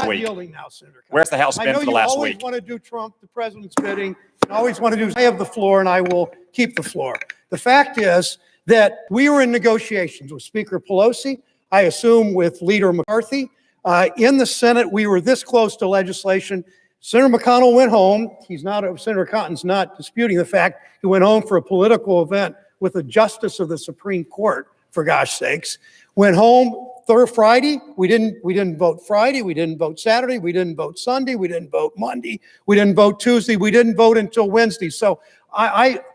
week. Yielding now, Senator Cotton. Where's the House been for the last week? I know you always want to do Trump, the president's bidding. You always want to do, I have the floor and I will keep the floor. The fact is that we were in negotiations with Speaker Pelosi, I assume with Leader McCarthy. In the Senate, we were this close to legislation. Senator McConnell went home. Senator Cotton's not disputing the fact he went home for a political event with a justice of the Supreme Court, for gosh sakes. Went home Friday. We didn't vote Friday. We didn't vote Saturday. We didn't vote Sunday. We didn't vote Monday. We didn't vote Tuesday. We didn't vote until Wednesday. So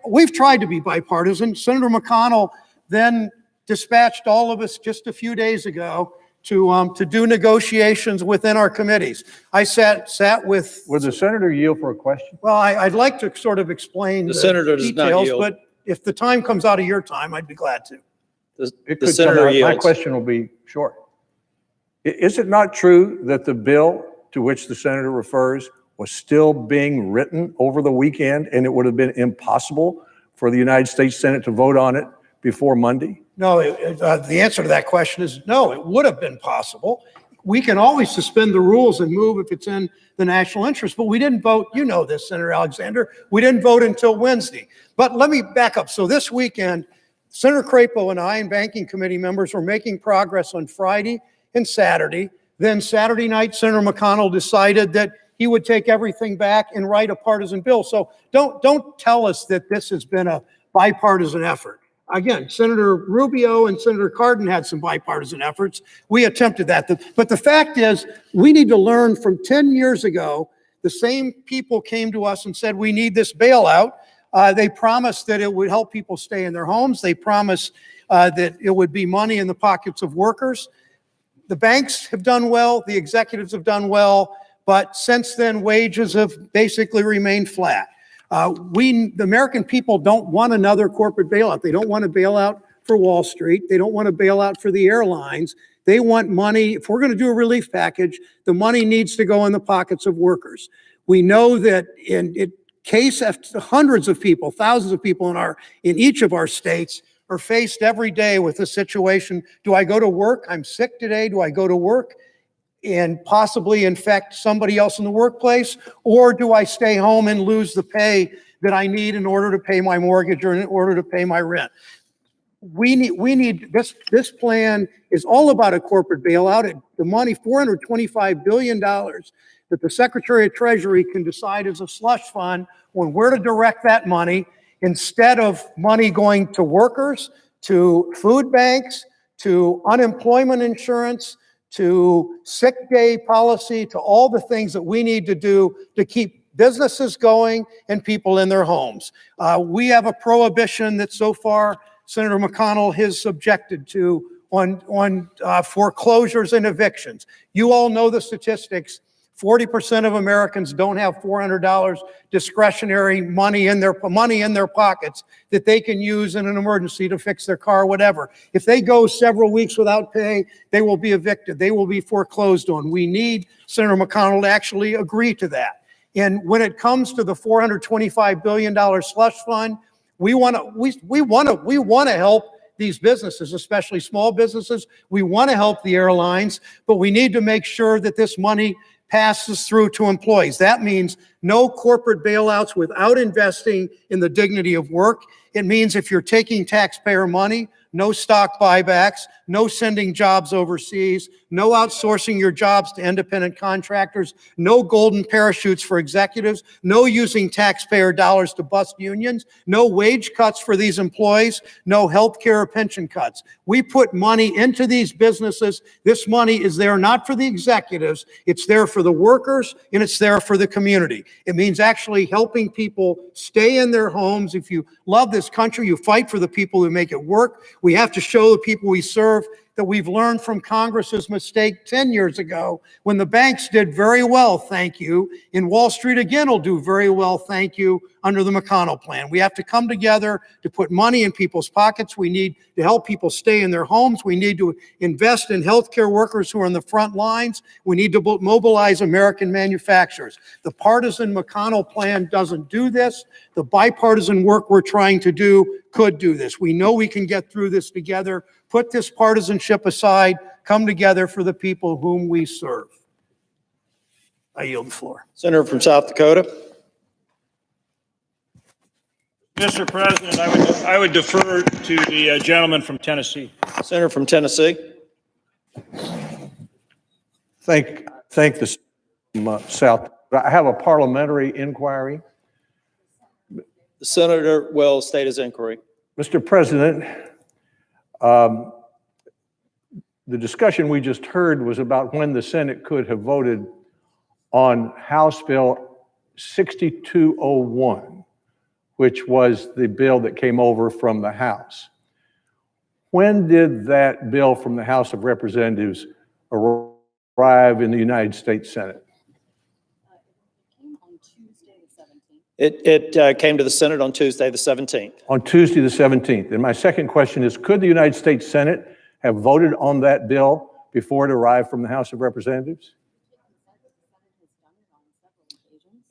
we've tried to be bipartisan. Senator McConnell then dispatched all of us just a few days ago to do negotiations within our committees. I sat with. Would the senator yield for a question? Well, I'd like to sort of explain the senator does not details, yield. but if the time comes out of your time, I'd be glad to. The senator yields. My question will be short. Is it not true that the bill to which the senator refers was still being written over the weekend and it would have been impossible for the United States Senate to vote on it before Monday? No, the answer to that question is no, it would have been possible. We can always suspend the rules and move if it's in the national interest, but we didn't vote, you know this, Senator Alexander, we didn't vote until Wednesday. But let me back up. So this weekend, Senator Crapo and I and banking committee members were making progress on Friday and Saturday. Then Saturday night, Senator McConnell decided that he would take everything back and write a partisan bill. So don't tell us that this has been a bipartisan effort. Again, Senator Rubio and Senator Cardin had some bipartisan efforts. We attempted that. But the fact is, we need to learn from 10 years ago, the same people came to us and said, we need this bailout. They promised that it would help people stay in their homes. They promised that it would be money in the pockets of workers. The banks have done well. The executives have done well. But since then, wages have basically remained flat. The American people don't want another corporate bailout. They don't want a bailout for Wall Street. They don't want a bailout for the airlines. They want money. If we're going to do a relief package, the money needs to go in the pockets of workers. We know that in case hundreds of people, thousands of people in each of our states are faced every day with the situation. Do I go to work? I'm sick today. Do I go to work and possibly infect somebody else in the workplace? Or do I stay home and lose the pay that I need in order to pay my mortgage or in order to pay my rent? We need this plan is all about a corporate bailout. The money, $425 billion that the Secretary of Treasury can decide as a slush fund on where to direct that money instead of money going to workers, to food banks, to unemployment insurance, to sick day policy, to all the things that we need to do to keep businesses going and people in their homes. We have a prohibition that so far Senator McConnell has objected to on foreclosures and evictions. You all know the statistics. 40% of Americans don't have $400 discretionary money in their pockets that they can use in an emergency to fix their car or whatever. If they go several weeks without pay, they will be evicted. They will be foreclosed on. We need Senator McConnell to actually agree to that. And when it comes to the $425 billion slush fund, we want to help these businesses, especially small businesses. We want to help the airlines, but we need to make sure that this money passes through to employees. That means no corporate bailouts without investing in the dignity of work. It means if you're taking taxpayer money, no stock buybacks, no sending jobs overseas, no outsourcing your jobs to independent contractors, no golden parachutes for executives, no using taxpayer dollars to bust unions, no wage cuts for these employees, no health care or pension cuts. We put money into these businesses. This money is there not for the executives, it's there for the workers, and it's there for the community. It means actually helping people stay in their homes. If you love this country, you fight for the people who make it work. We have to show the people we serve that we've learned from Congress's mistake 10 years ago when the banks did very well, thank you, and Wall Street again will do very well, thank you, under the McConnell plan. We have to come together to put money in people's pockets. We need to help people stay in their homes. We need to invest in healthcare workers who are on the front lines. We need to mobilize American manufacturers. The partisan McConnell plan doesn't do this. The bipartisan work we're trying to do could do this. We know we can get through this together. Put this partisanship aside, come together for the people whom we serve. I yield the floor. Senator from South Dakota. Mr. President, I would defer to the gentleman from Tennessee. Senator from Tennessee. Thank the South. I have a parliamentary inquiry. The senator will state his inquiry. Mr. President, the discussion we just heard was about when the Senate could have voted on House Bill 6201, which was the bill that came over from the House. When did that bill from the House of Representatives arrive in the United States Senate? It came to the Senate on Tuesday, the 17th. On Tuesday, the 17th. And my second question is, could the United States Senate have voted on that bill before it arrived from the House of Representatives?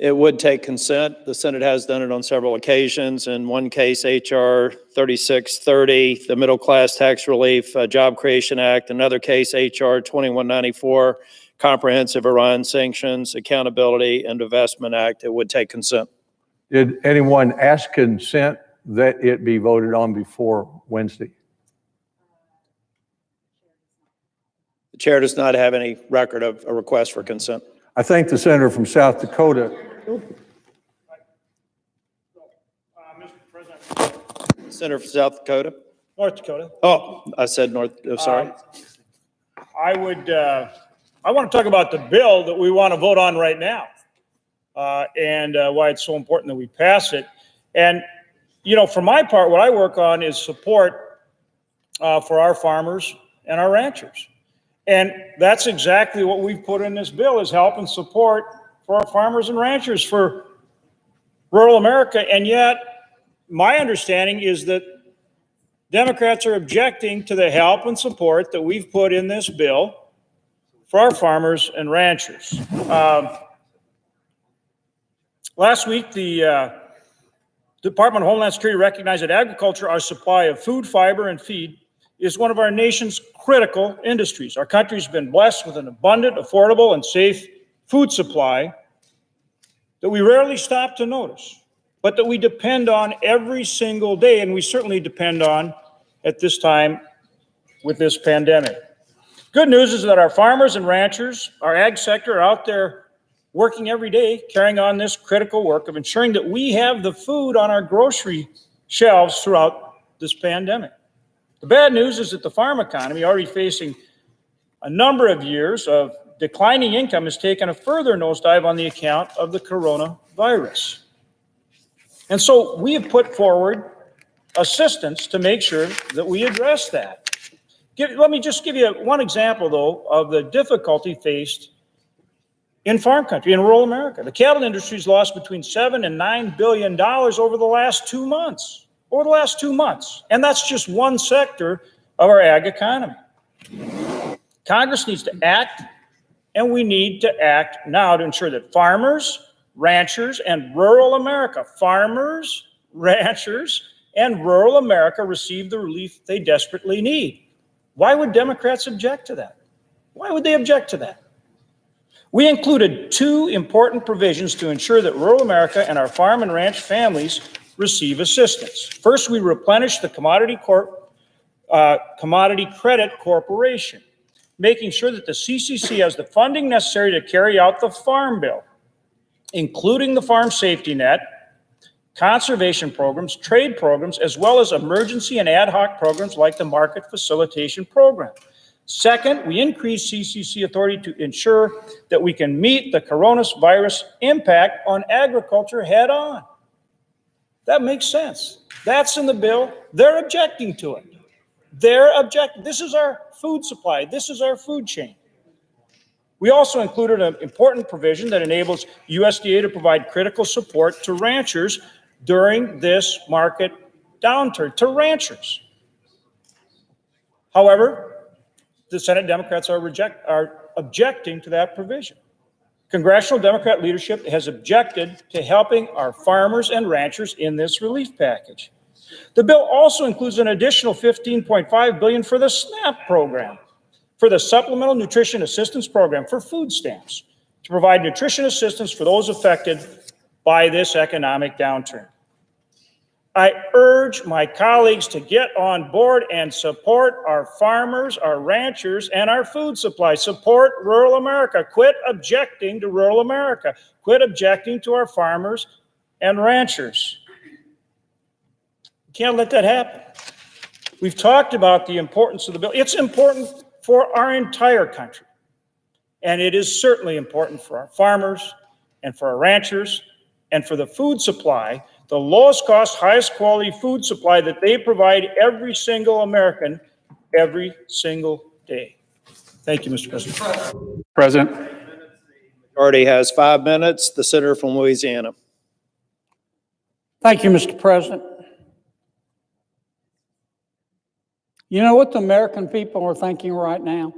It would take consent. The Senate has done it on several occasions. In one case, H.R. 3630, the Middle Class Tax Relief Job Creation Act. Another case, H.R. 2194, Comprehensive Iran Sanctions, Accountability, and Divestment Act. It would take consent. Did anyone ask consent that it be voted on before Wednesday? The chair does not have any record of a request for consent. I thank the senator from South Dakota. Mr. President. Senator from South Dakota. North Dakota. Oh, I said North, oh, sorry. I want to talk about the bill that we want to vote on right now and why it's so important that we pass it. And, you know, for my part, what I work on is support for our farmers and our ranchers. And that's exactly what we've put in this bill, is help and support for our farmers and ranchers for rural America. And yet, my understanding is that Democrats are objecting to the help and support that we've put in this bill for our farmers and ranchers. Last week, the Department of Homeland Security recognized that agriculture, our supply of food, fiber, and feed, is one of our nation's critical industries. Our country's been blessed with an abundant, affordable, and safe food supply that we rarely stop to notice, but that we depend on every single day, and we certainly depend on at this time with this pandemic. Good news is that our farmers and ranchers, our ag sector, are out there working every day, carrying on this critical work of ensuring that we have the food on our grocery shelves throughout this pandemic. The bad news is that the farm economy, already facing a number of years of declining income, has taken a further nosedive on the account of the coronavirus. And so we have put forward assistance to make sure that we address that. Let me just give you one example, though, of the difficulty faced in farm country, in rural America. The cattle industry's lost between $7 and $9 billion over the last 2 months. And that's just one sector of our ag economy. Congress needs to act, and we need to act now to ensure that farmers, ranchers, and rural America, receive the relief they desperately need. Why would Democrats object to that? Why would they object to that? We included 2 important provisions to ensure that rural America and our farm and ranch families receive assistance. First, we replenished the Commodity Credit Corporation, making sure that the CCC has the funding necessary to carry out the Farm Bill, including the Farm Safety Net, conservation programs, trade programs, as well as emergency and ad hoc programs like the Market Facilitation Program. Second, we increased CCC authority to ensure that we can meet the coronavirus impact on agriculture head on. That makes sense. That's in the bill. They're objecting to it. This is our food supply. This is our food chain. We also included an important provision that enables USDA to provide critical support to ranchers during this market downturn, to ranchers. However, the Senate Democrats are objecting to that provision. Congressional Democrat leadership has objected to helping our farmers and ranchers in this relief package. The bill also includes an additional $15.5 billion for the SNAP program, for the Supplemental Nutrition Assistance Program, for food stamps, to provide nutrition assistance for those affected by this economic downturn. I urge my colleagues to get on board and support our farmers, our ranchers, and our food supply. Support rural America. Quit objecting to rural America. Quit objecting to our farmers and ranchers. You can't let that happen. We've talked about the importance of the bill. It's important for our entire country. And it is certainly important for our farmers and for our ranchers and for the food supply, the lowest cost, highest quality food supply that they provide every single American every single day. Thank you, Mr. President. President. Majority has 5 minutes. The senator from Louisiana. Thank you, Mr. President. You know what the American people are thinking right now?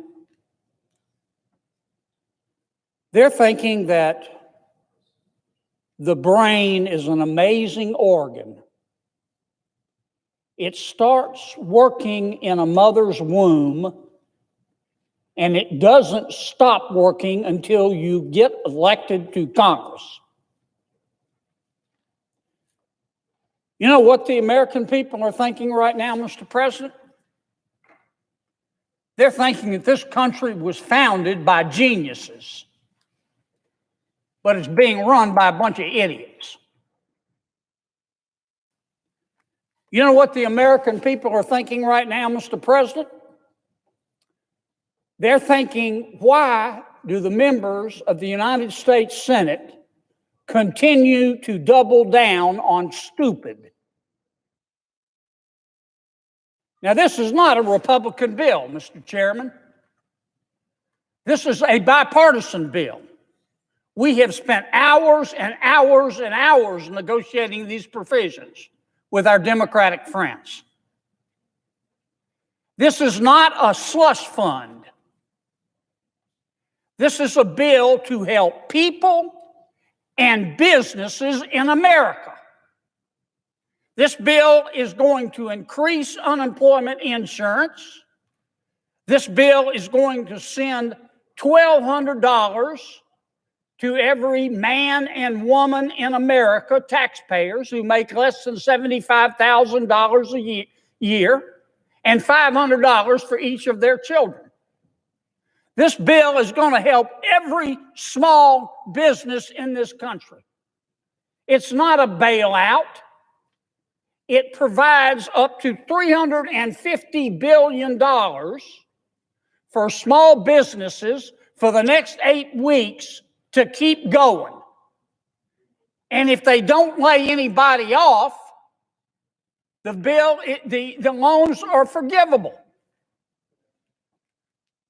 They're thinking that the brain is an amazing organ. It starts working in a mother's womb, and it doesn't stop working until you get elected to Congress. You know what the American people are thinking right now, Mr. President? They're thinking that this country was founded by geniuses, but it's being run by a bunch of idiots. You know what the American people are thinking right now, Mr. President? They're thinking, why do the members of the United States Senate continue to double down on stupid? Now, this is not a Republican bill, Mr. Chairman. This is a bipartisan bill. We have spent hours and hours and hours negotiating these provisions with our Democratic friends. This is not a slush fund. This is a bill to help people and businesses in America. This bill is going to increase unemployment insurance. This bill is going to send $1,200 to every man and woman in America, taxpayers who make less than $75,000 a year, and $500 for each of their children. This bill is going to help every small business in this country. It's not a bailout. It provides up to $350 billion for small businesses for the next 8 weeks to keep going. And if they don't lay anybody off, the loans are forgivable.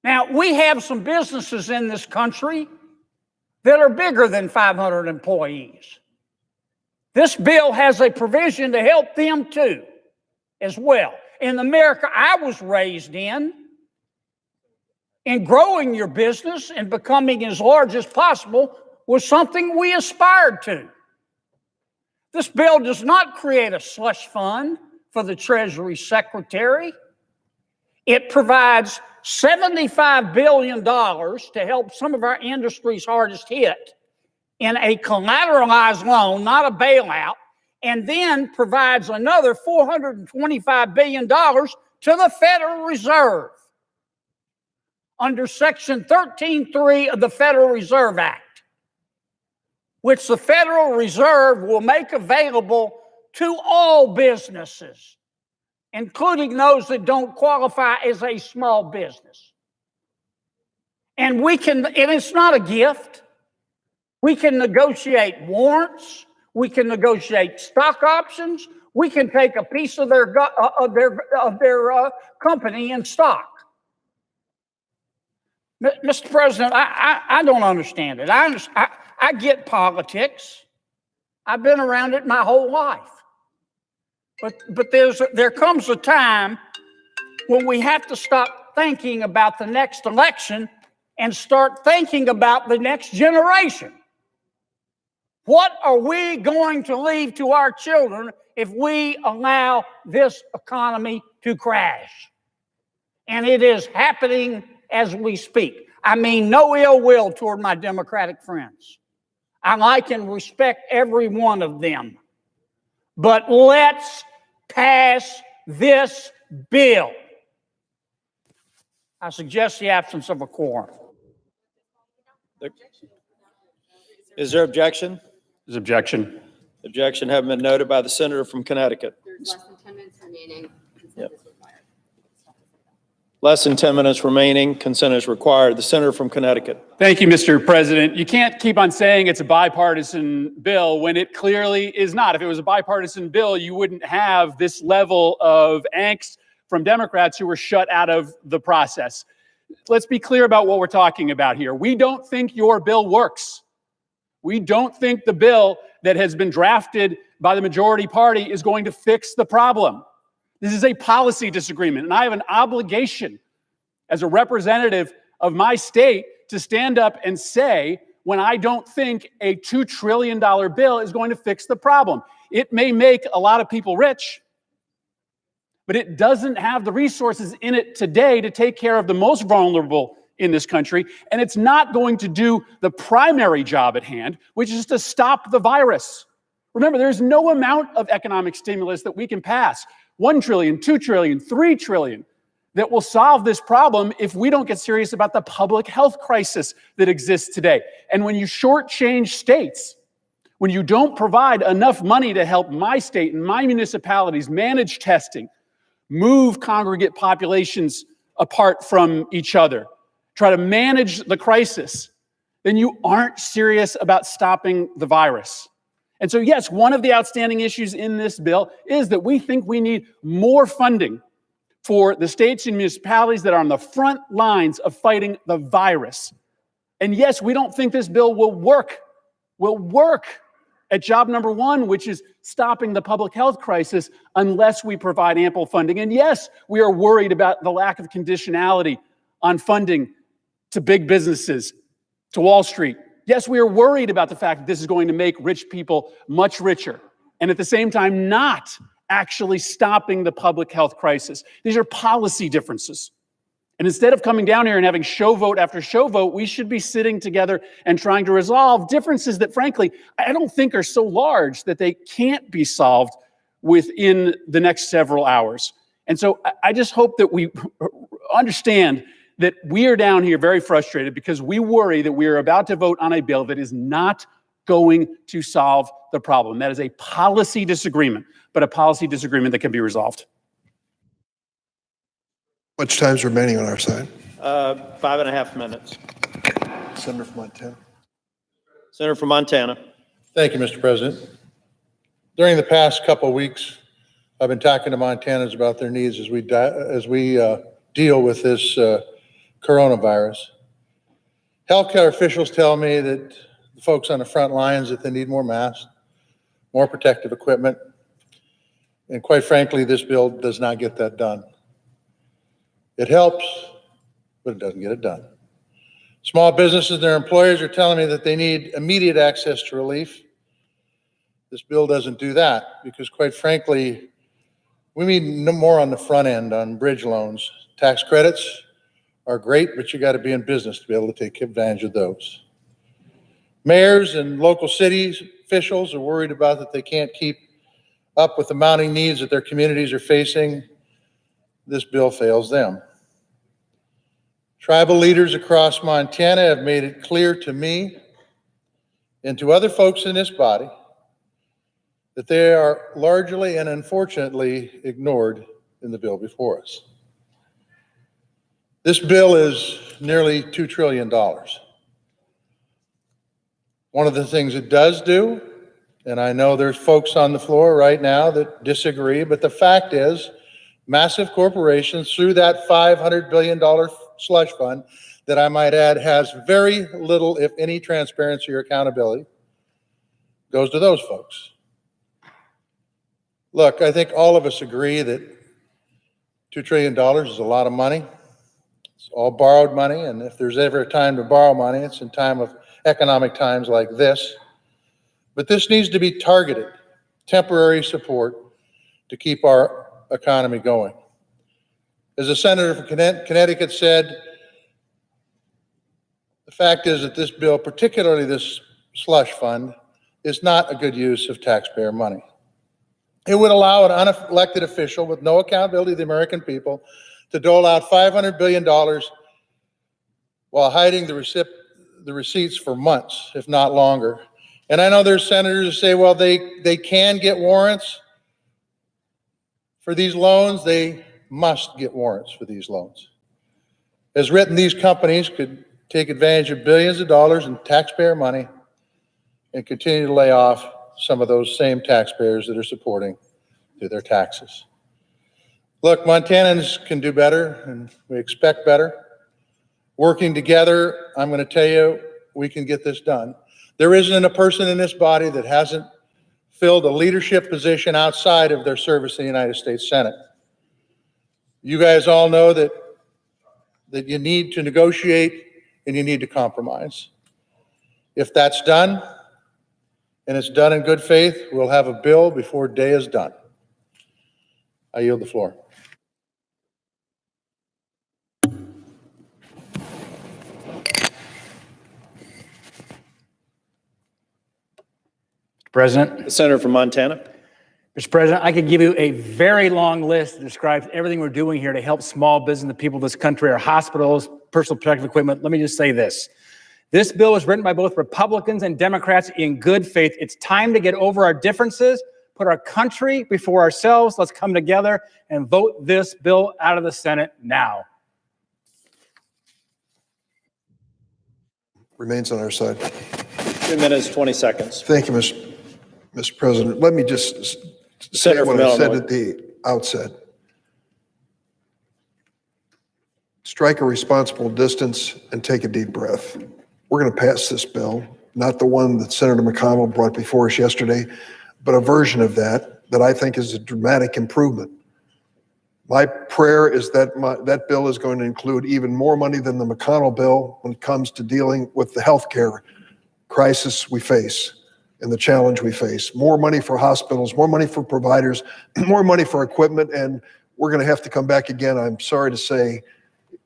Now, we have some businesses in this country that are bigger than 500 employees. This bill has a provision to help them too, as well. In America I was raised in growing your business and becoming as large as possible was something we aspired to. This bill does not create a slush fund for the Treasury Secretary. It provides $75 billion to help some of our industries hardest hit in a collateralized loan, not a bailout, and then provides another $425 billion to the Federal Reserve under Section 13.3 of the Federal Reserve Act, which the Federal Reserve will make available to all businesses, including those that don't qualify as a small business. And it's not a gift. We can negotiate warrants. We can negotiate stock options. We can take a piece of their company in stock. Mr. President, I don't understand it. I get politics. I've been around it my whole life. But there comes a time when we have to stop thinking about the next election and start thinking about the next generation. What are we going to leave to our children if we allow this economy to crash? And it is happening as we speak. I mean no ill will toward my Democratic friends. I like and respect every one of them. But let's pass this bill. I suggest the absence of a quorum. Is there objection? There's objection. Objection having been noted by the senator from Connecticut. There's less than 10 minutes remaining. Yep. Consent is required. Less than 10 minutes remaining. Consent is required. The senator from Connecticut. Thank you, Mr. President. You can't keep on saying it's a bipartisan bill when it clearly is not. If it was a bipartisan bill, you wouldn't have this level of angst from Democrats who were shut out of the process. Let's be clear about what we're talking about here. We don't think your bill works. We don't think the bill that has been drafted by the majority party is going to fix the problem. This is a policy disagreement, and I have an obligation as a representative of my state to stand up and say when I don't think a $2 trillion bill is going to fix the problem. It may make a lot of people rich, but it doesn't have the resources in it today to take care of the most vulnerable in this country, and it's not going to do the primary job at hand, which is to stop the virus. Remember, there's no amount of economic stimulus that we can pass, 1 trillion, 2 trillion, 3 trillion, that will solve this problem if we don't get serious about the public health crisis that exists today. And when you shortchange states, when you don't provide enough money to help my state and my municipalities manage testing, move congregate populations apart from each other, try to manage the crisis, then you aren't serious about stopping the virus. And so, yes, one of the outstanding issues in this bill is that we think we need more funding for the states and municipalities that are on the front lines of fighting the virus. And yes, we don't think this bill will work at job number one, which is stopping the public health crisis, unless we provide ample funding. And yes, we are worried about the lack of conditionality on funding to big businesses, to Wall Street. Yes, we are worried about the fact that this is going to make rich people much richer, and at the same time not actually stopping the public health crisis. These are policy differences. And instead of coming down here and having show vote after show vote, we should be sitting together and trying to resolve differences that, frankly, I don't think are so large that they can't be solved within the next several hours. And so I just hope that we understand that we are down here very frustrated because we worry that we are about to vote on a bill that is not going to solve the problem. That is a policy disagreement, but a policy disagreement that can be resolved. Much time's remaining on our side? 5.5 minutes. Senator from Montana. Senator from Montana. Thank you, Mr. President. During the past couple of weeks, I've been talking to Montanans about their needs as we deal with this coronavirus. Healthcare officials tell me that the folks on the front lines that they need more masks, more protective equipment, and quite frankly, this bill does not get that done. It helps, but it doesn't get it done. Small businesses and their employers are telling me that they need immediate access to relief. This bill doesn't do that because, quite frankly, we need no more on the front end on bridge loans. Tax credits are great, but you got to be in business to be able to take advantage of those. Mayors and local cities officials are worried about that they can't keep up with the mounting needs that their communities are facing. This bill fails them. Tribal leaders across Montana have made it clear to me and to other folks in this body that they are largely and unfortunately ignored in the bill before us. This bill is nearly $2 trillion. One of the things it does do, and I know there's folks on the floor right now that disagree, but the fact is, massive corporations through that $500 billion slush fund that I might add has very little, if any, transparency or accountability, goes to those folks. Look, I think all of us agree that $2 trillion is a lot of money. It's all borrowed money, and if there's ever a time to borrow money, it's in time of economic times like this. But this needs to be targeted, temporary support to keep our economy going. As the senator from Connecticut said, fact is that this bill, particularly this slush fund, is not a good use of taxpayer money. It would allow an unelected official with no accountability to the American people to dole out $500 billion while hiding the receipts for months, if not longer. And I know there's senators who say, well, they can get warrants for these loans. They must get warrants for these loans. As written, these companies could take advantage of billions of dollars in taxpayer money and continue to lay off some of those same taxpayers that are supporting through their taxes. Look, Montanans can do better, and we expect better. Working together, I'm going to tell you, we can get this done. There isn't a person in this body that hasn't filled a leadership position outside of their service in the United States Senate. You guys all know that you need to negotiate and you need to compromise. If that's done, and it's done in good faith, we'll have a bill before day is done. I yield the floor. President. The senator from Montana. Mr. President, I could give you a very long list that describes everything we're doing here to help small business and the people of this country, our hospitals, personal protective equipment. Let me just say this. This bill was written by both Republicans and Democrats in good faith. It's time to get over our differences, put our country before ourselves. Let's come together and vote this bill out of the Senate now. Remains on our side. 2 minutes, 20 seconds. Thank you, Mr. President. Let me just say Senator what from I said Illinois. at the outset. Strike a responsible distance and take a deep breath. We're going to pass this bill, not the one that Senator McConnell brought before us yesterday, but a version of that I think is a dramatic improvement. My prayer is that that bill is going to include even more money than the McConnell bill when it comes to dealing with the healthcare crisis we face and the challenge we face. More money for hospitals, more money for providers, more money for equipment, and we're going to have to come back again, I'm sorry to say,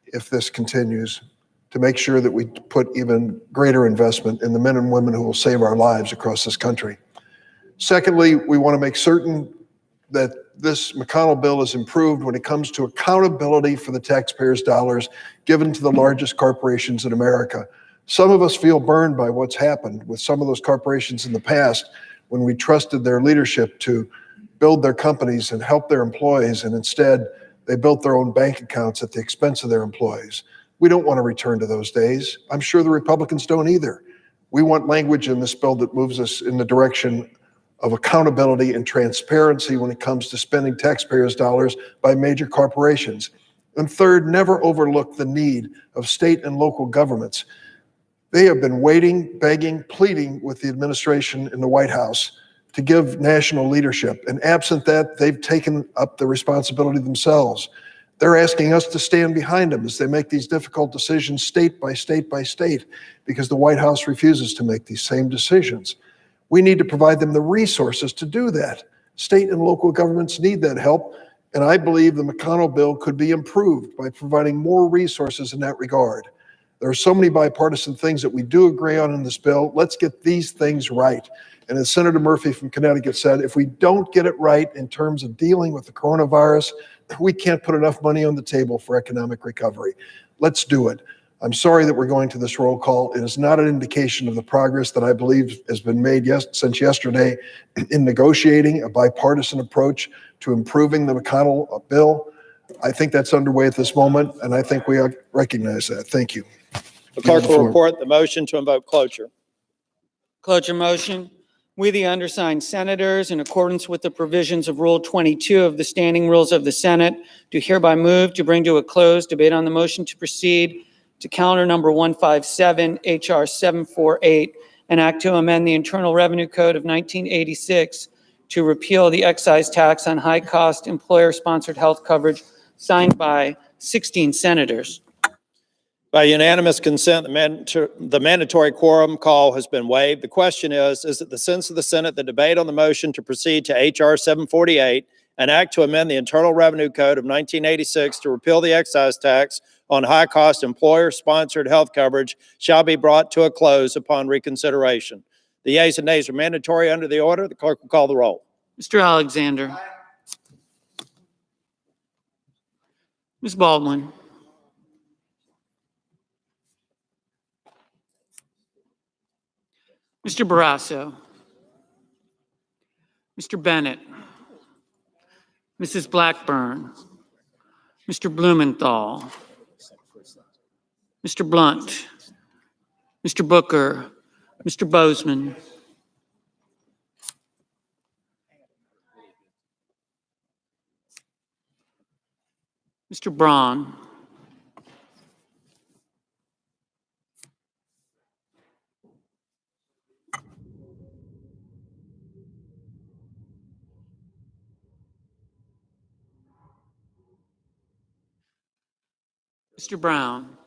if this continues, to make sure that we put even greater investment in the men and women who will save our lives across this country. Secondly, we want to make certain that this McConnell bill is improved when it comes to accountability for the taxpayers' dollars given to the largest corporations in America. Some of us feel burned by what's happened with some of those corporations in the past when we trusted their leadership to build their companies and help their employees, and instead they built their own bank accounts at the expense of their employees. We don't want to return to those days. I'm sure the Republicans don't either. We want language in this bill that moves us in the direction of accountability and transparency when it comes to spending taxpayers' dollars by major corporations. And third, never overlook the need of state and local governments. They have been waiting, begging, pleading with the administration in the White House to give national leadership. And absent that, they've taken up the responsibility themselves. They're asking us to stand behind them as they make these difficult decisions state by state by state, because the White House refuses to make these same decisions. We need to provide them the resources to do that. State and local governments need that help, and I believe the McConnell bill could be improved by providing more resources in that regard. There are so many bipartisan things that we do agree on in this bill. Let's get these things right. And as Senator Murphy from Connecticut said, if we don't get it right in terms of dealing with the coronavirus, we can't put enough money on the table for economic recovery. Let's do it. I'm sorry that we're going to this roll call. It is not an indication of the progress that I believe has been made since yesterday in negotiating a bipartisan approach to improving the McConnell bill. I think that's underway at this moment, and I think we recognize that. Thank you. The clerk will report the motion to invoke cloture. Cloture motion. We, the undersigned senators, in accordance with the provisions of Rule 22 of the Standing Rules of the Senate, do hereby move to bring to a close debate on the motion to proceed to calendar number 157, H.R. 748, an act to amend the Internal Revenue Code of 1986 to repeal the excise tax on high-cost employer-sponsored health coverage, signed by 16 senators. By unanimous consent, the mandatory quorum call has been waived. The question is it the sense of the Senate that debate on the motion to proceed to H.R. 748, an act to amend the Internal Revenue Code of 1986 to repeal the excise tax on high-cost employer-sponsored health coverage shall be brought to a close upon reconsideration. The yeas and nays are mandatory under the order. The clerk will call the roll. Mr. Alexander. Ms. Baldwin. Mr. Barrasso. Mr. Bennett. Mrs. Blackburn. Mr. Blumenthal. Mr. Blunt. Mr. Booker. Mr. Bozeman. Mr. Braun. Mr. Brown.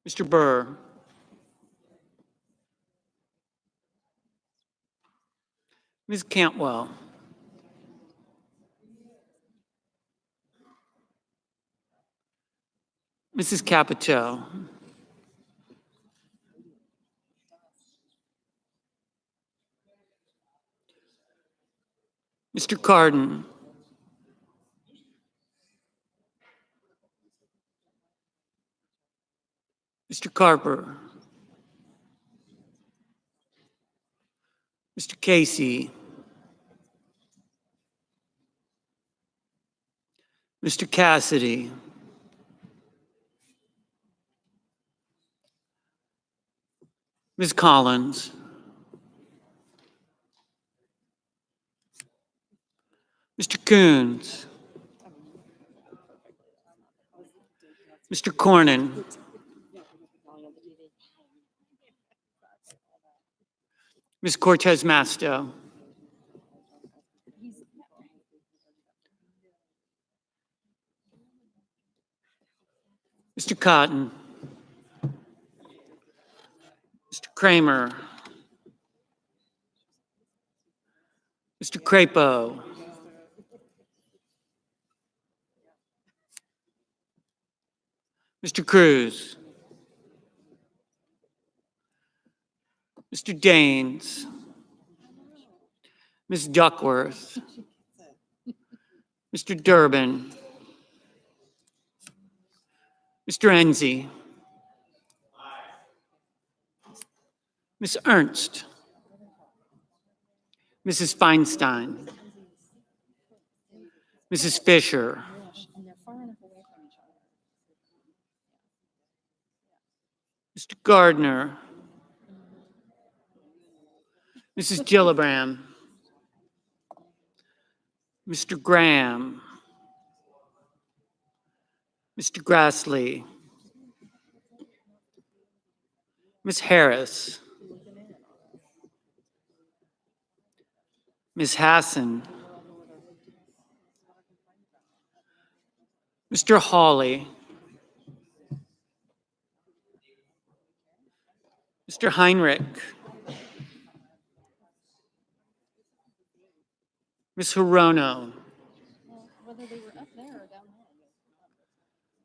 Mr. Burr. Ms. Cantwell. Mrs. Capito. Mr. Cardin. Mr. Carper. Mr. Casey. Mr. Cassidy. Ms. Collins. Mr. Coons. Mr. Cornyn. Ms. Cortez Masto. Mr. Cotton. Mr. Kramer. Mr. Crapo. Mr. Cruz. Mr. Daines. Ms. Duckworth. Mr. Durbin. Mr. Enzi. Ms. Ernst. Mrs. Feinstein. Mrs. Fisher. Mr. Gardner. Mrs. Gillibrand. Mr. Graham. Mr. Grassley. Ms. Harris. Ms. Hassan. Mr. Hawley. Mr. Heinrich. Ms. Hirono.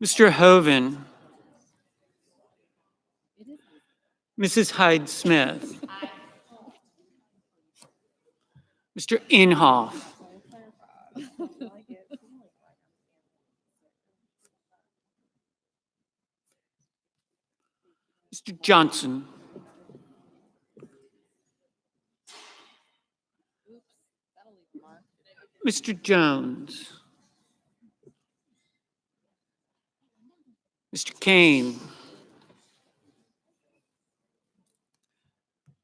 Mr. Hoven. Mrs. Hyde-Smith. Mr. Inhofe. Mr. Johnson. Mr. Jones. Mr. Kane.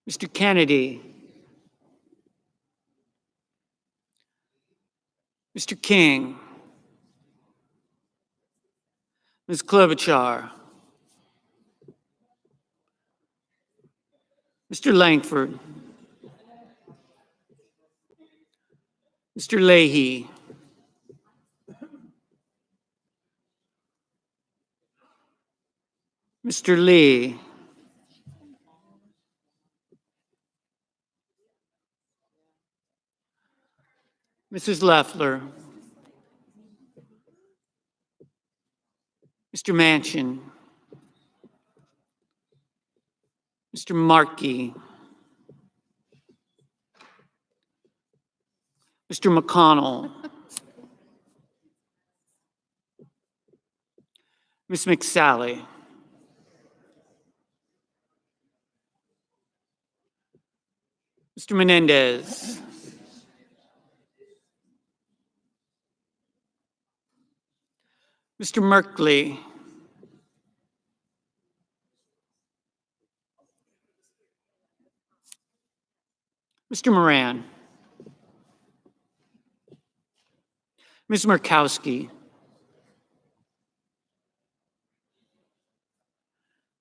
Mr. Kennedy. Mr. King. Ms. Klobuchar. Mr. Langford. Mr. Leahy. Mr. Lee. Mrs. Leffler. Mr. Manchin. Mr. Markey. Mr. McConnell. Ms. McSally. Mr. Menendez. Mr. Merkley. Mr. Moran. Ms. Murkowski.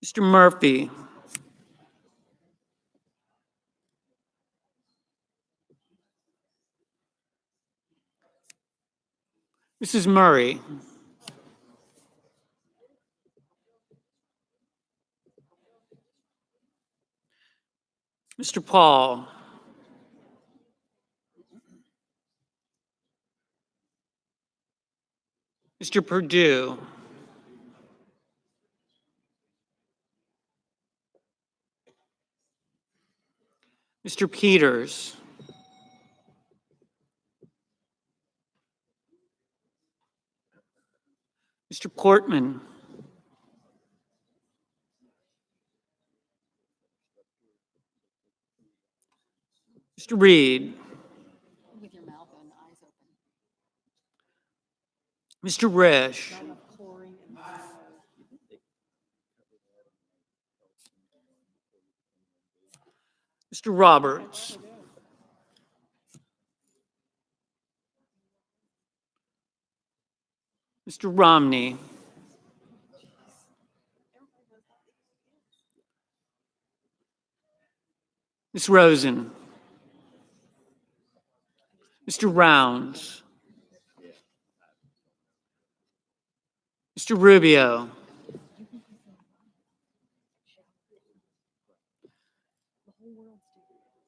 Mr. Murphy. Mrs. Murray. Mr. Paul. Mr. Perdue. Mr. Peters. Mr. Portman. Mr. Reed. With your mouth and eyes open. Mr. Risch. Mr. Roberts. Mr. Romney. Ms. Rosen. Mr. Rounds. Mr. Rubio.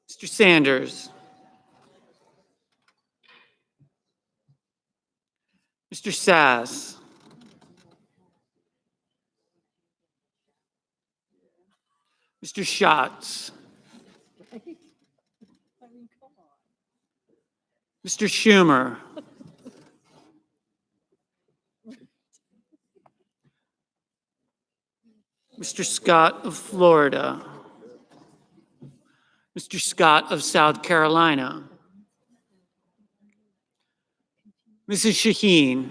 Mr. Sanders. Mr. Sass. Mr. Schatz. Mr. Schumer. Mr. Scott of Florida. Mr. Scott of South Carolina. Mrs. Shaheen.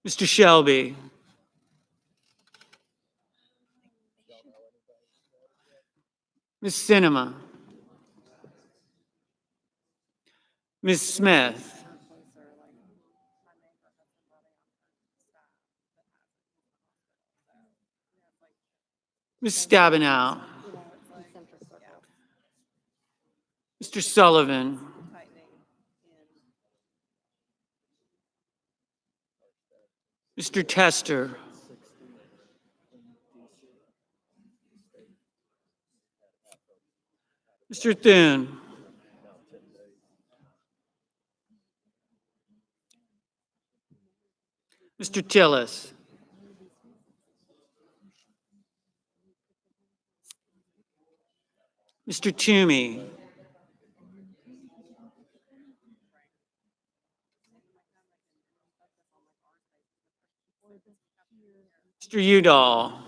Mr. Shelby. Ms. Sinema. Ms. Smith. Ms. Stabenow. Mr. Sullivan. Mr. Tester. Mr. Thune. Mr. Tillis. Mr. Toomey. Mr. Udall.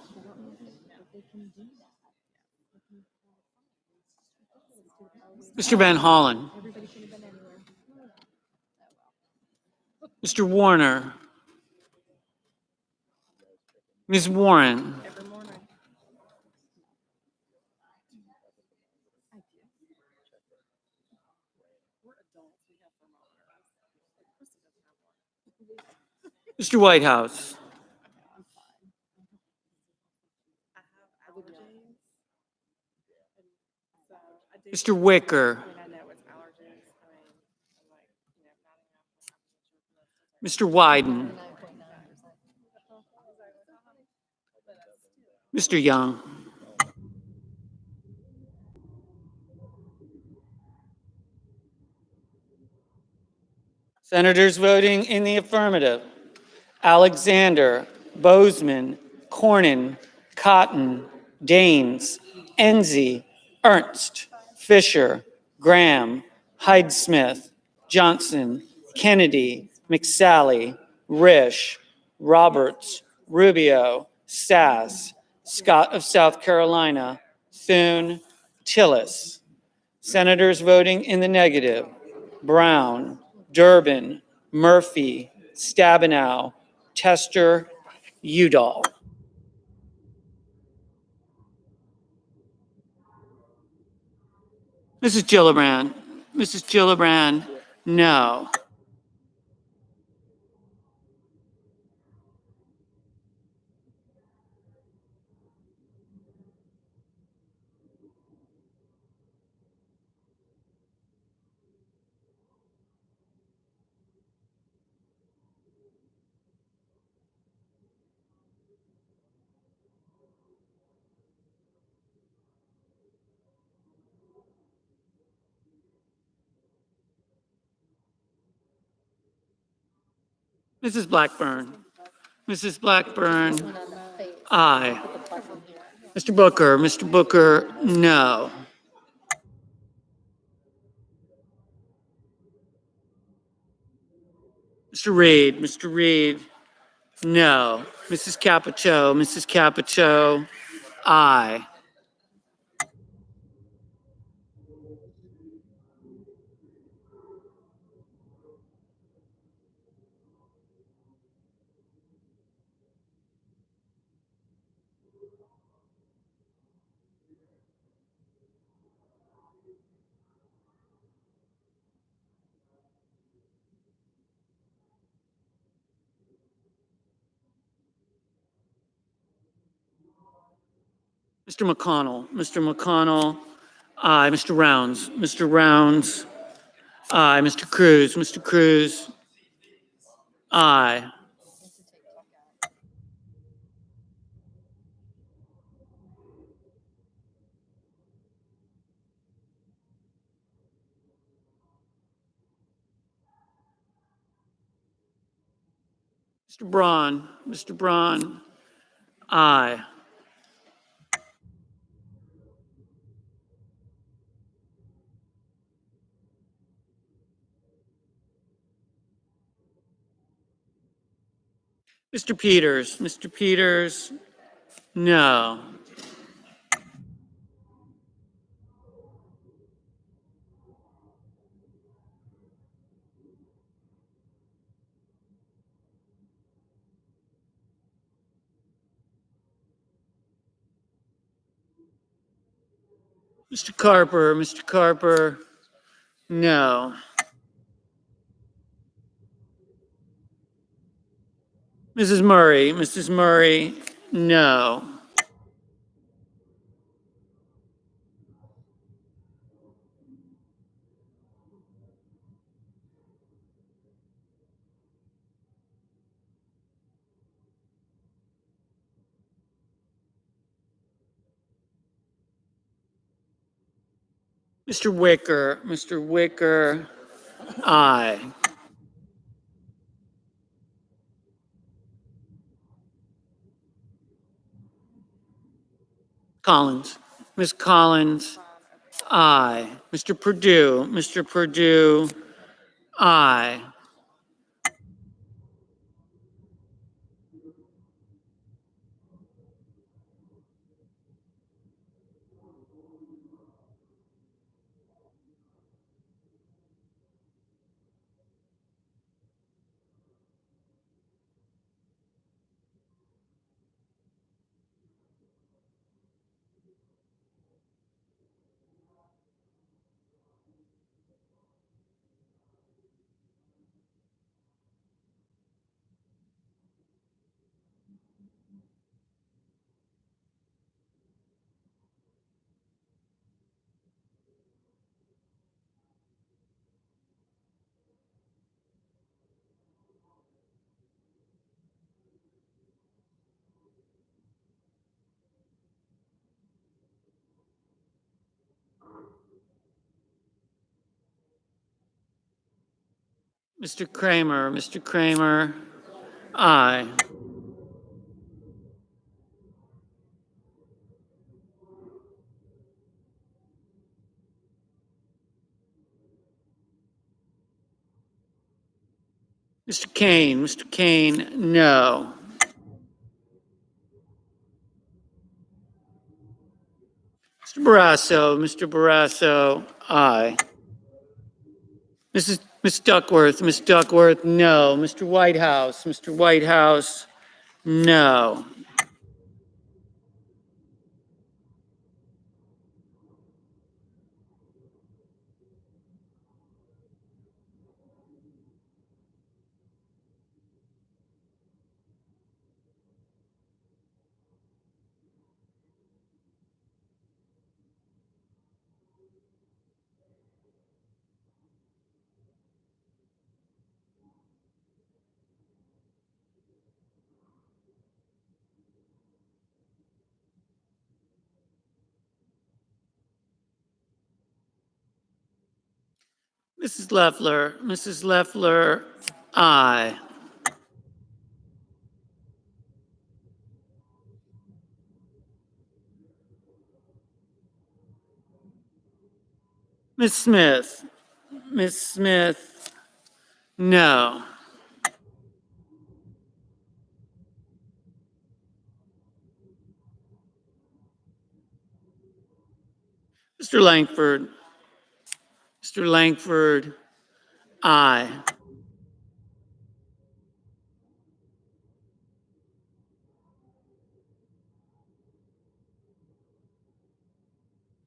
Mr. Van Hollen. Mr. Warner. Ms. Warren. Mr. Whitehouse. Mr. Wicker. Mr. Wyden. Mr. Young. Senators voting in the affirmative: Alexander, Bozeman, Cornyn, Cotton, Daines, Enzi, Ernst, Fisher, Graham, Hyde-Smith, Johnson, Kennedy, McSally, Risch, Roberts, Rubio, Sass, Scott of South Carolina, Thune, Tillis. Senators voting in the negative: Brown, Durbin, Murphy, Stabenow, Tester, Udall. Mrs. Gillibrand. Mrs. Gillibrand, no. Mrs. Blackburn. Mrs. Blackburn, aye. Mr. Booker. Mr. Booker, no. Mr. Reed. Mr. Reed, no. Mrs. Capito. Mrs. Capito, aye. Mr. McConnell. Mr. McConnell, aye. Mr. Rounds. Mr. Rounds, aye. Mr. Cruz. Mr. Cruz, aye. Mr. Braun. Mr. Braun, aye. Mr. Peters. Mr. Peters, no. Mr. Carper. Mr. Carper, no. Mrs. Murray. Mrs. Murray, no. Mr. Wicker. Mr. Wicker, aye. Collins. Ms. Collins, aye. Mr. Purdue. Mr. Purdue, aye. Mr. Kramer, aye. Mr. Kane, no. Mr. Barrasso, aye. Miss Duckworth, no. Mr. Whitehouse, no. Mrs. Leffler, aye. Miss Smith, no. Mr. Langford, aye.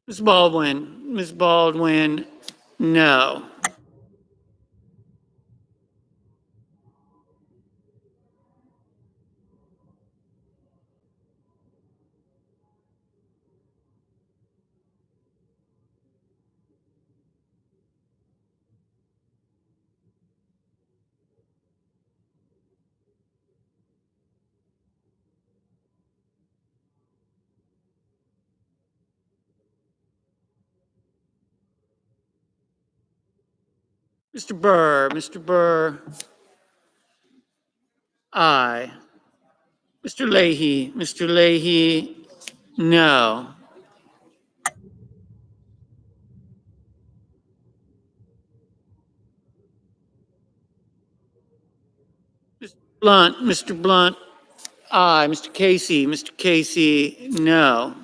Ms. Baldwin, no. Mr. Burr, aye. Mr. Leahy, no. Mr. Blunt, aye. Mr. Casey, no.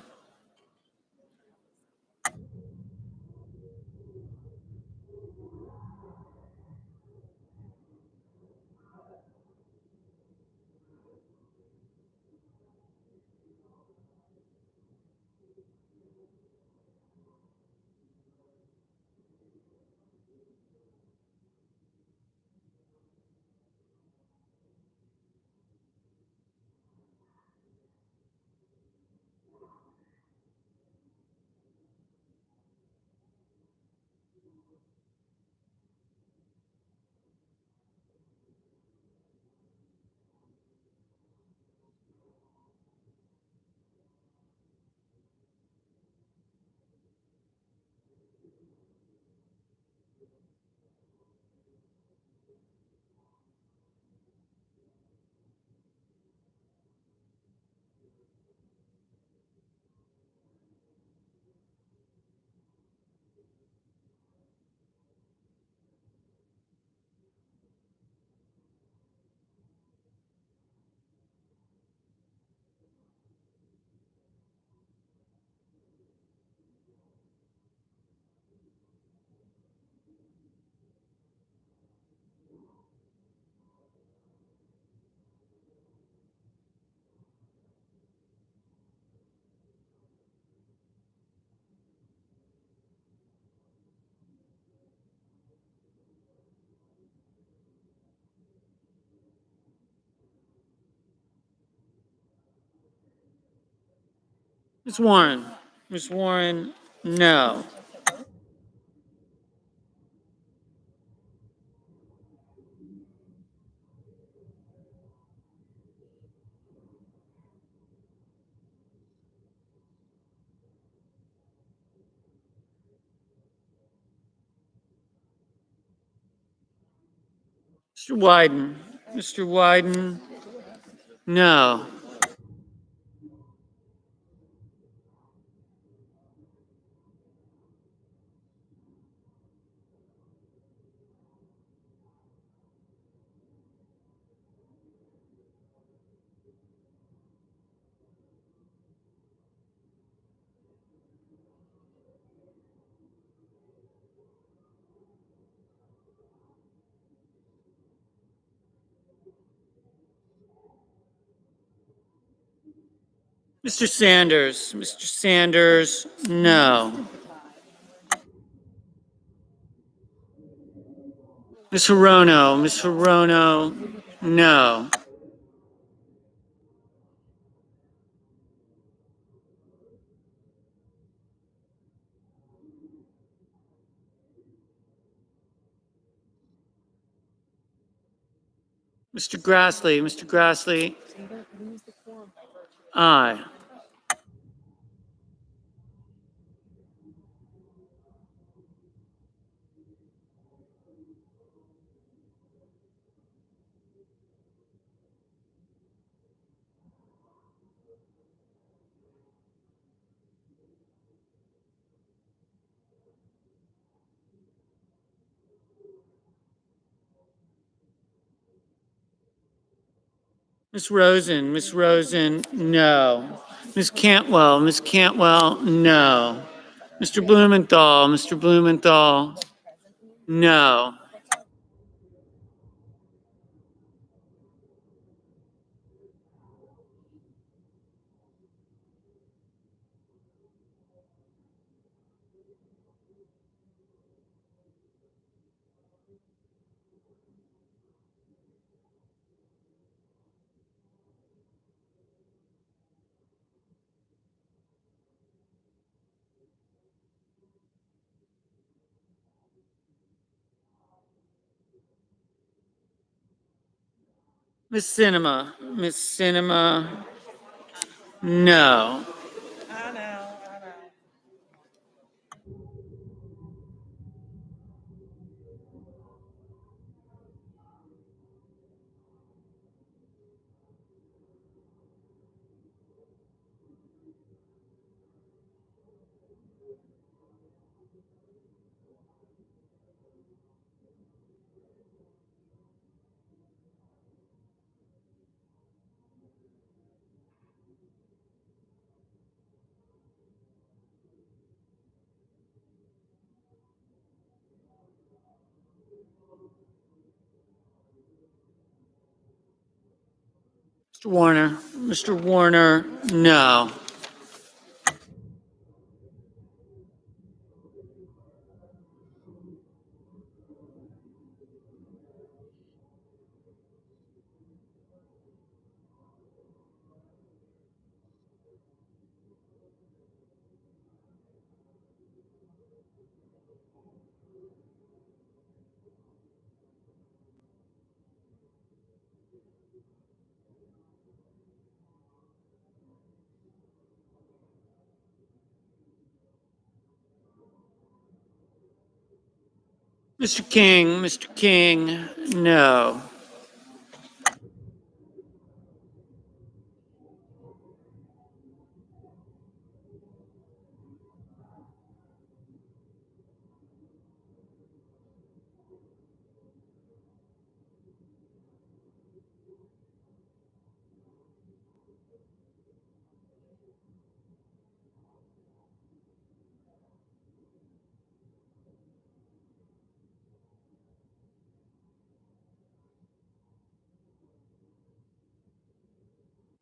Ms. Warren, no. Mr. Wyden. Mr. Wyden, no. Mr. Sanders. Mr. Sanders, no. Ms. Hirono. Ms. Hirono, no. Mr. Grassley. Mr. Grassley, aye. Ms. Rosen. Ms. Rosen, no. Ms. Cantwell. Ms. Cantwell, no. Mr. Blumenthal. Mr. Blumenthal, no. Ms. Cinema. Ms. Cinema, no. Mr. Warner. Mr. Warner, no. Mr. King. Mr. King, no.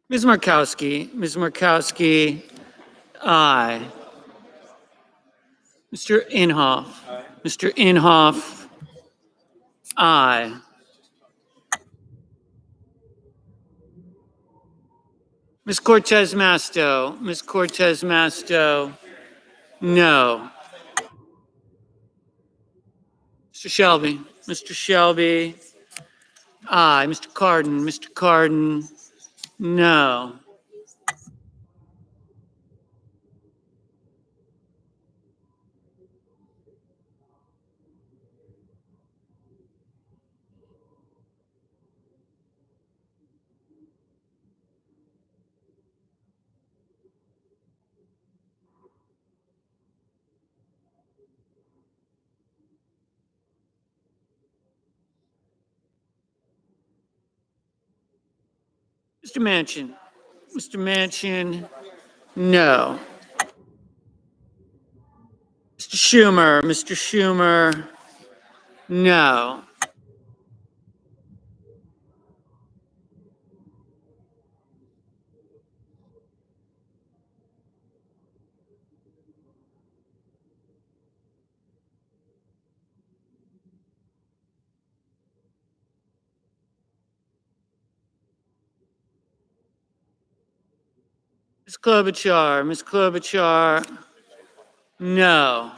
Ms. Markowski. Ms. Markowski, aye. Mr. Inhofe. Mr. Inhofe, aye. Ms. Cortez Masto. Ms. Cortez Masto, no. Mr. Shelby. Mr. Shelby, aye. Mr. Cardin. Mr. Cardin, no. Mr. Manchin? Mr. Manchin, no. Mr. Schumer? Mr. Schumer, no. Ms. Klobuchar? Ms. Klobuchar, no.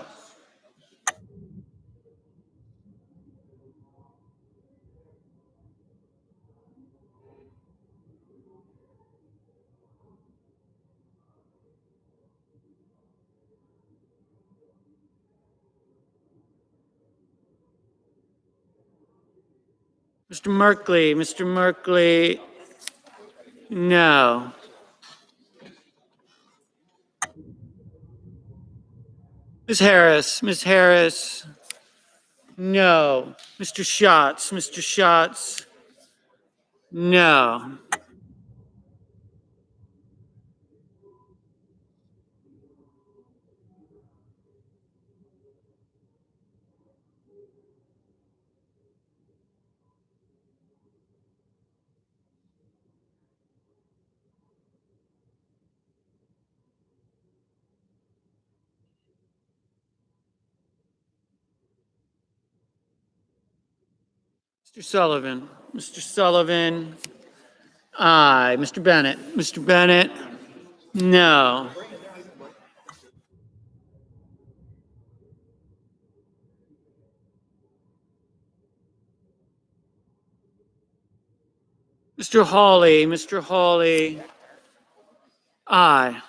Mr. Merkley? Mr. Merkley, no. Ms. Harris? Ms. Harris, no. Mr. Schatz? Mr. Schatz, no. Mr. Sullivan? Mr. Sullivan, aye. Mr. Bennett? Mr. Bennett, no. Mr. Hawley? Mr. Hawley, aye.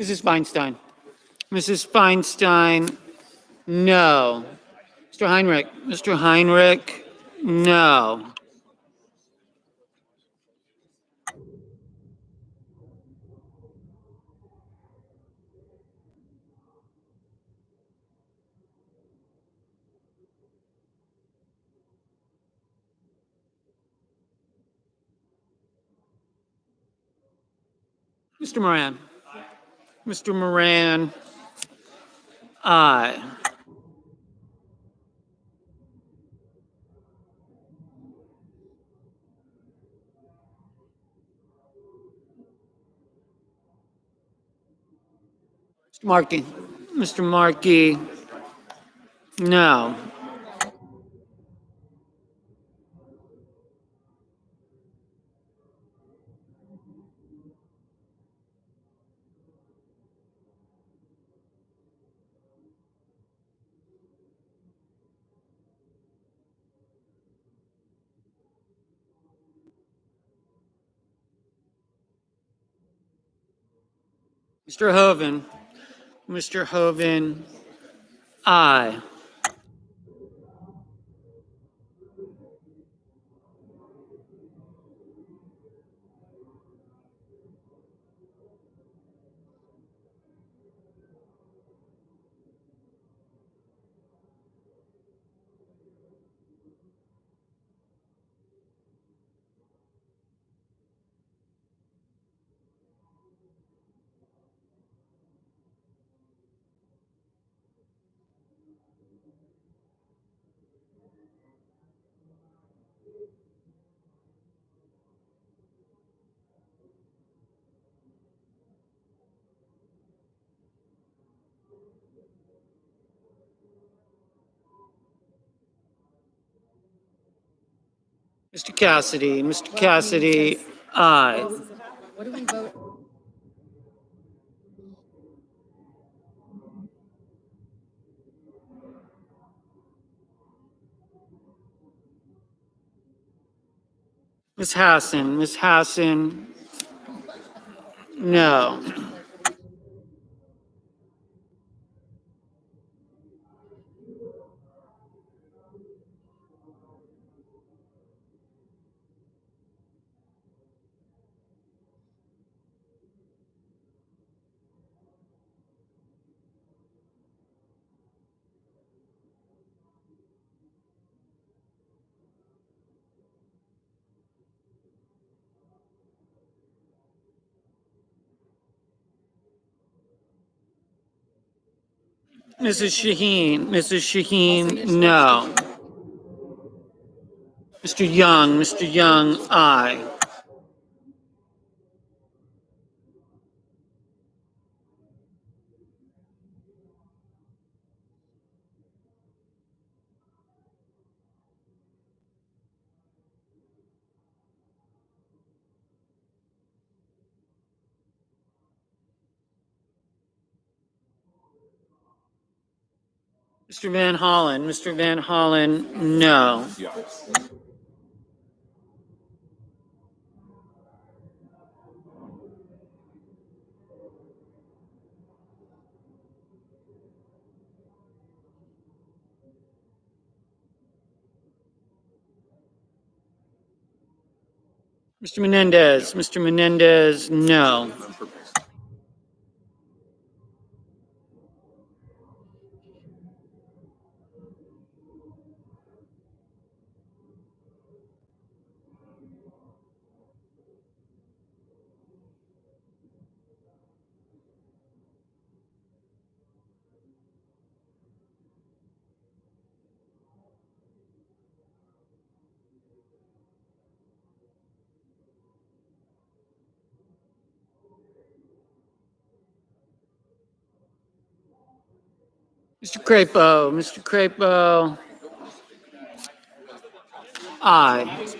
Mrs. Feinstein? Mrs. Feinstein, no. Mr. Heinrich? Mr. Heinrich, no. Mr. Moran? Mr. Moran, aye. Mr. Markey? Mr. Markey, no. Mr. Hoven? Mr. Hoven, aye. Mr. Cassidy, Mr. Cassidy, aye. What do we vote? Ms. Hassan, no. Mrs. Shaheen, no. Mr. Young, aye. Mr. Van Hollen, no. Mr. Menendez, no. Mr. Crapo, aye.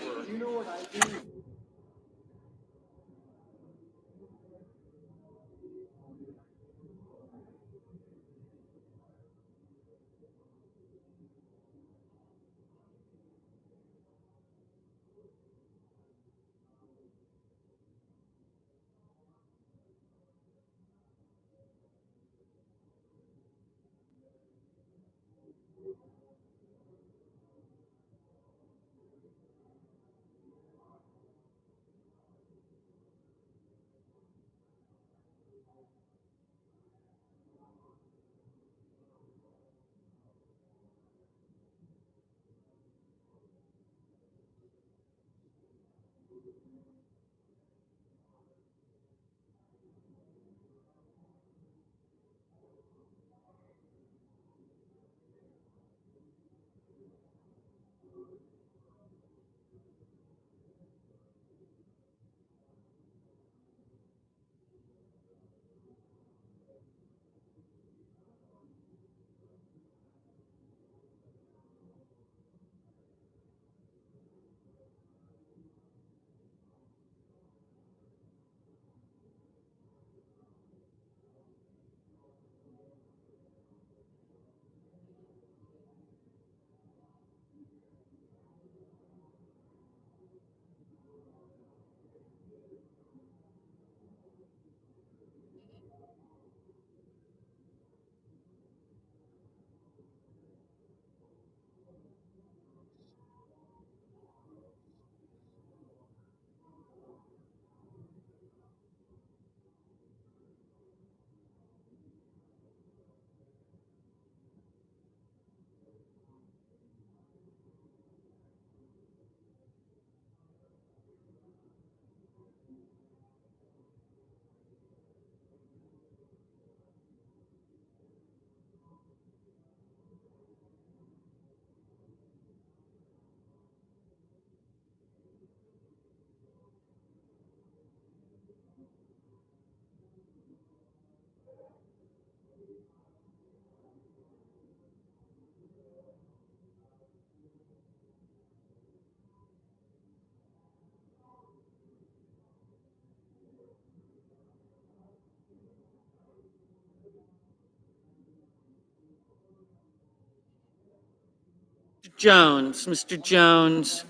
Jones. Mr. Jones,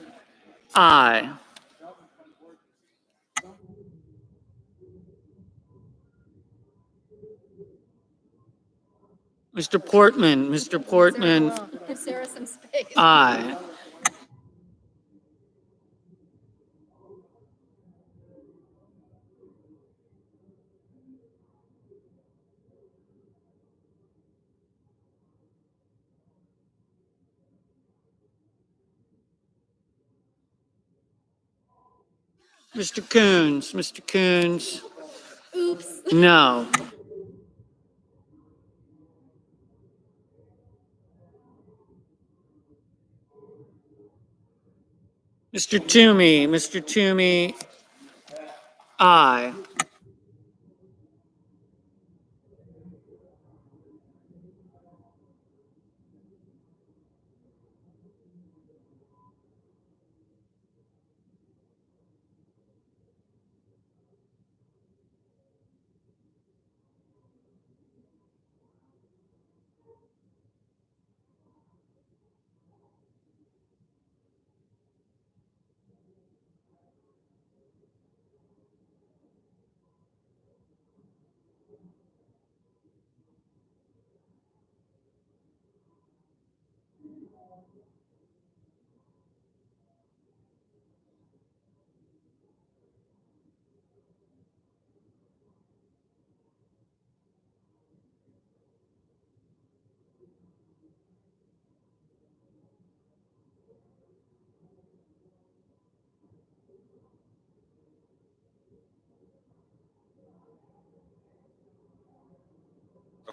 aye. Mr. Portman. Mr. Portman, Give Sarah some space. aye. Mr. Coons. Mr. Coons, Oops. no. Mr. Toomey. Mr. Toomey, aye.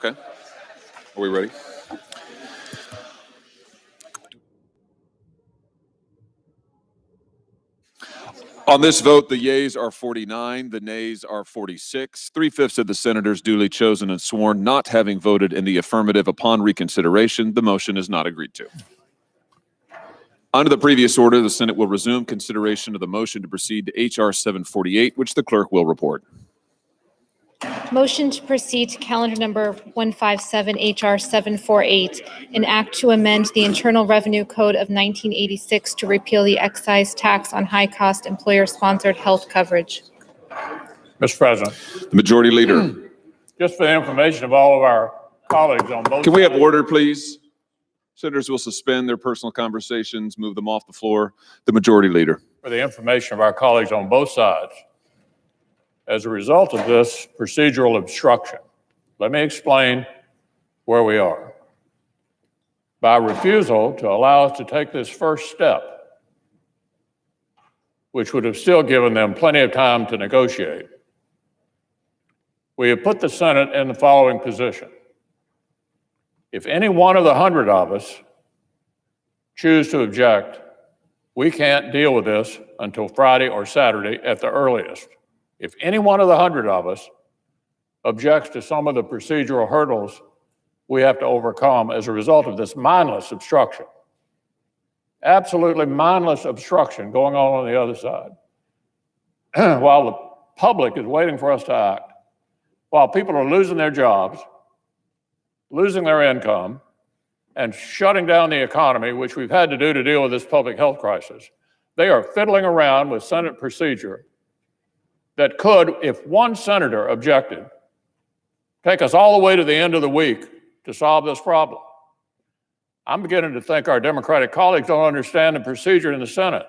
Okay. Are we ready? On this vote, the yeas are 49, the nays are 46. 3/5 of the senators duly chosen and sworn not having voted in the affirmative upon reconsideration, the motion is not agreed to. Under the previous order, the Senate will resume consideration of the motion to proceed to H.R. 748, which the clerk will report. Motion to proceed to calendar number 157 HR 748, an act to amend the Internal Revenue Code of 1986 to repeal the excise tax on high-cost employer-sponsored health coverage. Mr. President, The Majority Leader. just for the information of all of our colleagues on both. Can we have order, please? Senators will suspend their personal conversations, move them off the floor. The Majority Leader. For the information of our colleagues on both sides, as a result of this procedural obstruction, let me explain where we are. By refusal to allow us to take this first step, which would have still given them plenty of time to negotiate, we have put the Senate in the following position. If any one of the 100 of us choose to object, we can't deal with this until Friday or Saturday at the earliest. If any one of the 100 of us objects to some of the procedural hurdles we have to overcome as a result of this mindless obstruction, absolutely mindless obstruction going on the other side, while the public is waiting for us to act, while people are losing their jobs, losing their income, and shutting down the economy, which we've had to do to deal with this public health crisis, they are fiddling around with Senate procedure that could, if one senator objected, take us all the way to the end of the week to solve this problem. I'm beginning to think our Democratic colleagues don't understand the procedure in the Senate.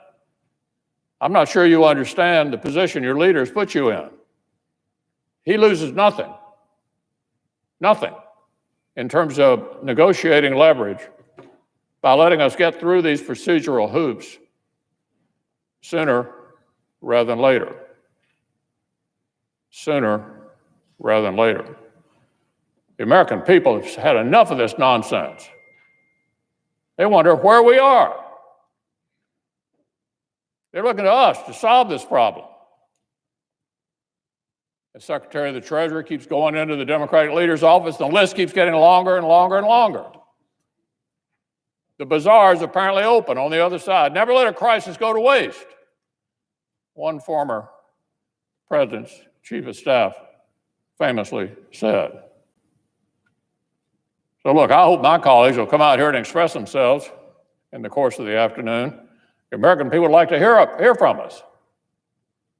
I'm not sure you understand the position your leaders put you in. He loses nothing in terms of negotiating leverage by letting us get through these procedural hoops sooner rather than later. Sooner rather than later. The American people have had enough of this nonsense. They wonder where we are. They're looking to us to solve this problem. The Secretary of the Treasury keeps going into the Democratic leader's office, the list keeps getting longer and longer and longer. The bazaar is apparently open on the other side. Never let a crisis go to waste. One former president's chief of staff famously said. So look, I hope my colleagues will come out here and express themselves in the course of the afternoon. The American people would like to hear from us.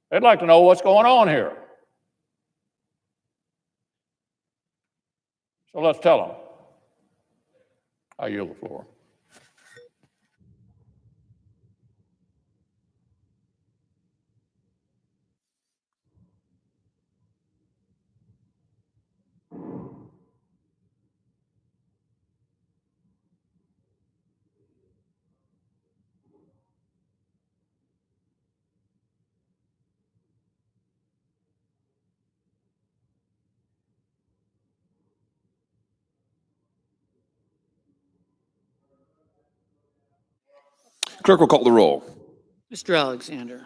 They'd like to know what's going on here. So let's tell them. I yield the floor. Clerk will call the roll. Mr. Alexander.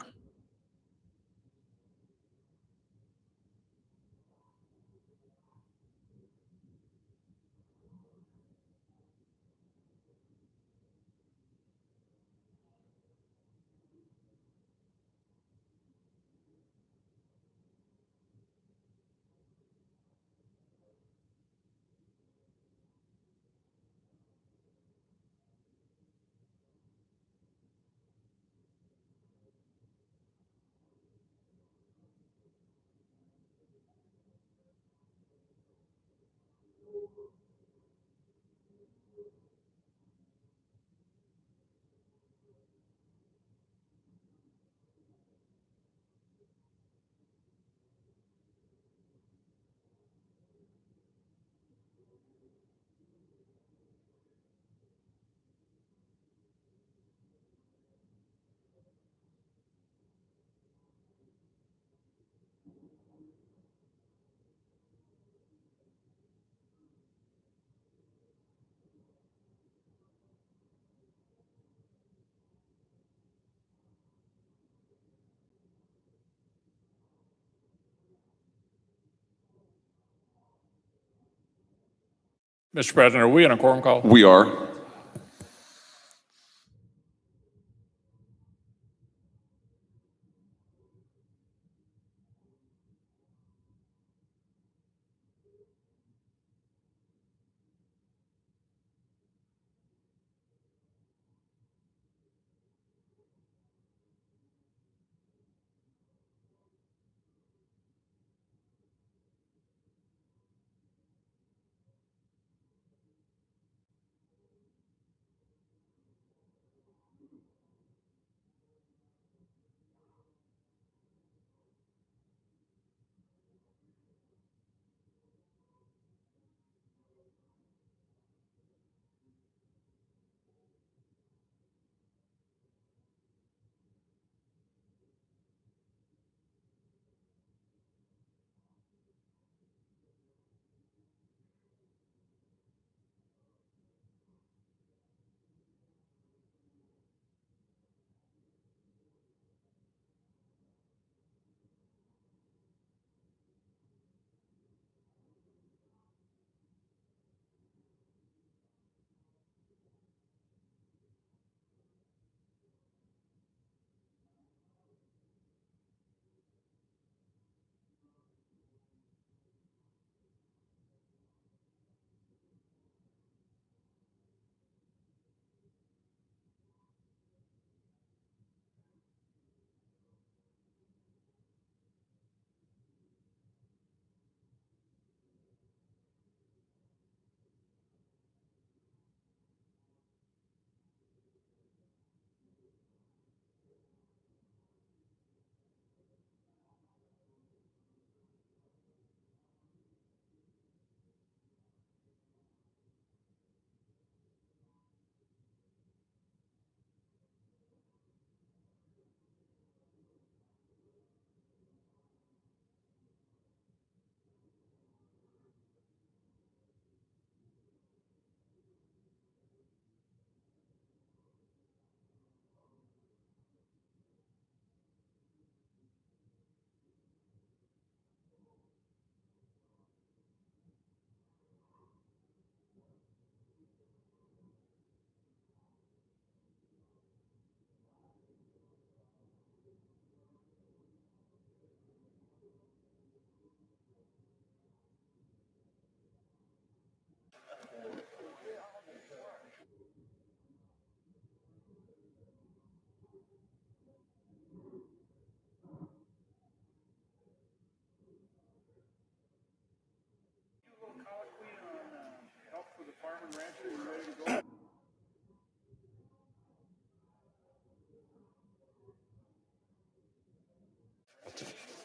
Mr. President, are we in a quorum call? We are.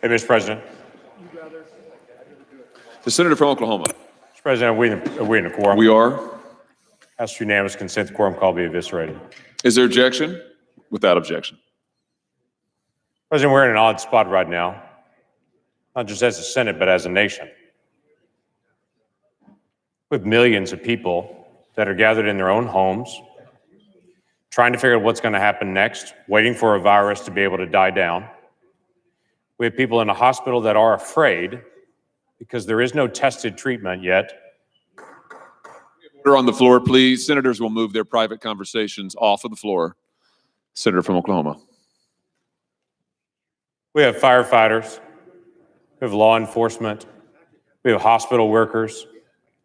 Hey, Mr. President. The senator from Oklahoma. Mr. President, are we in a quorum? We are. Ask for unanimous consent the quorum call be eviscerated. Is there objection? Without objection. President, we're in an odd spot right now, not just as a Senate, but as a nation. With millions of people that are gathered in their own homes, trying to figure out what's going to happen next, waiting for a virus to be able to die down. We have people in a hospital that are afraid because there is no tested treatment yet. Order on the floor, please. Senators will move their private conversations off of the floor. Senator from Oklahoma. We have firefighters, we have law enforcement, we have hospital workers,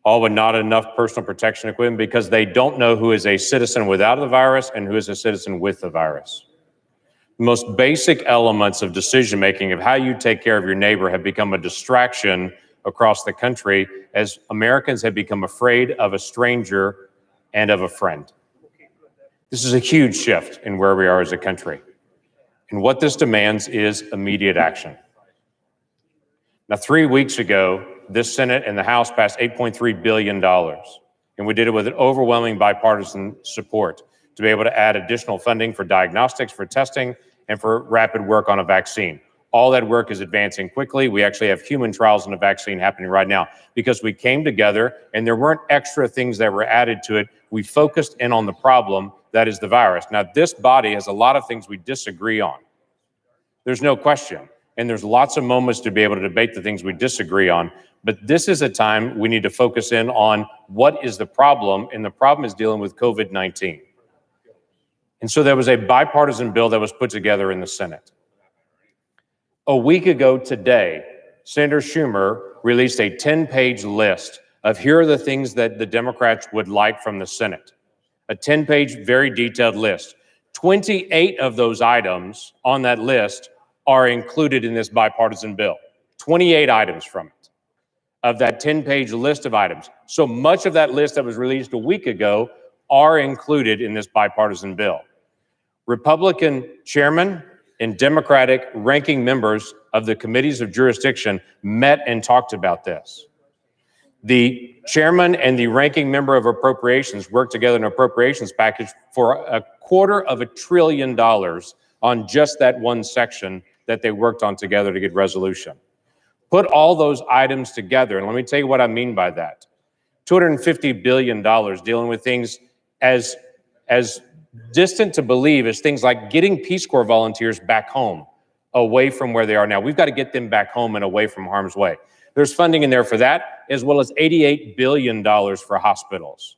all with not enough personal protection equipment because they don't know who is a citizen without the virus and who is a citizen with the virus. The most basic elements of decision-making of how you take care of your neighbor have become a distraction across the country as Americans have become afraid of a stranger and of a friend. This is a huge shift in where we are as a country. And what this demands is immediate action. Now, 3 weeks ago, this Senate and the House passed $8.3 billion, and we did it with an overwhelming bipartisan support to be able to add additional funding for diagnostics, for testing, and for rapid work on a vaccine. All that work is advancing quickly. We actually have human trials on a vaccine happening right now because we came together and there weren't extra things that were added to it. We focused in on the problem, that is the virus. Now, this body has a lot of things we disagree on. There's no question. And there's lots of moments to be able to debate the things we disagree on. But this is a time we need to focus in on what is the problem, and the problem is dealing with COVID-19. And so there was a bipartisan bill that was put together in the Senate. A week ago today, Senator Schumar released a 10-page list of here are the things that the Democrats would like from the Senate. A 10-page, very detailed list. 28 of those items on that list are included in this bipartisan bill. 28 items from it, of that 10-page list of items. So much of that list that was released a week ago are included in this bipartisan bill. Republican chairman and Democratic ranking members of the committees of jurisdiction met and talked about this. The chairman and the ranking member of appropriations worked together in an appropriations package for $250 billion on just that one section that they worked on together to get resolution. Put all those items together, and let me tell you what I mean by that. $250 billion dealing with things as distant to believe as things like getting Peace Corps volunteers back home, away from where they are now. We've got to get them back home and away from harm's way. There's funding in there for that, as well as $88 billion for hospitals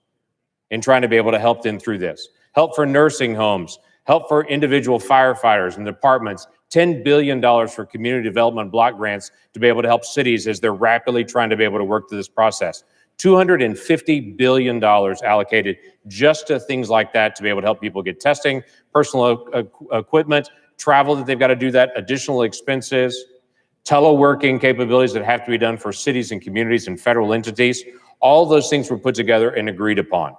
in trying to be able to help them through this. Help for nursing homes, help for individual firefighters and departments, $10 billion for community development block grants to be able to help cities as they're rapidly trying to be able to work through this process. $250 billion allocated just to things like that to be able to help people get testing, personal equipment, travel that they've got to do that, additional expenses, teleworking capabilities that have to be done for cities and communities and federal entities. All those things were put together and agreed upon.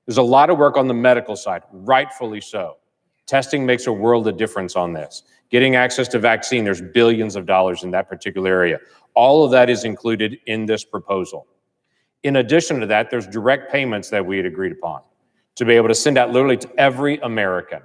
There's a lot of work on the medical side, rightfully so. Testing makes a world of difference on this. Getting access to vaccine, there's billions of dollars in that particular area. All of that is included in this proposal. In addition to that, there's direct payments that we had agreed upon to be able to send out literally to every American.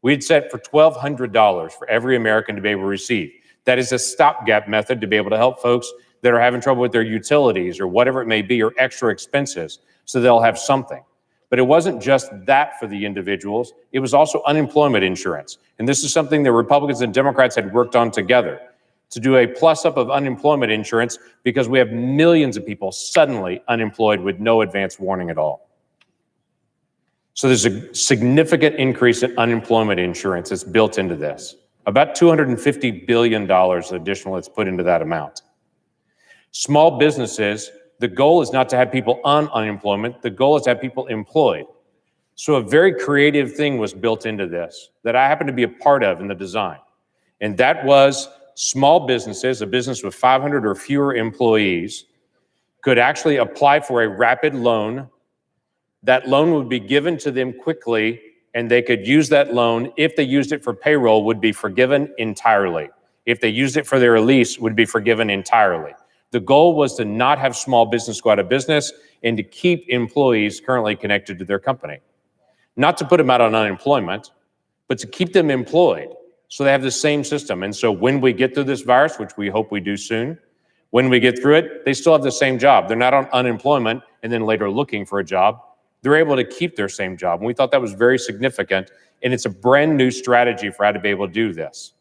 We'd set for $1,200 for every American to be able to receive. That is a stopgap method to be able to help folks that are having trouble with their utilities or whatever it may be, or extra expenses, so they'll have something. But it wasn't just that for the individuals, it was also unemployment insurance. And this is something that Republicans and Democrats had worked on together, to do a plus up of unemployment insurance, because we have millions of people suddenly unemployed with no advance warning at all. So there's a significant increase in unemployment insurance that's built into this. About $250 billion additional that's put into that amount. Small businesses, the goal is not to have people on unemployment, the goal is to have people employed. So a very creative thing was built into this that I happen to be a part of in the design. And that was small businesses, a business with 500 or fewer employees, could actually apply for a rapid loan. That loan would be given to them quickly, and they could use that loan. If they used it for payroll, would be forgiven entirely. If they used it for their lease, would be forgiven entirely. The goal was to not have small business go out of business and to keep employees currently connected to their company. Not to put them out on unemployment, but to keep them employed so they have the same system. And so when we get through this virus, which we hope we do soon, when we get through it, they still have the same job. They're not on unemployment and then later looking for a job. They're able to keep their same job. And we thought that was very significant. And it's a brand new strategy for how to be able to do this.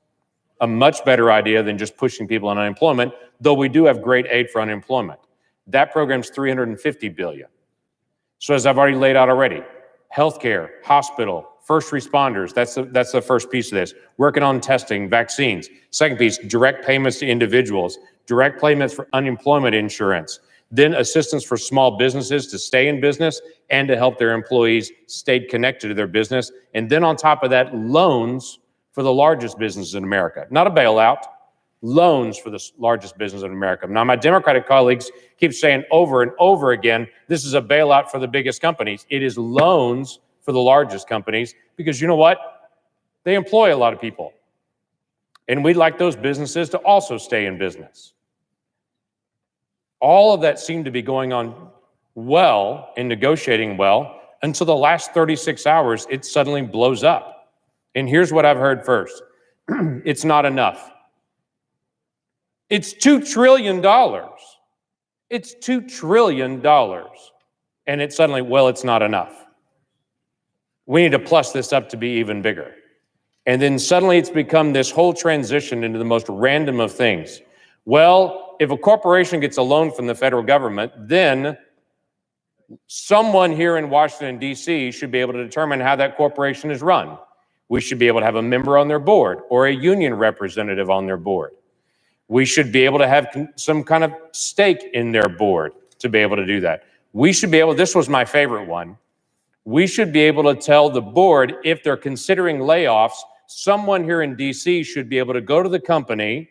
A much better idea than just pushing people on unemployment, though we do have great aid for unemployment. That program's $350 billion. So as I've already laid out already, healthcare, hospital, first responders, that's the first piece of this. Working on testing, vaccines. Second piece, direct payments to individuals, direct payments for unemployment insurance, then assistance for small businesses to stay in business and to help their employees stay connected to their business. And then on top of that, loans for the largest businesses in America. Not a bailout, loans for the largest business in America. Now, my Democratic colleagues keep saying over and over again, this is a bailout for the biggest companies. It is loans for the largest companies because you know what? They employ a lot of people. And we'd like those businesses to also stay in business. All of that seemed to be going on well and negotiating well until the last 36 hours, it suddenly blows up. And here's what I've heard first. It's not enough. It's $2 trillion. It's $2 trillion. And it suddenly, well, it's not enough. We need to plus this up to be even bigger. And then suddenly it's become this whole transition into the most random of things. Well, if a corporation gets a loan from the federal government, then someone here in Washington, D.C. should be able to determine how that corporation is run. We should be able to have a member on their board or a union representative on their board. We should be able to have some kind of stake in their board to be able to do that. We should be able, this was my favorite one, we should be able to tell the board if they're considering layoffs, someone here in D.C. should be able to go to the company,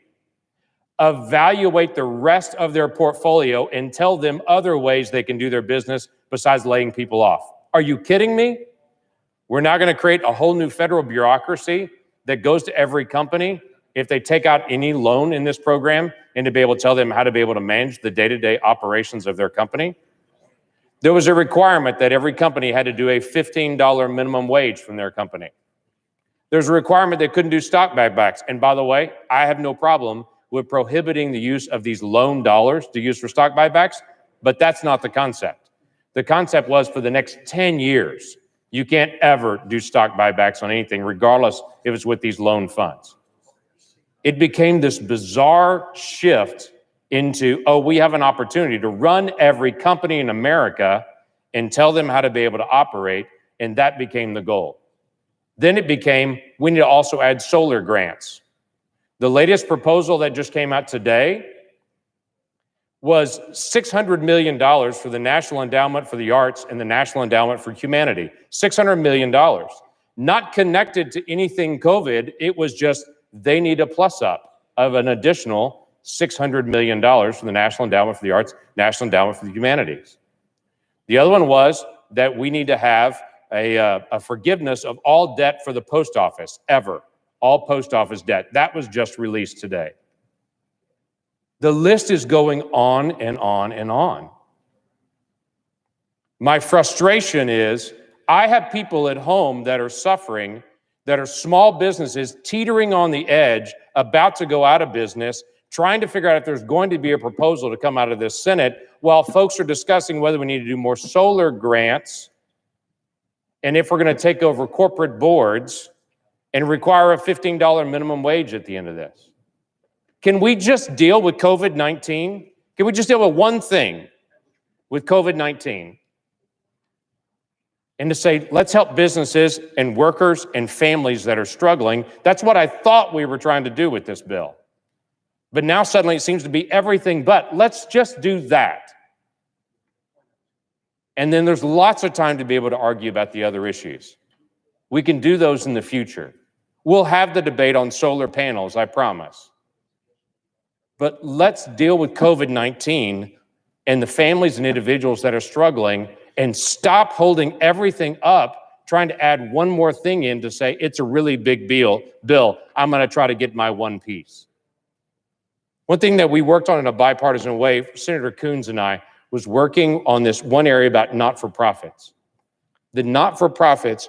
evaluate the rest of their portfolio, and tell them other ways they can do their business besides laying people off. Are you kidding me? We're now going to create a whole new federal bureaucracy that goes to every company if they take out any loan in this program and to be able to tell them how to be able to manage the day-to-day operations of their company. There was a requirement that every company had to do a $15 minimum wage from their company. There's a requirement they couldn't do stock buybacks. And by the way, I have no problem with prohibiting the use of these loan dollars to use for stock buybacks, but that's not the concept. The concept was for the next 10 years, you can't ever do stock buybacks on anything, regardless if it's with these loan funds. It became this bizarre shift into, oh, we have an opportunity to run every company in America and tell them how to be able to operate, and that became the goal. Then it became, we need to also add solar grants. The latest proposal that just came out today was $600 million for the National Endowment for the Arts and the National Endowment for Humanity. $600 million. Not connected to anything COVID. It was just they need a plus up of an additional $600 million for the National Endowment for the Arts, National Endowment for the Humanities. The other one was that we need to have a forgiveness of all debt for the post office, ever. All post office debt. That was just released today. The list is going on and on and on. My frustration is I have people at home that are suffering, that are small businesses teetering on the edge, about to go out of business, trying to figure out if there's going to be a proposal to come out of this Senate while folks are discussing whether we need to do more solar grants and if we're going to take over corporate boards and require a $15 minimum wage at the end of this. Can we just deal with COVID-19? Can we just deal with one thing with COVID-19? And to say, let's help businesses and workers and families that are struggling. That's what I thought we were trying to do with this bill. But now suddenly it seems to be everything but. Let's just do that. And then there's lots of time to be able to argue about the other issues. We can do those in the future. We'll have the debate on solar panels, I promise. But let's deal with COVID-19 and the families and individuals that are struggling and stop holding everything up, trying to add one more thing in to say it's a really big bill. I'm going to try to get my one piece. One thing that we worked on in a bipartisan way, Senator Coons and I, was working on this one area about not-for-profits. The not-for-profits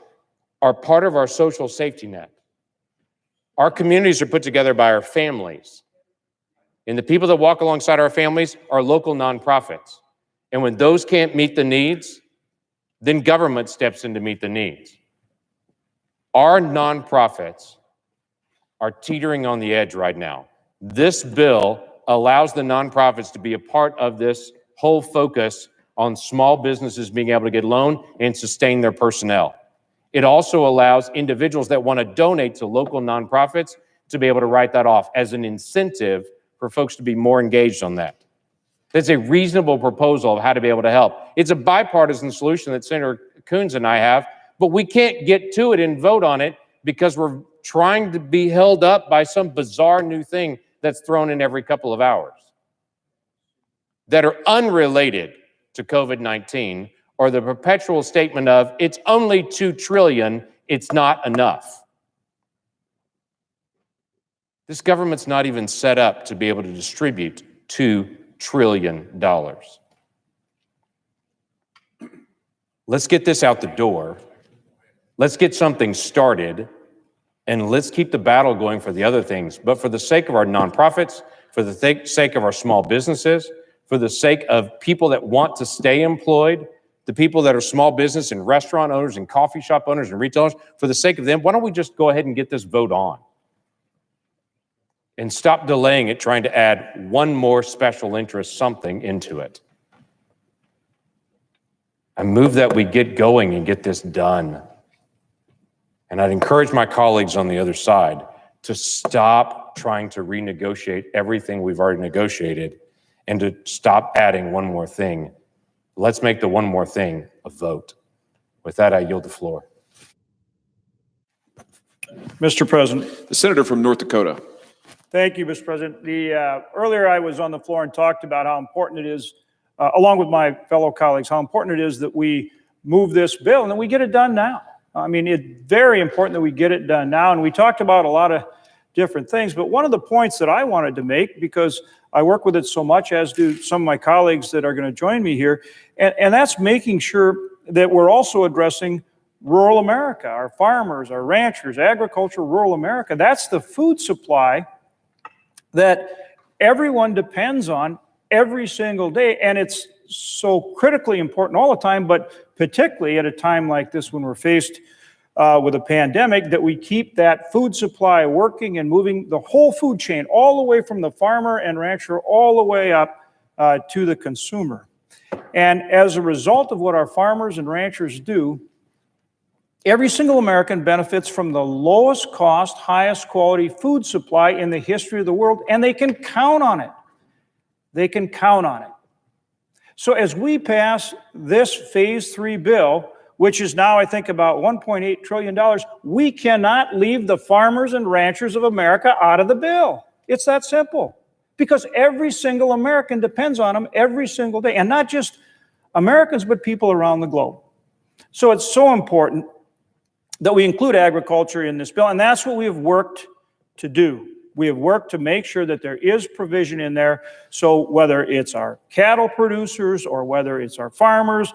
are part of our social safety net. Our communities are put together by our families. And the people that walk alongside our families are local nonprofits. And when those can't meet the needs, then government steps in to meet the needs. Our nonprofits are teetering on the edge right now. This bill allows the nonprofits to be a part of this whole focus on small businesses being able to get loan and sustain their personnel. It also allows individuals that want to donate to local nonprofits to be able to write that off as an incentive for folks to be more engaged on that. That's a reasonable proposal of how to be able to help. It's a bipartisan solution that Senator Coons and I have, but we can't get to it and vote on it because we're trying to be held up by some bizarre new thing that's thrown in every couple of hours that are unrelated to COVID-19 or the perpetual statement of it's only $2 trillion, it's not enough. This government's not even set up to be able to distribute $2 trillion. Let's get this out the door. Let's get something started, and let's keep the battle going for the other things. But for the sake of our nonprofits, for the sake of our small businesses, for the sake of people that want to stay employed, the people that are small business and restaurant owners and coffee shop owners and retailers, for the sake of them, why don't we just go ahead and get this vote on? And stop delaying it, trying to add one more special interest something into it. I move that we get going and get this done. And I'd encourage my colleagues on the other side to stop trying to renegotiate everything we've already negotiated and to stop adding one more thing. Let's make the one more thing a vote. With that, I yield the floor. Mr. President. The senator from North Dakota. Thank you, Mr. President. Earlier I was on the floor and talked about how important it is, along with my fellow colleagues, how important it is that we move this bill and that we get it done now. I mean, it's very important that we get it done now. And we talked about a lot of different things, but one of the points that I wanted to make, because I work with it so much, as do some of my colleagues that are going to join me here, and that's making sure that we're also addressing rural America, our farmers, our ranchers, agriculture, rural America. That's the food supply that everyone depends on every single day, and it's so critically important all the time, but particularly at a time like this when we're faced with a pandemic, that we keep that food supply working and moving the whole food chain, all the way from the farmer and rancher all the way up to the consumer. And as a result of what our farmers and ranchers do, every single American benefits from the lowest cost, highest quality food supply in the history of the world, and they can count on it. They can count on it. So as we pass this Phase 3 bill, which is now, I think, about $1.8 trillion, we cannot leave the farmers and ranchers of America out of the bill. It's that simple. Because every single American depends on them every single day. And not just Americans, but people around the globe. So it's so important that we include agriculture in this bill, and that's what we have worked to do. We have worked to make sure that there is provision in there, so whether it's our cattle producers or whether it's our farmers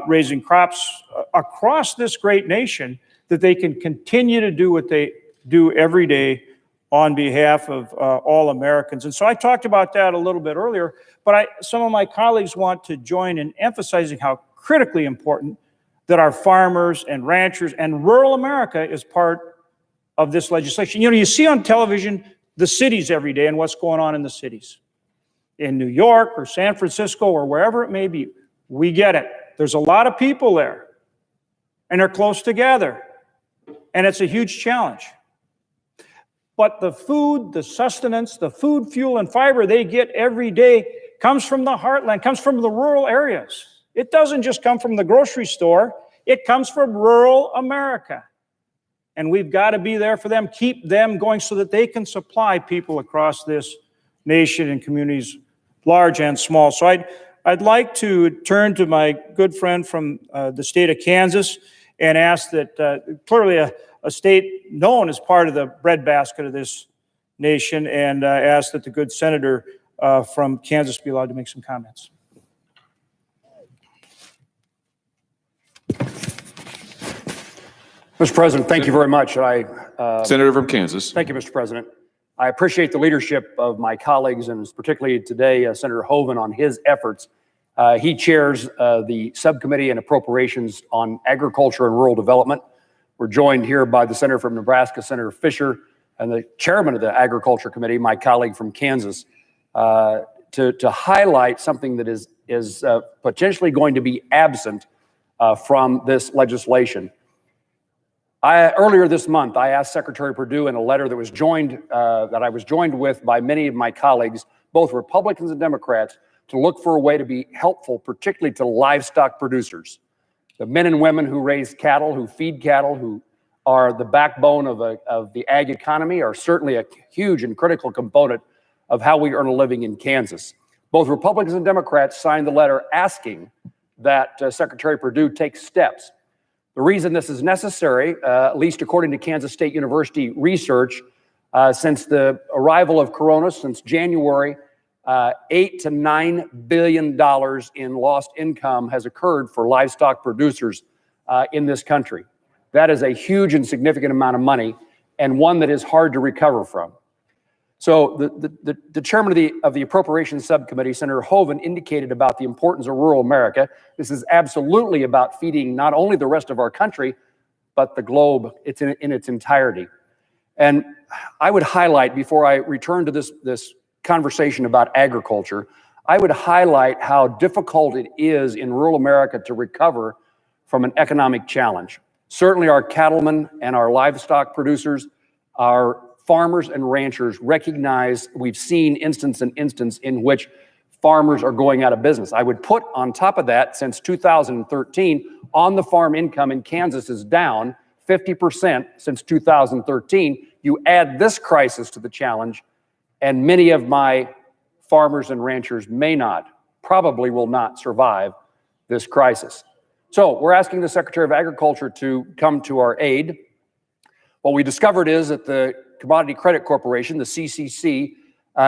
raising crops across this great nation, that they can continue to do what they do every day on behalf of all Americans. And so I talked about that a little bit earlier, but some of my colleagues want to join in emphasizing how critically important that our farmers and ranchers and rural America is part of this legislation. You know, you see on television the cities every day and what's going on in the cities. In New York or San Francisco or wherever it may be, we get it. There's a lot of people there, and they're close together, and it's a huge challenge. But the food, the sustenance, the food, fuel, and fiber they get every day comes from the heartland, comes from the rural areas. It doesn't just come from the grocery store. It comes from rural America. And we've got to be there for them, keep them going so that they can supply people across this nation and communities, large and small. So I'd like to turn to my good friend from the state of Kansas and ask that clearly a state known as part of the breadbasket of this nation, and ask that the good senator from Kansas be allowed to make some comments. Mr. President, thank you very much. Senator from Kansas. Thank you, Mr. President. I appreciate the leadership of my colleagues, and particularly today, Senator Hoeven, on his efforts. He chairs the subcommittee on appropriations on agriculture and rural development. We're joined here by the senator from Nebraska, Senator Fisher, and the chairman of the Agriculture Committee, my colleague from Kansas, to highlight something that is potentially going to be absent from this legislation. Earlier this month, I asked Secretary Perdue in a letter that I was joined with by many of my colleagues, both Republicans and Democrats, to look for a way to be helpful, particularly to livestock producers, the men and women who raise cattle, who feed cattle, who are the backbone of the ag economy, are certainly a huge and critical component of how we earn a living in Kansas. Both Republicans and Democrats signed the letter asking that Secretary Perdue take steps. The reason this is necessary, at least according to Kansas State University research, since the arrival of Corona, since January, $8 to $9 billion in lost income has occurred for livestock producers in this country. That is a huge and significant amount of money, and one that is hard to recover from. So the chairman of the Appropriations Subcommittee, Senator Hoeven, indicated about the importance of rural America. This is absolutely about feeding not only the rest of our country, but the globe in its entirety. And I would highlight, before I return to this conversation about agriculture, I would highlight how difficult it is in rural America to recover from an economic challenge. Certainly our cattlemen and our livestock producers, our farmers and ranchers recognize, we've seen instance in which farmers are going out of business. I would put on top of that, since 2013, on-the-farm income in Kansas is down 50% since 2013. You add this crisis to the challenge, and many of my farmers and ranchers probably will not survive this crisis. So we're asking the Secretary of Agriculture to come to our aid. What we discovered is that the Commodity Credit Corporation, the CCC,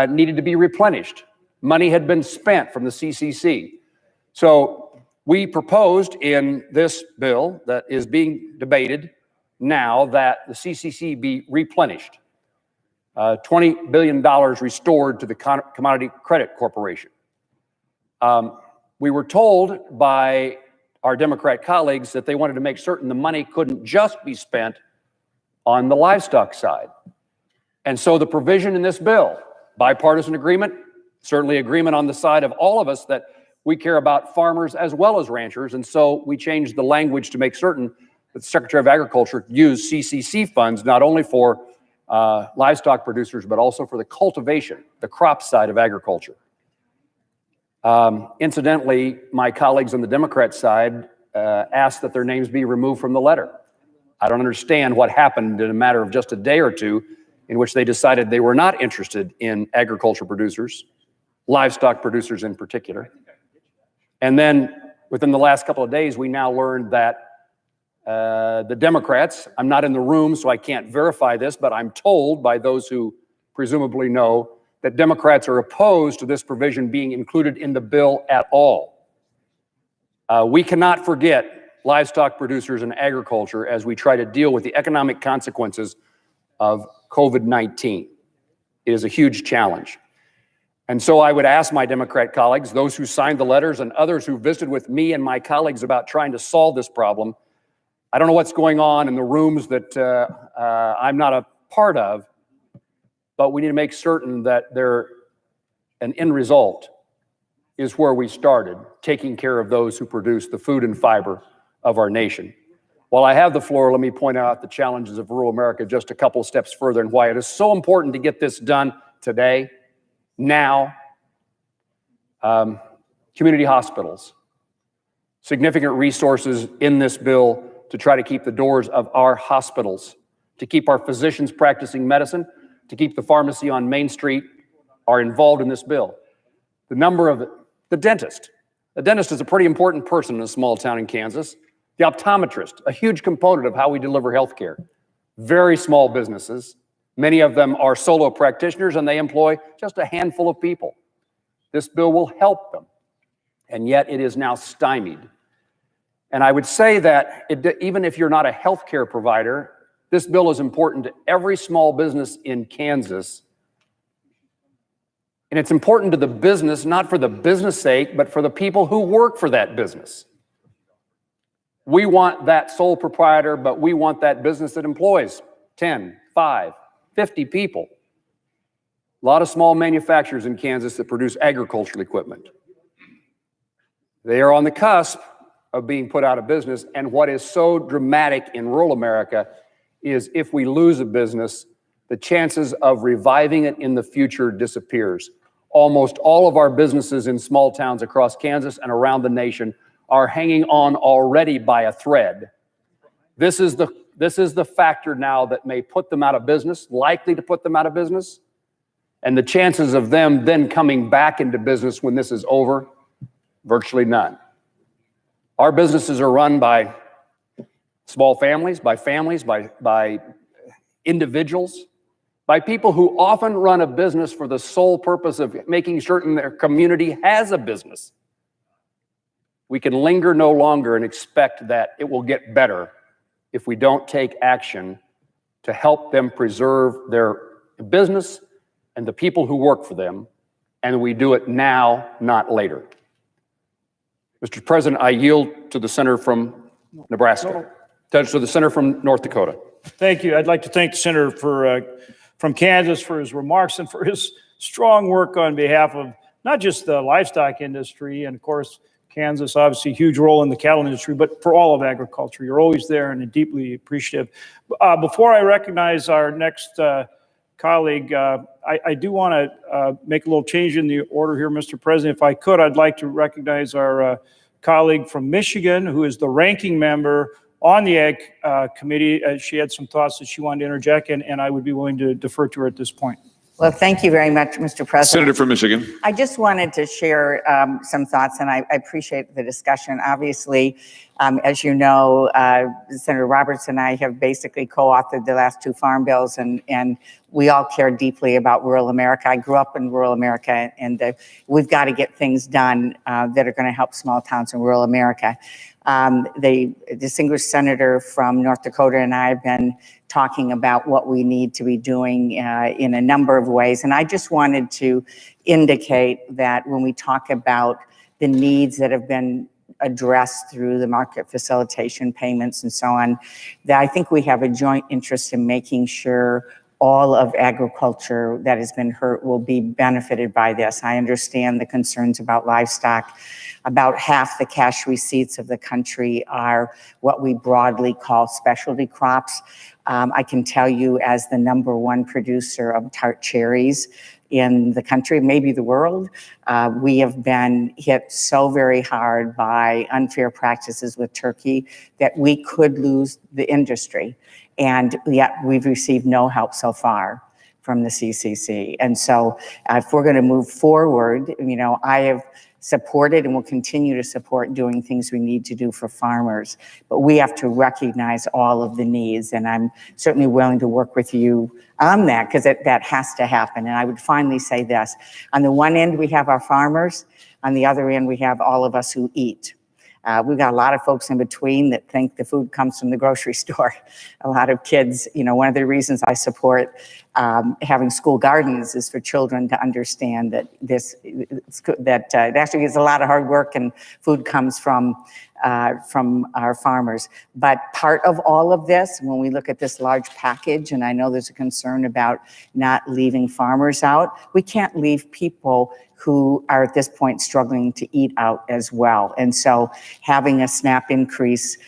needed to be replenished. Money had been spent from the CCC. So we proposed in this bill that is being debated now that the CCC be replenished. $20 billion restored to the Commodity Credit Corporation. We were told by our Democrat colleagues that they wanted to make certain the money couldn't just be spent on the livestock side. And so the provision in this bill, bipartisan agreement, certainly agreement on the side of all of us that we care about farmers as well as ranchers. And so we changed the language to make certain that the Secretary of Agriculture use CCC funds not only for livestock producers, but also for the cultivation, the crop side of agriculture. Incidentally, my colleagues on the Democrat side asked that their names be removed from the letter. I don't understand what happened in a matter of just a day or two in which they decided they were not interested in agriculture producers, livestock producers in particular. And then within the last couple of days, we now learned that the Democrats, I'm not in the room, so I can't verify this, but I'm told by those who presumably know that Democrats are opposed to this provision being included in the bill at all. We cannot forget livestock producers and agriculture as we try to deal with the economic consequences of COVID-19. It is a huge challenge. And so I would ask my Democrat colleagues, those who signed the letters and others who visited with me and my colleagues about trying to solve this problem. I don't know what's going on in the rooms that I'm not a part of, but we need to make certain that an end result is where we started, taking care of those who produce the food and fiber of our nation. While I have the floor, let me point out the challenges of rural America just a couple steps further and why it is so important to get this done today, now. Community hospitals, significant resources in this bill to try to keep the doors of our hospitals, to keep our physicians practicing medicine, to keep the pharmacy on Main Street are involved in this bill. The dentist is a pretty important person in a small town in Kansas. The optometrist, a huge component of how we deliver health care. Very small businesses, Many of them are solo practitioners and they employ just a handful of people. This bill will help them, and yet it is now stymied. And I would say that even if you're not a healthcare provider, this bill is important to every small business in Kansas. And it's important to the business, not for the business sake, but for the people who work for that business. We want that sole proprietor, but we want that business that employs 10, 5, 50 people. A lot of small manufacturers in Kansas that produce agricultural equipment. They are on the cusp of being put out of business. And what is so dramatic in rural America is if we lose a business, the chances of reviving it in the future disappears. Almost all of our businesses in small towns across Kansas and around the nation are hanging on already by a thread. This is the factor now that may put them out of business, likely to put them out of business. And the chances of them then coming back into business when this is over, virtually none. Our businesses are run by small families, by individuals, by people who often run a business for the sole purpose of making certain their community has a business. We can linger no longer and expect that it will get better if we don't take action to help them preserve their business and the people who work for them, and we do it now, not later. Mr. President, I yield to the senator from Nebraska, to the senator from North Dakota. Thank you. I'd like to thank the senator from Kansas for his remarks and for his strong work on behalf of not just the livestock industry, and of course, Kansas, obviously, a huge role in the cattle industry, but for all of agriculture. You're always there and deeply appreciative. Before I recognize our next colleague, I do want to make a little change in the order here, Mr. President. If I could, I'd like to recognize our colleague from Michigan, who is the ranking member on the Ag Committee. She had some thoughts that she wanted to interject, and I would be willing to defer to her at this point. Well, thank you very much, Mr. President. Senator from Michigan. I just wanted to share some thoughts, and I appreciate the discussion. Obviously, as you know, Senator Roberts and I have basically co-authored the last two farm bills, and we all care deeply about rural America. I grew up in rural America, and we've got to get things done that are going to help small towns in rural America. The distinguished senator from North Dakota and I have been talking about what we need to be doing in a number of ways. And I just wanted to indicate that when we talk about the needs that have been addressed through the market facilitation payments and so on, that I think we have a joint interest in making sure all of agriculture that has been hurt will be benefited by this. I understand the concerns about livestock. About half the cash receipts of the country are what we broadly call specialty crops. I can tell you, as the #1 producer of tart cherries in the country, maybe the world, we have been hit so very hard by unfair practices with Turkey that we could lose the industry. And yet we've received no help so far from the CCC. And so if we're going to move forward, I have supported and will continue to support doing things we need to do for farmers, but we have to recognize all of the needs, and I'm certainly willing to work with you on that, because that has to happen. And I would finally say this: on the one end we have our farmers, on the other end we have all of us who eat. We've got a lot of folks in between that think the food comes from the grocery store. A lot of kids, one of the reasons I support having school gardens is for children to understand that it actually is a lot of hard work and food comes from our farmers. But part of all of this, when we look at this large package, and I know there's a concern about not leaving farmers out, we can't leave people who are at this point struggling to eat out as well. And so having a SNAP increase,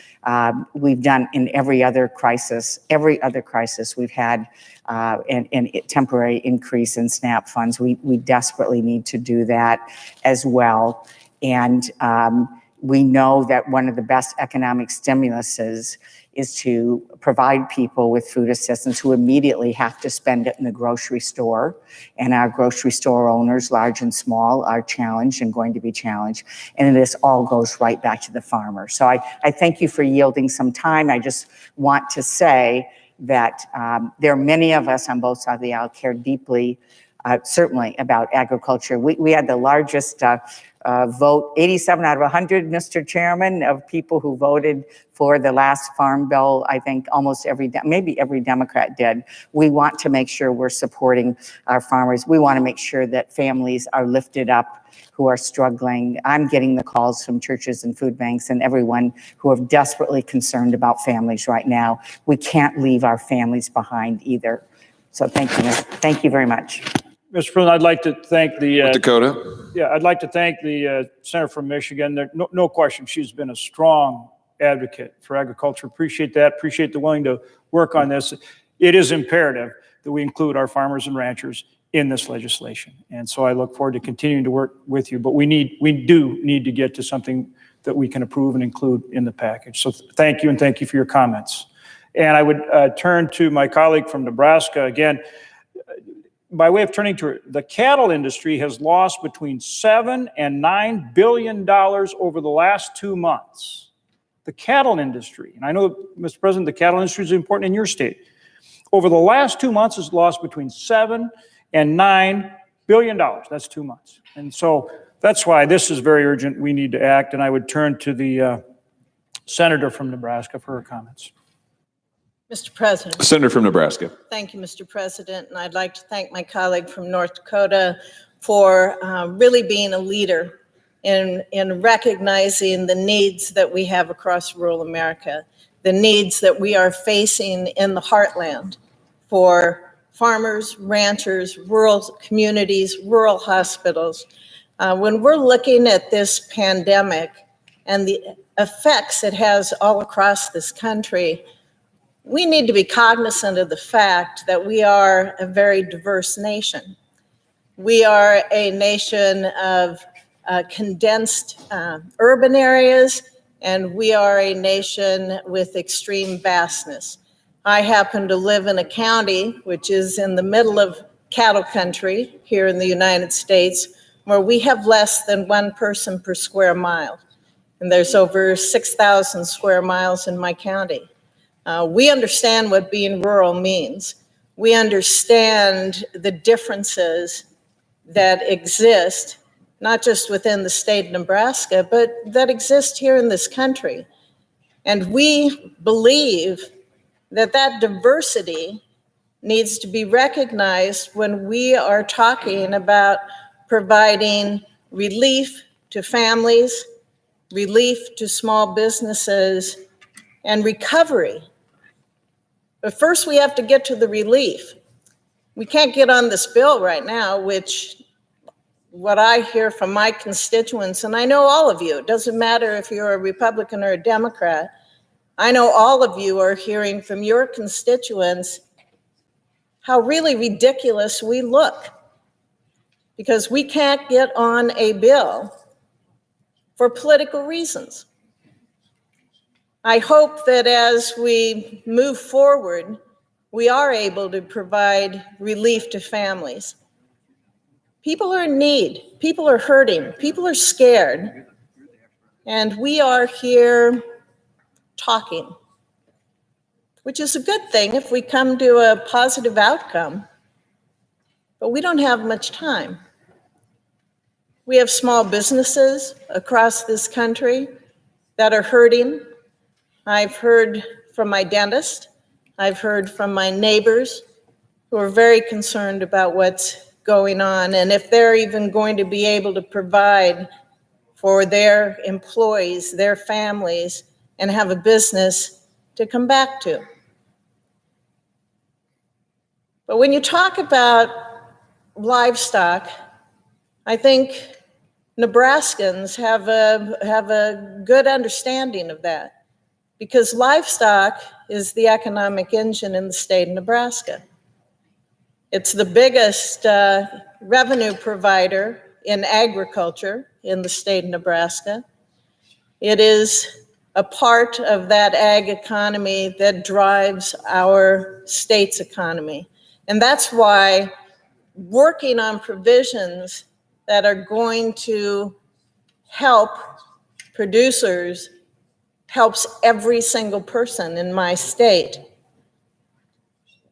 we've done in every other crisis we've had an temporary increase in SNAP funds. We desperately need to do that as well. And we know that one of the best economic stimuluses is to provide people with food assistance who immediately have to spend it in the grocery store. And our grocery store owners, large and small, are challenged and going to be challenged. And this all goes right back to the farmer. So I thank you for yielding some time. I just want to say that there are many of us on both sides of the aisle care deeply, certainly about agriculture. We had the largest vote, 87 out of 100, Mr. Chairman, of people who voted for the last farm bill. I think almost maybe every Democrat did. We want to make sure we're supporting our farmers. We want to make sure that families are lifted up who are struggling. I'm getting the calls from churches and food banks and everyone who are desperately concerned about families right now. We can't leave our families behind either. So thank you. Thank you very much. Mr. President, I'd like to thank the Dakota. Yeah, I'd like to thank the Senator from Michigan. No question, she's been a strong advocate for agriculture. Appreciate that. Appreciate the willing to work on this. It is imperative that we include our farmers and ranchers in this legislation. And so I look forward to continuing to work with you, but we do need to get to something that we can approve and include in the package. So thank you, and thank you for your comments. And I would turn to my colleague from Nebraska again. By way of turning to her, the cattle industry has lost between $7 and $9 billion over the last 2 months. The cattle industry, and I know, Mr. President, the cattle industry is important in your state. Over the last 2 months, has lost between $7 and $9 billion. That's 2 months. And so that's why this is very urgent. We need to act. And I would turn to the senator from Nebraska for her comments. Mr. President. Senator from Nebraska. Thank you, Mr. President. And I'd like to thank my colleague from North Dakota for really being a leader in recognizing the needs that we have across rural America, the needs that we are facing in the heartland for farmers, ranchers, rural communities, rural hospitals. When we're looking at this pandemic and the effects it has all across this country, we need to be cognizant of the fact that we are a very diverse nation. We are a nation of condensed urban areas, and we are a nation with extreme vastness. I happen to live in a county which is in the middle of cattle country here in the United States, where we have less than 1 person per square mile. And there's over 6,000 square miles in my county. We understand what being rural means. We understand the differences that exist, not just within the state of Nebraska, but that exist here in this country. And we believe that diversity needs to be recognized when we are talking about providing relief to families, relief to small businesses, and recovery. But first we have to get to the relief. We can't get on this bill right now, which what I hear from my constituents, and I know all of you, it doesn't matter if you're a Republican or a Democrat, I know all of you are hearing from your constituents how really ridiculous we look because we can't get on a bill for political reasons. I hope that as we move forward, we are able to provide relief to families. People are in need, people are hurting, people are scared, and we are here talking, which is a good thing if we come to a positive outcome, but we don't have much time. We have small businesses across this country that are hurting. I've heard from my dentist, I've heard from my neighbors who are very concerned about what's going on and if they're even going to be able to provide for their employees, their families, and have a business to come back to. But when you talk about livestock, I think Nebraskans have a good understanding of that because livestock is the economic engine in the state of Nebraska. It's the biggest revenue provider in agriculture in the state of Nebraska. It is a part of that ag economy that drives our state's economy. And that's why working on provisions that are going to help producers helps every single person in my state.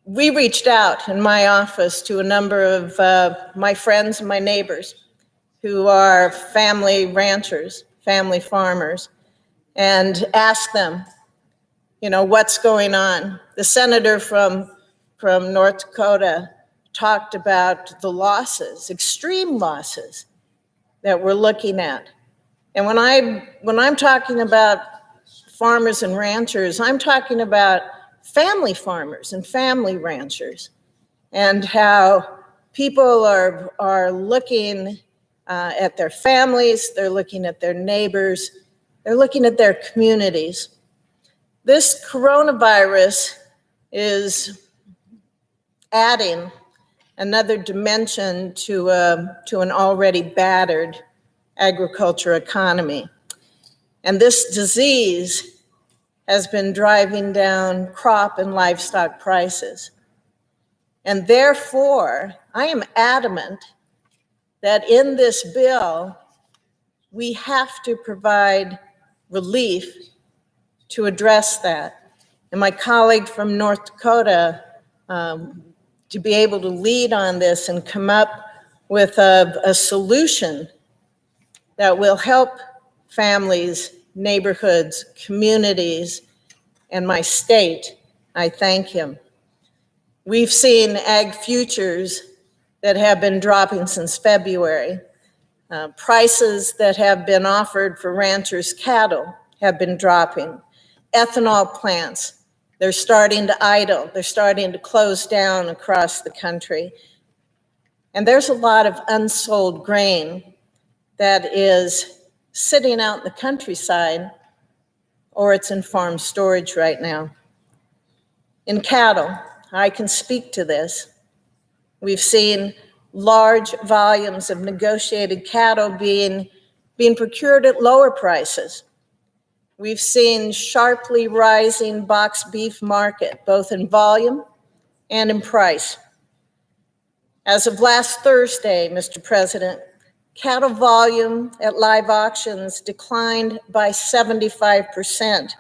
we reached out in my office to a number of my friends and my neighbors who are family ranchers, family farmers, and asked them, what's going on? The senator from North Dakota talked about the losses, extreme losses that we're looking at. And when I'm talking about farmers and ranchers, I'm talking about family farmers and family ranchers, and how people are looking at their families, they're looking at their neighbors, they're looking at their communities. This coronavirus is adding another dimension to an already battered agriculture economy. And this disease has been driving down crop and livestock prices. And therefore, I am adamant that in this bill, we have to provide relief to address that. And my colleague from North Dakota, to be able to lead on this and come up with a solution that will help families, neighborhoods, communities, and my state, I thank him. We've seen ag futures that have been dropping since February. Prices that have been offered for ranchers' cattle have been dropping. Ethanol plants, they're starting to idle. They're starting to close down across the country. And there's a lot of unsold grain that is sitting out in the countryside, or it's in farm storage right now. In cattle, I can speak to this. We've seen large volumes of negotiated cattle being procured at lower prices. We've seen sharply rising box beef market, both in volume and in price. As of last Thursday, Mr. President, cattle volume at live auctions declined by 75%.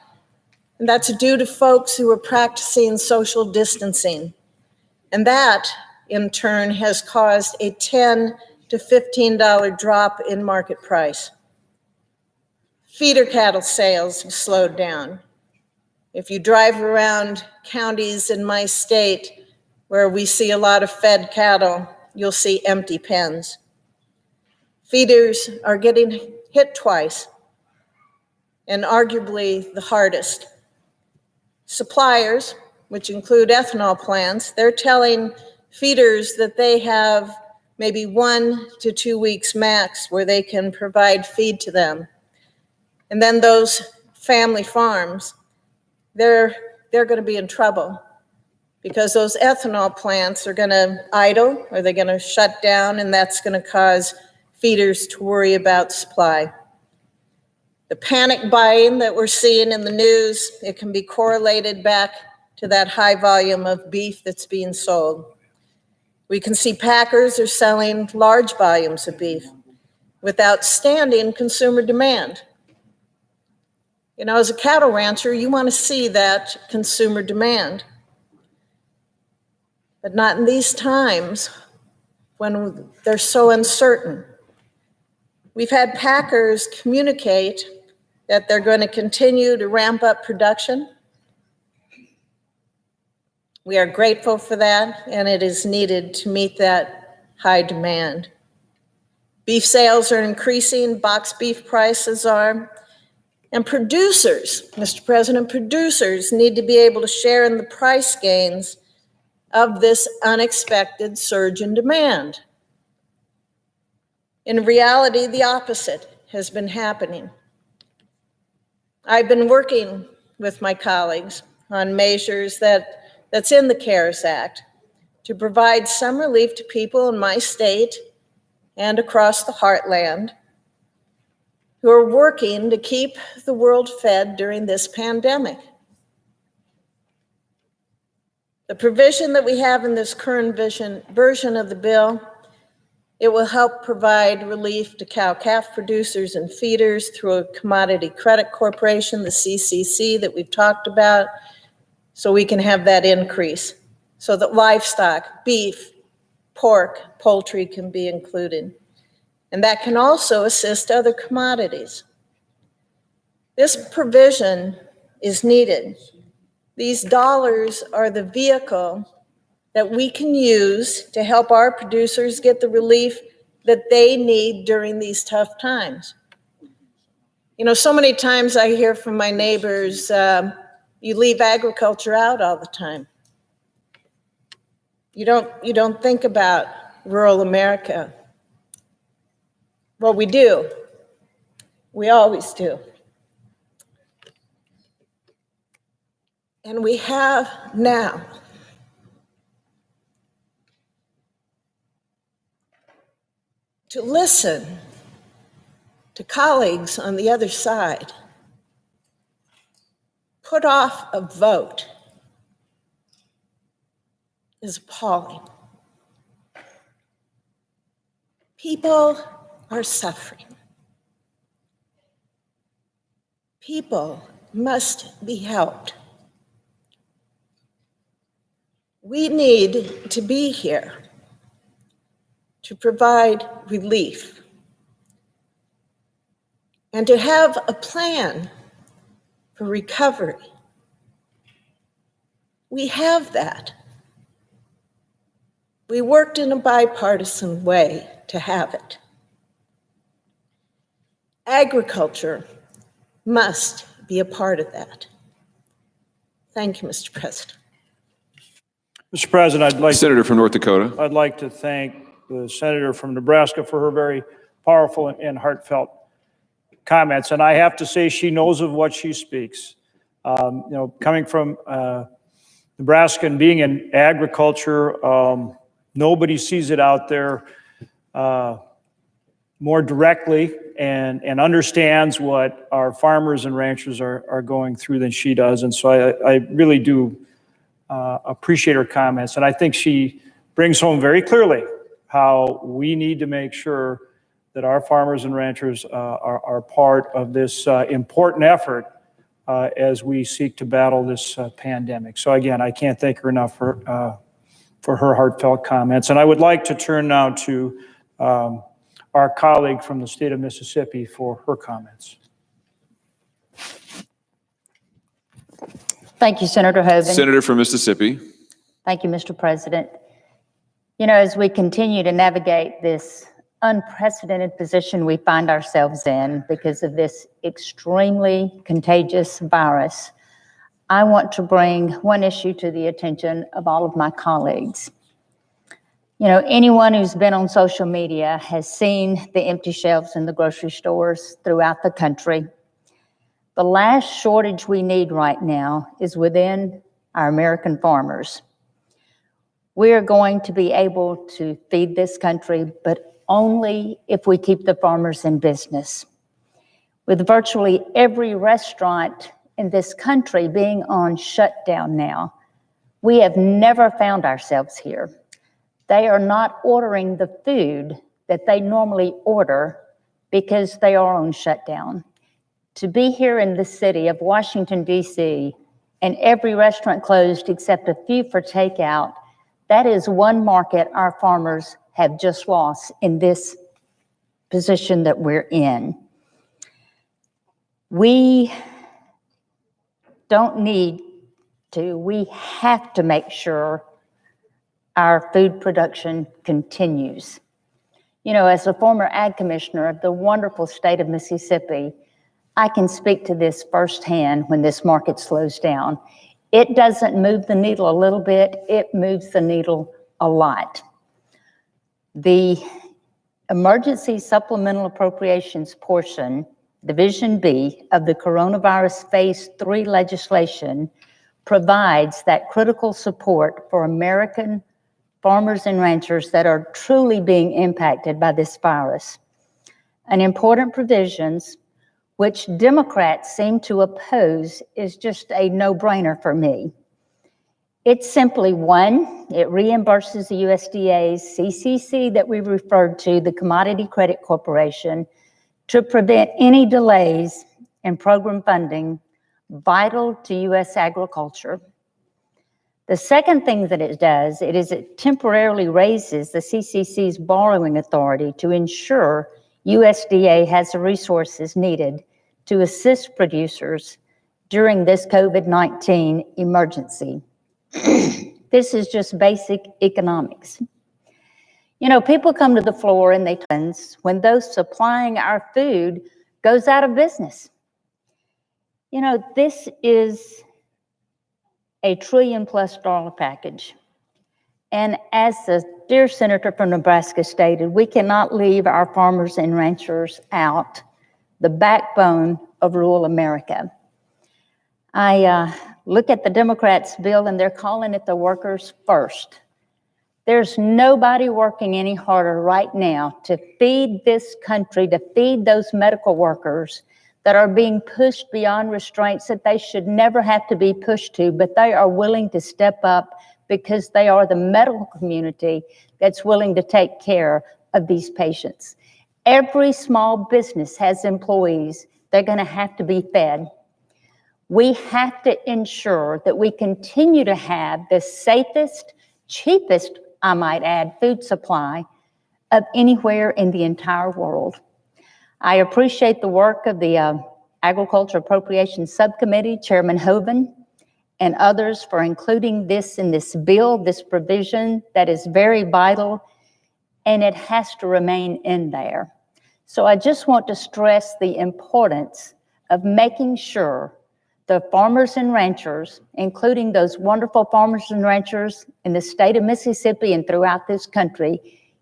And that's due to folks who are practicing social distancing. And that, in turn, has caused a $10 to $15 drop in market price. Feeder cattle sales have slowed down. If you drive around counties in my state where we see a lot of fed cattle, you'll see empty pens. Feeders are getting hit twice, and arguably the hardest. Suppliers, which include ethanol plants, they're telling feeders that they have maybe 1 to 2 weeks max where they can provide feed to them. And then those family farms, they're going to be in trouble because those ethanol plants are going to idle, or they're going to shut down, and that's going to cause feeders to worry about supply. The panic buying that we're seeing in the news, it can be correlated back to that high volume of beef that's being sold. We can see packers are selling large volumes of beef with outstanding consumer demand. As a cattle rancher, you want to see that consumer demand. But not in these times when they're so uncertain. We've had packers communicate that they're going to continue to ramp up production. We are grateful for that, and it is needed to meet that high demand. Beef sales are increasing, box beef prices are. And producers, Mr. President, producers need to be able to share in the price gains of this unexpected surge in demand. In reality, the opposite has been happening. I've been working with my colleagues on measures that's in the CARES Act to provide some relief to people in my state and across the heartland who are working to keep the world fed during this pandemic. The provision that we have in this current version of the bill, it will help provide relief to cow-calf producers and feeders through a Commodity Credit Corporation, the CCC that we've talked about, so we can have that increase, so that livestock, beef, pork, poultry can be included. And that can also assist other commodities. This provision is needed. These dollars are the vehicle that we can use to help our producers get the relief that they need during these tough times. You know, so many times I hear from my neighbors, you leave agriculture out all the time. You don't think about rural America. Well, we do. We always do. And we have now to listen to colleagues on the other side put off a vote is appalling. People are suffering. People must be helped. We need to be here to provide relief and to have a plan for recovery. We have that. We worked in a bipartisan way to have it. Agriculture must be a part of that. Thank you, Mr. President. Mr. President, Senator from North Dakota. I'd like to thank the senator from Nebraska for her very powerful and heartfelt comments. And I have to say, she knows of what she speaks. You know, coming from Nebraska and being in agriculture, nobody sees it out there more directly and understands what our farmers and ranchers are going through than she does. And so I really do appreciate her comments. And I think she brings home very clearly how we need to make sure that our farmers and ranchers are part of this important effort as we seek to battle this pandemic. So again, I can't thank her enough for her heartfelt comments. And I would like to turn now to our colleague from the state of Mississippi for her comments. Thank you, Senator Hoven. Senator from Mississippi. Thank you, Mr. President. You know, as we continue to navigate this unprecedented position we find ourselves in because of this extremely contagious virus, I want to bring one issue to the attention of all of my colleagues. You know, anyone who's been on social media has seen the empty shelves in the grocery stores throughout the country. The last shortage we need right now is within our American farmers. We are going to be able to feed this country, but only if we keep the farmers in business. With virtually every restaurant in this country being on shutdown now, we have never found ourselves here. They are not ordering the food that they normally order because they are on shutdown. To be here in the city of Washington, D.C., and every restaurant closed except a few for takeout, that is one market our farmers have just lost in this position that we're in. We don't need to, we have to make sure our food production continues. You know, as a former ag commissioner of the wonderful state of Mississippi, I can speak to this firsthand when this market slows down. It doesn't move the needle a little bit, it moves the needle a lot. The emergency supplemental appropriations portion, Division B of the coronavirus phase 3 legislation, provides that critical support for American farmers and ranchers that are truly being impacted by this virus. An important provisions which Democrats seem to oppose is just a no-brainer for me. It's simply one, it reimburses the USDA's CCC that we referred to, the Commodity Credit Corporation, to prevent any delays in program funding vital to U.S. agriculture. The second thing that it does, it temporarily raises the CCC's borrowing authority to ensure USDA has the resources needed to assist producers during this COVID-19 emergency. This is just basic economics. You know, people come to the floor and they when those supplying our food goes out of business. You know, this is a $1 trillion+ package. And as the dear senator from Nebraska stated, we cannot leave our farmers and ranchers out, the backbone of rural America. I look at the Democrats' bill and they're calling it the workers first. There's nobody working any harder right now to feed this country, to feed those medical workers that are being pushed beyond restraints that they should never have to be pushed to, but they are willing to step up because they are the medical community that's willing to take care of these patients. Every small business has employees. They're going to have to be fed. We have to ensure that we continue to have the safest, cheapest, I might add, food supply of anywhere in the entire world. I appreciate the work of the Agriculture Appropriations Subcommittee, Chairman Hoeven, and others for including this in this bill, this provision that is very vital, and it has to remain in there. So I just want to stress the importance of making sure the farmers and ranchers, including those wonderful farmers and ranchers in the state of Mississippi and throughout this country,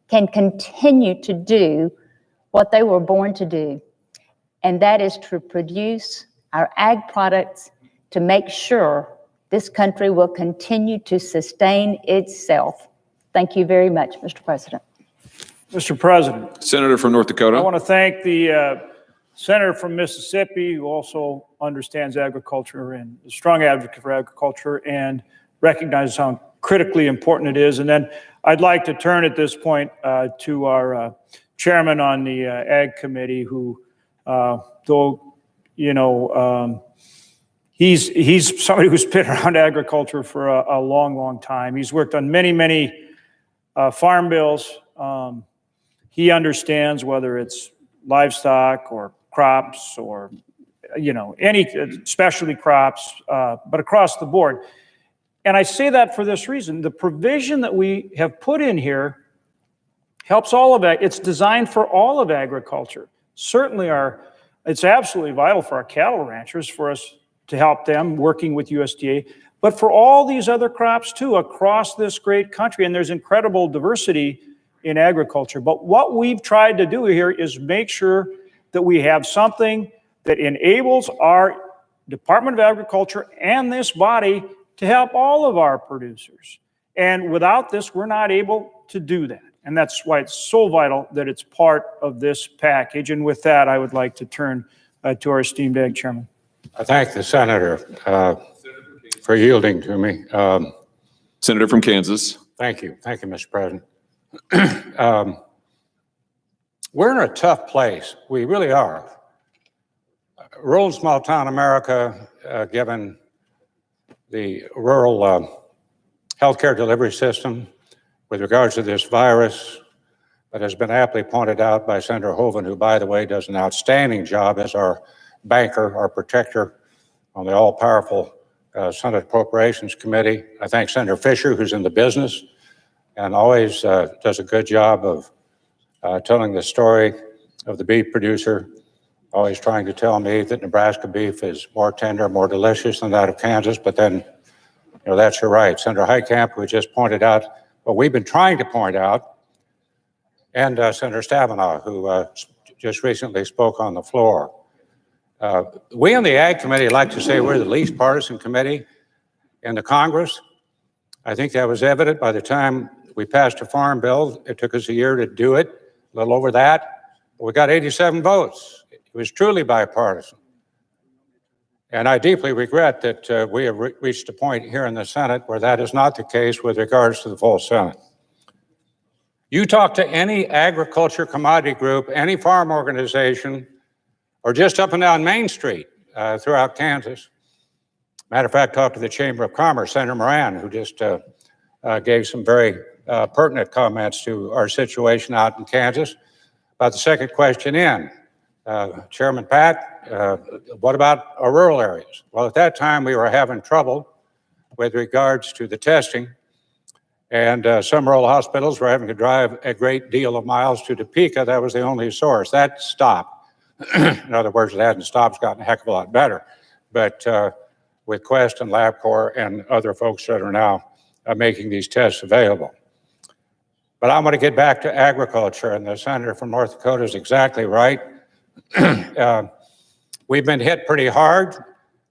can continue to do what they were born to do, and that is to produce our ag products to make sure this country will continue to sustain itself. Thank you very much, Mr. President. Mr. President. Senator from North Dakota. I want to thank the senator from Mississippi who also understands agriculture and is a strong advocate for agriculture and recognizes how critically important it is. And then I'd like to turn at this point to our chairman on the Ag Committee who, though, you know, he's somebody who's been around agriculture for a long, long time. He's worked on many, many farm bills. He understands whether it's livestock or crops or, you know, any specialty crops, but across the board. And I say that for this reason. The provision that we have put in here helps all of it. It's designed for all of agriculture. Certainly it's absolutely vital for our cattle ranchers, for us to help them working with USDA, but for all these other crops too across this great country. And there's incredible diversity in agriculture. But what we've tried to do here is make sure that we have something that enables our Department of Agriculture and this body to help all of our producers. And without this, we're not able to do that. And that's why it's so vital that it's part of this package. And with that, I would like to turn to our esteemed Ag Chairman. I thank the senator for yielding to me. Senator from Kansas. Thank you, Mr. President. We're in a tough place. We really are. Rural and small town America, given the rural healthcare delivery system with regards to this virus that has been aptly pointed out by Senator Hoeven, who, by the way, does an outstanding job as our banker, our protector on the all-powerful Senate Appropriations Committee. I thank Senator Fisher, who's in the business and always does a good job of telling the story of the beef producer, always trying to tell me that Nebraska beef is more tender, more delicious than that of Kansas, but then, you know, that's your right. Senator Heitkamp, who just pointed out what we've been trying to point out, and Senator Stabenow, who just recently spoke on the floor. We in the Ag Committee like to say we're the least partisan committee in the Congress. I think that was evident by the time we passed a farm bill. It took us a year to do it, a little over that. But we got 87 votes. It was truly bipartisan. And I deeply regret that we have reached a point here in the Senate where that is not the case with regards to the full Senate. You talk to any agriculture commodity group, any farm organization, or just up and down Main Street throughout Kansas, Matter of fact, talked to the Chamber of Commerce, Senator Moran, who just gave some very pertinent comments to our situation out in Kansas. About the second question in, Chairman Pat, what about our rural areas? Well, at that time, we were having trouble with regards to the testing, and some rural hospitals were having to drive a great deal of miles to Topeka. That was the only source. That stopped. In other words, it hasn't stopped. It's gotten a heck of a lot better. But with Quest and LabCorp and other folks that are now making these tests available. But I want to get back to agriculture, and the senator from North Dakota is exactly right. We've been hit pretty hard.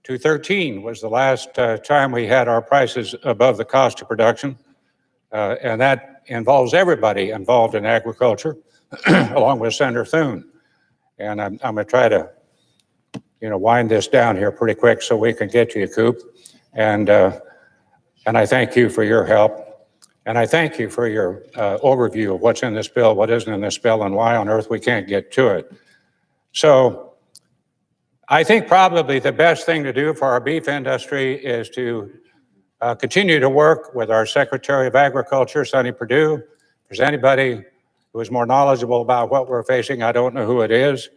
2013 was the last time we had our prices above the cost of production, and that involves everybody involved in agriculture, along with Senator Thune. And I'm going to try to, wind this down here pretty quick so we can get to you, Coop. And I thank you for your help. And I thank you for your overview of what's in this bill, what isn't in this bill, and why on earth we can't get to it. So I think probably the best thing to do for our beef industry is to continue to work with our Secretary of Agriculture, Sonny Perdue. If there's anybody who is more knowledgeable about what we're facing, I don't know who it is.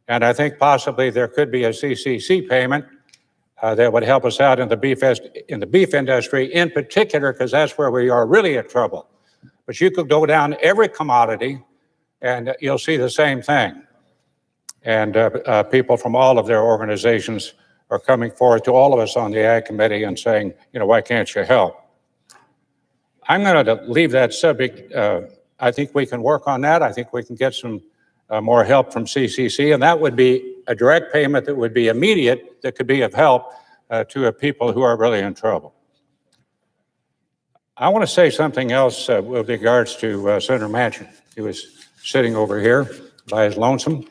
And I think possibly there could be a CCC payment that would help us out in the beef industry in particular, because that's where we are really in trouble. But you could go down every commodity and you'll see the same thing. And people from all of their organizations are coming forward to all of us on the Ag Committee and saying, why can't you help? I'm going to leave that subject. I think we can work on that. I think we can get some more help from CCC, and that would be a direct payment that would be immediate, that could be of help to people who are really in trouble. I want to say something else with regards to Senator Manchin. He was sitting over here by his lonesome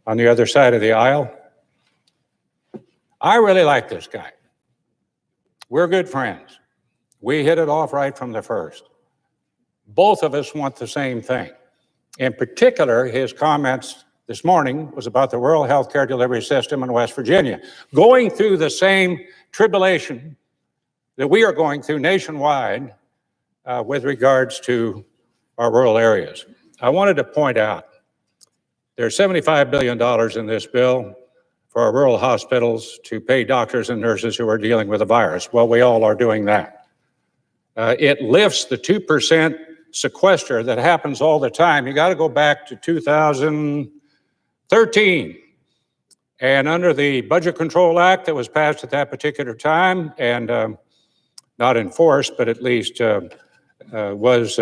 on the other side of the aisle. I really like this guy. We're good friends. We hit it off right from the first. Both of us want the same thing. In particular, his comments this morning was about the rural health care delivery system in West Virginia, going through the same tribulation that we are going through nationwide with regards to our rural areas. I wanted to point out there's $75 billion in this bill for our rural hospitals to pay doctors and nurses who are dealing with the virus. Well, we all are doing that. It lifts the 2% sequester that happens all the time. You got to go back to 2013. And under the Budget Control Act that was passed at that particular time and not enforced, but at least was,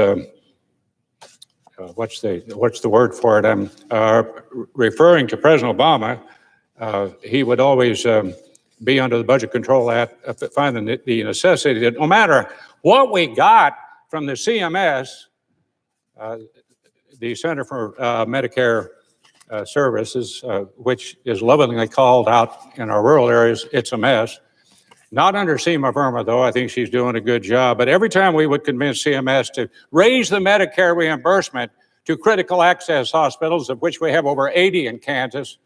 what's the word for it? I'm referring to President Obama. He would always be under the Budget Control Act, find the necessity that no matter what we got from the CMS, the Center for Medicare Services, which is lovingly called out in our rural areas, it's a mess. Not under Seema Verma, though. I think she's doing a good job. But every time we would convince CMS to raise the Medicare reimbursement to critical access hospitals, of which we have over 80 in Kansas,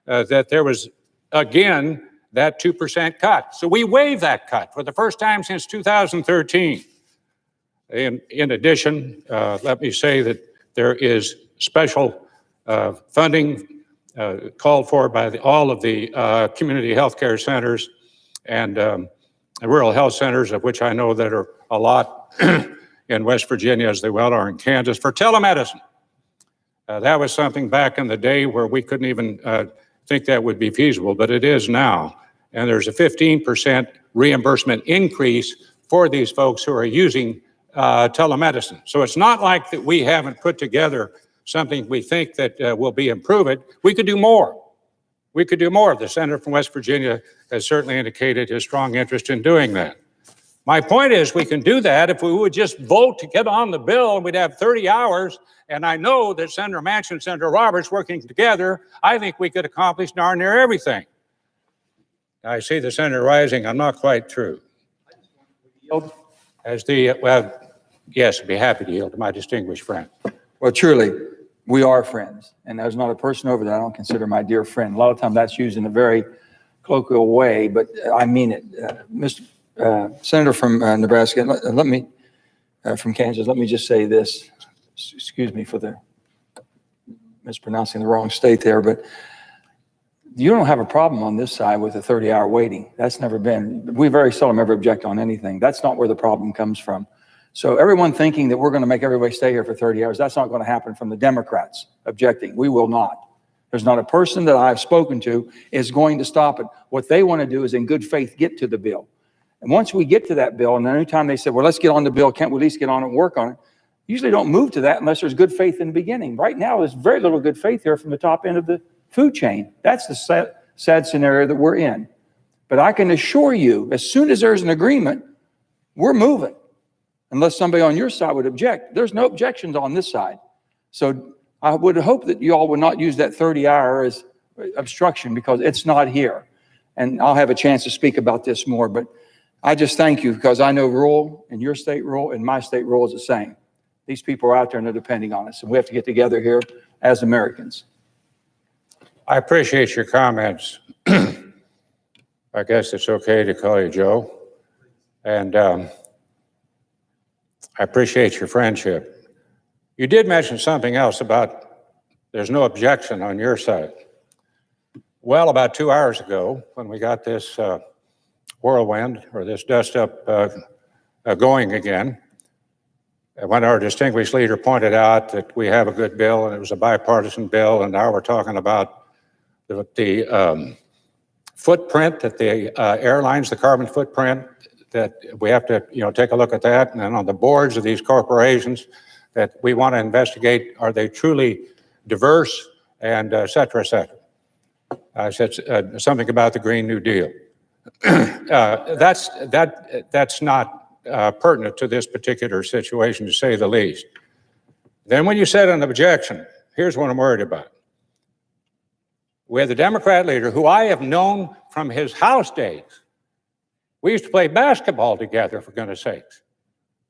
that there was, again, that 2% cut. So we waived that cut for the first time since 2013. In addition, let me say that there is special funding called for by all of the community health care centers and rural health centers, of which I know that are a lot in West Virginia, as they well are in Kansas, for telemedicine. That was something back in the day where we couldn't even think that would be feasible, but it is now. And there's a 15% reimbursement increase for these folks who are using telemedicine. So it's not like that we haven't put together something we think that will be improved. We could do more. We could do more. The senator from West Virginia has certainly indicated his strong interest in doing that. My point is we can do that if we would just vote to get on the bill, and we'd have 30 hours. And I know that Senator Manchin and Senator Roberts working together, I think we could accomplish darn near everything. I see the senator rising. I'm not quite through. As the, well, yes, I'd be happy to yield to my distinguished friend. Well, truly, we are friends. And there's not a person over there I don't consider my dear friend. A lot of times that's used in a very colloquial way, but I mean it. Mr. Senator from Nebraska, let me, from Kansas, let me just say this. Excuse me for the mispronouncing the wrong state there, but you don't have a problem on this side with a 30-hour waiting. That's never been, we very seldom ever object on anything. That's not where the problem comes from. So everyone thinking that we're going to make everybody stay here for 30 hours, that's not going to happen from the Democrats objecting. We will not. There's not a person that I've spoken to is going to stop it. What they want to do is in good faith get to the bill. And once we get to that bill, and any time they say, well, let's get on the bill, can't we at least get on it and work on it? Usually don't move to that unless there's good faith in the beginning. Right now, there's very little good faith here from the top end of the food chain. That's the sad scenario that we're in. But I can assure you, as soon as there's an agreement, we're moving. Unless somebody on your side would object. There's no objections on this side. So I would hope that you all would not use that 30-hour as obstruction because it's not here. And I'll have a chance to speak about this more, but I just thank you because I know rural and your state rural and my state rural is the same. These people are out there and they're depending on us, and we have to get together here as Americans. I appreciate your comments. I guess it's okay to call you Joe. And I appreciate your friendship. You did mention something else about there's no objection on your side. Well, about 2 hours ago, when we got this whirlwind or this dust up going again, when our distinguished leader pointed out that we have a good bill and it was a bipartisan bill, and now we're talking about the footprint that the airlines, the carbon footprint, that we have to, take a look at that. And then on the boards of these corporations that we want to investigate, are they truly diverse and et cetera, et cetera. I said something about the Green New Deal. That's not pertinent to this particular situation, to say the least. Then when you said an objection, here's what I'm worried about. We have the Democrat leader, who I have known from his House days. We used to play basketball together, for goodness sakes.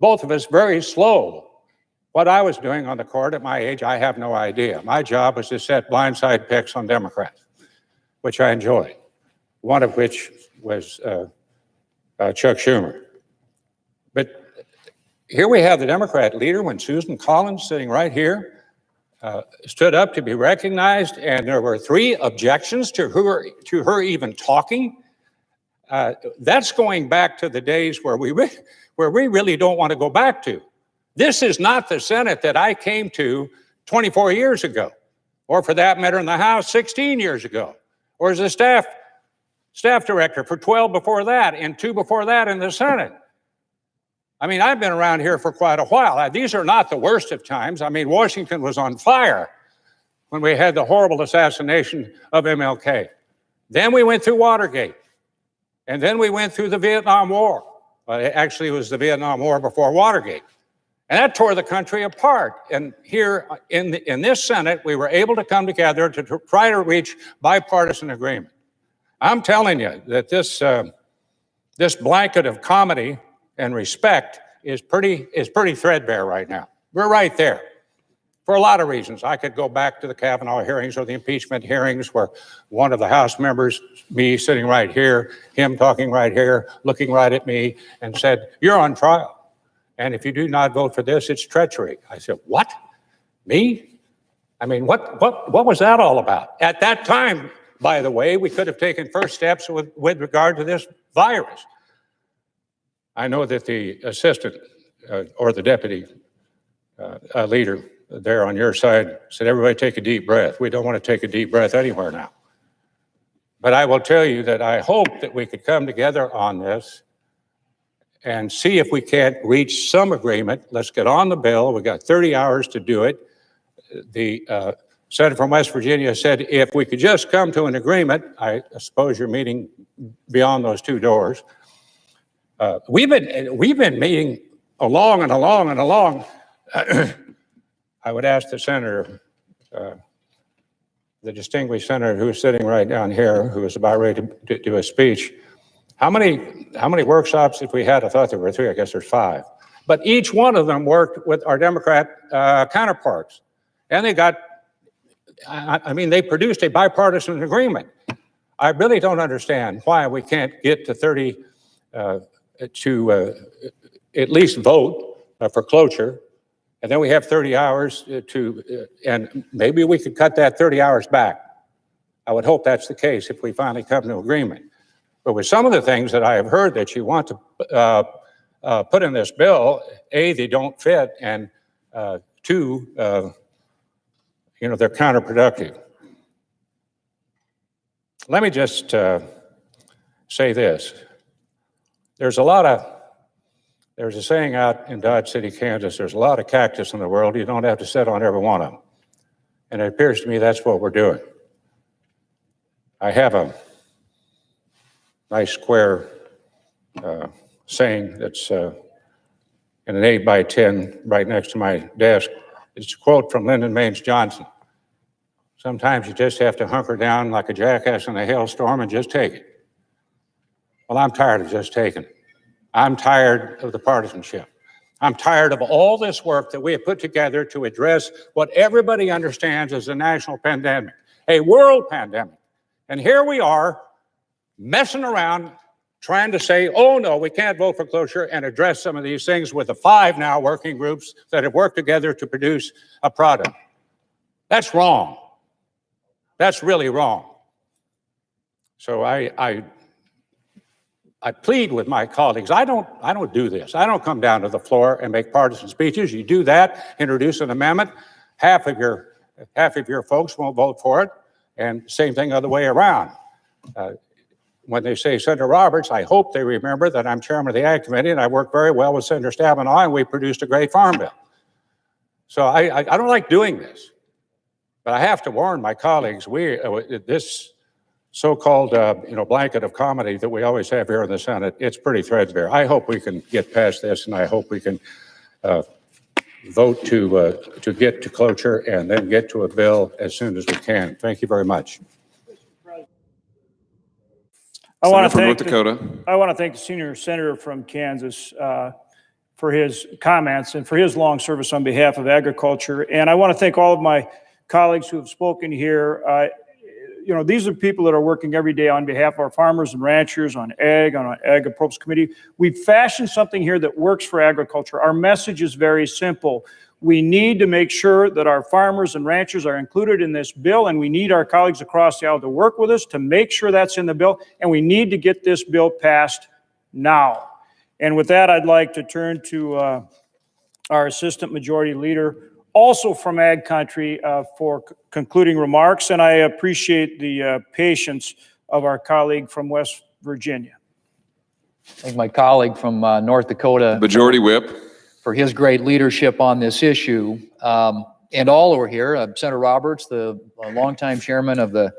Both of us very slow. What I was doing on the court at my age, I have no idea. My job was to set blindside picks on Democrats, which I enjoyed, one of which was Chuck Schumer. But here we have the Democrat leader, when Susan Collins, sitting right here, stood up to be recognized, and there were 3 objections to her even talking. That's going back to the days where we really don't want to go back to. This is not the Senate that I came to 24 years ago, or for that matter in the House 16 years ago, or as a staff director for 12 before that, and 2 before that in the Senate. I mean, I've been around here for quite a while. These are not the worst of times. I mean, Washington was on fire when we had the horrible assassination of MLK. Then we went through Watergate. And then we went through the Vietnam War. Well, actually, it was the Vietnam War before Watergate. And that tore the country apart. And here in this Senate, we were able to come together to try to reach bipartisan agreement. I'm telling you that this blanket of comedy and respect is pretty threadbare right now. We're right there. For a lot of reasons. I could go back to the Kavanaugh hearings or the impeachment hearings where one of the House members, me sitting right here, him talking right here, looking right at me, and said, "You're on trial. And if you do not vote for this, it's treachery." I said, "What? Me? I mean, what was that all about?" At that time, by the way, we could have taken first steps with regard to this virus. I know that the assistant or the deputy leader there on your side said, "Everybody take a deep breath." We don't want to take a deep breath anywhere now. But I will tell you that I hope that we could come together on this and see if we can't reach some agreement. Let's get on the bill. We got 30 hours to do it. The senator from West Virginia said, if we could just come to an agreement, I suppose you're meeting beyond those 2 doors. We've been meeting along and along and along. I would ask the senator, the distinguished senator who is sitting right down here, who is about ready to do a speech, how many workshops have we had? I thought there were 3. I guess there's 5. But each one of them worked with our Democrat counterparts, and they got. I mean, they produced a bipartisan agreement. I really don't understand why we can't get to 30 to at least vote for cloture. And then we have 30 hours and maybe we could cut that 30 hours back. I would hope that's the case if we finally come to agreement. But with some of the things that I have heard that you want to put in this bill, A, they don't fit, and two, they're counterproductive. Let me just say this. There's a saying out in Dodge City, Kansas, there's a lot of cactus in the world. You don't have to sit on every one of them. And it appears to me that's what we're doing. I have a nice square saying that's in an 8x10 right next to my desk. It's a quote from Lyndon Baines Johnson. Sometimes you just have to hunker down like a jackass in a hailstorm and just take it. Well, I'm tired of just taking it. I'm tired of the partisanship. I'm tired of all this work that we have put together to address what everybody understands as a national pandemic, a world pandemic. And here we are messing around trying to say, oh no, we can't vote for cloture and address some of these things with the 5 now working groups that have worked together to produce a product. That's wrong. That's really wrong. So I plead with my colleagues. I don't do this. I don't come down to the floor and make partisan speeches. You do that, introduce an amendment, half of your folks won't vote for it, and same thing other way around. When they say Senator Roberts, I hope they remember that I'm chairman of the Ag Committee and I work very well with Senator Stabenow, and we produced a great farm bill. So I don't like doing this, but I have to warn my colleagues, this so-called blanket of comedy that we always have here in the Senate, it's pretty threadbare. I hope we can get past this, and I hope we can vote to get to cloture and then get to a bill as soon as we can. Thank you very much. I want Senator to from North thank I want to thank the senior senator from Kansas for his comments and for his long service on behalf of agriculture. And I want to thank all of my colleagues who have spoken here. These are people that are working every day on behalf of our farmers and ranchers, on Ag Appropriations Committee. We've fashioned something here that works for agriculture. Our message is very simple. We need to make sure that our farmers and ranchers are included in this bill, and we need our colleagues across the aisle to work with us to make sure that's in the bill, and we need to get this bill passed now. And with that, I'd like to turn to our Assistant Majority Leader, also from Ag Country, for concluding remarks, and I appreciate the patience of our colleague from West Virginia. Thank my colleague from North Dakota. Majority Whip. For his great leadership on this issue. And all over here, Senator Roberts, the longtime chairman of the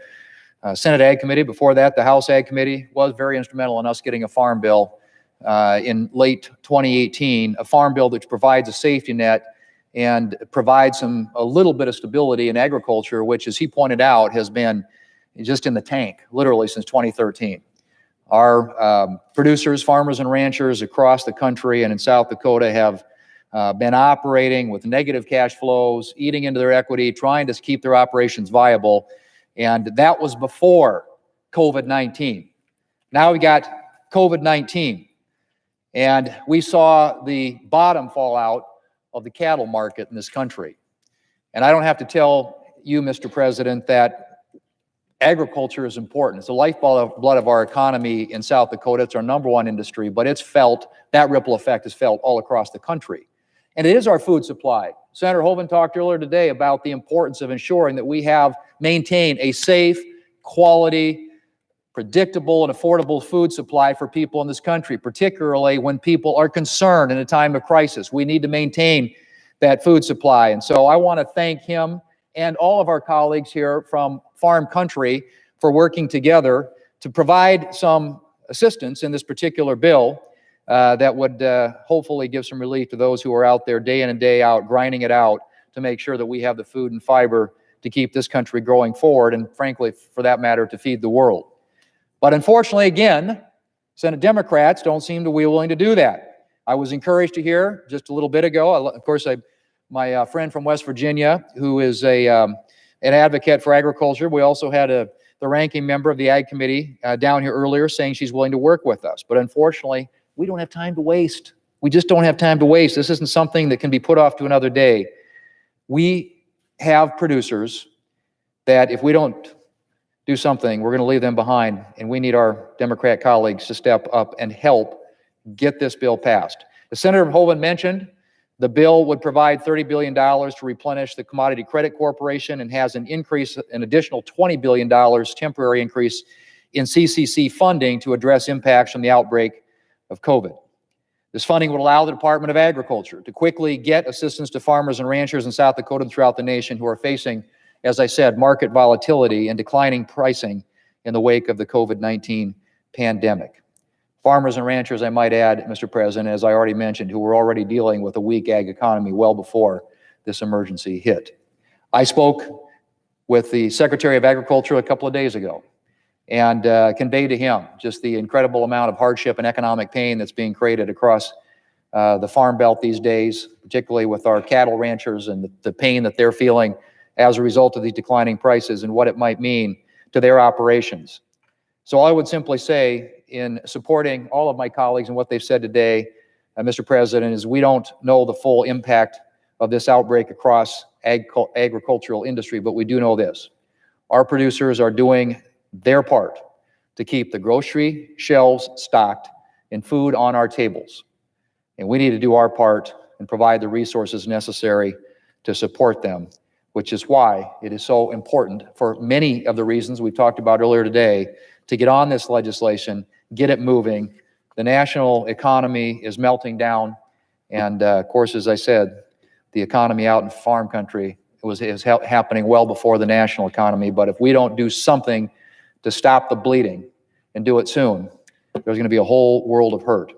Senate Ag Committee. Before that, the House Ag Committee was very instrumental in us getting a farm bill in late 2018, a farm bill that provides a safety net and provides a little bit of stability in agriculture, which, as he pointed out, has been just in the tank, literally since 2013. Our producers, farmers, and ranchers across the country and in South Dakota have been operating with negative cash flows, eating into their equity, trying to keep their operations viable. And that was before COVID-19. Now we got COVID-19. And we saw the bottom fall out of the cattle market in this country. And I don't have to tell you, Mr. President, that agriculture is important. It's the lifeblood of our economy in South Dakota. It's our #1 industry, but it's felt, that ripple effect is felt all across the country. And it is our food supply. Senator Hoeven talked earlier today about the importance of ensuring that we maintain a safe, quality, predictable, and affordable food supply for people in this country, particularly when people are concerned in a time of crisis. We need to maintain that food supply. And so I want to thank him and all of our colleagues here from Farm Country for working together to provide some assistance in this particular bill that would hopefully give some relief to those who are out there day in and day out, grinding it out to make sure that we have the food and fiber to keep this country growing forward, and frankly, for that matter, to feed the world. But unfortunately, again, Senate Democrats don't seem to be willing to do that. I was encouraged to hear just a little bit ago, of course, my friend from West Virginia, who is an advocate for agriculture. We also had the ranking member of the Ag Committee down here earlier saying she's willing to work with us. But unfortunately, we don't have time to waste. We just don't have time to waste. This isn't something that can be put off to another day. We have producers that if we don't do something, we're going to leave them behind, and we need our Democrat colleagues to step up and help get this bill passed. As Senator Hoeven mentioned, the bill would provide $30 billion to replenish the Commodity Credit Corporation and has an additional $20 billion temporary increase in CCC funding to address impacts from the outbreak of COVID. This funding would allow the Department of Agriculture to quickly get assistance to farmers and ranchers in South Dakota and throughout the nation who are facing, as I said, market volatility and declining pricing in the wake of the COVID-19 pandemic. Farmers and ranchers, I might add, Mr. President, as I already mentioned, who were already dealing with a weak ag economy well before this emergency hit. I spoke with the Secretary of Agriculture a couple of days ago and conveyed to him just the incredible amount of hardship and economic pain that's being created across the Farm Belt these days, particularly with our cattle ranchers and the pain that they're feeling as a result of these declining prices and what it might mean to their operations. So I would simply say, in supporting all of my colleagues and what they've said today, Mr. President, is we don't know the full impact of this outbreak across agricultural industry, but we do know this. Our producers are doing their part to keep the grocery shelves stocked and food on our tables. And we need to do our part and provide the resources necessary to support them, which is why it is so important for many of the reasons we talked about earlier today to get on this legislation, get it moving. The national economy is melting down. And of course, as I said, the economy out in farm country is happening well before the national economy. But if we don't do something to stop the bleeding and do it soon, there's going to be a whole world of hurt.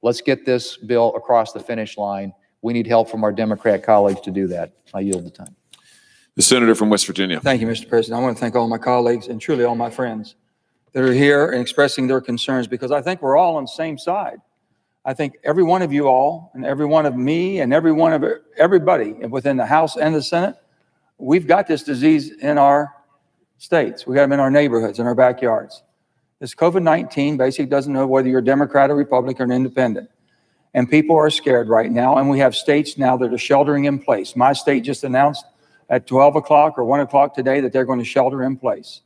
Let's get this bill across the finish line. We need help from our Democrat colleagues to do that. I yield the time. The senator from West Virginia. Thank you, Mr. President. I want to thank all my colleagues and truly all my friends that are here and expressing their concerns, because I think we're all on the same side. I think every one of you all and every one of me and every one of everybody within the House and the Senate, we've got this disease in our states. We got them in our neighborhoods, in our backyards. This COVID-19 basically doesn't know whether you're a Democrat or Republican or an independent. And people are scared right now. And we have states now that are sheltering in place. My state just announced at 12 o'clock or 1 o'clock today that they're going to shelter in place.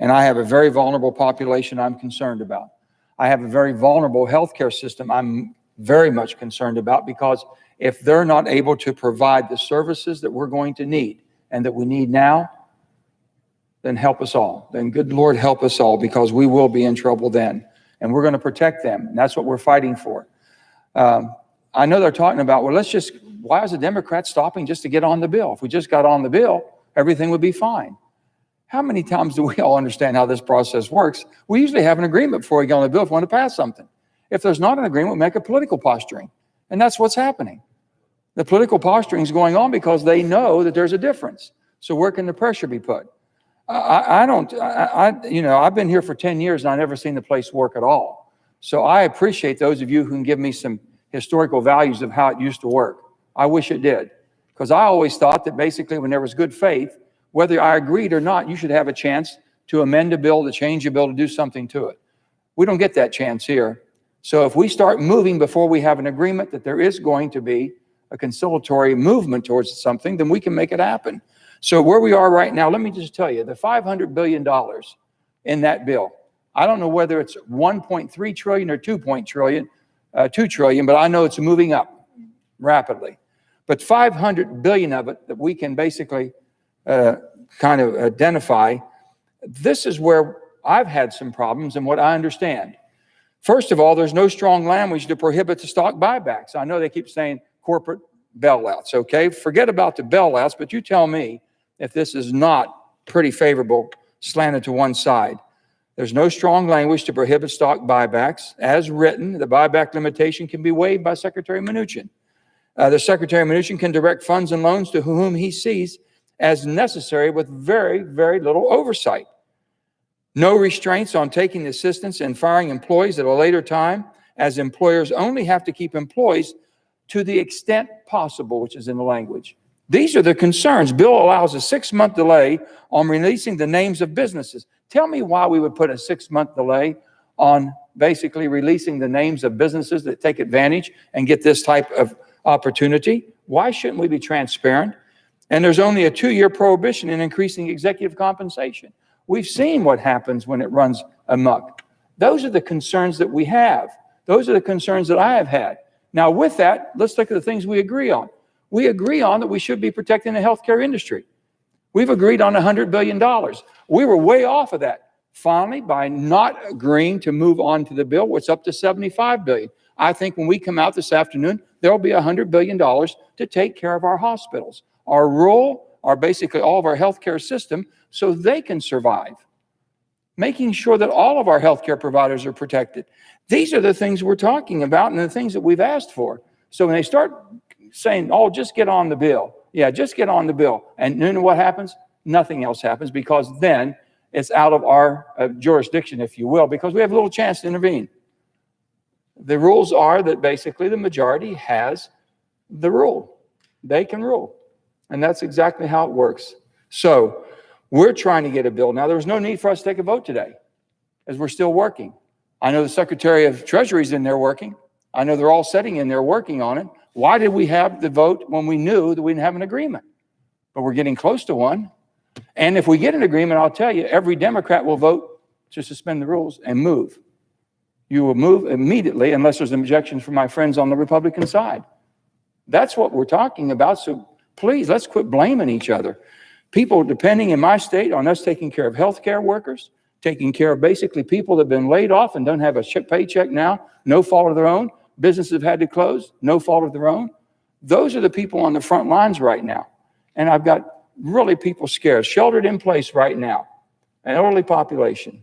And I have a very vulnerable population I'm concerned about. I have a very vulnerable healthcare system I'm very much concerned about, because if they're not able to provide the services that we're going to need and that we need now, then help us all. Then good Lord, help us all, because we will be in trouble then. And we're going to protect them. And that's what we're fighting for. I know they're talking about, well, why is the Democrat stopping just to get on the bill? If we just got on the bill, everything would be fine. How many times do we all understand how this process works? We usually have an agreement before we get on the bill if we want to pass something. If there's not an agreement, we make a political posturing. And that's what's happening. The political posturing is going on because they know that there's a difference. So where can the pressure be put? I've been here for 10 years and I've never seen the place work at all. So I appreciate those of you who can give me some historical values of how it used to work. I wish it did, because I always thought that basically when there was good faith, whether I agreed or not, you should have a chance to amend a bill, to change a bill, to do something to it. We don't get that chance here. So if we start moving before we have an agreement that there is going to be a conciliatory movement towards something, then we can make it happen. So where we are right now, let me just tell you, the $500 billion in that bill, I don't know whether it's 1.3 trillion or 2 trillion, but I know it's moving up rapidly. But 500 billion of it that we can basically kind of identify, this is where I've had some problems and what I understand. First of all, there's no strong language to prohibit the stock buybacks. I know they keep saying corporate bailouts, okay? Forget about the bailouts, but you tell me if this is not pretty favorable, slanted to one side. There's no strong language to prohibit stock buybacks. As written, the buyback limitation can be waived by Secretary Mnuchin. The Secretary Mnuchin can direct funds and loans to whom he sees as necessary with very, very little oversight. No restraints on taking assistance and firing employees at a later time, as employers only have to keep employees to the extent possible, which is in the language. These are the concerns. Bill allows a 6-month delay on releasing the names of businesses. Tell me why we would put a 6-month delay on basically releasing the names of businesses that take advantage and get this type of opportunity. Why shouldn't we be transparent? And there's only a 2-year prohibition in increasing executive compensation. We've seen what happens when it runs amok. Those are the concerns that we have. Those are the concerns that I have had. Now, with that, let's look at the things we agree on. We agree on that we should be protecting the healthcare industry. We've agreed on $100 billion. We were way off of that. Finally, by not agreeing to move on to the bill, what's up to $75 billion. I think when we come out this afternoon, there will be $100 billion to take care of our hospitals, our rural, our basically all of our healthcare system, so they can survive. Making sure that all of our healthcare providers are protected. These are the things we're talking about and the things that we've asked for. So when they start saying, oh, just get on the bill. Yeah, just get on the bill. And you know what happens? Nothing else happens, because then it's out of our jurisdiction, if you will, because we have a little chance to intervene. The rules are that basically the majority has the rule. They can rule. And that's exactly how it works. So we're trying to get a bill. Now, there was no need for us to take a vote today, as we're still working. I know the Secretary of Treasury is in there working. I know they're all sitting in there working on it. Why did we have the vote when we knew that we didn't have an agreement? But we're getting close to one. And if we get an agreement, I'll tell you, every Democrat will vote to suspend the rules and move. You will move immediately unless there's an objection from my friends on the Republican side. That's what we're talking about. So please, let's quit blaming each other. People depending in my state on us taking care of healthcare workers, taking care of basically people that have been laid off and don't have a paycheck now, no fault of their own. Businesses have had to close, no fault of their own. Those are the people on the front lines right now. And I've got really people scared, sheltered in place right now, an elderly population.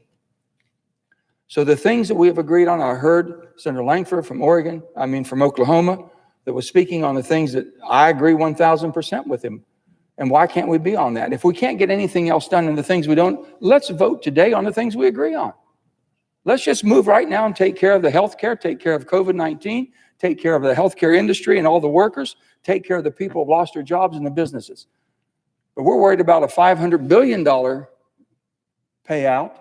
So the things that we have agreed on, I heard Senator Langford from Oklahoma, that was speaking on the things that I agree 1,000% with him. And why can't we be on that? If we can't get anything else done in the things we don't, let's vote today on the things we agree on. Let's just move right now and take care of the health care, take care of COVID-19, take care of the healthcare industry and all the workers, take care of the people who lost their jobs and the businesses. But we're worried about a $500 billion payout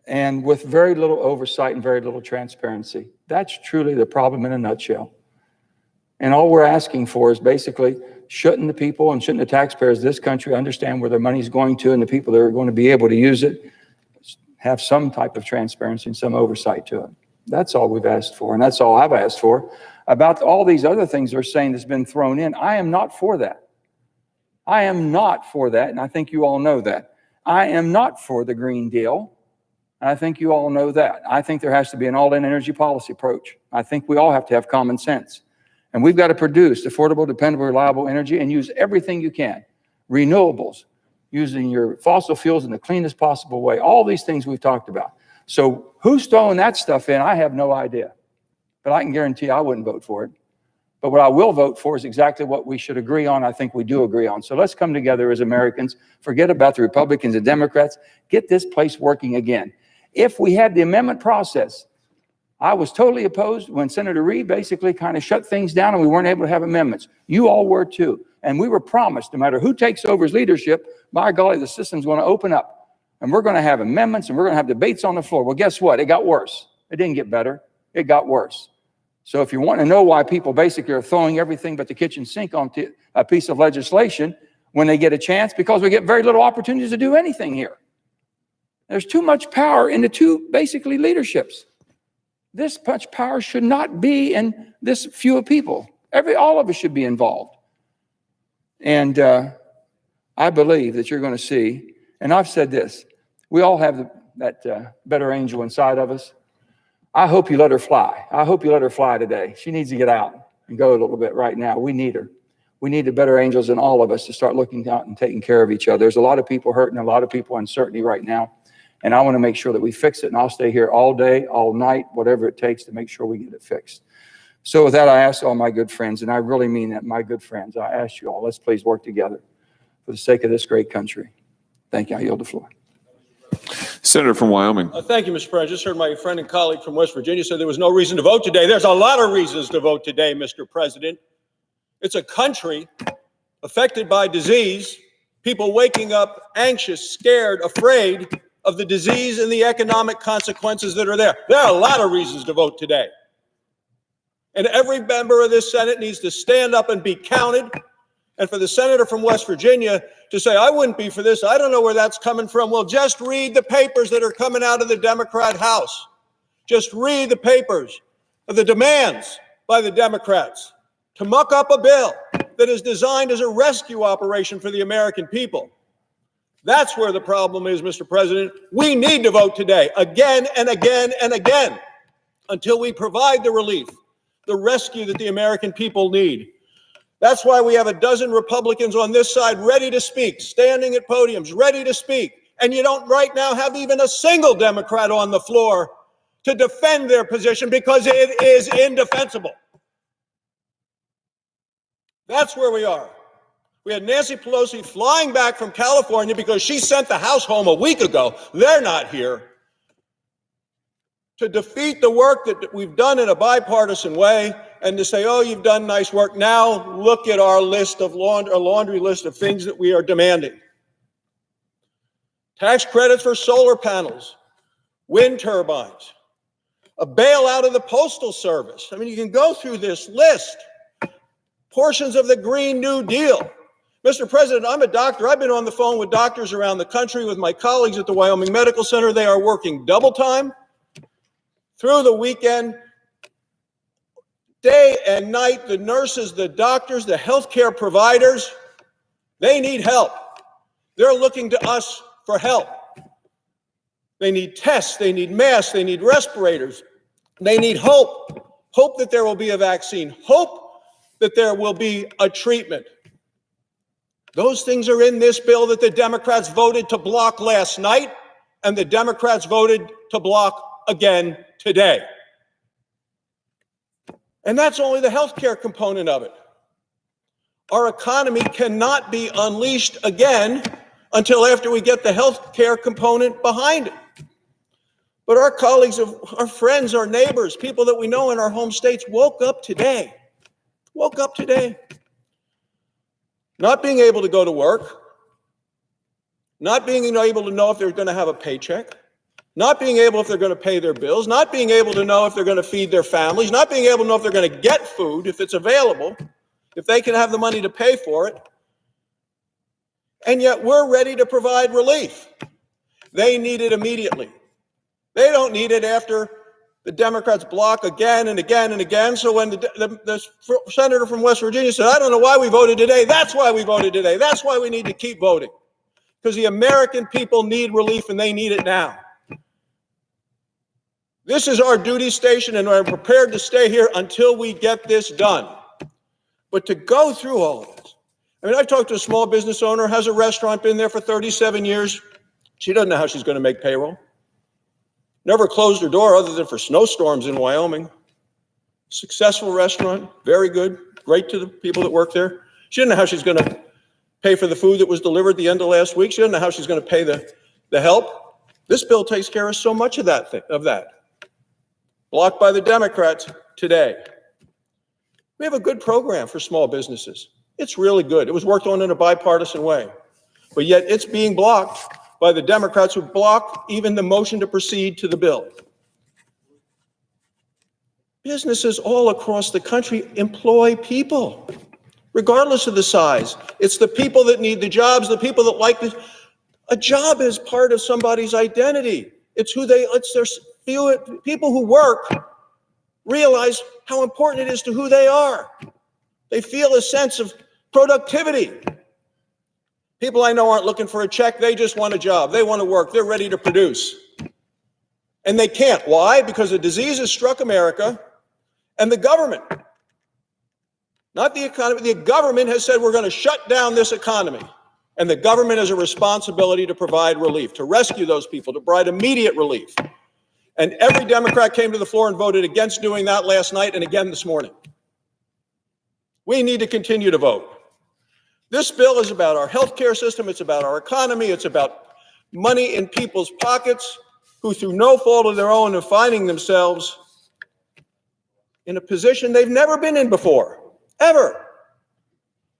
and with very little oversight and very little transparency. That's truly the problem in a nutshell. And all we're asking for is basically, shouldn't the people and shouldn't the taxpayers of this country understand where their money's going to, and the people that are going to be able to use it have some type of transparency and some oversight to it. That's all we've asked for, and that's all I've asked for. About all these other things they're saying that's been thrown in, I am not for that. I am not for that, and I think you all know that. I am not for the Green Deal, and I think you all know that. I think there has to be an all-in energy policy approach. I think we all have to have common sense. And we've got to produce affordable, dependable, reliable energy and use everything you can. Renewables, using your fossil fuels in the cleanest possible way. All these things we've talked about. So who's throwing that stuff in? I have no idea. But I can guarantee I wouldn't vote for it. But what I will vote for is exactly what we should agree on. I think we do agree on. So let's come together as Americans. Forget about the Republicans and Democrats. Get this place working again. If we had the amendment process, I was totally opposed when Senator Reid basically kind of shut things down and we weren't able to have amendments. You all were too. And we were promised, no matter who takes over as leadership, by golly, the system's going to open up. And we're going to have amendments and we're going to have debates on the floor. Well, guess what? It got worse. It didn't get better. It got worse. So if you want to know why people basically are throwing everything but the kitchen sink onto a piece of legislation when they get a chance, because we get very little opportunities to do anything here. There's too much power in the two basically leaderships. This much power should not be in this few of people. All of us should be involved. And I believe that you're going to see, and I've said this, we all have that better angel inside of us. I hope you let her fly. I hope you let her fly today. She needs to get out and go a little bit right now. We need her. We need the better angels in all of us to start looking out and taking care of each other. There's a lot of people hurting, a lot of people uncertainty right now. And I want to make sure that we fix it. And I'll stay here all day, all night, whatever it takes to make sure we get it fixed. So with that, I ask all my good friends, and I really mean that, my good friends, I ask you all, let's please work together for the sake of this great country. Thank you. I yield the floor. Senator from Wyoming. Thank you, Mr. President. I just heard my friend and colleague from West Virginia say there was no reason to vote today. There's a lot of reasons to vote today, Mr. President. It's a country affected by disease, people waking up anxious, scared, afraid, of the disease and the economic consequences that are there. There are a lot of reasons to vote today. And every member of this Senate needs to stand up and be counted. And for the senator from West Virginia to say, I wouldn't be for this, I don't know where that's coming from. Well, just read the papers that are coming out of the Democrat House. Just read the papers of the demands by the Democrats to muck up a bill that is designed as a rescue operation for the American people. That's where the problem is, Mr. President. We need to vote today, again and again and again, until we provide the relief, the rescue that the American people need. That's why we have a dozen Republicans on this side ready to speak, standing at podiums, ready to speak. And you don't right now have even a single Democrat on the floor to defend their position because it is indefensible. That's where we are. We had Nancy Pelosi flying back from California because she sent the House home a week ago. They're not here. To defeat the work that we've done in a bipartisan way and to say, oh, you've done nice work. Now look at our list of laundry list of things that we are demanding. Tax credits for solar panels, wind turbines, a bailout of the Postal Service. I mean, you can go through this list. Portions of the Green New Deal. Mr. President, I'm a doctor. I've been on the phone with doctors around the country with my colleagues at the Wyoming Medical Center. They are working double time through the weekend, day and night. The nurses, the doctors, the healthcare providers, they need help. They're looking to us for help. They need tests, they need masks, they need respirators. They need hope. Hope that there will be a vaccine. Hope that there will be a treatment. Those things are in this bill that the Democrats voted to block last night, and the Democrats voted to block again today. And that's only the healthcare component of it. Our economy cannot be unleashed again until after we get the healthcare component behind it. But our colleagues, our friends, our neighbors, people that we know in our home states woke up today, not being able to go to work, not being able to know if they're going to have a paycheck, not being able if they're going to pay their bills, not being able to know if they're going to feed their families, not being able to know if they're going to get food, if it's available, if they can have the money to pay for it. And yet we're ready to provide relief. They need it immediately. They don't need it after the Democrats block again and again and again. So when the senator from West Virginia said, I don't know why we voted today, that's why we voted today. That's why we need to keep voting. Because the American people need relief and they need it now. This is our duty station and we're prepared to stay here until we get this done. But to go through all of this, I mean, I've talked to a small business owner, has a restaurant, been there for 37 years. She doesn't know how she's going to make payroll. Never closed her door other than for snowstorms in Wyoming. Successful restaurant, very good, great to the people that work there. She didn't know how she's going to pay for the food that was delivered at the end of last week. She didn't know how she's going to pay the help. This bill takes care of so much of that. Blocked by the Democrats today. We have a good program for small businesses. It's really good. It was worked on in a bipartisan way. But yet it's being blocked by the Democrats who block even the motion to proceed to the bill. Businesses all across the country employ people, regardless of the size. It's the people that need the jobs, the people that like this. A job is part of somebody's identity. It's their people who work realize how important it is to who they are. They feel a sense of productivity. People I know aren't looking for a check. They just want a job. They want to work. They're ready to produce. And they can't. Why? Because the disease has struck America and the government, not the economy. The government has said we're going to shut down this economy. And the government has a responsibility to provide relief, to rescue those people, to provide immediate relief. And every Democrat came to the floor and voted against doing that last night and again this morning. We need to continue to vote. This bill is about our healthcare system. It's about our economy. It's about money in people's pockets who, through no fault of their own, are finding themselves in a position they've never been in before, ever,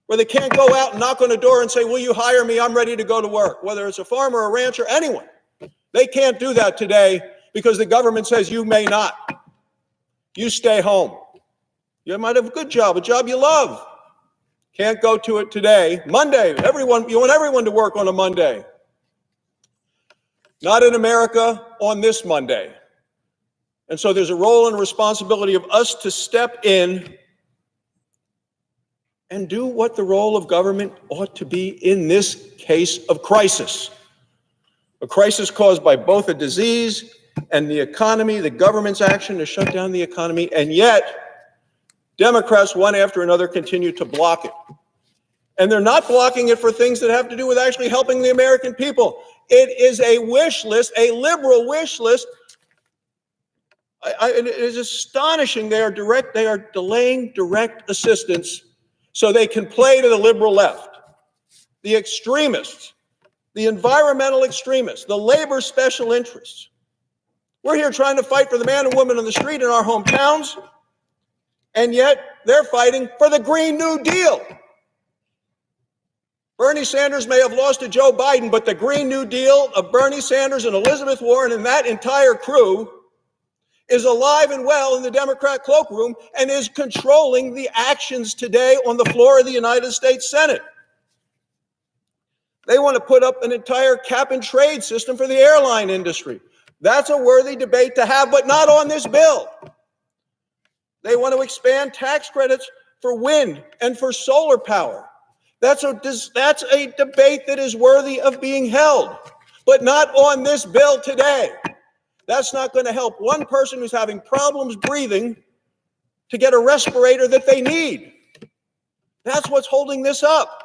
where they can't go out and knock on a door and say, will you hire me? I'm ready to go to work, whether it's a farmer, a rancher, anyone. They can't do that today because the government says you may not. You stay home. You might have a good job, a job you love. Can't go to it today. Monday, you want everyone to work on a Monday. Not in America on this Monday. And so there's a role and responsibility of us to step in and do what the role of government ought to be in this case of crisis. A crisis caused by both a disease and the economy, the government's action to shut down the economy, and yet Democrats, one after another, continue to block it. And they're not blocking it for things that have to do with actually helping the American people. It is a wish list, a liberal wish list. It is astonishing. They are delaying direct assistance so they can play to the liberal left, the extremists, the environmental extremists, the labor special interests. We're here trying to fight for the man and woman on the street in our hometowns, and yet they're fighting for the Green New Deal. Bernie Sanders may have lost to Joe Biden, but the Green New Deal of Bernie Sanders and Elizabeth Warren and that entire crew is alive and well in the Democrat cloakroom and is controlling the actions today on the floor of the United States Senate. They want to put up an entire cap and trade system for the airline industry. That's a worthy debate to have, but not on this bill. They want to expand tax credits for wind and for solar power. That's a debate that is worthy of being held, but not on this bill today. That's not going to help one person who's having problems breathing to get a respirator that they need. That's what's holding this up.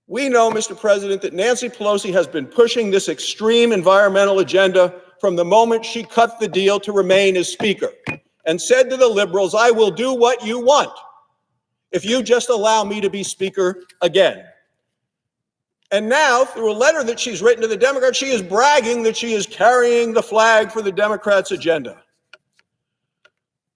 We know, Mr. President, that Nancy Pelosi has been pushing this extreme environmental agenda from the moment she cut the deal to remain as Speaker and said to the liberals, I will do what you want if you just allow me to be Speaker again. And now, through a letter that she's written to the Democrats, she is bragging that she is carrying the flag for the Democrats' agenda.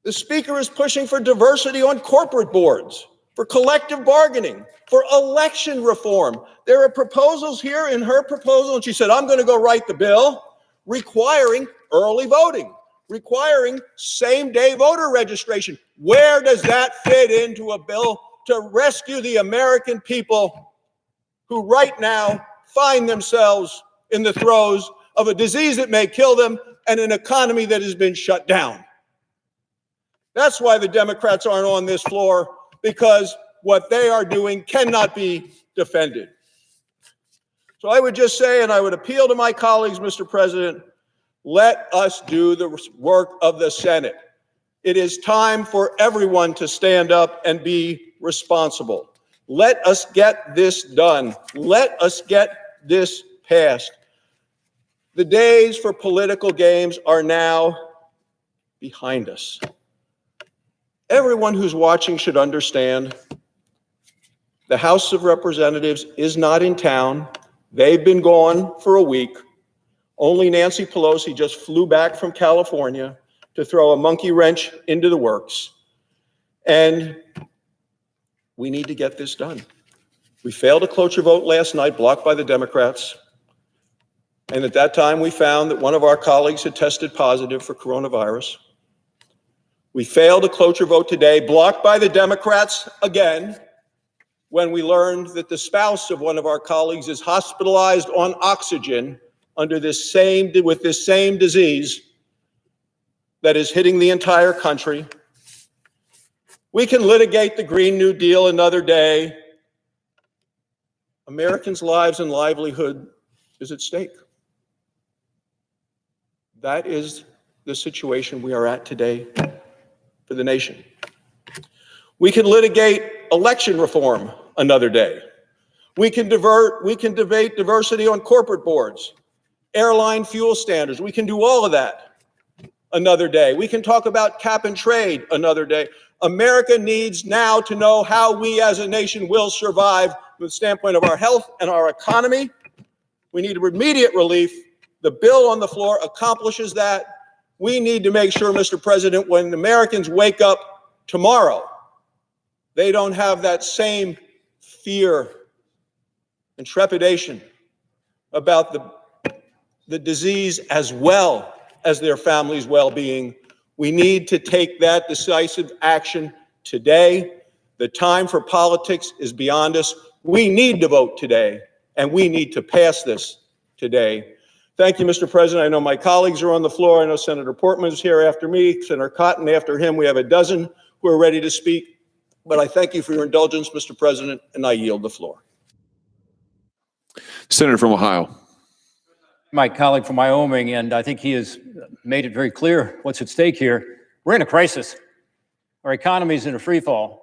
The Speaker is pushing for diversity on corporate boards, for collective bargaining, for election reform. There are proposals here in her proposal, and she said, I'm going to go write the bill requiring early voting, requiring same-day voter registration. Where does that fit into a bill to rescue the American people who right now find themselves in the throes of a disease that may kill them and an economy that has been shut down? That's why the Democrats aren't on this floor, because what they are doing cannot be defended. So I would just say, and I would appeal to my colleagues, Mr. President, let us do the work of the Senate. It is time for everyone to stand up and be responsible. Let us get this done. Let us get this passed. The days for political games are now behind us. Everyone who's watching should understand the House of Representatives is not in town. They've been gone for a week. Only Nancy Pelosi just flew back from California to throw a monkey wrench into the works. And we need to get this done. We failed a cloture vote last night, blocked by the Democrats. And at that time, we found that one of our colleagues had tested positive for coronavirus. We failed a cloture vote today, blocked by the Democrats again, when we learned that the spouse of one of our colleagues is hospitalized on oxygen with this same disease that is hitting the entire country. We can litigate the Green New Deal another day. Americans' lives and livelihood is at stake. That is the situation we are at today for the nation. We can litigate election reform another day. We can debate diversity on corporate boards, airline fuel standards. We can do all of that another day. We can talk about cap and trade another day. America needs now to know how we as a nation will survive from the standpoint of our health and our economy. We need immediate relief. The bill on the floor accomplishes that. We need to make sure, Mr. President, when Americans wake up tomorrow, they don't have that same fear and trepidation about the the disease as well as their family's well-being. We need to take that decisive action today. The time for politics is beyond us. We need to vote today, and we need to pass this today. Thank you, Mr. President. I know my colleagues are on the floor. I know Senator Portman's here after me, Senator Cotton after him. We have a dozen who are ready to speak. But I thank you for your indulgence, Mr. President, and I yield the floor. Senator from Ohio. My colleague from Wyoming, and I think he has made it very clear what's at stake here. We're in a crisis. Our economy is in a free fall.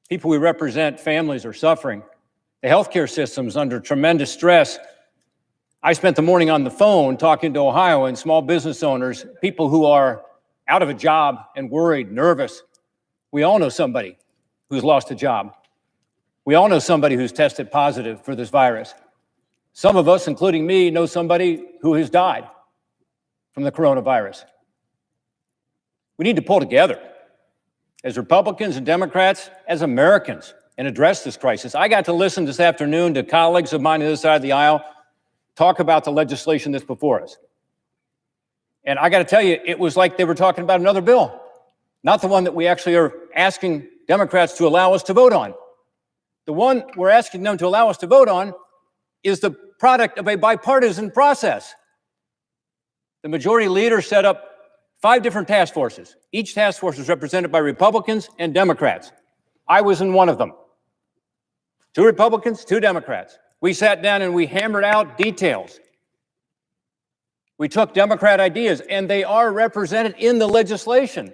People we represent, families are suffering. The healthcare system's under tremendous stress. I spent the morning on the phone talking to Ohioans, small business owners, people who are out of a job and worried, nervous. We all know somebody who's lost a job. We all know somebody who's tested positive for this virus. Some of us, including me, know somebody who has died from the coronavirus. We need to pull together as Republicans and Democrats, as Americans, and address this crisis. I got to listen this afternoon to colleagues of mine on the other side of the aisle talk about the legislation that's before us. And I got to tell you, it was like they were talking about another bill, not the one that we actually are asking Democrats to allow us to vote on. The one we're asking them to allow us to vote on is the product of a bipartisan process. The majority leader set up 5 different task forces. Each task force is represented by Republicans and Democrats. I was in one of them. 2 Republicans, 2 Democrats. We sat down and we hammered out details. We took Democrat ideas, and they are represented in the legislation.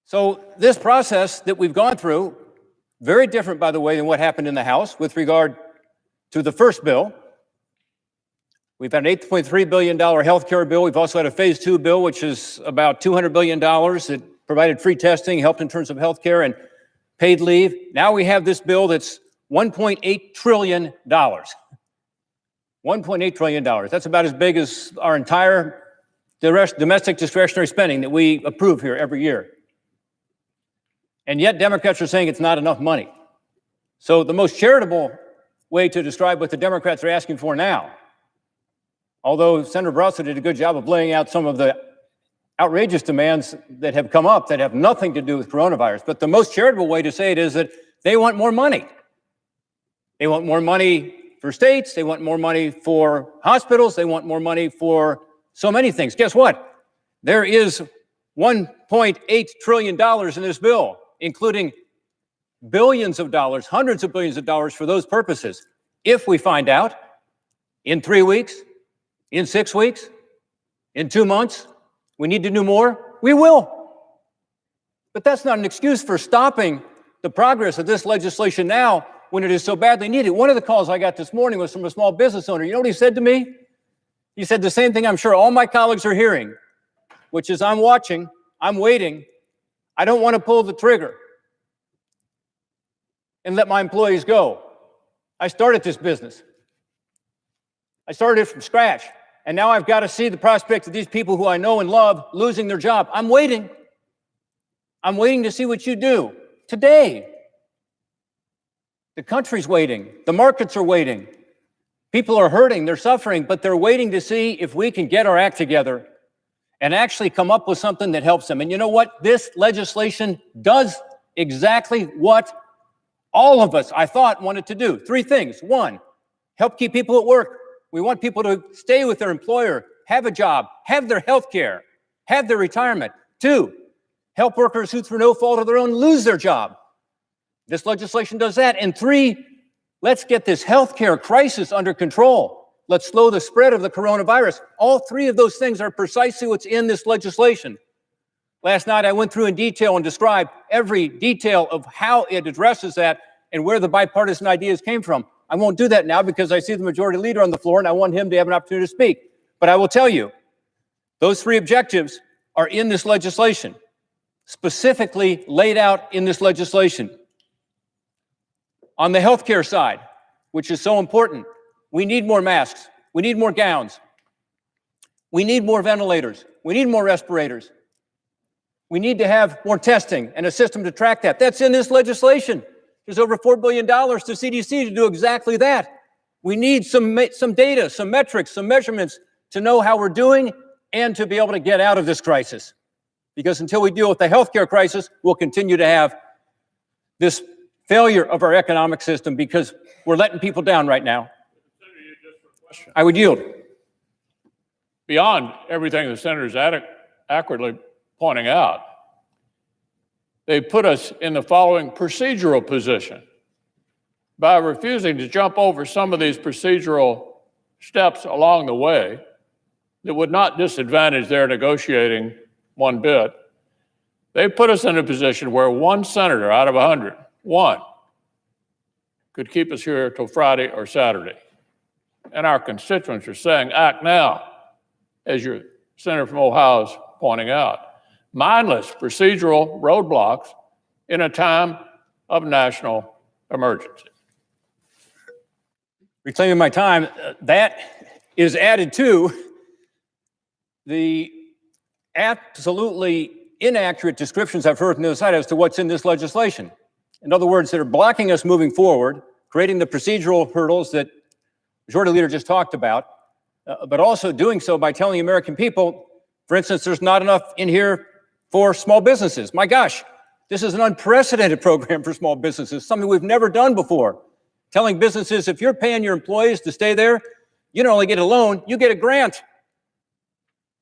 So this process that we've gone through, very different, by the way, than what happened in the House with regard to the first bill. We've had an $8.3 billion health care bill. We've also had a phase 2 bill, which is about $200 billion that provided free testing, helped in terms of health care and paid leave. Now we have this bill that's $1.8 trillion. $1.8 trillion. That's about as big as our entire domestic discretionary spending that we approve here every year. And yet Democrats are saying it's not enough money. So the most charitable way to describe what the Democrats are asking for now, although Senator Brasso did a good job of laying out some of the outrageous demands that have come up that have nothing to do with coronavirus, but the most charitable way to say it is that they want more money. They want more money for states. They want more money for hospitals. They want more money for so many things. Guess what? There is $1.8 trillion in this bill, including billions of dollars, hundreds of billions of dollars for those purposes. If we find out in 3 weeks, in 6 weeks, in 2 months, we need to do more, we will. But that's not an excuse for stopping the progress of this legislation now when it is so badly needed. One of the calls I got this morning was from a small business owner. You know what he said to me? He said the same thing I'm sure all my colleagues are hearing, which is I'm watching, I'm waiting, I don't want to pull the trigger and let my employees go. I started this business. I started it from scratch. And now I've got to see the prospect of these people who I know and love losing their job. I'm waiting. I'm waiting to see what you do today. The country's waiting. The markets are waiting. People are hurting. They're suffering, but they're waiting to see if we can get our act together and actually come up with something that helps them. And you know what? This legislation does exactly what all of us, I thought, wanted to do. 3 things. 1, help keep people at work. We want people to stay with their employer, have a job, have their health care, have their retirement. 2, help workers who, through no fault of their own, lose their job. This legislation does that. And 3, let's get this health care crisis under control. Let's slow the spread of the coronavirus. All 3 of those things are precisely what's in this legislation. Last night, I went through in detail and described every detail of how it addresses that and where the bipartisan ideas came from. I won't do that now because I see the majority leader on the floor and I want him to have an opportunity to speak. But I will tell you, those 3 objectives are in this legislation, specifically laid out in this legislation. On the healthcare side, which is so important, we need more masks. We need more gowns. We need more ventilators. We need more respirators. We need to have more testing and a system to track that. That's in this legislation. There's over $4 billion to CDC to do exactly that. We need some data, some metrics, some measurements to know how we're doing and to be able to get out of this crisis. Because until we deal with the healthcare crisis, we'll continue to have this failure of our economic system because we're letting people down right now. I would yield. Beyond everything the senator's accurately pointing out, they put us in the following procedural position. By refusing to jump over some of these procedural steps along the way that would not disadvantage their negotiating one bit, they put us in a position where one senator out of 100, one, could keep us here till Friday or Saturday. And our constituents are saying, act now, as your senator from Ohio is pointing out. Mindless procedural roadblocks in a time of national emergency. Reclaiming my time, that is added to the absolutely inaccurate descriptions I've heard from the other side as to what's in this legislation. In other words, that are blocking us moving forward, creating the procedural hurdles that Majority Leader just talked about, but also doing so by telling the American people, for instance, there's not enough in here for small businesses. My gosh, this is an unprecedented program for small businesses, something we've never done before. Telling businesses, if you're paying your employees to stay there, you don't only get a loan, you get a grant.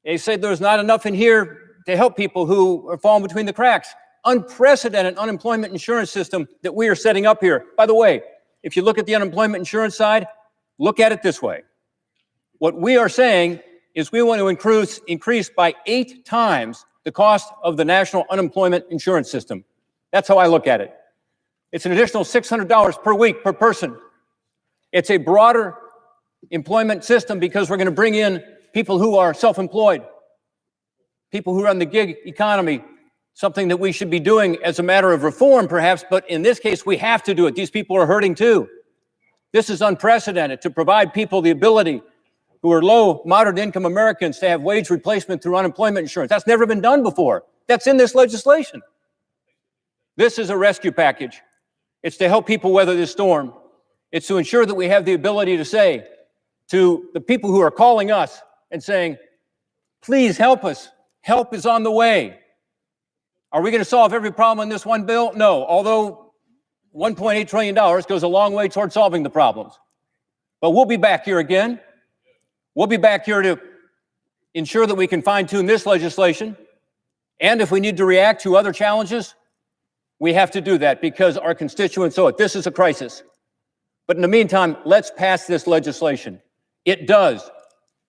They say there's not enough in here to help people who are falling between the cracks. Unprecedented unemployment insurance system that we are setting up here. By the way, if you look at the unemployment insurance side, look at it this way. What we are saying is we want to increase by 8 times the cost of the national unemployment insurance system. That's how I look at it. It's an additional $600 per week per person. It's a broader employment system because we're going to bring in people who are self-employed, people who run the gig economy, something that we should be doing as a matter of reform perhaps, but in this case we have to do it. These people are hurting too. This is unprecedented to provide people the ability who are low, moderate income Americans to have wage replacement through unemployment insurance. That's never been done before. That's in this legislation. This is a rescue package. It's to help people weather this storm. It's to ensure that we have the ability to say to the people who are calling us and saying, please help us. Help is on the way. Are we going to solve every problem in this one bill? No, although $1.8 trillion goes a long way toward solving the problems. But we'll be back here again. We'll be back here to ensure that we can fine-tune this legislation. And if we need to react to other challenges, we have to do that because our constituents owe it. This is a crisis. But in the meantime, let's pass this legislation. It does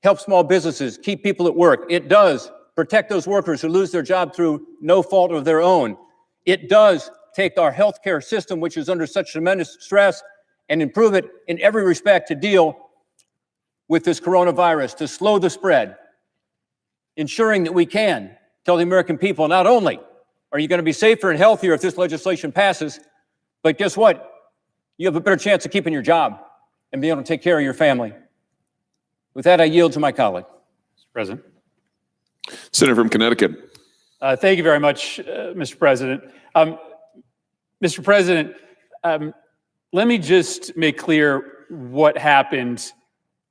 help small businesses keep people at work. It does protect those workers who lose their job through no fault of their own. It does take our healthcare system, which is under such tremendous stress, and improve it in every respect to deal with this coronavirus, to slow the spread, ensuring that we can tell the American people not only are you going to be safer and healthier if this legislation passes, but guess what? You have a better chance of keeping your job and being able to take care of your family. With that, I yield to my colleague. Mr. President. Senator from Connecticut. Thank you very much, Mr. President. Mr. President, let me just make clear what happened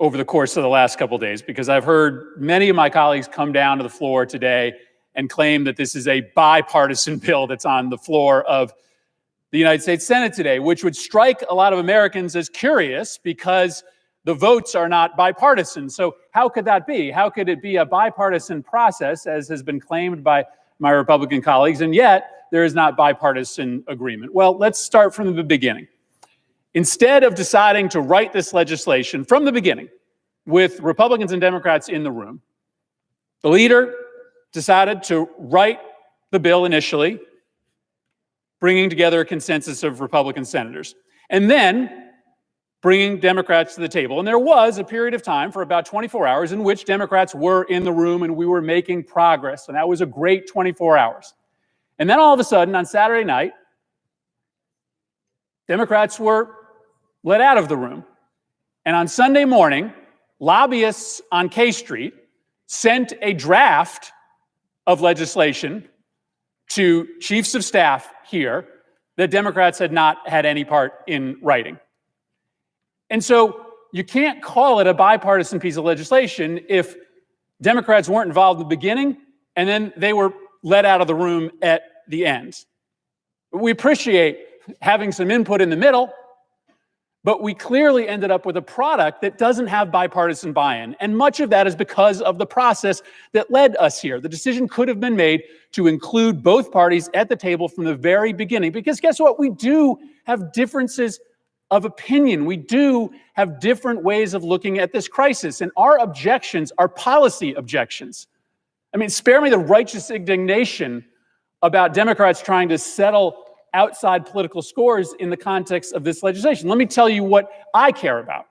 over the course of the last couple of days, because I've heard many of my colleagues come down to the floor today and claim that this is a bipartisan bill that's on the floor of the United States Senate today, which would strike a lot of Americans as curious because the votes are not bipartisan. So how could that be? How could it be a bipartisan process, as has been claimed by my Republican colleagues, and yet there is not bipartisan agreement? Well, let's start from the beginning. Instead of deciding to write this legislation from the beginning with Republicans and Democrats in the room, the leader decided to write the bill initially, bringing together a consensus of Republican senators, and then bringing Democrats to the table. And there was a period of time for about 24 hours in which Democrats were in the room and we were making progress, and that was a great 24 hours. And then all of a sudden, on Saturday night, Democrats were let out of the room. And on Sunday morning, lobbyists on K Street sent a draft of legislation to chiefs of staff here that Democrats had not had any part in writing. And so you can't call it a bipartisan piece of legislation if Democrats weren't involved in the beginning and then they were let out of the room at the end. We appreciate having some input in the middle, but we clearly ended up with a product that doesn't have bipartisan buy-in. And much of that is because of the process that led us here. The decision could have been made to include both parties at the table from the very beginning, because guess what? We do have differences of opinion. We do have different ways of looking at this crisis, and our objections are policy objections. I mean, spare me the righteous indignation about Democrats trying to settle outside political scores in the context of this legislation. Let me tell you what I care about.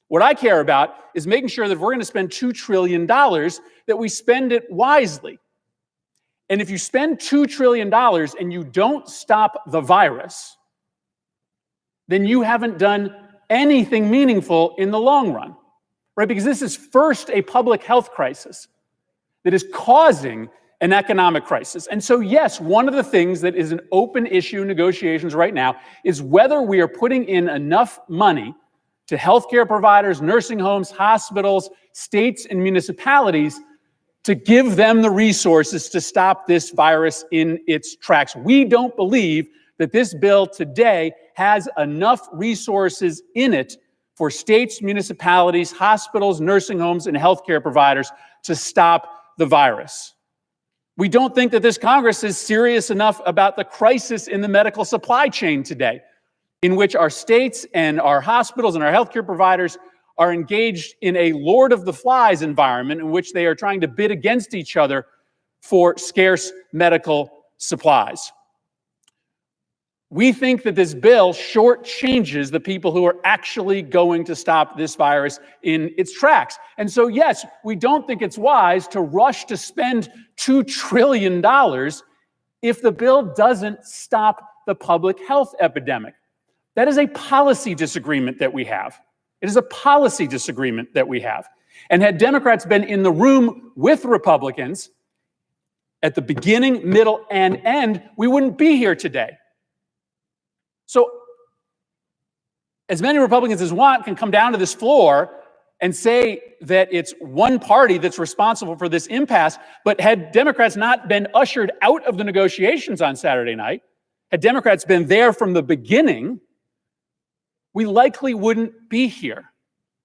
What I care about is making sure that if we're going to spend $2 trillion, that we spend it wisely. And if you spend $2 trillion and you don't stop the virus, then you haven't done anything meaningful in the long run, right? Because this is first a public health crisis that is causing an economic crisis. And so, yes, one of the things that is an open issue in negotiations right now is whether we are putting in enough money to healthcare providers, nursing homes, hospitals, states, and municipalities to give them the resources to stop this virus in its tracks. We don't believe that this bill today has enough resources in it for states, municipalities, hospitals, nursing homes, and healthcare providers to stop the virus. We don't think that this Congress is serious enough about the crisis in the medical supply chain today, in which our states and our hospitals and our healthcare providers are engaged in a Lord of the Flies environment in which they are trying to bid against each other for scarce medical supplies. We think that this bill shortchanges the people who are actually going to stop this virus in its tracks. And so, yes, we don't think it's wise to rush to spend $2 trillion if the bill doesn't stop the public health epidemic. That is a policy disagreement that we have. It is a policy disagreement that we have. And had Democrats been in the room with Republicans at the beginning, middle, and end, we wouldn't be here today. So, as many Republicans as want can come down to this floor and say that it's one party that's responsible for this impasse, but had Democrats not been ushered out of the negotiations on Saturday night, had Democrats been there from the beginning, we likely wouldn't be here.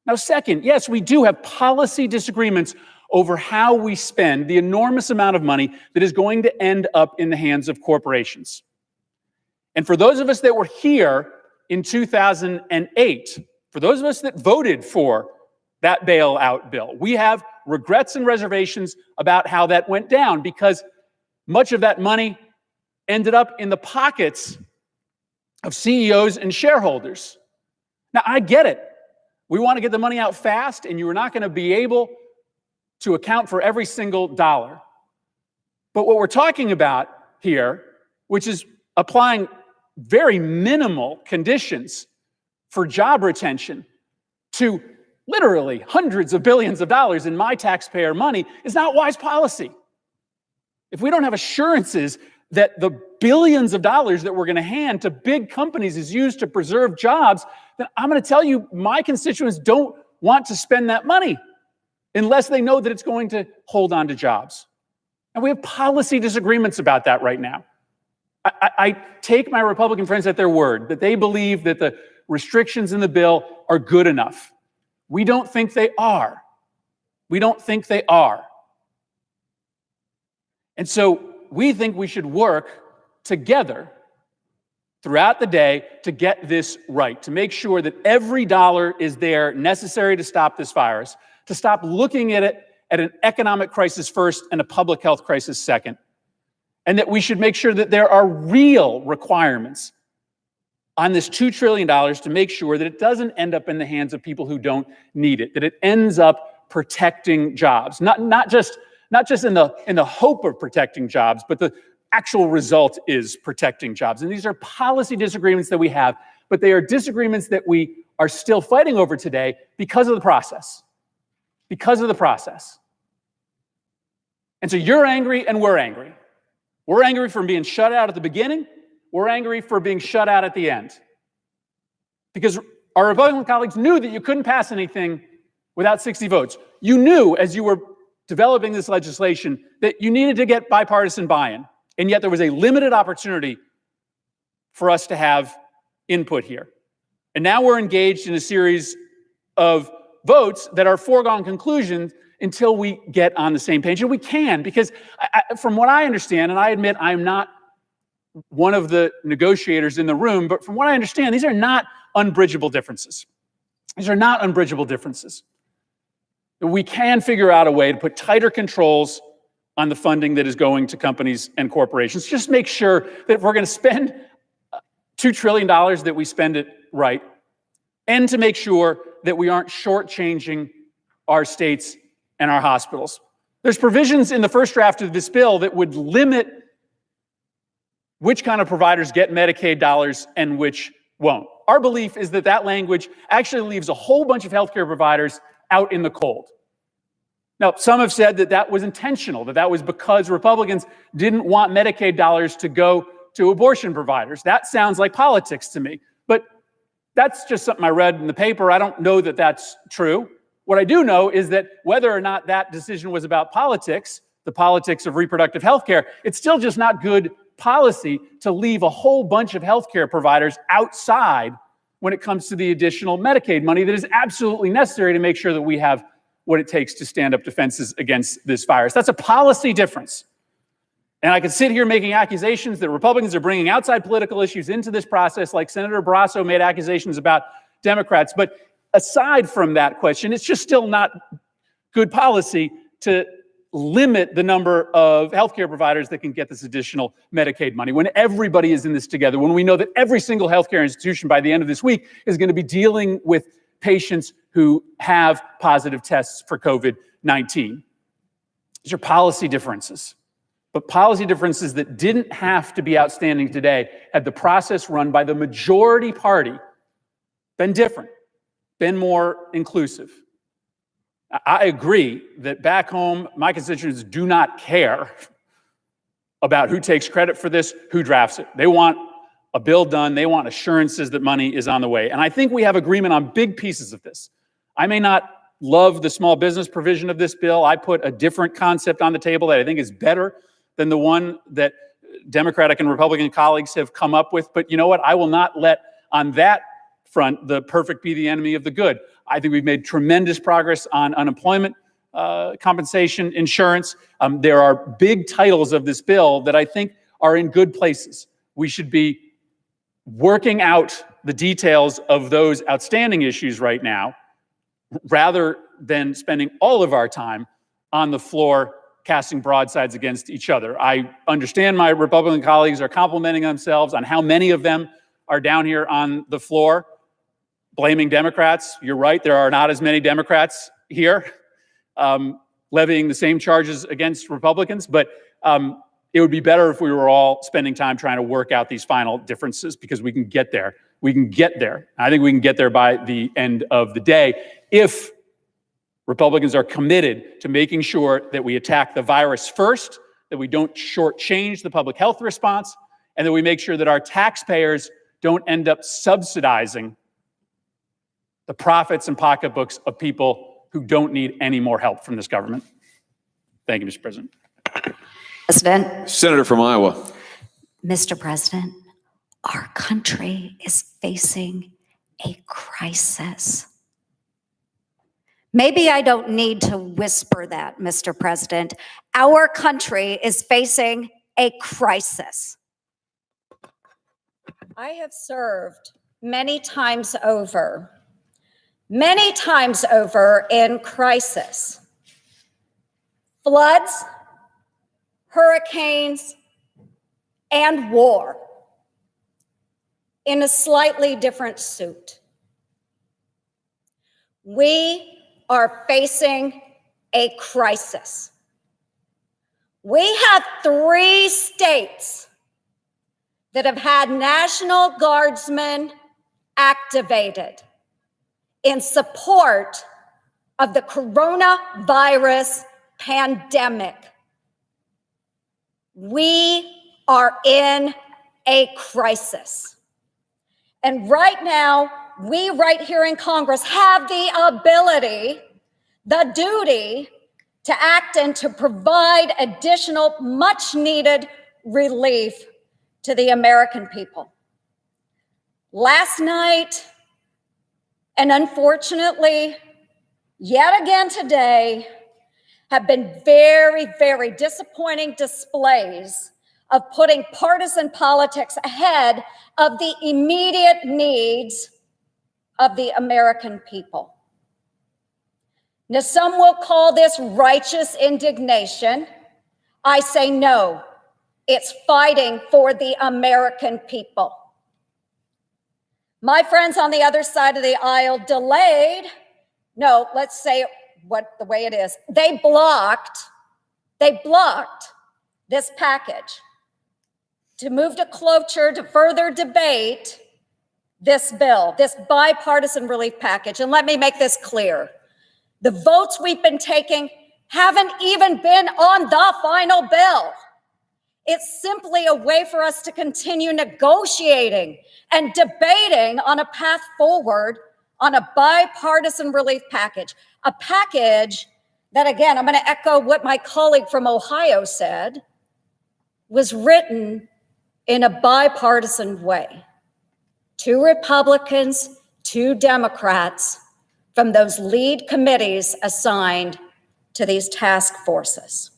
Now, second, yes, we do have policy disagreements over how we spend the enormous amount of money that is going to end up in the hands of corporations. And for those of us that were here in 2008, for those of us that voted for that bailout bill, we have regrets and reservations about how that went down, because much of that money ended up in the pockets of CEOs and shareholders. Now, I get it. We want to get the money out fast, and you are not going to be able to account for every single dollar. But what we're talking about here, which is applying very minimal conditions for job retention to literally hundreds of billions of dollars in my taxpayer money, is not wise policy. If we don't have assurances that the billions of dollars that we're going to hand to big companies is used to preserve jobs, then I'm going to tell you my constituents don't want to spend that money unless they know that it's going to hold on to jobs. And we have policy disagreements about that right now. I take my Republican friends at their word that they believe that the restrictions in the bill are good enough. We don't think they are. We don't think they are. And so we think we should work together throughout the day to get this right, to make sure that every dollar is there necessary to stop this virus, to stop looking at it at an economic crisis first and a public health crisis second. And that we should make sure that there are real requirements on this $2 trillion to make sure that it doesn't end up in the hands of people who don't need it, that it ends up protecting jobs, not just in the hope of protecting jobs, but the actual result is protecting jobs. And these are policy disagreements that we have, but they are disagreements that we are still fighting over today because of the process. Because of the process. And so you're angry and we're angry. We're angry for being shut out at the beginning. We're angry for being shut out at the end. Because Our Republican colleagues knew that you couldn't pass anything without 60 votes. You knew as you were developing this legislation that you needed to get bipartisan buy-in, and yet there was a limited opportunity for us to have input here. And now we're engaged in a series of votes that are foregone conclusions until we get on the same page. And we can, because from what I understand, and I admit I'm not one of the negotiators in the room, but from what I understand, these are not unbridgeable differences. These are not unbridgeable differences. We can figure out a way to put tighter controls on the funding that is going to companies and corporations. Just make sure that if we're going to spend $2 trillion, that we spend it right, and to make sure that we aren't shortchanging our states and our hospitals. There's provisions in the first draft of this bill that would limit which kind of providers get Medicaid dollars and which won't. Our belief is that that language actually leaves a whole bunch of healthcare providers out in the cold. Now, some have said that that was intentional, that that was because Republicans didn't want Medicaid dollars to go to abortion providers. That sounds like politics to me, but that's just something I read in the paper. I don't know that that's true. What I do know is that whether or not that decision was about politics, the politics of reproductive health care, it's still just not good policy to leave a whole bunch of healthcare providers outside when it comes to the additional Medicaid money that is absolutely necessary to make sure that we have what it takes to stand up defenses against this virus. That's a policy difference. And I could sit here making accusations that Republicans are bringing outside political issues into this process, like Senator Barrasso made accusations about Democrats. But aside from that question, it's just still not good policy to limit the number of healthcare providers that can get this additional Medicaid money when everybody is in this together, when we know that every single healthcare institution by the end of this week is going to be dealing with patients who have positive tests for COVID-19. These are policy differences, but policy differences that didn't have to be outstanding today had the process run by the majority party been different, been more inclusive. I agree that back home, my constituents do not care about who takes credit for this, who drafts it. They want a bill done. They want assurances that money is on the way. And I think we have agreement on big pieces of this. I may not love the small business provision of this bill. I put a different concept on the table that I think is better than the one that Democratic and Republican colleagues have come up with. But you know what? I will not let on that front the perfect be the enemy of the good. I think we've made tremendous progress on unemployment compensation, insurance. There are big titles of this bill that I think are in good places. We should be working out the details of those outstanding issues right now, rather than spending all of our time on the floor casting broadsides against each other. I understand my Republican colleagues are complimenting themselves on how many of them are down here on the floor blaming Democrats. You're right, there are not as many Democrats here levying the same charges against Republicans, but it would be better if we were all spending time trying to work out these final differences, because we can get there. We can get there. I think we can get there by the end of the day if Republicans are committed to making sure that we attack the virus first, that we don't shortchange the public health response, and that we make sure that our taxpayers don't end up subsidizing the profits and pocketbooks of people who don't need any more help from this government. Thank you, Mr. President. President. Senator from Iowa. Mr. President, our country is facing a crisis. Maybe I don't need to whisper that, Mr. President. Our country is facing a crisis. I have served many times over in crisis. Floods, hurricanes, and war in a slightly different suit. We are facing a crisis. We have 3 states that have had National Guardsmen activated in support of the coronavirus pandemic. We are in a crisis. And right now, we right here in Congress have the ability, the duty to act and to provide additional much needed relief to the American people. Last night, and unfortunately, yet again today, have been very, very disappointing displays of putting partisan politics ahead of the immediate needs of the American people. Now, some will call this righteous indignation. I say no, it's fighting for the American people. My friends on the other side of the aisle delayed, no, let's say the way it is. They blocked this package to move to cloture to further debate this bill, this bipartisan relief package. And let me make this clear. The votes we've been taking haven't even been on the final bill. It's simply a way for us to continue negotiating and debating on a path forward on a bipartisan relief package, a package that, again, I'm going to echo what my colleague from Ohio said, was written in a bipartisan way. 2 Republicans, 2 Democrats from those lead committees assigned to these task forces.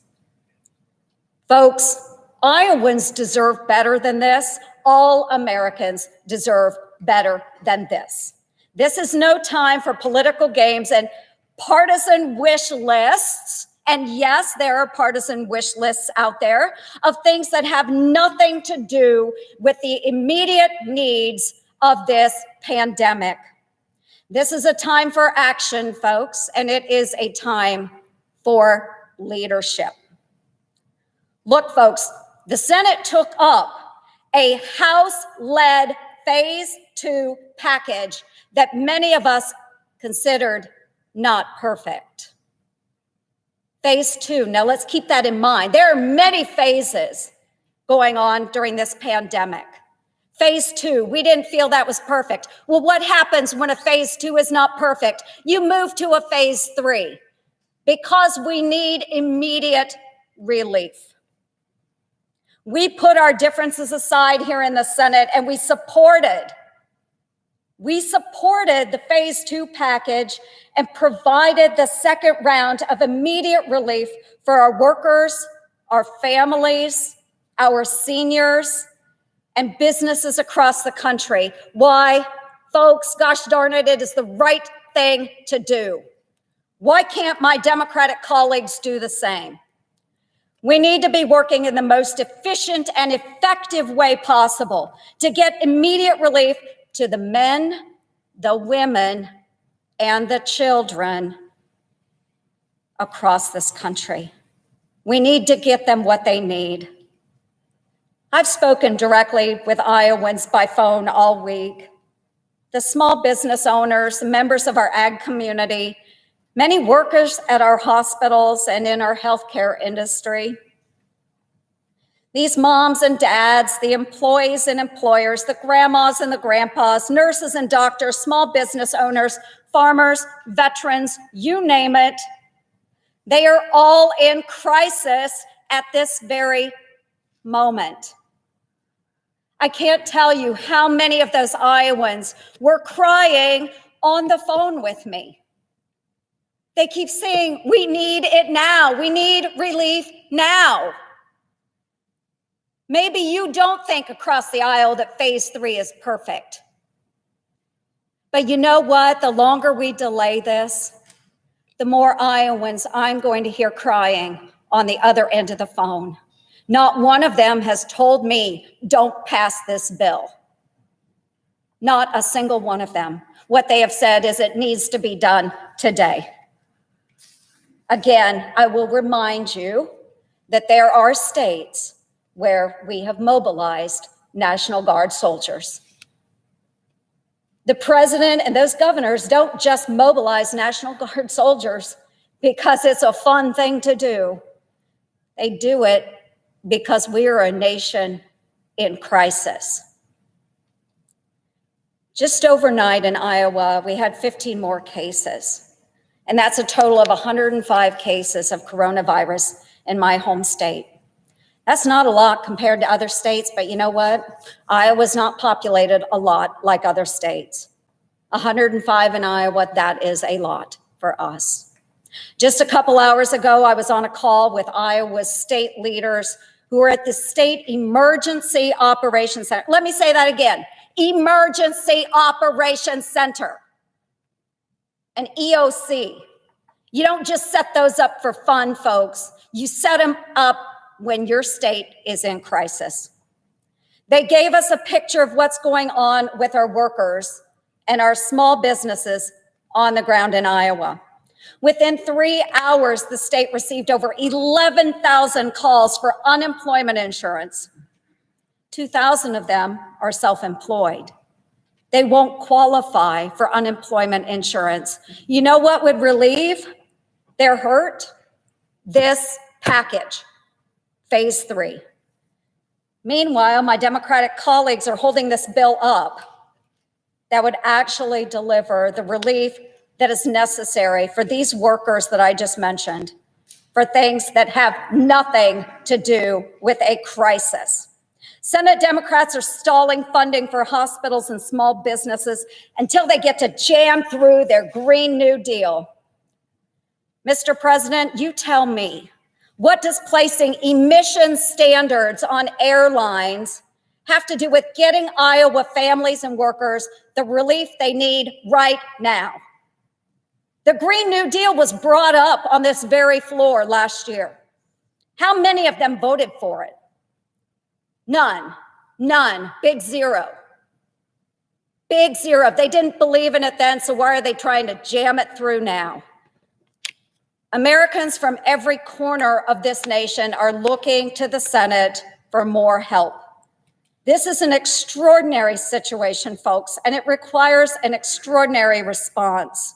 Folks, Iowans deserve better than this. All Americans deserve better than this. This is no time for political games and partisan wish lists. And yes, there are partisan wish lists out there of things that have nothing to do with the immediate needs of this pandemic. This is a time for action, folks, and it is a time for leadership. Look, folks, the Senate took up a House-led Phase 2 package that many of us considered not perfect. Phase 2, now let's keep that in mind. There are many phases going on during this pandemic. Phase 2, we didn't feel that was perfect. Well, what happens when a Phase 2 is not perfect? You move to a Phase 3 because we need immediate relief. We put our differences aside here in the Senate and we supported the Phase 2 package and provided the second round of immediate relief for our workers, our families, our seniors, and businesses across the country. Why? Folks, gosh darn it, it is the right thing to do. Why can't my Democratic colleagues do the same? We need to be working in the most efficient and effective way possible to get immediate relief to the men, the women, and the children across this country. We need to get them what they need. I've spoken directly with Iowans by phone all week. The small business owners, the members of our ag community, many workers at our hospitals and in our healthcare industry. These moms and dads, the employees and employers, the grandmas and the grandpas, nurses and doctors, small business owners, farmers, veterans, you name it, they are all in crisis at this very moment. I can't tell you how many of those Iowans were crying on the phone with me. They keep saying, we need it now. We need relief now. Maybe you don't think across the aisle that Phase 3 is perfect. But you know what? The longer we delay this, the more Iowans I'm going to hear crying on the other end of the phone. Not one of them has told me, don't pass this bill. Not a single one of them. What they have said is it needs to be done today. Again, I will remind you that there are states where we have mobilized National Guard soldiers. The president and those governors don't just mobilize National Guard soldiers because it's a fun thing to do. They do it because we are a nation in crisis. Just overnight in Iowa, we had 15 more cases. And that's a total of 105 cases of coronavirus in my home state. That's not a lot compared to other states, but you know what? Iowa's not populated a lot like other states. 105 in Iowa, that is a lot for us. Just a couple hours ago, I was on a call with Iowa's state leaders who are at the State Emergency Operations Center. Let me say that again, Emergency Operations Center, an EOC. You don't just set those up for fun, folks. You set them up when your state is in crisis. They gave us a picture of what's going on with our workers and our small businesses on the ground in Iowa. Within 3 hours, the state received over 11,000 calls for unemployment insurance. 2,000 of them are self-employed. They won't qualify for unemployment insurance. You know what would relieve their hurt? This package, phase 3. Meanwhile, my Democratic colleagues are holding this bill up that would actually deliver the relief that is necessary for these workers that I just mentioned, for things that have nothing to do with a crisis. Senate Democrats are stalling funding for hospitals and small businesses until they get to jam through their Green New Deal. Mr. President, you tell me, what does placing emission standards on airlines have to do with getting Iowa families and workers the relief they need right now? The Green New Deal was brought up on this very floor last year. How many of them voted for it? None, big zero. Big zero. They didn't believe in it then, so why are they trying to jam it through now? Americans from every corner of this nation are looking to the Senate for more help. This is an extraordinary situation, folks, and it requires an extraordinary response.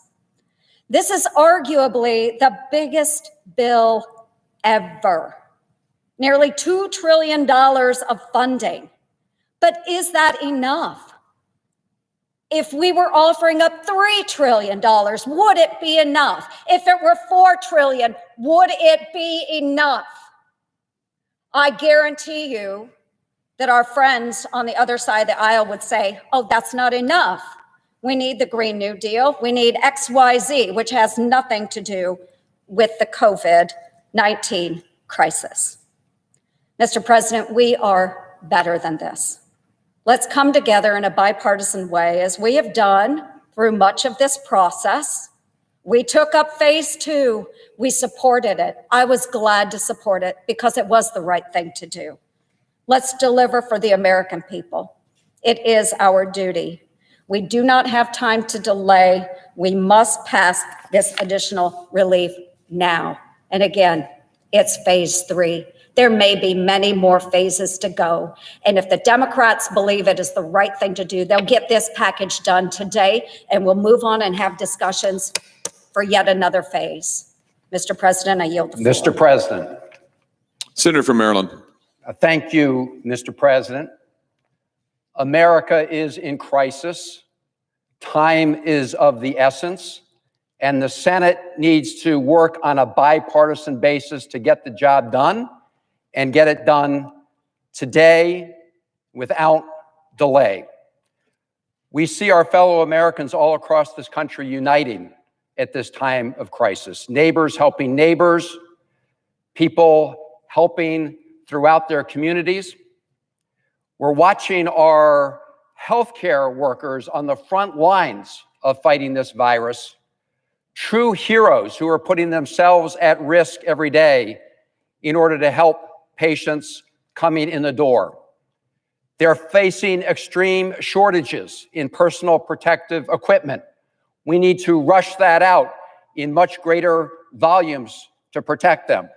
This is arguably the biggest bill ever. Nearly $2 trillion of funding. But is that enough? If we were offering up $3 trillion, would it be enough? If it were $4 trillion, would it be enough? I guarantee you that our friends on the other side of the aisle would say, oh, that's not enough. We need the Green New Deal. We need XYZ, which has nothing to do with the COVID-19 crisis. Mr. President, we are better than this. Let's come together in a bipartisan way, as we have done through much of this process. We took up phase 2. We supported it. I was glad to support it because it was the right thing to do. Let's deliver for the American people. It is our duty. We do not have time to delay. We must pass this additional relief now. And again, it's phase 3. There may be many more phases to go. And if the Democrats believe it is the right thing to do, they'll get this package done today, and we'll move on and have discussions for yet another phase. Mr. President, I yield the floor. Mr. President. Senator from Maryland. Thank you, Mr. President. America is in crisis. Time is of the essence. And the Senate needs to work on a bipartisan basis to get the job done and get it done today without delay. We see our fellow Americans all across this country uniting at this time of crisis. Neighbors helping neighbors, people helping throughout their communities. We're watching our healthcare workers on the front lines of fighting this virus, true heroes who are putting themselves at risk every day in order to help patients coming in the door. They're facing extreme shortages in personal protective equipment. We need to rush that out in much greater volumes to protect them.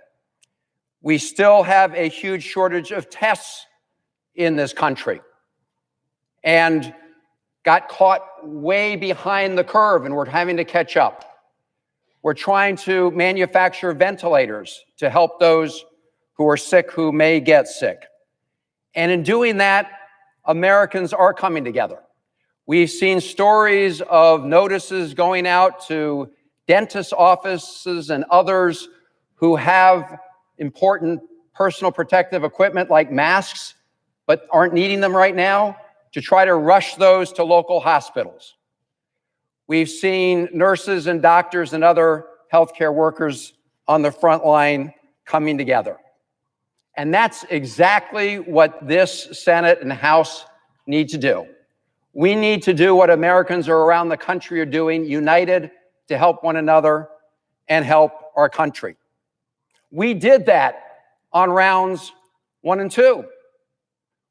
We still have a huge shortage of tests in this country and got caught way behind the curve, and we're having to catch up. We're trying to manufacture ventilators to help those who are sick, who may get sick. And in doing that, Americans are coming together. We've seen stories of notices going out to dentist offices and others who have important personal protective equipment like masks, but aren't needing them right now, to try to rush those to local hospitals. We've seen nurses and doctors and other healthcare workers on the front line coming together. And that's exactly what this Senate and House need to do. We need to do what Americans around the country are doing, united to help one another and help our country. We did that on rounds 1 and 2.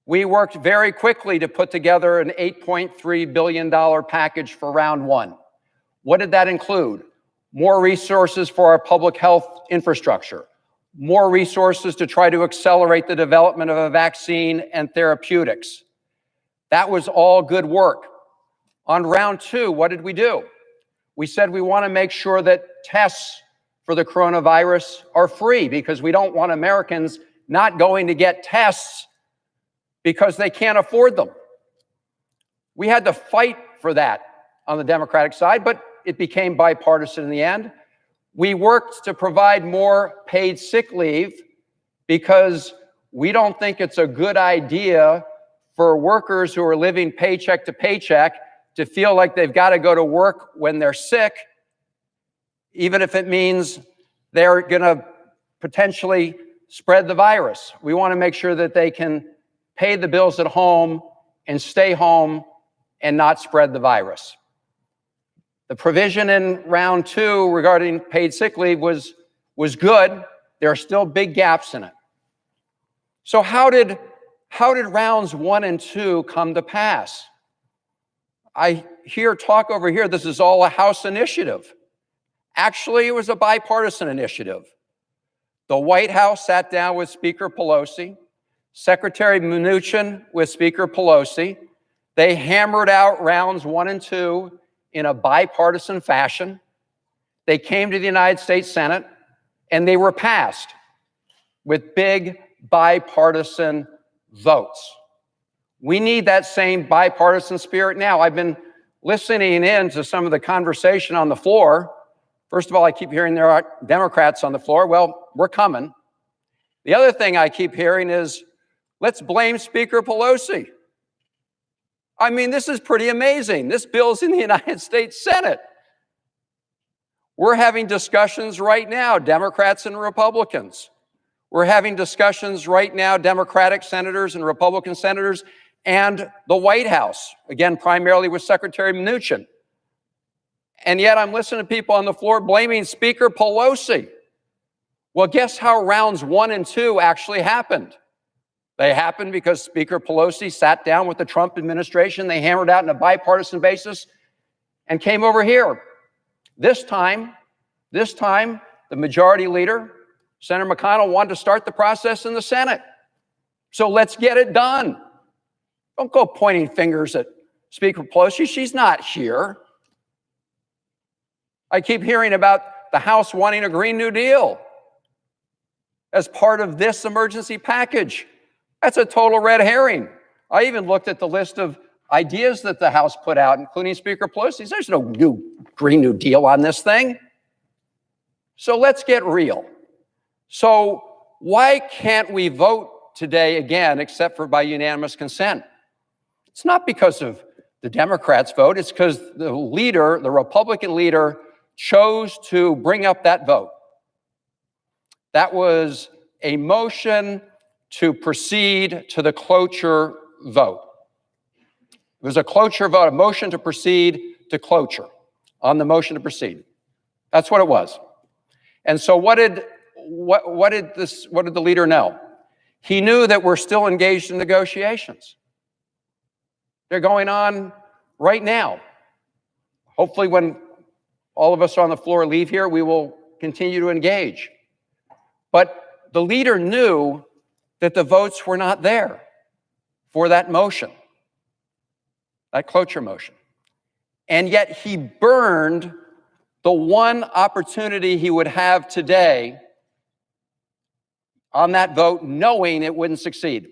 We worked very quickly to put together an $8.3 billion package for round 1. What did that include? More resources for our public health infrastructure, more resources to try to accelerate the development of a vaccine and therapeutics. That was all good work. On round 2, what did we do? We said we want to make sure that tests for the coronavirus are free, because we don't want Americans not going to get tests because they can't afford them. We had to fight for that on the Democratic side, but it became bipartisan in the end. We worked to provide more paid sick leave because we don't think it's a good idea for workers who are living paycheck to paycheck to feel like they've got to go to work when they're sick, even if it means they're going to potentially spread the virus. We want to make sure that they can pay the bills at home and stay home and not spread the virus. The provision in round 2 regarding paid sick leave was good. There are still big gaps in it. So how did rounds 1 and 2 come to pass? I hear talk over here, this is all a House initiative. Actually, it was a bipartisan initiative. The White House sat down with Speaker Pelosi, Secretary Mnuchin with Speaker Pelosi. They hammered out rounds 1 and 2 in a bipartisan fashion. They came to the United States Senate and they were passed with big bipartisan votes. We need that same bipartisan spirit now. I've been listening in to some of the conversation on the floor. First of all, I keep hearing there are Democrats on the floor. Well, we're coming. The other thing I keep hearing is, let's blame Speaker Pelosi. I mean, this is pretty amazing. This bill's in the United States Senate. We're having discussions right now, Democrats and Republicans. We're having discussions right now, Democratic senators and Republican senators and the White House, again, primarily with Secretary Mnuchin. And yet I'm listening to people on the floor blaming Speaker Pelosi. Well, guess how rounds 1 and 2 actually happened? They happened because Speaker Pelosi sat down with the Trump administration. They hammered out on a bipartisan basis and came over here. This time, the majority leader, Senator McConnell, wanted to start the process in the Senate. So let's get it done. Don't go pointing fingers at Speaker Pelosi. She's not here. I keep hearing about the House wanting a Green New Deal as part of this emergency package. That's a total red herring. I even looked at the list of ideas that the House put out, including Speaker Pelosi's. There's no new Green New Deal on this thing. So let's get real. So why can't we vote today again, except for by unanimous consent? It's not because of the Democrats' vote. It's because the leader, the Republican leader, chose to bring up that vote. That was a motion to proceed to the cloture vote. It was a cloture vote, a motion to proceed to cloture on the motion to proceed. That's what it was. And so what did the leader know? He knew that we're still engaged in negotiations. They're going on right now. Hopefully when all of us on the floor leave here, we will continue to engage. But the leader knew that the votes were not there for that motion, that cloture motion. And yet he burned the one opportunity he would have today on that vote, knowing it wouldn't succeed.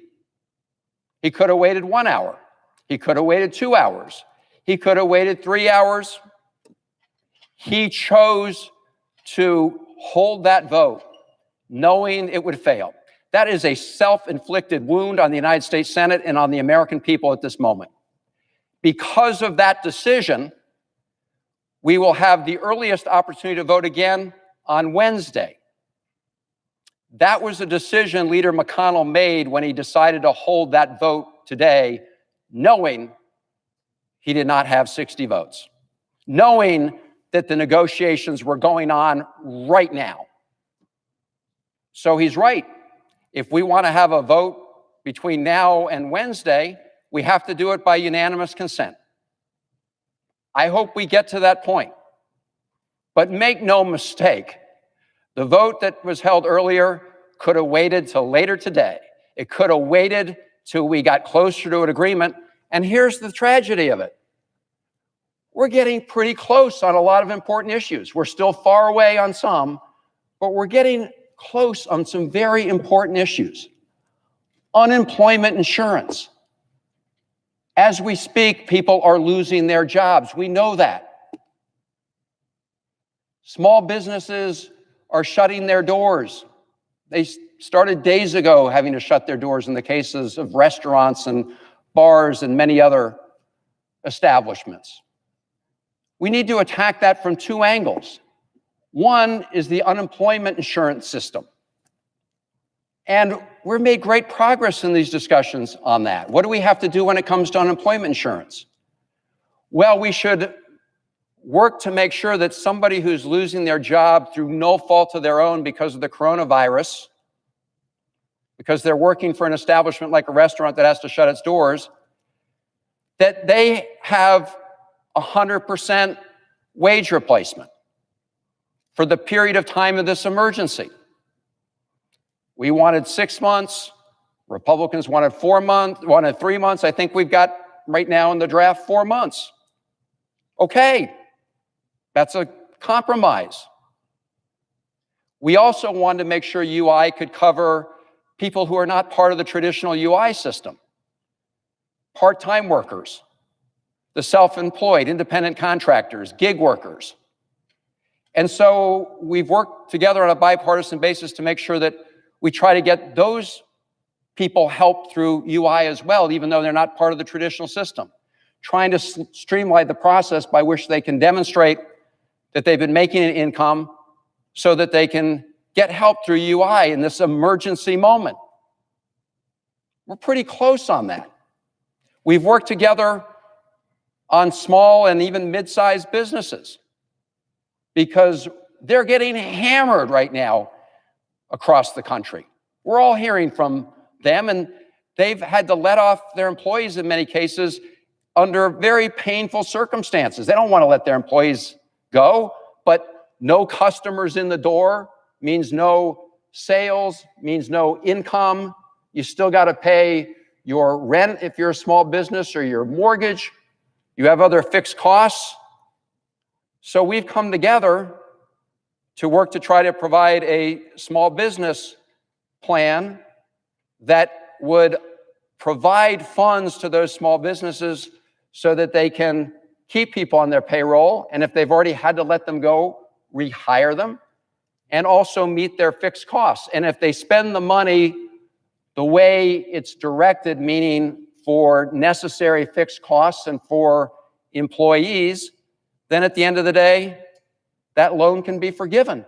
He could have waited 1 hour. He could have waited 2 hours. He could have waited 3 hours. He chose to hold that vote, knowing it would fail. That is a self-inflicted wound on the United States Senate and on the American people at this moment. Because of that decision, we will have the earliest opportunity to vote again on Wednesday. That was a decision Leader McConnell made when he decided to hold that vote today, knowing he did not have 60 votes, knowing that the negotiations were going on right now. So he's right. If we want to have a vote between now and Wednesday, we have to do it by unanimous consent. I hope we get to that point. But make no mistake, the vote that was held earlier could have waited till later today. It could have waited till we got closer to an agreement. And here's the tragedy of it. We're getting pretty close on a lot of important issues. We're still far away on some, but we're getting close on some very important issues. Unemployment insurance. As we speak, people are losing their jobs. We know that. Small businesses are shutting their doors. They started days ago having to shut their doors in the cases of restaurants and bars and many other establishments. We need to attack that from two angles. One is the unemployment insurance system. And we've made great progress in these discussions on that. What do we have to do when it comes to unemployment insurance? Well, we should work to make sure that somebody who's losing their job through no fault of their own because of the coronavirus, because they're working for an establishment like a restaurant that has to shut its doors, that they have 100% wage replacement for the period of time of this emergency. We wanted 6 months. Republicans wanted 4 months, wanted 3 months. I think we've got right now in the draft 4 months. Okay, that's a compromise. We also wanted to make sure UI could cover people who are not part of the traditional UI system. Part-time workers, the self-employed, independent contractors, gig workers. And so we've worked together on a bipartisan basis to make sure that we try to get those people help through UI as well, even though they're not part of the traditional system. Trying to streamline the process by which they can demonstrate that they've been making an income so that they can get help through UI in this emergency moment. We're pretty close on that. We've worked together on small and even mid-sized businesses because they're getting hammered right now across the country. We're all hearing from them, and they've had to let off their employees in many cases under very painful circumstances. They don't want to let their employees go, but no customers in the door means no sales, means no income. You still got to pay your rent if you're a small business or your mortgage. You have other fixed costs. So we've come together to work to try to provide a small business plan that would provide funds to those small businesses so that they can keep people on their payroll, and if they've already had to let them go, rehire them, and also meet their fixed costs. And if they spend the money the way it's directed, meaning for necessary fixed costs and for employees, then at the end of the day, that loan can be forgiven,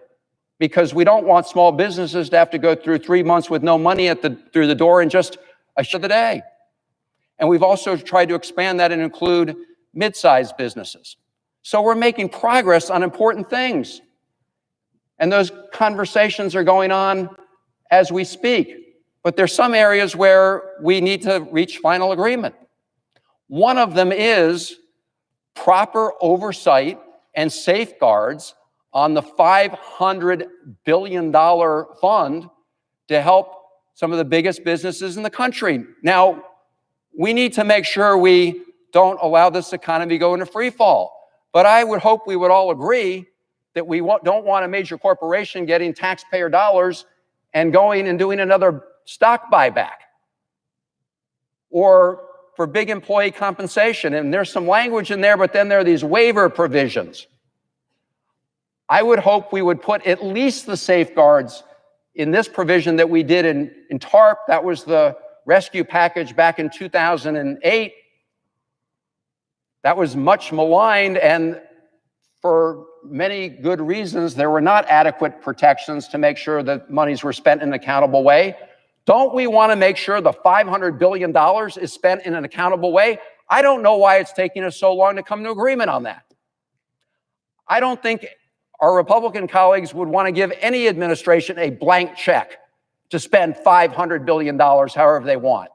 because we don't want small businesses to have to go through 3 months with no money through the door and just a shut the day. And we've also tried to expand that and include mid-sized businesses. So we're making progress on important things. And those conversations are going on as we speak. But there's some areas where we need to reach final agreement. One of them is proper oversight and safeguards on the $500 billion fund to help some of the biggest businesses in the country. Now, we need to make sure we don't allow this economy to go into free fall. But I would hope we would all agree that we don't want a major corporation getting taxpayer dollars and going and doing another stock buyback or for big employee compensation. And there's some language in there, but then there are these waiver provisions. I would hope we would put at least the safeguards in this provision that we did in TARP. That was the rescue package back in 2008. That was much maligned, and for many good reasons, there were not adequate protections to make sure that monies were spent in an accountable way. Don't we want to make sure the $500 billion is spent in an accountable way? I don't know why it's taking us so long to come to agreement on that. I don't think our Republican colleagues would want to give any administration a blank check to spend $500 billion however they want,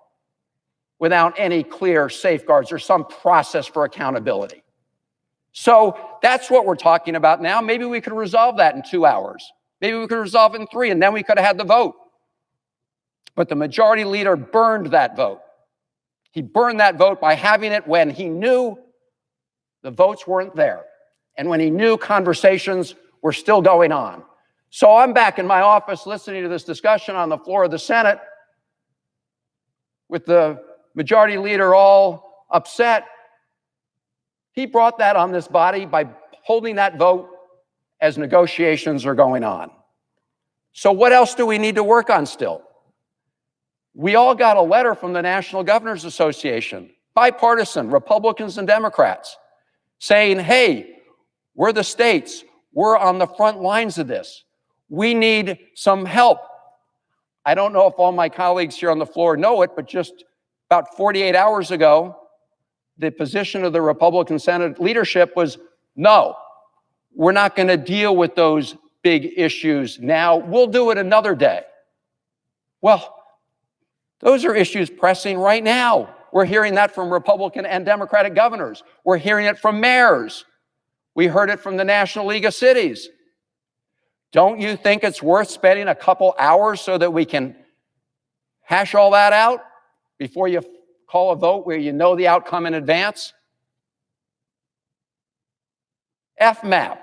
without any clear safeguards or some process for accountability. So that's what we're talking about now. Maybe we could resolve that in 2 hours. Maybe we could resolve it in 3, and then we could have had the vote. But the majority leader burned that vote. He burned that vote by having it when he knew the votes weren't there, and when he knew conversations were still going on. So I'm back in my office listening to this discussion on the floor of the Senate with the majority leader all upset. He brought that on this body by holding that vote as negotiations are going on. So what else do we need to work on still? We all got a letter from the National Governors Association, bipartisan, Republicans and Democrats, saying, hey, we're the states, we're on the front lines of this. We need some help. I don't know if all my colleagues here on the floor know it, but just about 48 hours ago, the position of the Republican Senate leadership was, no, we're not going to deal with those big issues now. We'll do it another day. Well, those are issues pressing right now. We're hearing that from Republican and Democratic governors. We're hearing it from mayors. We heard it from the National League of Cities. Don't you think it's worth spending a couple hours so that we can hash all that out before you call a vote where you know the outcome in advance? FMAP.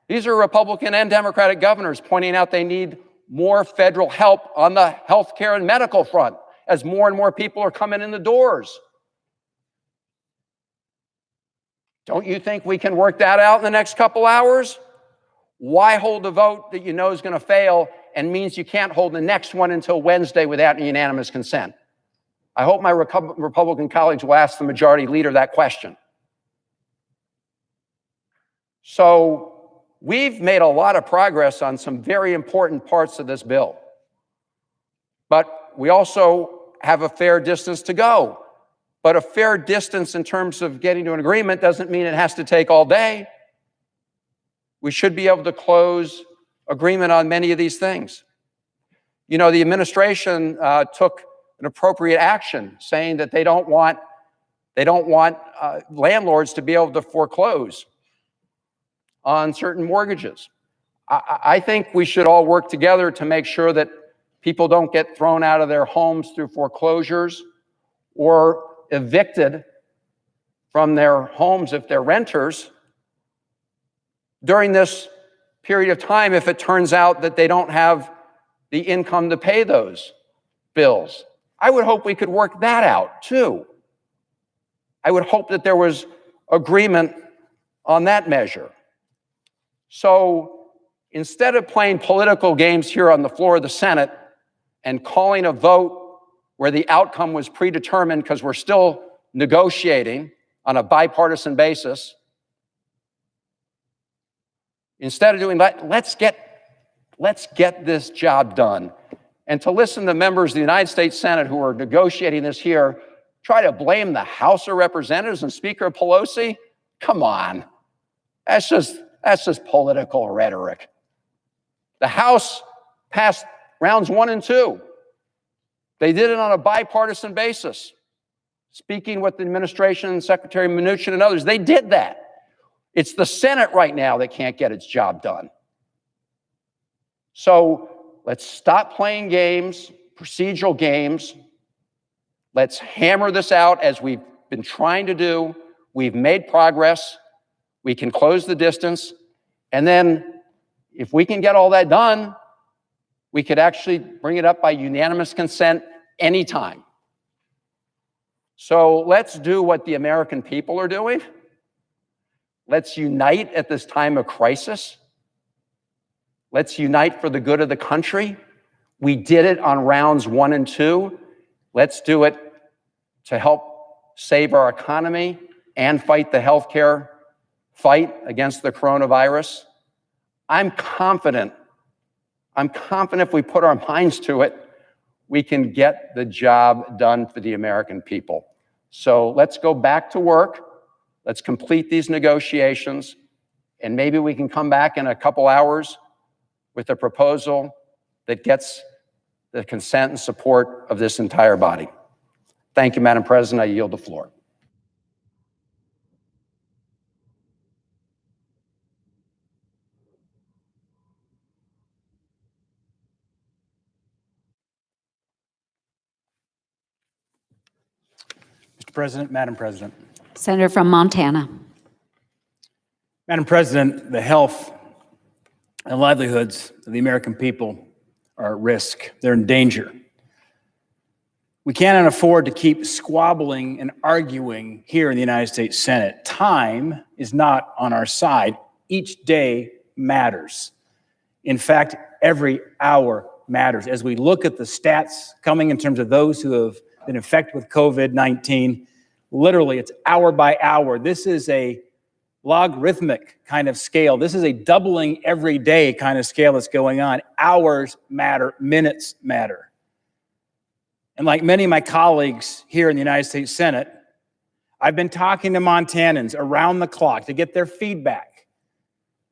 These are Republican and Democratic governors pointing out they need more federal help on the healthcare and medical front as more and more people are coming in the doors. Don't you think we can work that out in the next couple hours? Why hold a vote that you know is going to fail and means you can't hold the next one until Wednesday without unanimous consent? I hope my Republican colleagues will ask the majority leader that question. So we've made a lot of progress on some very important parts of this bill, but we also have a fair distance to go. But a fair distance in terms of getting to an agreement doesn't mean it has to take all day. We should be able to close agreement on many of these things. You know, the administration took an appropriate action, saying that they don't want landlords to be able to foreclose on certain mortgages. I think we should all work together to make sure that people don't get thrown out of their homes through foreclosures or evicted from their homes if they're renters during this period of time if it turns out that they don't have the income to pay those bills. I would hope we could work that out too. I would hope that there was agreement on that measure. So instead of playing political games here on the floor of the Senate and calling a vote where the outcome was predetermined because we're still negotiating on a bipartisan basis, instead of doing that, let's get this job done. And to listen to members of the United States Senate who are negotiating this here, try to blame the House of Representatives and Speaker Pelosi, come on. That's just political rhetoric. The House passed rounds 1 and 2. They did it on a bipartisan basis. Speaking with the administration, Secretary Mnuchin and others, they did that. It's the Senate right now that can't get its job done. So let's stop playing games, procedural games. Let's hammer this out as we've been trying to do. We've made progress. We can close the distance. And then if we can get all that done, we could actually bring it up by unanimous consent anytime. So let's do what the American people are doing. Let's unite at this time of crisis. Let's unite for the good of the country. We did it on rounds 1 and 2. Let's do it to help save our economy and fight the healthcare fight against the coronavirus. I'm confident if we put our minds to it, we can get the job done for the American people. So let's go back to work. Let's complete these negotiations, and maybe we can come back in a couple hours with a proposal that gets the consent and support of this entire body. Thank you, Madam President. I yield the floor. Mr. President, Madam President. Senator from Montana. Madam President, the health and livelihoods of the American people are at risk. They're in danger. We cannot afford to keep squabbling and arguing here in the United States Senate. Time is not on our side. Each day matters. In fact, every hour matters. As we look at the stats coming in terms of those who have been infected with COVID-19, literally it's hour by hour. This is a logarithmic kind of scale. This is a doubling every day kind of scale that's going on. Hours matter, minutes matter. And like many of my colleagues here in the United States Senate, I've been talking to Montanans around the clock to get their feedback.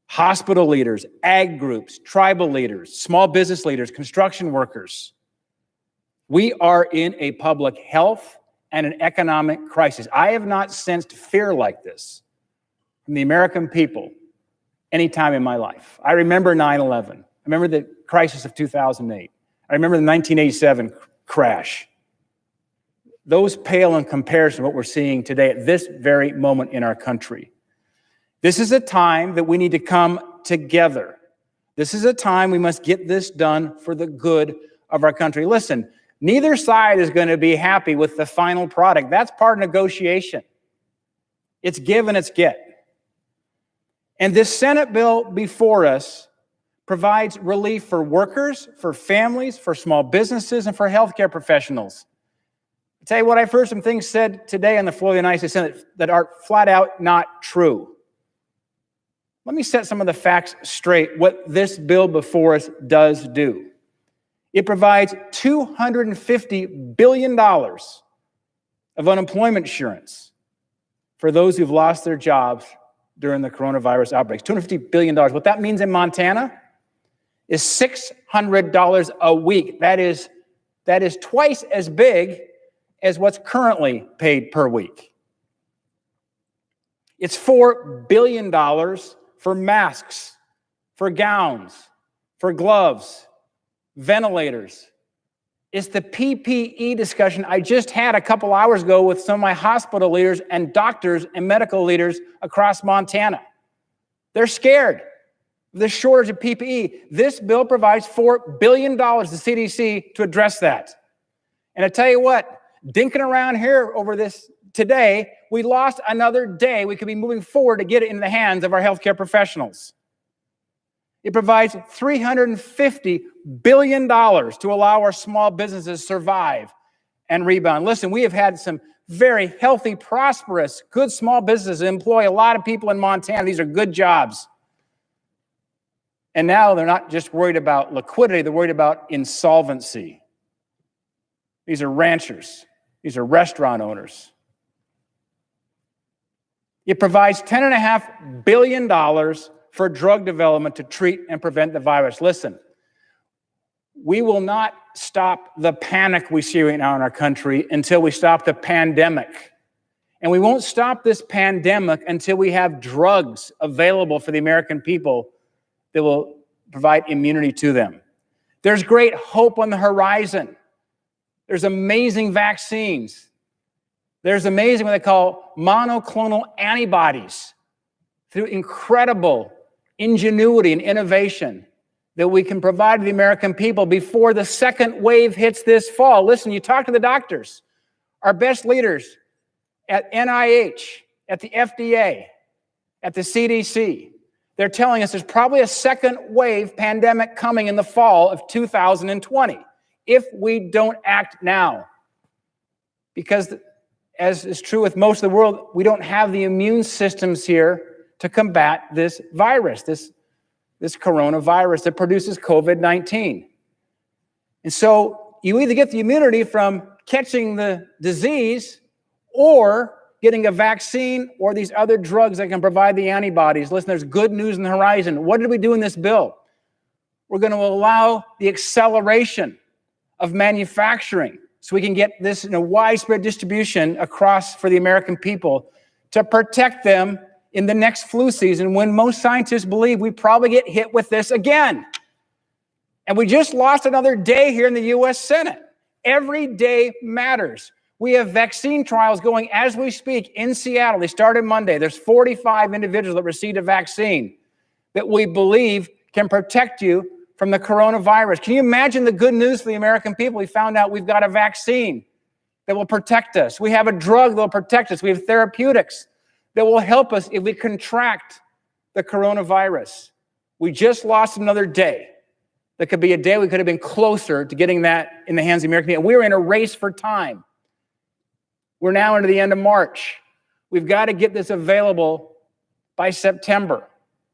Hospital leaders, ag groups, tribal leaders, small business leaders, construction workers. We are in a public health and an economic crisis. I have not sensed fear like this from the American people any time in my life. I remember 9/11. I remember the crisis of 2008. I remember the 1987 crash. Those pale in comparison to what we're seeing today at this very moment in our country. This is a time that we need to come together. This is a time we must get this done for the good of our country. Listen, neither side is going to be happy with the final product. That's part of negotiation. It's give and it's get. And this Senate bill before us provides relief for workers, for families, for small businesses, and for healthcare professionals. I'll tell you what, I've heard some things said today on the floor of the United States Senate that are flat out not true. Let me set some of the facts straight, what this bill before us does do. It provides $250 billion of unemployment insurance for those who've lost their jobs during the coronavirus outbreaks. $250 billion. What that means in Montana is $600 a week. That is twice as big as what's currently paid per week. It's $4 billion for masks, for gowns, for gloves, ventilators. It's the PPE discussion I just had a couple hours ago with some of my hospital leaders and doctors and medical leaders across Montana. They're scared. The shortage of PPE. This bill provides $4 billion to CDC to address that. And I tell you what, dinking around here over this today, we lost another day. We could be moving forward to get it in the hands of our healthcare professionals. It provides $350 billion to allow our small businesses to survive and rebound. Listen, we have had some very healthy, prosperous, good small businesses that employ a lot of people in Montana. These are good jobs. And now they're not just worried about liquidity, they're worried about insolvency. These are ranchers. These are restaurant owners. It provides $10.5 billion for drug development to treat and prevent the virus. Listen, we will not stop the panic we see right now in our country until we stop the pandemic. And we won't stop this pandemic until we have drugs available for the American people that will provide immunity to them. There's great hope on the horizon. There's amazing vaccines. There's amazing what they call monoclonal antibodies through incredible ingenuity and innovation that we can provide to the American people before the second wave hits this fall. Listen, you talk to the doctors. Our best leaders at NIH, at the FDA, at the CDC. They're telling us there's probably a second wave pandemic coming in the fall of 2020 if we don't act now. Because as is true with most of the world, we don't have the immune systems here to combat this virus, this coronavirus that produces COVID-19. And so you either get the immunity from catching the disease or getting a vaccine or these other drugs that can provide the antibodies. Listen, there's good news on the horizon. What did we do in this bill? We're going to allow the acceleration of manufacturing so we can get this in a widespread distribution across for the American people to protect them in the next flu season when most scientists believe we probably get hit with this again. And we just lost another day here in the U.S. Senate. Every day matters. We have vaccine trials going as we speak in Seattle. They started Monday. There's 45 individuals that received a vaccine that we believe can protect you from the coronavirus. Can you imagine the good news for the American people? We found out we've got a vaccine that will protect us. We have a drug that will protect us. We have therapeutics that will help us if we contract the coronavirus. We just lost another day. That could be a day we could have been closer to getting that in the hands of the American people. We were in a race for time. We're now into the end of March. We've got to get this available by September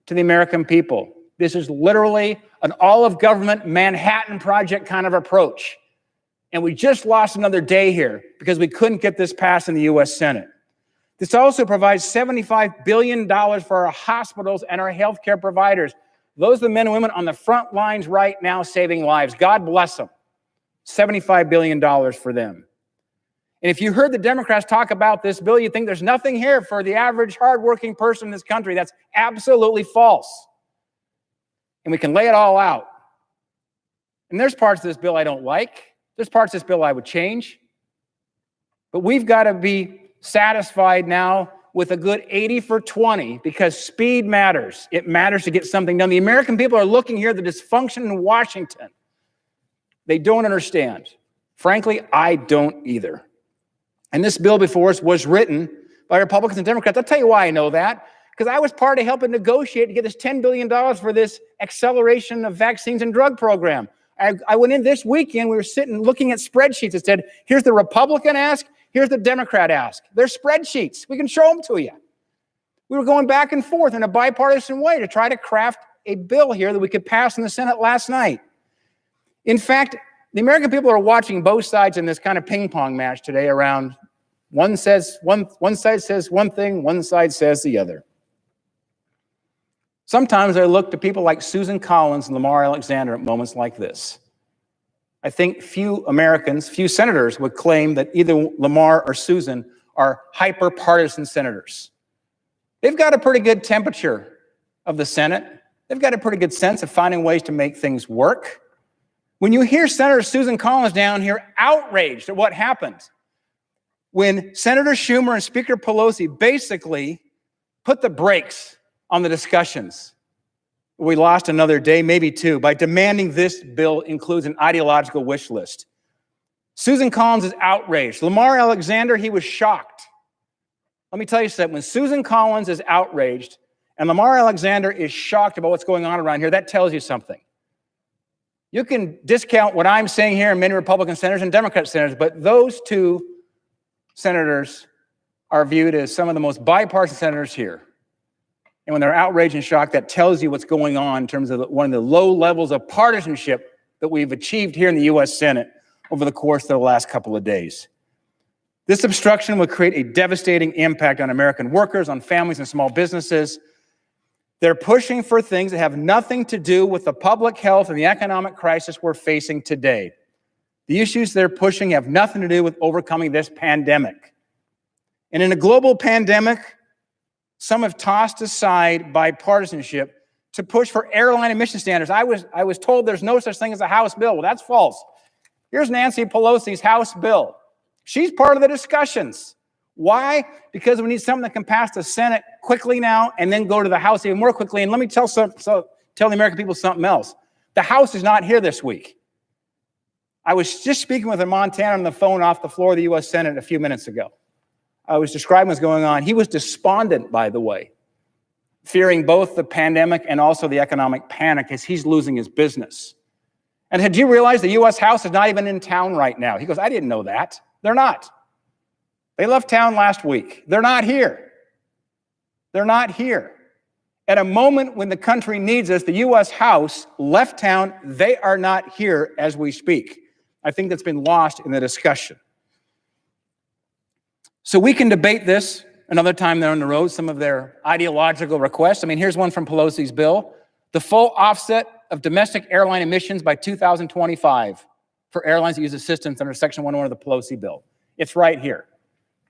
to the American people. This is literally an all-of-government Manhattan Project kind of approach. And we just lost another day here because we couldn't get this passed in the U.S. Senate. This also provides $75 billion for our hospitals and our healthcare providers. Those are the men and women on the front lines right now saving lives. God bless them. $75 billion for them. And if you heard the Democrats talk about this bill, you think there's nothing here for the average hardworking person in this country. That's absolutely false. And we can lay it all out. And there's parts of this bill I don't like. There's parts of this bill I would change. But we've got to be satisfied now with a good 80 for 20 because speed matters. It matters to get something done. The American people are looking here at the dysfunction in Washington. They don't understand. Frankly, I don't either. And this bill before us was written by Republicans and Democrats. I'll tell you why I know that. Because I was part of helping negotiate to get this $10 billion for this acceleration of vaccines and drug program. I went in this weekend, we were sitting looking at spreadsheets that said, here's the Republican ask, here's the Democrat ask. They're spreadsheets. We can show them to you. We were going back and forth in a bipartisan way to try to craft a bill here that we could pass in the Senate last night. In fact, the American people are watching both sides in this kind of ping pong match today around one side says one thing, one side says the other. Sometimes I look to people like Susan Collins and Lamar Alexander at moments like this. I think few Americans, few senators would claim that either Lamar or Susan are hyper-partisan senators. They've got a pretty good temperature of the Senate. They've got a pretty good sense of finding ways to make things work. When you hear Senator Susan Collins down here outraged at what happened, when Senator Schumar and Speaker Pelosi basically put the brakes on the discussions, we lost another day, maybe two, by demanding this bill includes an ideological wish list. Susan Collins is outraged. Lamar Alexander, he was shocked. Let me tell you something. When Susan Collins is outraged and Lamar Alexander is shocked about what's going on around here, that tells you something. You can discount what I'm saying here and many Republican senators and Democrat senators, but those two senators are viewed as some of the most bipartisan senators here. And when they're outraged and shocked, that tells you what's going on in terms of one of the low levels of partisanship that we've achieved here in the U.S. Senate over the course of the last couple of days. This obstruction will create a devastating impact on American workers, on families and small businesses. They're pushing for things that have nothing to do with the public health and the economic crisis we're facing today. The issues they're pushing have nothing to do with overcoming this pandemic. And in a global pandemic, some have tossed aside bipartisanship to push for airline emission standards. I was told there's no such thing as a House bill. Well, that's false. Here's Nancy Pelosi's House bill. She's part of the discussions. Why? Because we need something that can pass the Senate quickly now and then go to the House even more quickly. And let me tell the American people something else. The House is not here this week. I was just speaking with a Montana on the phone off the floor of the U.S. Senate a few minutes ago. was describing what's going on, he was despondent, by the way, fearing both the pandemic and also the economic panic as he's losing his business. And had you realized the U.S. House is not even in town right now? He goes, I didn't know that. They're not. They left town last week. They're not here. They're not here. At a moment when the country needs us, the U.S. House left town. They are not here as we speak. I think that's been lost in the discussion. So we can debate this another time down the road, some of their ideological requests. I mean, here's one from Pelosi's bill. The full offset of domestic airline emissions by 2025 for airlines that use assistance under Section 101 of the Pelosi bill. It's right here.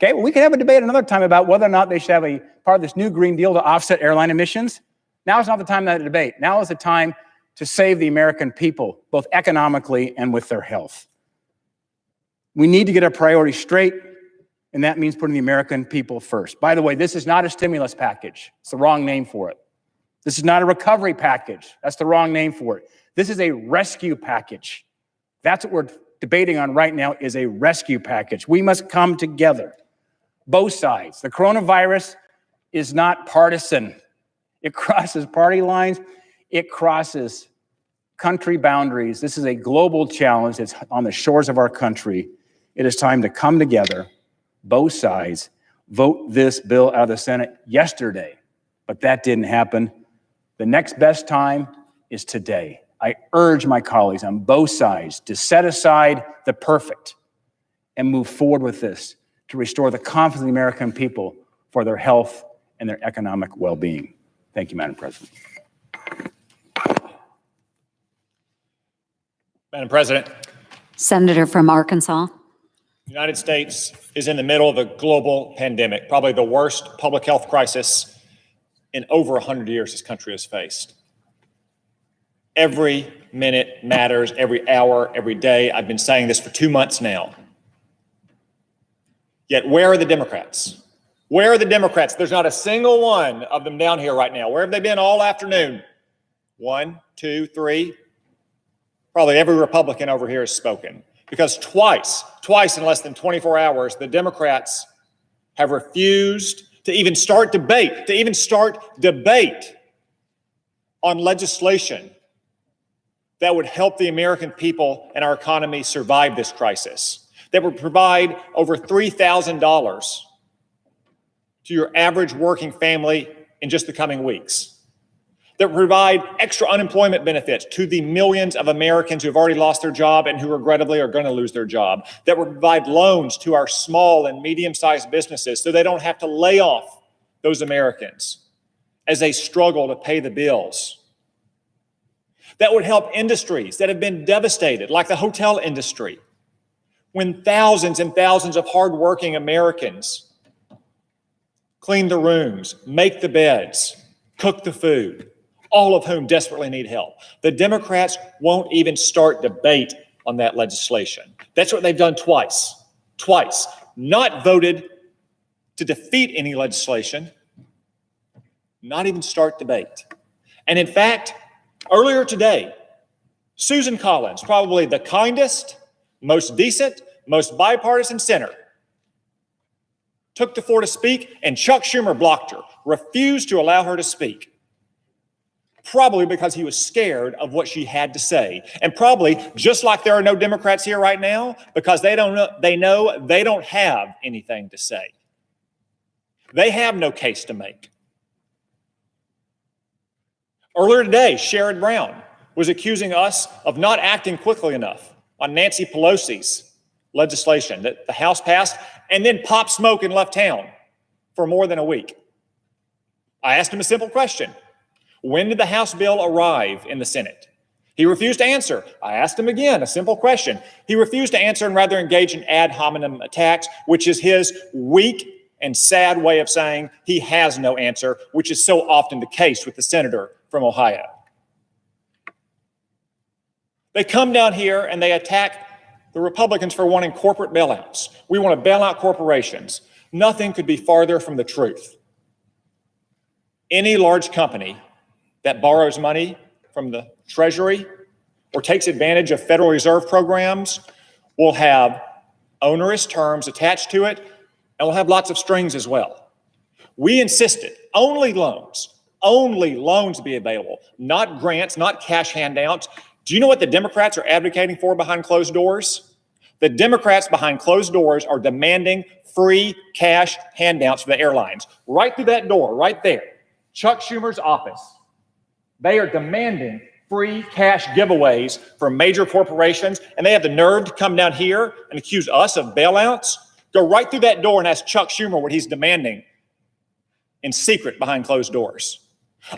Okay, well, we can have a debate another time about whether or not they should have a part of this new Green Deal to offset airline emissions. Now is not the time to have a debate. Now is the time to save the American people, both economically and with their health. We need to get our priorities straight, and that means putting the American people first. By the way, this is not a stimulus package. It's the wrong name for it. This is not a recovery package. That's the wrong name for it. This is a rescue package. That's what we're debating on right now, is a rescue package. We must come together. Both sides. The coronavirus is not partisan. It crosses party lines. It crosses country boundaries. This is a global challenge that's on the shores of our country. It is time to come together, both sides, vote this bill out of the Senate yesterday, but that didn't happen. The next best time is today. I urge my colleagues on both sides to set aside the perfect and move forward with this to restore the confidence of the American people for their health and their economic well-being. Thank you, Madam President. Madam President, Senator from Arkansas. the United States is in the middle of a global pandemic, probably the worst public health crisis in over 100 years this country has faced. Every minute matters, every hour, every day. I've been saying this for 2 months now. Yet where are the Democrats? Where are the Democrats? There's not a single one of them down here right now. Where have they been all afternoon? 1, 2, 3. Probably every Republican over here has spoken. Because twice in less than 24 hours, the Democrats have refused to even start debate on legislation that would help the American people and our economy survive this crisis, that would provide over $3,000 to your average working family in just the coming weeks, that would provide extra unemployment benefits to the millions of Americans who have already lost their job and who regrettably are going to lose their job, that would provide loans to our small and medium-sized businesses so they don't have to lay off those Americans as they struggle to pay the bills, that would help industries that have been devastated, like the hotel industry, when thousands and thousands of hardworking Americans clean the rooms, make the beds, cook the food, all of whom desperately need help. The Democrats won't even start debate on that legislation. That's what they've done twice. Not voted to defeat any legislation, not even start debate. And in fact, earlier today, Susan Collins, probably the kindest, most decent, most bipartisan senator, took the floor to speak, and Chuck Schumer blocked her, refused to allow her to speak. Probably because he was scared of what she had to say. And probably, just like there are no Democrats here right now, because they know they don't have anything to say. They have no case to make. Earlier today, Sherrod Brown was accusing us of not acting quickly enough on Nancy Pelosi's legislation that the House passed and then popped smoke and left town for more than a week. I asked him a simple question. When did the House bill arrive in the Senate? He refused to answer. I asked him again a simple question. He refused to answer and rather engaged in ad hominem attacks, which is his weak and sad way of saying he has no answer, which is so often the case with the senator from Ohio. They come down here and they attack the Republicans for wanting corporate bailouts. We want to bail out corporations. Nothing could be farther from the truth. Any large company that borrows money from the Treasury or takes advantage of Federal Reserve programs will have onerous terms attached to it and will have lots of strings as well. We insisted only loans be available, not grants, not cash handouts. Do you know what the Democrats are advocating for behind closed doors? The Democrats behind closed doors are demanding free cash handouts for the airlines. Right through that door, right there, Chuck Schumer's office. They are demanding free cash giveaways from major corporations, and they have the nerve to come down here and accuse us of bailouts. Go right through that door and ask Chuck Schumer what he's demanding in secret behind closed doors.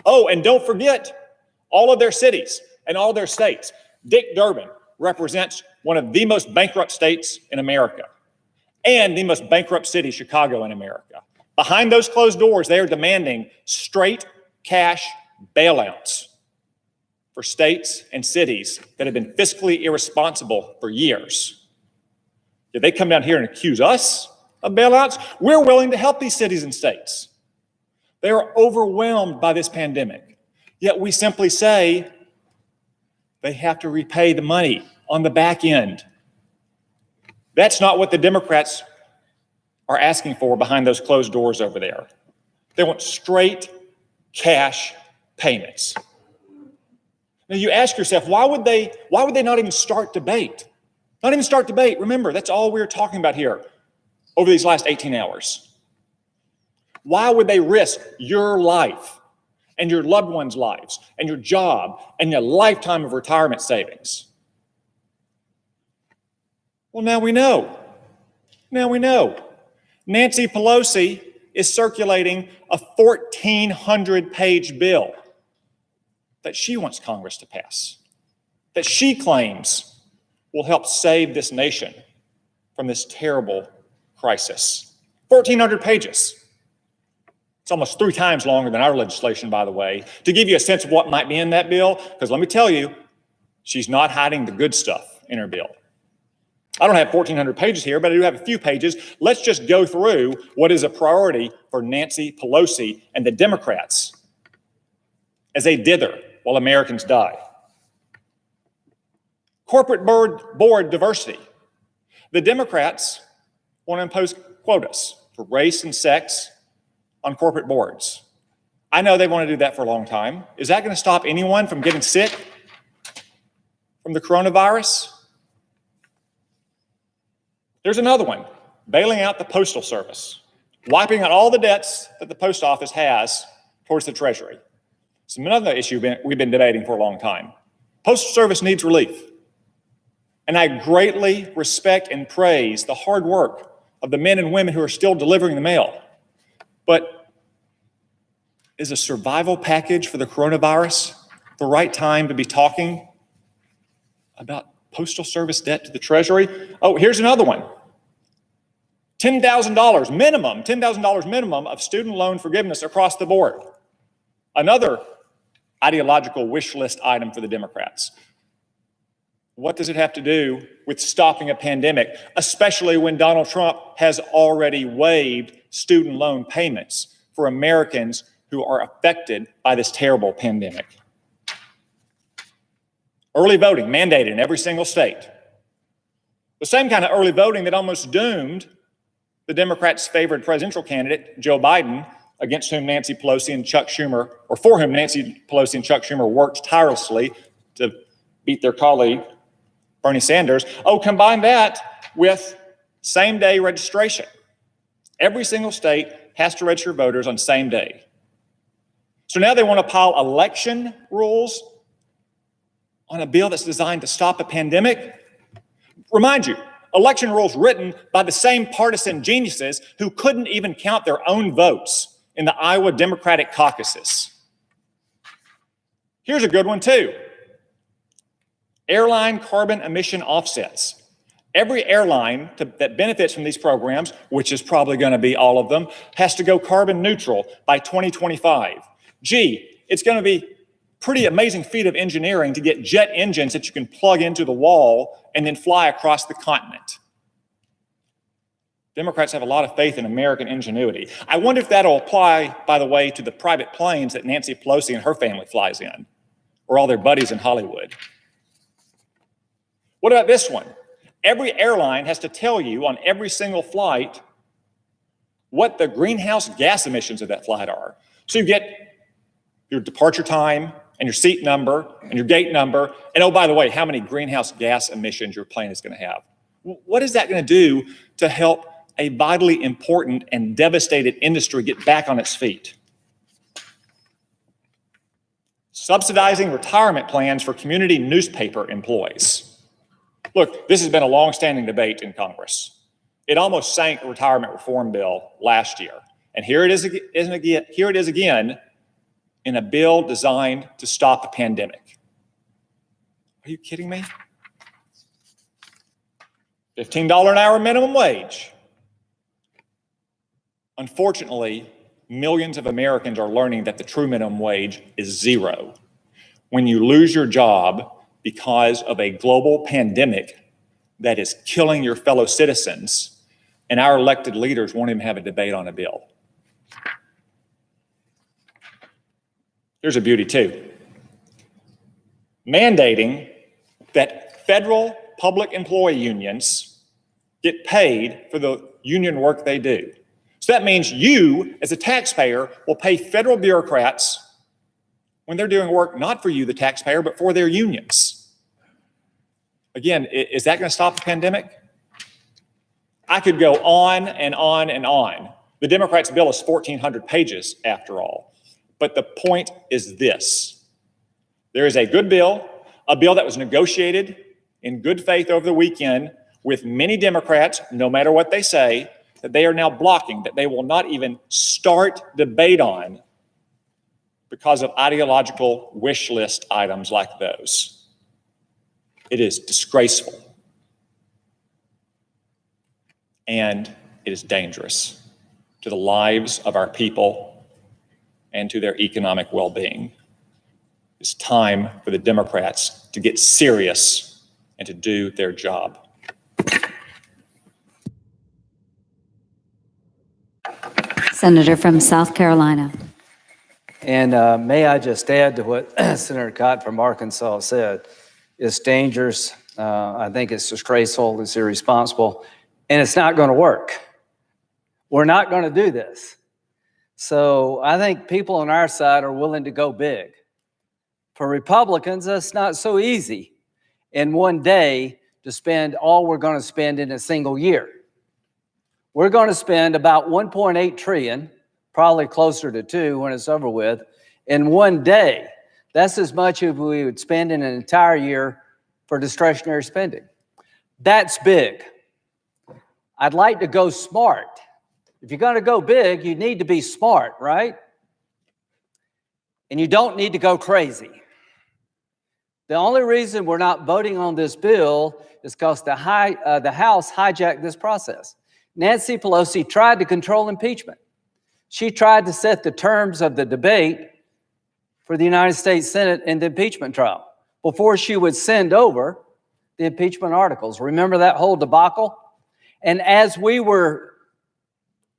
Oh, and don't forget all of their cities and all their states. Dick Durbin represents one of the most bankrupt states in America and the most bankrupt city, Chicago, in America. Behind those closed doors, they are demanding straight cash bailouts for states and cities that have been fiscally irresponsible for years. If they come down here and accuse us of bailouts, we're willing to help these cities and states. They are overwhelmed by this pandemic, yet we simply say they have to repay the money on the back end. That's not what the Democrats are asking for behind those closed doors over there. They want straight cash payments. Now you ask yourself, why would they not even start debate? Not even start debate. Remember, that's all we're talking about here over these last 18 hours. Why would they risk your life and your loved ones' lives and your job and your lifetime of retirement savings? Well, now we know. Now we know. Nancy Pelosi is circulating a 1,400-page bill that she wants Congress to pass, that she claims will help save this nation from this terrible crisis. 1,400 pages. It's almost 3 times longer than our legislation, by the way. To give you a sense of what might be in that bill, because let me tell you, she's not hiding the good stuff in her bill. I don't have 1,400 pages here, but I do have a few pages. Let's just go through what is a priority for Nancy Pelosi and the Democrats as they dither while Americans die. Corporate board diversity. The Democrats want to impose quotas for race and sex on corporate boards. I know they want to do that for a long time. Is that going to stop anyone from getting sick from the coronavirus? There's another one, bailing out the Postal Service, wiping out all the debts that the post office has towards the Treasury. It's another issue we've been debating for a long time. Postal Service needs relief. And I greatly respect and praise the hard work of the men and women who are still delivering the mail. But is a survival package for the coronavirus the right time to be talking about Postal Service debt to the Treasury? Oh, here's another one. $10,000 minimum of student loan forgiveness across the board. Another ideological wish list item for the Democrats. What does it have to do with stopping a pandemic, especially when Donald Trump has already waived student loan payments for Americans who are affected by this terrible pandemic? Early voting mandated in every single state. The same kind of early voting that almost doomed the Democrats' favored presidential candidate, Joe Biden, against whom Nancy Pelosi and Chuck Schumer, or for whom Nancy Pelosi and Chuck Schumer worked tirelessly to beat their colleague, Bernie Sanders. Oh, combine that with same-day registration. Every single state has to register voters on same day. So now they want to pile election rules on a bill that's designed to stop a pandemic. Remind you, election rules written by the same partisan geniuses who couldn't even count their own votes in the Iowa Democratic caucuses. Here's a good one too. Airline carbon emission offsets. Every airline that benefits from these programs, which is probably going to be all of them, has to go carbon neutral by 2025. Gee, it's going to be pretty amazing feat of engineering to get jet engines that you can plug into the wall and then fly across the continent. Democrats have a lot of faith in American ingenuity. I wonder if that'll apply, by the way, to the private planes that Nancy Pelosi and her family flies in, or all their buddies in Hollywood. What about this one? Every airline has to tell you on every single flight what the greenhouse gas emissions of that flight are. So you get your departure time and your seat number and your gate number, and oh, by the way, how many greenhouse gas emissions your plane is going to have. What is that going to do to help a vitally important and devastated industry get back on its feet? Subsidizing retirement plans for community newspaper employees. Look, this has been a long-standing debate in Congress. It almost sank a retirement reform bill last year. And here it is again in a bill designed to stop a pandemic. Are you kidding me? $15 an hour minimum wage. Unfortunately, millions of Americans are learning that the true minimum wage is zero. When you lose your job because of a global pandemic that is killing your fellow citizens, and our elected leaders won't even have a debate on a bill. Here's a beauty too. Mandating that federal public employee unions get paid for the union work they do. So that means you, as a taxpayer, will pay federal bureaucrats when they're doing work not for you, the taxpayer, but for their unions. Again, is that going to stop the pandemic? I could go on and on and on. The Democrats' bill is 1,400 pages, after all. But the point is this. There is a good bill, a bill that was negotiated in good faith over the weekend with many Democrats, no matter what they say, that they are now blocking, that they will not even start debate on because of ideological wish list items like those. It is disgraceful. And it is dangerous to the lives of our people and to their economic well-being. It's time for the Democrats to get serious and to do their job. Senator from South Carolina. And may I just add to what Senator Cott from Arkansas said. It's dangerous. I think it's disgraceful. It's irresponsible. And it's not going to work. We're not going to do this. So I think people on our side are willing to go big. For Republicans, that's not so easy in one day to spend all we're going to spend in a single year. We're going to spend about 1.8 trillion, probably closer to 2 when it's over with, in one day. That's as much as we would spend in an entire year for discretionary spending. That's big. I'd like to go smart. If you're going to go big, you need to be smart, right? And you don't need to go crazy. The only reason we're not voting on this bill is because the House hijacked this process. Nancy Pelosi tried to control impeachment. She tried to set the terms of the debate for the United States Senate in the impeachment trial before she would send over the impeachment articles. Remember that whole debacle? And as we were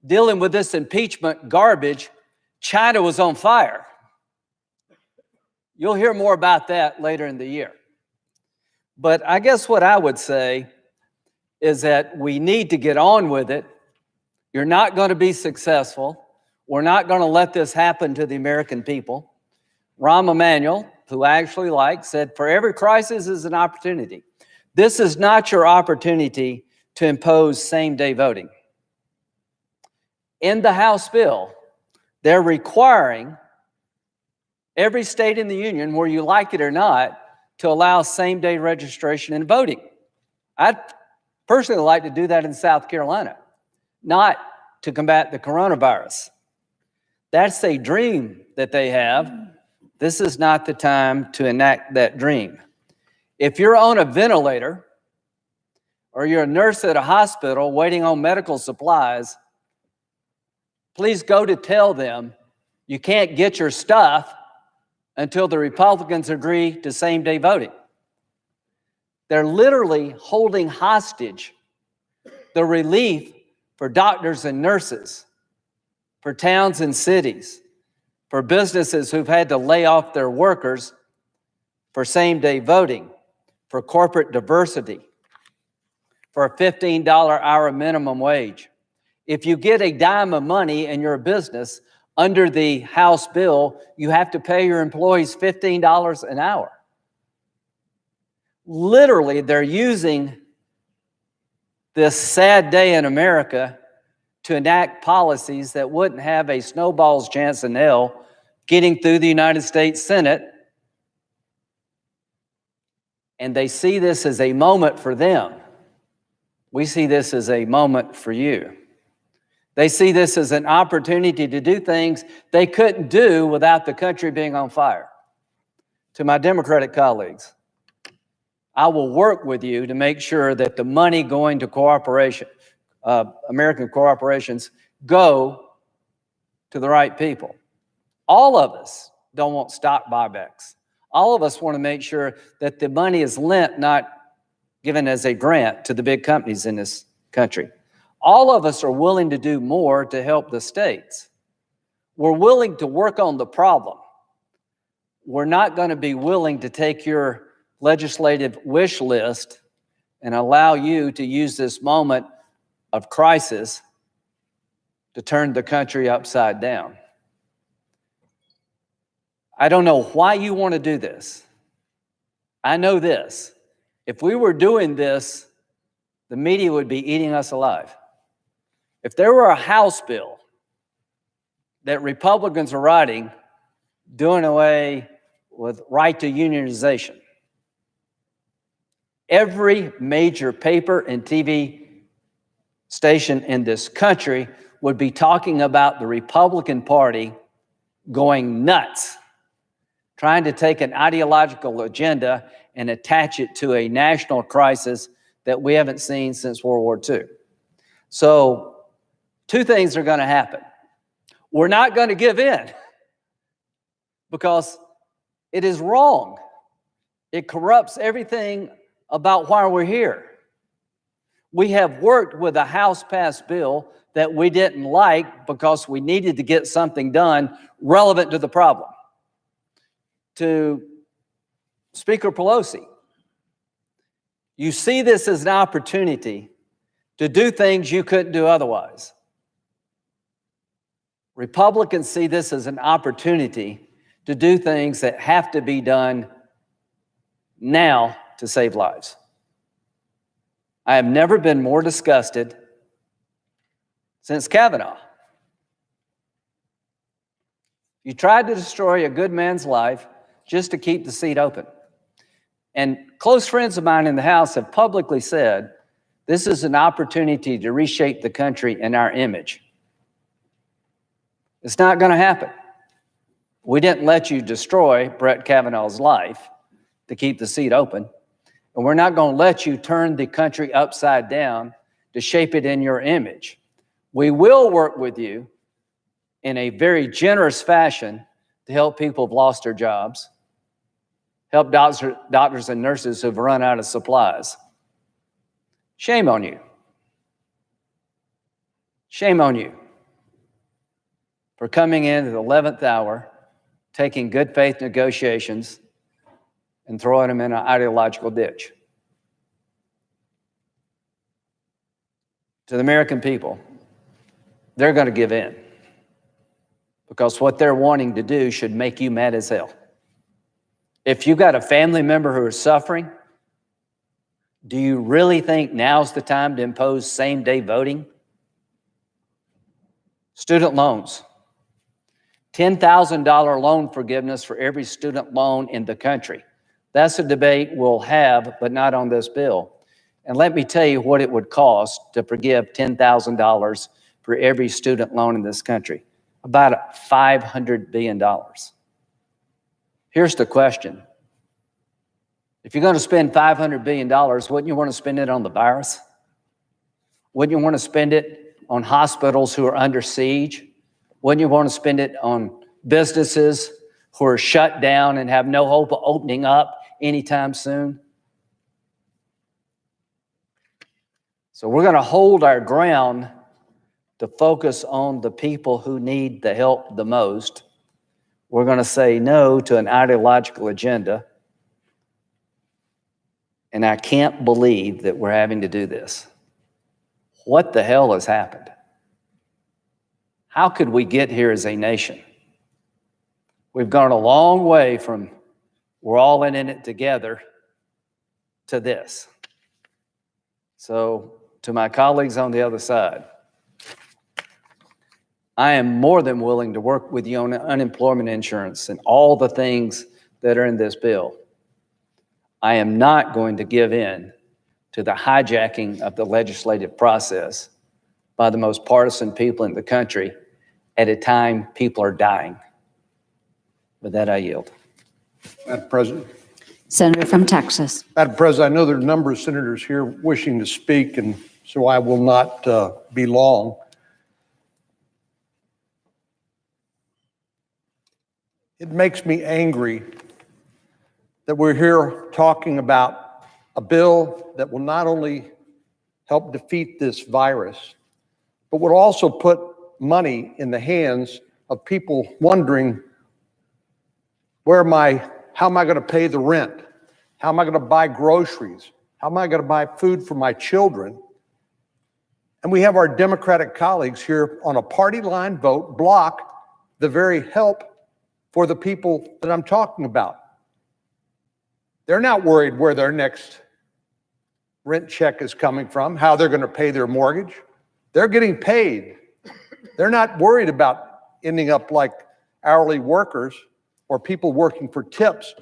dealing with this impeachment garbage, China was on fire. You'll hear more about that later in the year. But I guess what I would say is that we need to get on with it. You're not going to be successful. We're not going to let this happen to the American people. Rahm Emanuel, who I actually like, said, for every crisis is an opportunity. This is not your opportunity to impose same-day voting. In the House bill, they're requiring every state in the union, where you like it or not, to allow same-day registration and voting. I'd personally like to do that in South Carolina, not to combat the coronavirus. That's a dream that they have. This is not the time to enact that dream. If you're on a ventilator or you're a nurse at a hospital waiting on medical supplies, please go to tell them you can't get your stuff until the Republicans agree to same-day voting. They're literally holding hostage the relief for doctors and nurses, for towns and cities, for businesses who've had to lay off their workers, for same-day voting, for corporate diversity, for a $15 hour minimum wage. If you get a dime of money in your business under the House bill, you have to pay your employees $15 an hour. Literally, they're using this sad day in America to enact policies that wouldn't have a snowball's chance in hell getting through the United States Senate. And they see this as a moment for them. We see this as a moment for you. They see this as an opportunity to do things they couldn't do without the country being on fire. To my Democratic colleagues, I will work with you to make sure that the money going to American corporations go to the right people. All of us don't want stock buybacks. All of us want to make sure that the money is lent, not given as a grant to the big companies in this country. All of us are willing to do more to help the states. We're willing to work on the problem. We're not going to be willing to take your legislative wish list and allow you to use this moment of crisis to turn the country upside down. I don't know why you want to do this. I know this. If we were doing this, the media would be eating us alive. If there were a House bill that Republicans are writing doing away with right to unionization, every major paper and TV station in this country would be talking about the Republican Party going nuts, trying to take an ideological agenda and attach it to a national crisis that we haven't seen since World War II. So, two things are going to happen. We're not going to give in because it is wrong. It corrupts everything about why we're here. We have worked with a House-passed bill that we didn't like because we needed to get something done relevant to the problem. To Speaker Pelosi, you see this as an opportunity to do things you couldn't do otherwise. Republicans see this as an opportunity to do things that have to be done now to save lives. I have never been more disgusted since Kavanaugh. You tried to destroy a good man's life just to keep the seat open. And close friends of mine in the House have publicly said, this is an opportunity to reshape the country and our image. It's not going to happen. We didn't let you destroy Brett Kavanaugh's life to keep the seat open. And we're not going to let you turn the country upside down to shape it in your image. We will work with you in a very generous fashion to help people who've lost their jobs, help doctors and nurses who've run out of supplies. Shame on you. Shame on you for coming in at the 11th hour, taking good faith negotiations and throwing them in an ideological ditch. To the American people, they're going to give in because what they're wanting to do should make you mad as hell. If you've got a family member who is suffering, do you really think now's the time to impose same-day voting? Student loans. $10,000 loan forgiveness for every student loan in the country. That's a debate we'll have, but not on this bill. And let me tell you what it would cost to forgive $10,000 for every student loan in this country. About $500 billion. Here's the question. If you're going to spend $500 billion, wouldn't you want to spend it on the virus? Wouldn't you want to spend it on hospitals who are under siege? Wouldn't you want to spend it on businesses who are shut down and have no hope of opening up anytime soon? So we're going to hold our ground to focus on the people who need the help the most. We're going to say no to an ideological agenda. And I can't believe that we're having to do this. What the hell has happened? How could we get here as a nation? We've gone a long way from we're all in it together to this. So to my colleagues on the other side, I am more than willing to work with you on unemployment insurance and all the things that are in this bill. I am not going to give in to the hijacking of the legislative process by the most partisan people in the country at a time people are dying. With that, I yield. Madam President. Senator from Texas. Madam President, I know there are a number of senators here wishing to speak, and so I will not be long. It makes me angry that we're here talking about a bill that will not only help defeat this virus, but would also put money in the hands of people wondering, how am I going to pay the rent? How am I going to buy groceries? How am I going to buy food for my children? And we have our Democratic colleagues here on a party line vote block the very help for the people that I'm talking about. They're not worried where their next rent check is coming from, how they're going to pay their mortgage. They're getting paid. They're not worried about ending up like hourly workers or people working for tips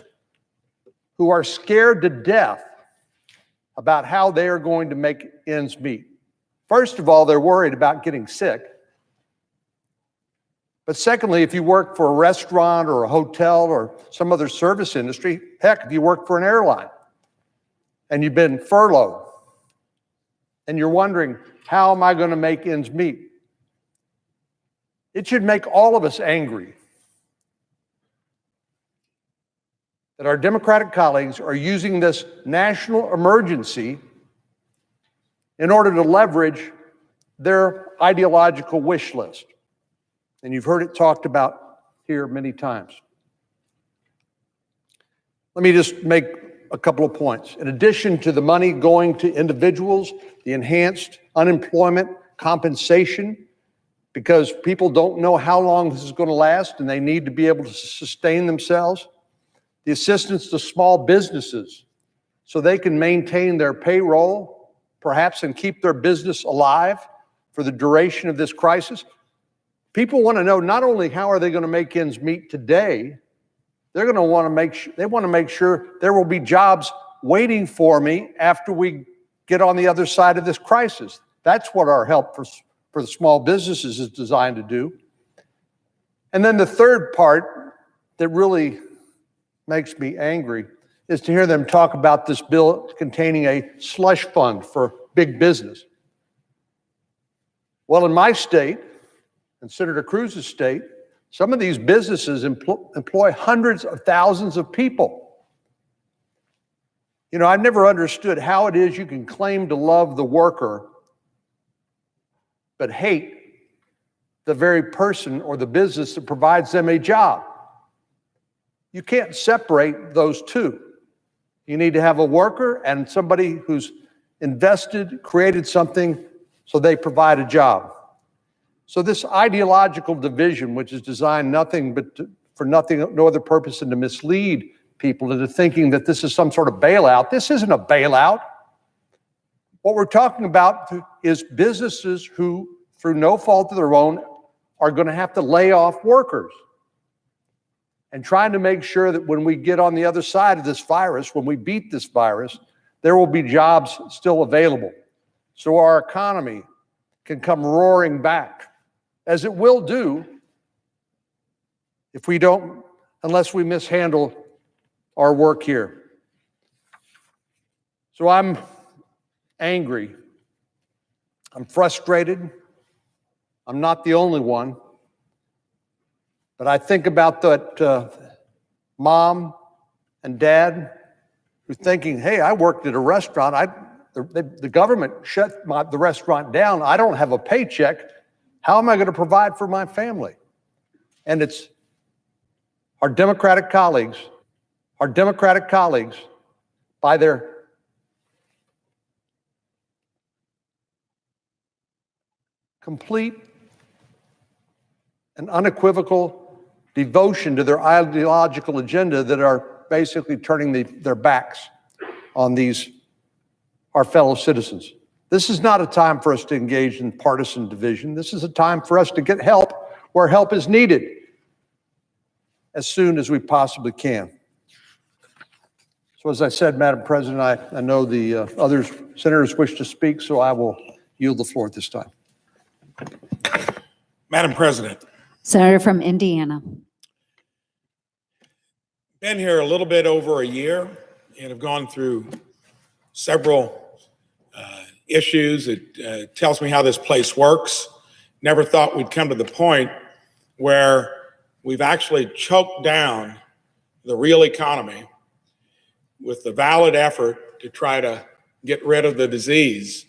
who are scared to death about how they are going to make ends meet. First of all, they're worried about getting sick. But secondly, if you work for a restaurant or a hotel or some other service industry, heck, if you work for an airline and you've been furloughed and you're wondering, how am I going to make ends meet? It should make all of us angry that our Democratic colleagues are using this national emergency in order to leverage their ideological wish list. And you've heard it talked about here many times. Let me just make a couple of points. In addition to the money going to individuals, the enhanced unemployment compensation, because people don't know how long this is going to last and they need to be able to sustain themselves, the assistance to small businesses so they can maintain their payroll, perhaps, and keep their business alive for the duration of this crisis. People want to know not only how are they going to make ends meet today, they're going to want to make sure there will be jobs waiting for me after we get on the other side of this crisis. That's what our help for the small businesses is designed to do. And then the third part that really makes me angry is to hear them talk about this bill containing a slush fund for big business. Well, in my state, and Senator Cruz's state, some of these businesses employ hundreds of thousands of people. You know, I've never understood how it is you can claim to love the worker, but hate the very person or the business that provides them a job. You can't separate those two. You need to have a worker and somebody who's invested, created something, so they provide a job. So this ideological division, which is designed for no other purpose than to mislead people into thinking that this is some sort of bailout. This isn't a bailout. What we're talking about is businesses who, through no fault of their own, are going to have to lay off workers. And trying to make sure that when we get on the other side of this virus, when we beat this virus, there will be jobs still available. So our economy can come roaring back, as it will do unless we mishandle our work here. So I'm angry. I'm frustrated. I'm not the only one. But I think about that mom and dad who's thinking, hey, I worked at a restaurant. The government shut the restaurant down. I don't have a paycheck. How am I going to provide for my family? And it's our Democratic colleagues, by their complete an unequivocal devotion to their ideological agenda that are basically turning their backs on our fellow citizens. This is not a time for us to engage in partisan division. This is a time for us to get help where help is needed as soon as we possibly can. So as I said, Madam President, I know the other senators wish to speak, so I will yield the floor at this time. Madam President. Senator from Indiana. Been here a little bit over a year and have gone through several issues. It tells me how this place works. Never thought we'd come to the point where we've actually choked down the real economy with the valid effort to try to get rid of the disease.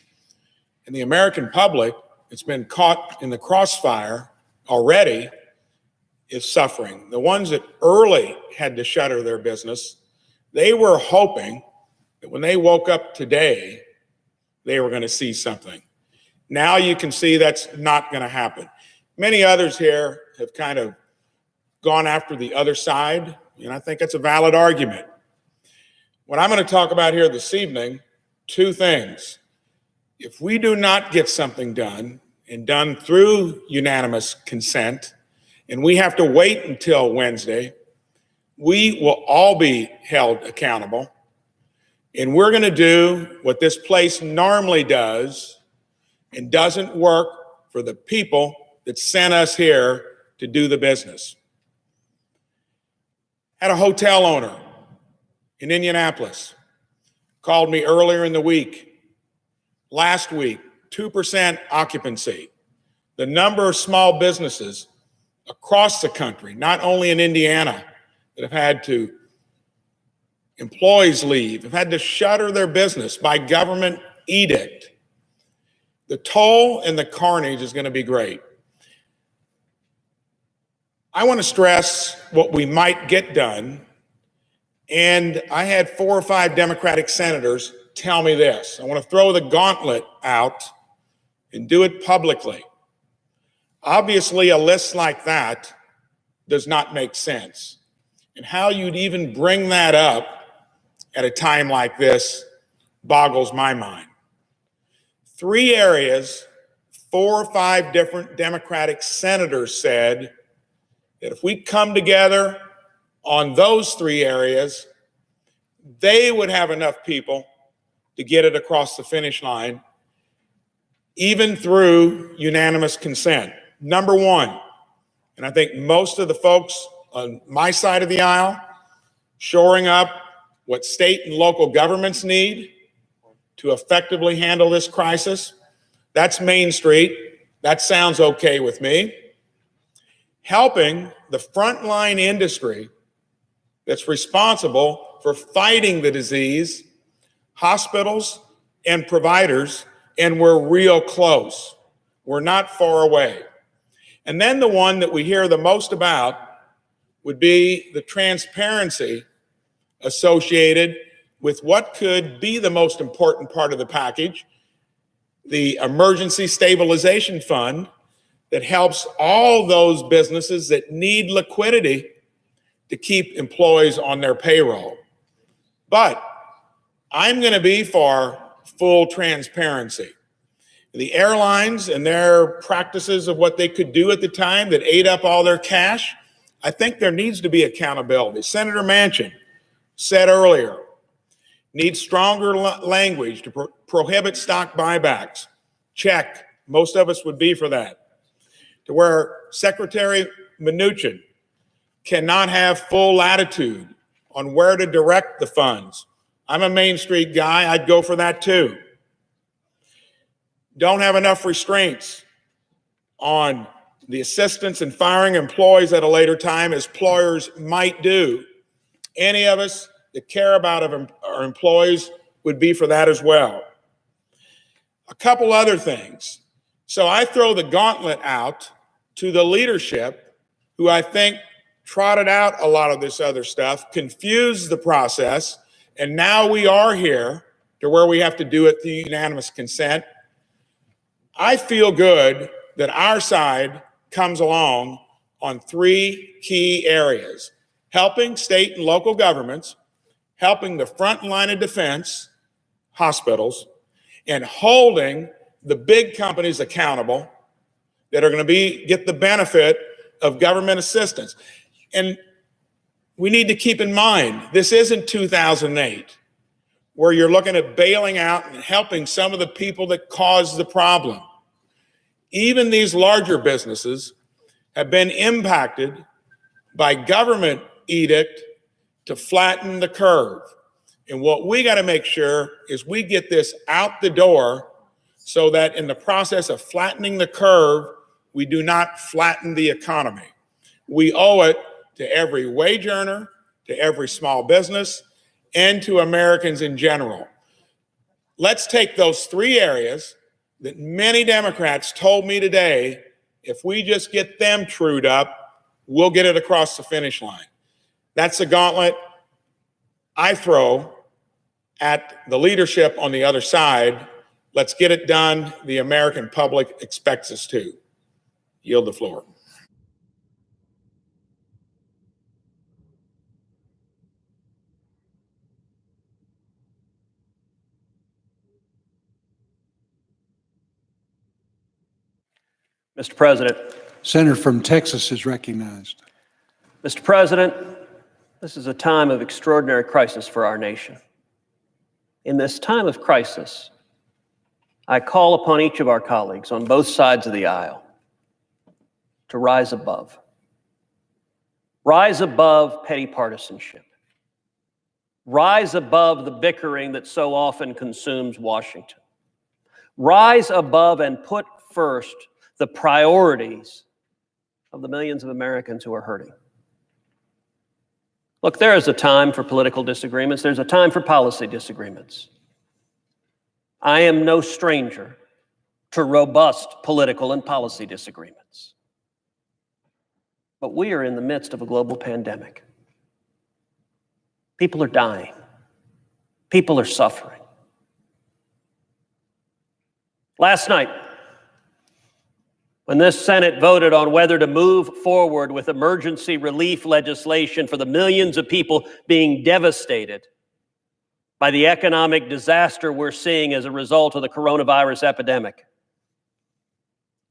And the American public, it's been caught in the crossfire already, is suffering. The ones that early had to shutter their business, they were hoping that when they woke up today, they were going to see something. Now you can see that's not going to happen. Many others here have kind of gone after the other side, and I think that's a valid argument. What I'm going to talk about here this evening, two things. If we do not get something done, and done through unanimous consent, and we have to wait until Wednesday, we will all be held accountable. And we're going to do what this place normally does and doesn't work for the people that sent us here to do the business. Had a hotel owner in Indianapolis called me earlier in the week. Last week, 2% occupancy. The number of small businesses across the country, not only in Indiana, that have had to employees leave, have had to shutter their business by government edict. The toll and the carnage is going to be great. I want to stress what we might get done. And I had 4 or 5 Democratic senators tell me this. I want to throw the gauntlet out and do it publicly. Obviously, a list like that does not make sense. And how you'd even bring that up at a time like this boggles my mind. 3 areas, 4 or 5 different Democratic senators said that if we come together on those 3 areas, they would have enough people to get it across the finish line, even through unanimous consent. Number 1, and I think most of the folks on my side of the aisle, shoring up what state and local governments need to effectively handle this crisis. That's Main Street. That sounds okay with me. Helping the frontline industry that's responsible for fighting the disease, hospitals and providers, and we're real close. We're not far away. And then the one that we hear the most about would be the transparency associated with what could be the most important part of the package, the Emergency Stabilization Fund that helps all those businesses that need liquidity to keep employees on their payroll. But I'm going to be for full transparency. The airlines and their practices of what they could do at the time that ate up all their cash, I think there needs to be accountability. Senator Manchin said earlier, needs stronger language to prohibit stock buybacks. Check. Most of us would be for that. To where Secretary Mnuchin cannot have full latitude on where to direct the funds. I'm a Main Street guy. I'd go for that too. Don't have enough restraints on the assistance in firing employees at a later time, as employers might do. Any of us that care about our employees would be for that as well. A couple other things. So I throw the gauntlet out to the leadership who I think trotted out a lot of this other stuff, confused the process, and now we are here to where we have to do it through unanimous consent. I feel good that our side comes along on three key areas: helping state and local governments, helping the front line of defense, hospitals, and holding the big companies accountable that are going to get the benefit of government assistance. And we need to keep in mind, this isn't 2008, where you're looking at bailing out and helping some of the people that caused the problem. Even these larger businesses have been impacted by government edict to flatten the curve. And what we got to make sure is we get this out the door so that in the process of flattening the curve, we do not flatten the economy. We owe it to every wage earner, to every small business, and to Americans in general. Let's take those three areas that many Democrats told me today, if we just get them trued up, we'll get it across the finish line. That's the gauntlet I throw at the leadership on the other side. Let's get it done. The American public expects us to. Yield the floor. Mr. President. Senator from Texas is recognized. Mr. President, this is a time of extraordinary crisis for our nation. In this time of crisis, I call upon each of our colleagues on both sides of the aisle to rise above. Rise above petty partisanship. Rise above the bickering that so often consumes Washington. Rise above and put first the priorities of the millions of Americans who are hurting. Look, there is a time for political disagreements. There's a time for policy disagreements. I am no stranger to robust political and policy disagreements. But we are in the midst of a global pandemic. People are dying. People are suffering. Last night, when this Senate voted on whether to move forward with emergency relief legislation for the millions of people being devastated by the economic disaster we're seeing as a result of the coronavirus epidemic,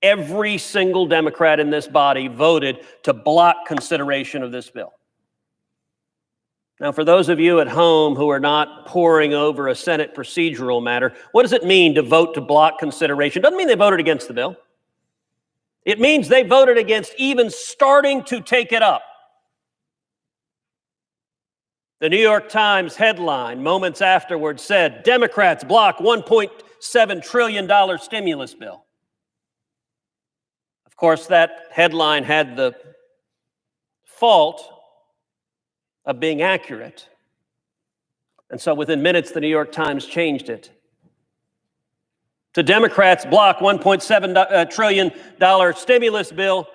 every single Democrat in this body voted to block consideration of this bill. Now, for those of you at home who are not poring over a Senate procedural matter, what does it mean to vote to block consideration? Doesn't mean they voted against the bill. It means they voted against even starting to take it up. The New York Times headline moments afterwards said, Democrats block $1.7 trillion stimulus bill. Of course, that headline had the fault of being accurate. And so within minutes, the New York Times changed it to Democrats block $1.7 trillion stimulus bill,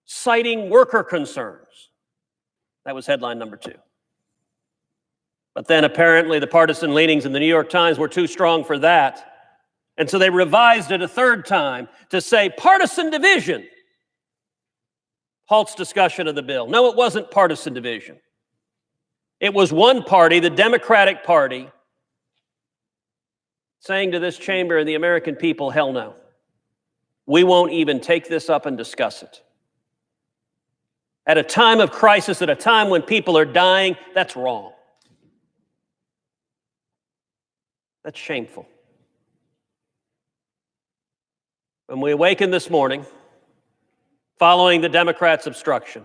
citing worker concerns. That was headline number 2. But then apparently the partisan leanings in the New York Times were too strong for that. And so they revised it a third time to say partisan division halts discussion of the bill. No, it wasn't partisan division. It was one party, the Democratic Party, saying to this chamber and the American people, hell no. We won't even take this up and discuss it. At a time of crisis, at a time when people are dying, that's wrong. That's shameful. When we awakened this morning, following the Democrats' obstruction,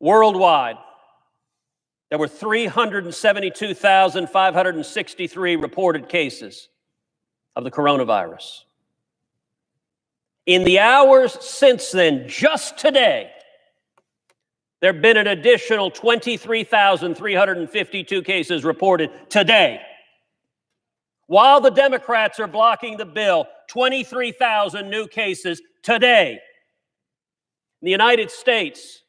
worldwide, there were 372,563 reported cases of the coronavirus. In the hours since then, just today, there have been an additional 23,352 cases reported today. While the Democrats are blocking the bill, 23,000 new cases today. In the United States,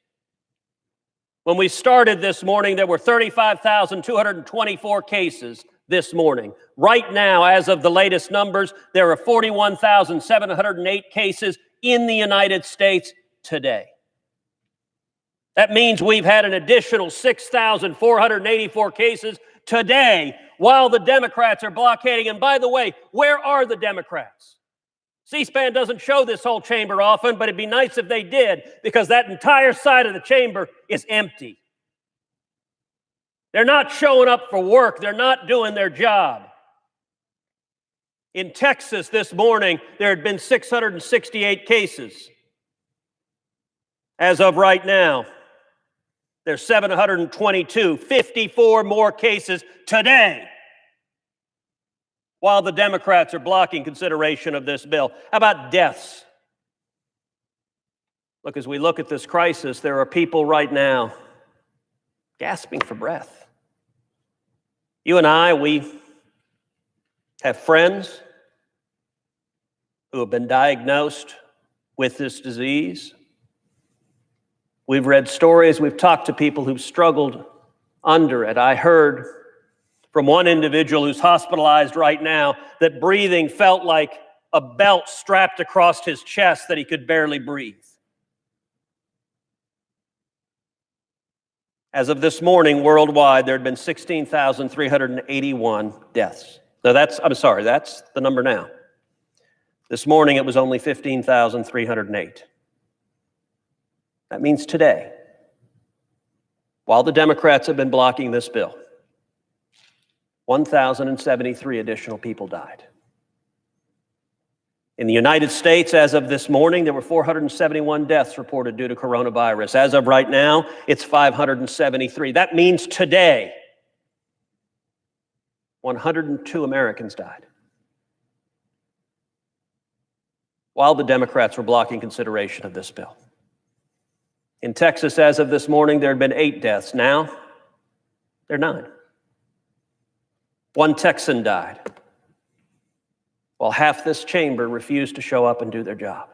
when we started this morning, there were 35,224 cases this morning. Right now, as of the latest numbers, there are 41,708 cases in the United States today. That means we've had an additional 6,484 cases today while the Democrats are blockading. And by the way, where are the Democrats? C-SPAN doesn't show this whole chamber often, but it'd be nice if they did, because that entire side of the chamber is empty. They're not showing up for work. They're not doing their job. In Texas this morning, there had been 668 cases. As of right now, there's 722, 54 more cases today, while the Democrats are blocking consideration of this bill. How about deaths? Look, as we look at this crisis, there are people right now gasping for breath. You and I, we have friends who have been diagnosed with this disease. We've read stories, we've talked to people who've struggled under it. I heard from one individual who's hospitalized right now that breathing felt like a belt strapped across his chest, that he could barely breathe. As of this morning, worldwide, there had been 16,381 deaths. Now that's the number now. This morning, it was only 15,308. That means today, while the Democrats have been blocking this bill, 1,073 additional people died. In the United States, as of this morning, there were 471 deaths reported due to coronavirus. As of right now, it's 573. That means today, 102 Americans died, while the Democrats were blocking consideration of this bill. In Texas, as of this morning, there had been 8 deaths. Now, there are 9. One Texan died, while half this chamber refused to show up and do their job.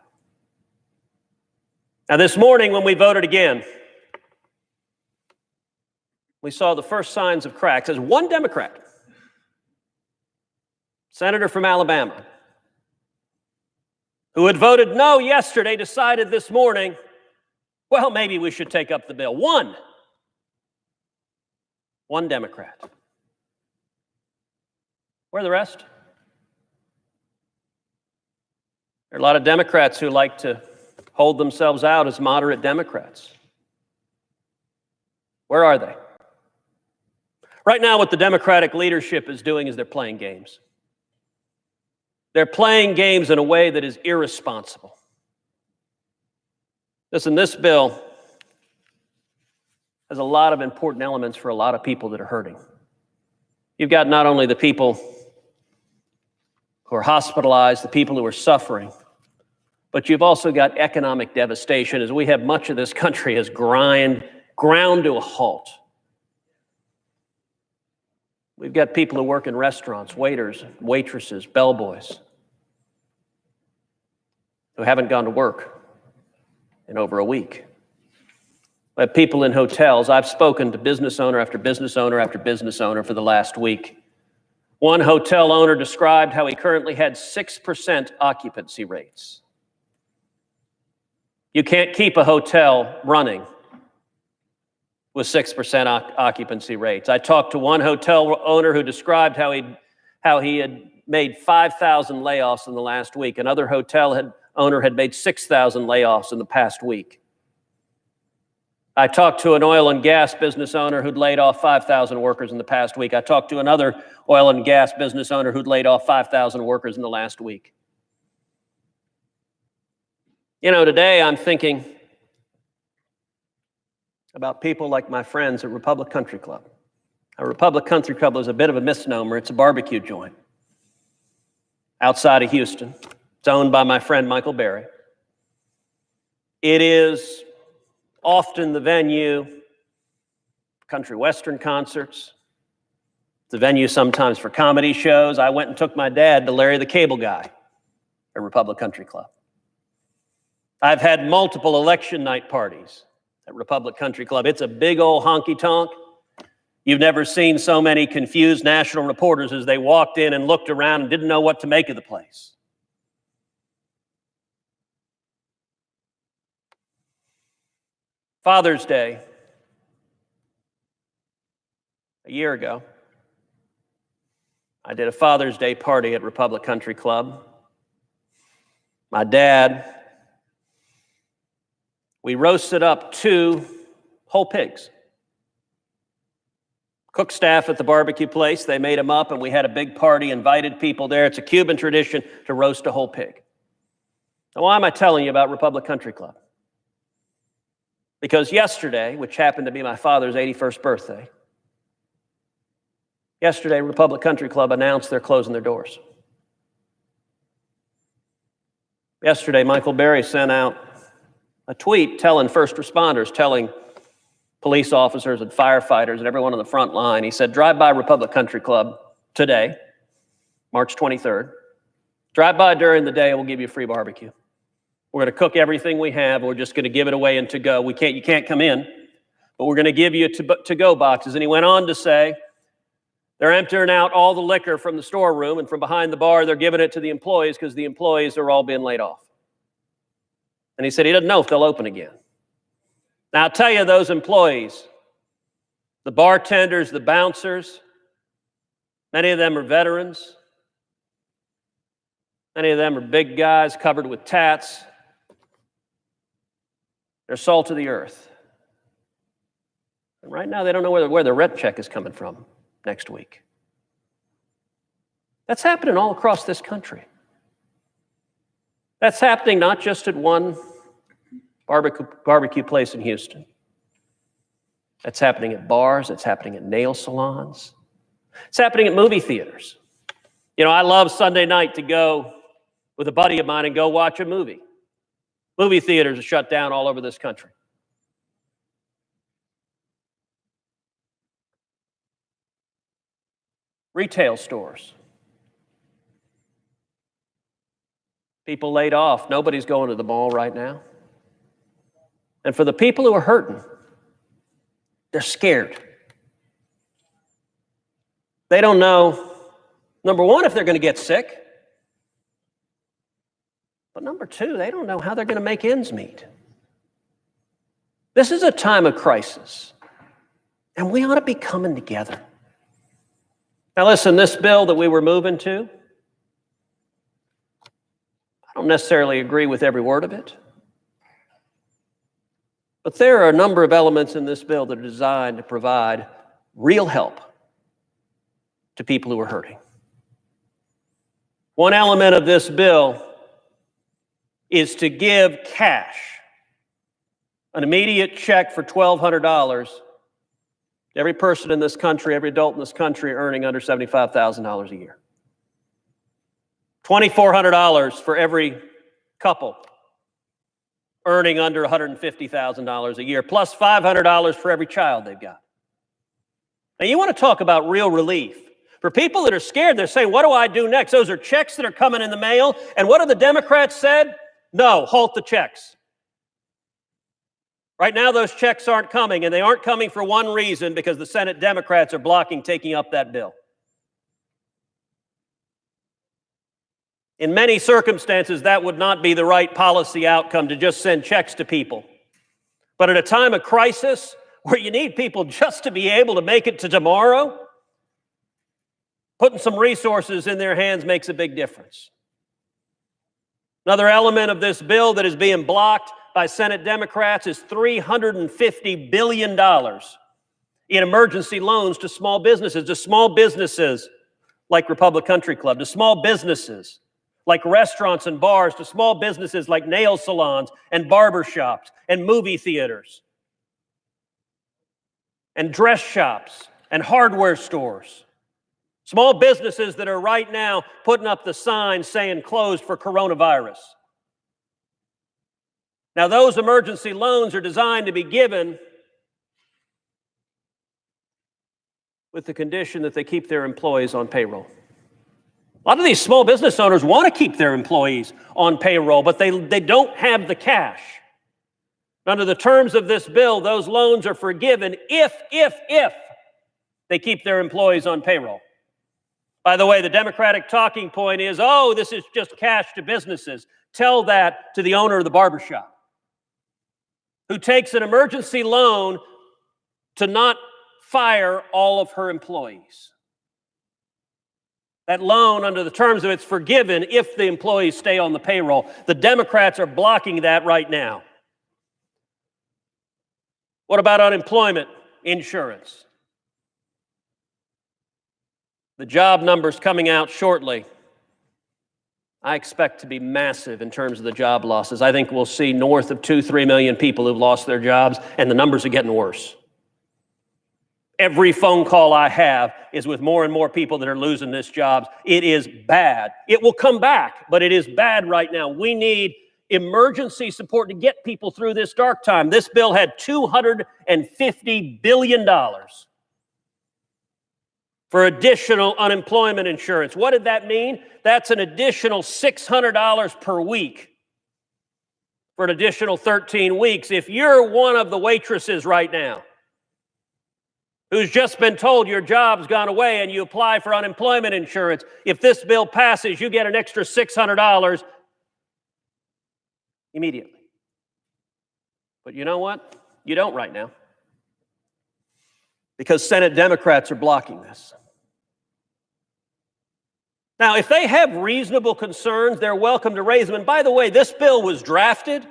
Now, this morning, when we voted again, we saw the first signs of cracks as one Democrat, senator from Alabama, who had voted no yesterday, decided this morning, well, maybe we should take up the bill. One Democrat. Where are the rest? There are a lot of Democrats who like to hold themselves out as moderate Democrats. Where are they? Right now, what the Democratic leadership is doing is they're playing games. They're playing games in a way that is irresponsible. Listen, this bill has a lot of important elements for a lot of people that are hurting. You've got not only the people who are hospitalized, the people who are suffering, but you've also got economic devastation, as we have much of this country has ground to a halt. We've got people who work in restaurants, waiters, waitresses, bellboys, who haven't gone to work in over a week. We have people in hotels. I've spoken to business owner after business owner after business owner for the last week. One hotel owner described how he currently had 6% occupancy rates. You can't keep a hotel running with 6% occupancy rates. I talked to one hotel owner who described how he had made 5,000 layoffs in the last week. Another hotel owner had made 6,000 layoffs in the past week. I talked to an oil and gas business owner who'd laid off 5,000 workers in the past week. I talked to another oil and gas business owner who'd laid off 5,000 workers in the last week. You know, today I'm thinking about people like my friends at Republic Country Club. A Republic Country Club is a bit of a misnomer. It's a barbecue joint outside of Houston. It's owned by my friend Michael Berry. It is often the venue for country western concerts. It's the venue sometimes for comedy shows. I went and took my dad to Larry the Cable Guy at Republic Country Club. I've had multiple election night parties at Republic Country Club. It's a big old honky-tonk. You've never seen so many confused national reporters as they walked in and looked around and didn't know what to make of the place. Father's Day, a year ago, I did a Father's Day party at Republic Country Club. My dad, we roasted up 2 whole pigs. Cook staff at the barbecue place, they made them up, and we had a big party, invited people there. It's a Cuban tradition to roast a whole pig. Now, why am I telling you about Republic Country Club? Because yesterday, which happened to be my father's 81st birthday, yesterday, Republic Country Club announced they're closing their doors. Yesterday, Michael Berry sent out a tweet telling first responders, telling police officers and firefighters and everyone on the front line. He said, drive by Republic Country Club today, March 23rd. Drive by during the day and we'll give you a free barbecue. We're going to cook everything we have. We're just going to give it away and to go. You can't come in, but we're going to give you to-go boxes. And he went on to say, they're emptying out all the liquor from the storeroom, and from behind the bar, they're giving it to the employees because the employees are all being laid off. And he said he doesn't know if they'll open again. Now, I'll tell you, those employees, the bartenders, the bouncers, many of them are veterans. Many of them are big guys covered with tats. They're salt of the earth. And right now, they don't know where their rent check is coming from next week. That's happening all across this country. That's happening not just at one barbecue place in Houston. That's happening at bars. It's happening at nail salons. It's happening at movie theaters. You know, I love Sunday night to go with a buddy of mine and go watch a movie. Movie theaters are shut down all over this country. Retail stores. People laid off. Nobody's going to the mall right now. And for the people who are hurting, they're scared. They don't know, number one, if they're going to get sick. But number two, they don't know how they're going to make ends meet. This is a time of crisis, and we ought to be coming together. Now listen, this bill that we were moving to, I don't necessarily agree with every word of it. But there are a number of elements in this bill that are designed to provide real help to people who are hurting. One element of this bill is to give cash, an immediate check for $1,200 to every person in this country, every adult in this country earning under $75,000 a year. $2,400 for every couple earning under $150,000 a year, plus $500 for every child they've got. Now, you want to talk about real relief. For people that are scared, they're saying, what do I do next? Those are checks that are coming in the mail. And what have the Democrats said? No, halt the checks. Right now, those checks aren't coming, and they aren't coming for one reason, because the Senate Democrats are blocking taking up that bill. In many circumstances, that would not be the right policy outcome to just send checks to people. But at a time of crisis, where you need people just to be able to make it to tomorrow, putting some resources in their hands makes a big difference. Another element of this bill that is being blocked by Senate Democrats is $350 billion in emergency loans to small businesses like Republic Country Club, to small businesses like restaurants and bars, to small businesses like nail salons and barbershops and movie theaters and dress shops and hardware stores. Small businesses that are right now putting up the sign saying closed for coronavirus. Now, those emergency loans are designed to be given with the condition that they keep their employees on payroll. A lot of these small business owners want to keep their employees on payroll, but they don't have the cash. Under the terms of this bill, those loans are forgiven if they keep their employees on payroll. By the way, the Democratic talking point is, oh, this is just cash to businesses. Tell that to the owner of the barbershop, who takes an emergency loan to not fire all of her employees. That loan, under the terms of it's forgiven if the employees stay on the payroll. The Democrats are blocking that right now. What about unemployment insurance? The job numbers coming out shortly, I expect to be massive in terms of the job losses. I think we'll see north of 2-3 million people who've lost their jobs, and the numbers are getting worse. Every phone call I have is with more and more people that are losing this jobs. It is bad. It will come back, but it is bad right now. We need support to get people through this dark time. This bill had $250 billion for additional unemployment insurance. What did that mean? That's an additional $600 per week for an additional 13 weeks. If you're one of the waitresses right now who's just been told your job's gone away and you apply for unemployment insurance, if this bill passes, you get an extra $600 immediately. But you know what? You don't right now, because Senate Democrats are blocking this. Now, if they have reasonable concerns, they're welcome to raise them. And by the way, this bill was drafted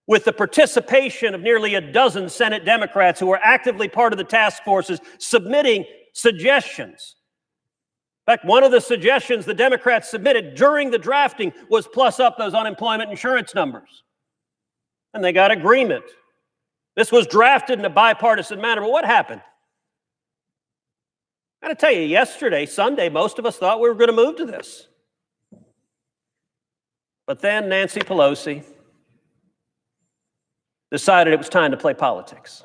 with the participation of nearly a dozen Senate Democrats who are actively part of the task forces submitting suggestions. In fact, one of the suggestions the Democrats submitted during the drafting was plus up those unemployment insurance numbers. And they got agreement. This was drafted in a bipartisan manner, but what happened? I got to tell you, yesterday, Sunday, most of us thought we were going to move to this. But then Nancy Pelosi decided it was time to play politics.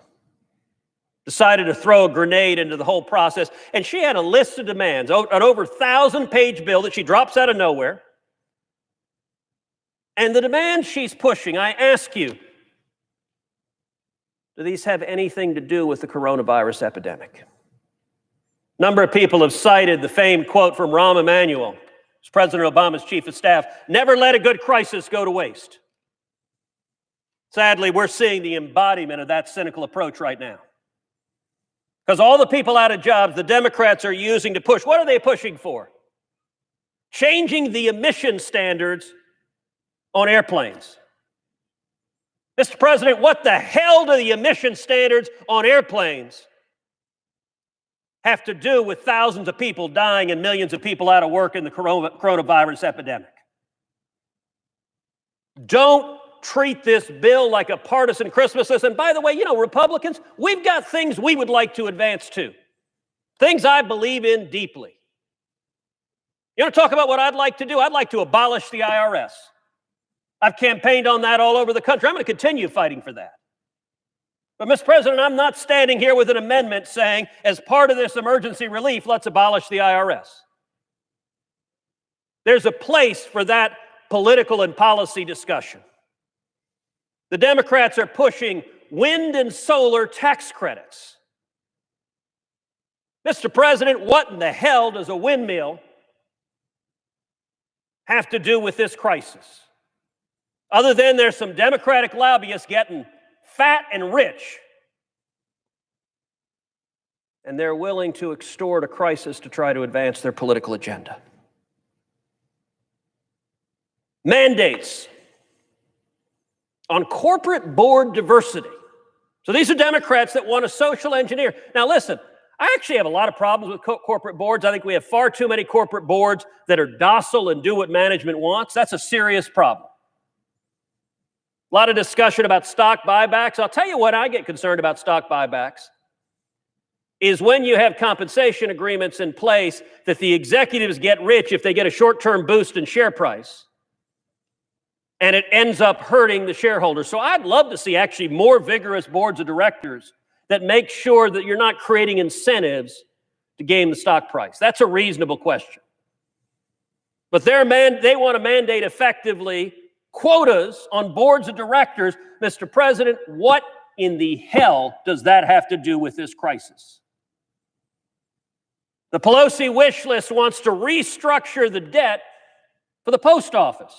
Decided to throw a grenade into the whole process. And she had a list of demands, an over 1,000-page bill that she drops out of nowhere. And the demands she's pushing, I ask you, do these have anything to do with the coronavirus epidemic? A number of people have cited the famed quote from Rahm Emanuel, who's President Obama's chief of staff, "Never let a good crisis go to waste." Sadly, we're seeing the embodiment of that cynical approach right now. Because all the people out of jobs the Democrats are using to push, what are they pushing for? Changing the emission standards on airplanes. Mr. President, what the hell do the emission standards on airplanes have to do with thousands of people dying and millions of people out of work in the coronavirus epidemic? Don't treat this bill like a partisan Christmas list. And by the way, you know, Republicans, we've got things we would like to advance too. Things I believe in deeply. You want to talk about what I'd like to do? I'd like to abolish the IRS. I've campaigned on that all over the country. I'm going to continue fighting for that. But, Mr. President, I'm not standing here with an amendment saying, as part of this emergency relief, let's abolish the IRS. There's a place for that political and policy discussion. The Democrats are pushing wind and solar tax credits. Mr. President, what in the hell does a windmill have to do with this crisis? Other than there's some Democratic lobbyists getting fat and rich, and they're willing to extort a crisis to try to advance their political agenda. Mandates on corporate board diversity. So these are Democrats that want to social engineer. Now listen, I actually have a lot of problems with corporate boards. I think we have far too many corporate boards that are docile and do what management wants. That's a serious problem. A lot of discussion about stock buybacks. I'll tell you what I get concerned about stock buybacks is when you have compensation agreements in place that the executives get rich if they get a short-term boost in share price, and it ends up hurting the shareholders. So I'd love to see actually more vigorous boards of directors that make sure that you're not creating incentives to game the stock price. That's a reasonable question. But they want to mandate effectively quotas on boards of directors. Mr. President, what in the hell does that have to do with this crisis? The Pelosi wish list wants to restructure the debt for the post office.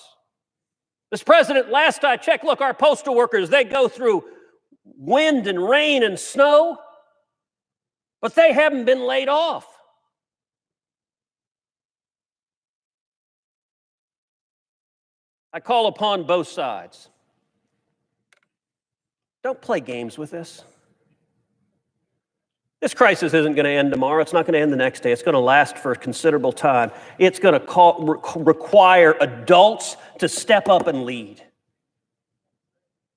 Mr. President, last I checked, look, our postal workers, they go through wind and rain and snow, but they haven't been laid off. I call upon both sides. Don't play games with this. This crisis isn't going to end tomorrow. It's not going to end the next day. It's going to last for a considerable time. It's going to require adults to step up and lead.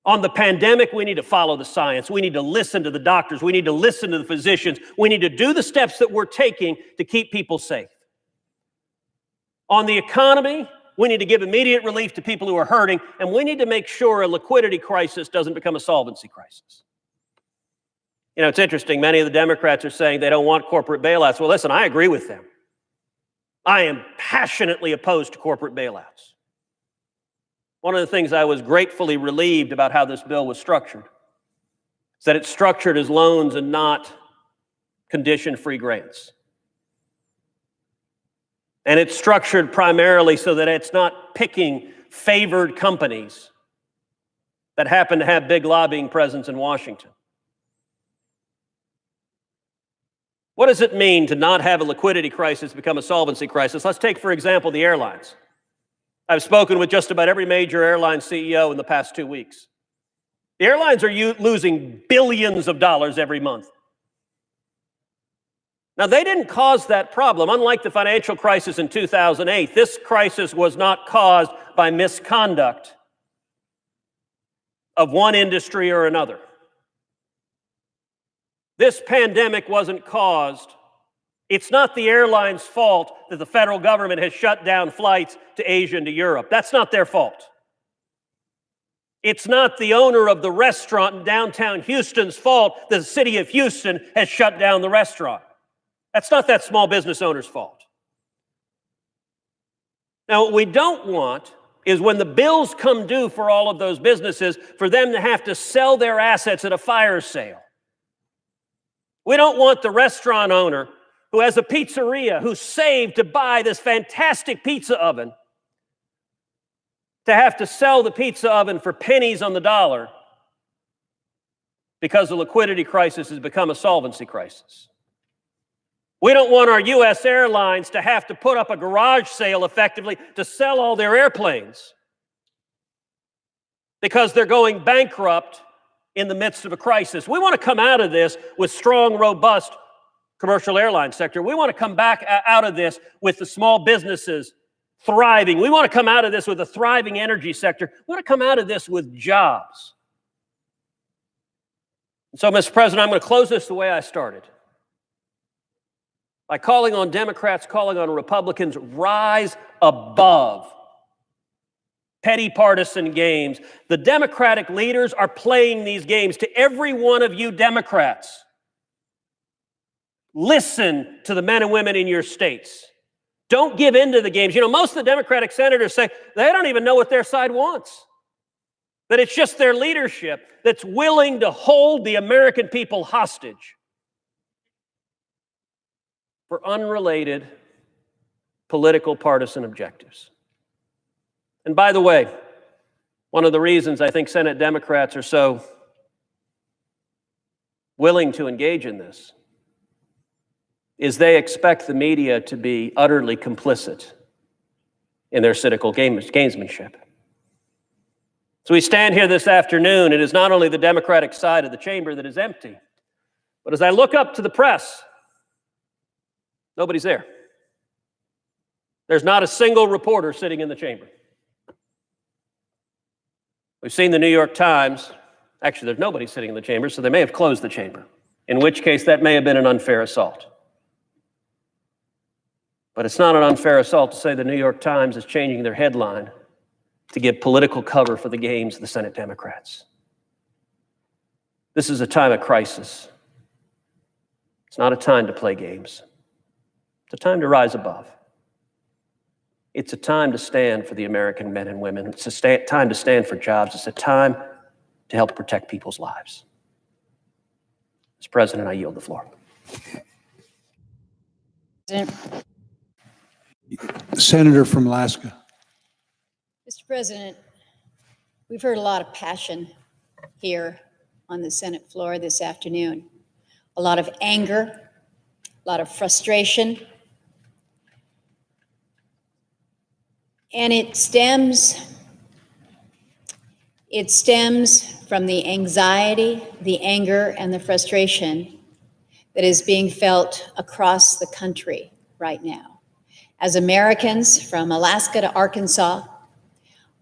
On the pandemic, we need to follow the science. We need to listen to the doctors. We need to listen to the physicians. We need to do the steps that we're taking to keep people safe. On the economy, we need to give immediate relief to people who are hurting, and we need to make sure a liquidity crisis doesn't become a solvency crisis. You know, it's interesting. Many of the Democrats are saying they don't want corporate bailouts. Well, listen, I agree with them. I am passionately opposed to corporate bailouts. One of the things I was gratefully relieved about how this bill was structured is that it's structured as loans and not condition-free grants. And it's structured primarily so that it's not picking favored companies that happen to have big lobbying presence in Washington. What does it mean to not have a liquidity crisis become a solvency crisis? Let's take, for example, the airlines. I've spoken with just about every major airline CEO in the past 2 weeks. The airlines are losing billions of dollars every month. Now, they didn't cause that problem. Unlike the financial crisis in 2008, this crisis was not caused by misconduct of one industry or another. This pandemic wasn't caused. It's not the airline's fault that the federal government has shut down flights to Asia and to Europe. That's not their fault. It's not the owner of the restaurant in downtown Houston's fault that the city of Houston has shut down the restaurant. That's not that small business owner's fault. Now, what we don't want is when the bills come due for all of those businesses, for them to have to sell their assets at a fire sale. We don't want the restaurant owner who has a pizzeria, who saved to buy this fantastic pizza oven, to have to sell the pizza oven for pennies on the dollar because the liquidity crisis has become a solvency crisis. We don't want our U.S. airlines to have to put up a garage sale effectively to sell all their airplanes because they're going bankrupt in the midst of a crisis. We want to come out of this with strong, robust commercial airline sector. We want to come back out of this with the small businesses thriving. We want to come out of this with a thriving energy sector. We want to come out of this with jobs. And so, Mr. President, I'm going to close this the way I started, by calling on Democrats, calling on Republicans, rise above petty partisan games. The Democratic leaders are playing these games. To every one of you Democrats, listen to the men and women in your states. Don't give in to the games. You know, most of the Democratic senators say they don't even know what their side wants, that it's just their leadership that's willing to hold the American people hostage for unrelated political partisan objectives. And by the way, one of the reasons I think Senate Democrats are so willing to engage in this is they expect the media to be utterly complicit in their cynical gamesmanship. So we stand here this afternoon, it is not only the Democratic side of the chamber that is empty, but as I look up to the press, nobody's there. There's not a single reporter sitting in the chamber. We've seen the New York Times. Actually, there's nobody sitting in the chamber, so they may have closed the chamber, in which case that may have been an unfair assault. But it's not an unfair assault to say the New York Times is changing their headline to give political cover for the games of the Senate Democrats. This is a time of crisis. It's not a time to play games. It's a time to rise above. It's a time to stand for the American men and women. It's a time to stand for jobs. It's a time to help protect people's lives. Mr. President, I yield the floor. Senator from Alaska. Mr. President, we've heard a lot of passion here on the Senate floor this afternoon. A lot of anger, a lot of frustration, and it stems from the anxiety, the anger, and the frustration that is being felt across the country right now. As Americans from Alaska to Arkansas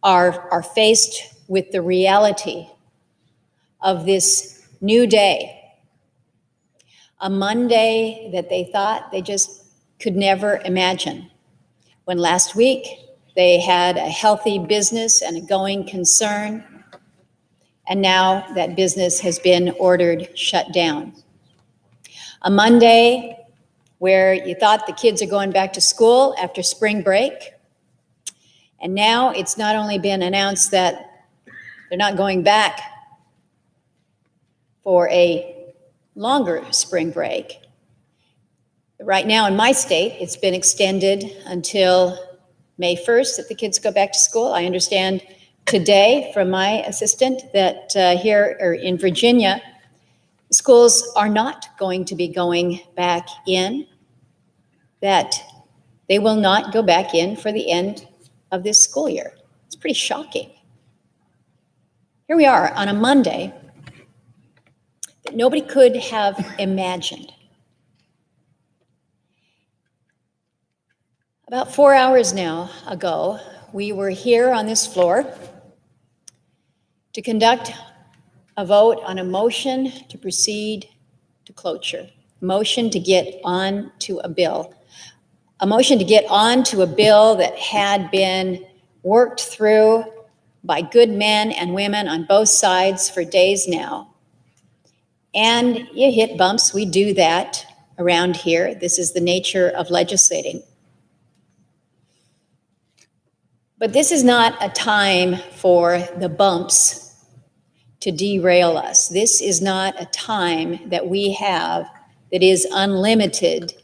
are faced with the reality of this new day, a Monday that they thought they just could never imagine. When last week they had a healthy business and a going concern, and now that business has been ordered shut down. A Monday where you thought the kids are going back to school after spring break, and now it's not only been announced that they're not going back for a longer spring break. Right now in my state, it's been extended until May 1st that the kids go back to school. I understand today from my assistant that here or in Virginia, schools are not going to be going back in, that they will not go back in for the end of this school year. It's pretty shocking. Here we are on a Monday that nobody could have imagined. About 4 hours now ago, we were here on this floor to conduct a vote on a motion to proceed to cloture, motion to get on to a bill, a motion to get on to a bill that had been worked through by good men and women on both sides for days now. And you hit bumps, we do that around here. This is the nature of legislating. But this is not a time for the bumps to derail us. This is not a time that we have that is unlimited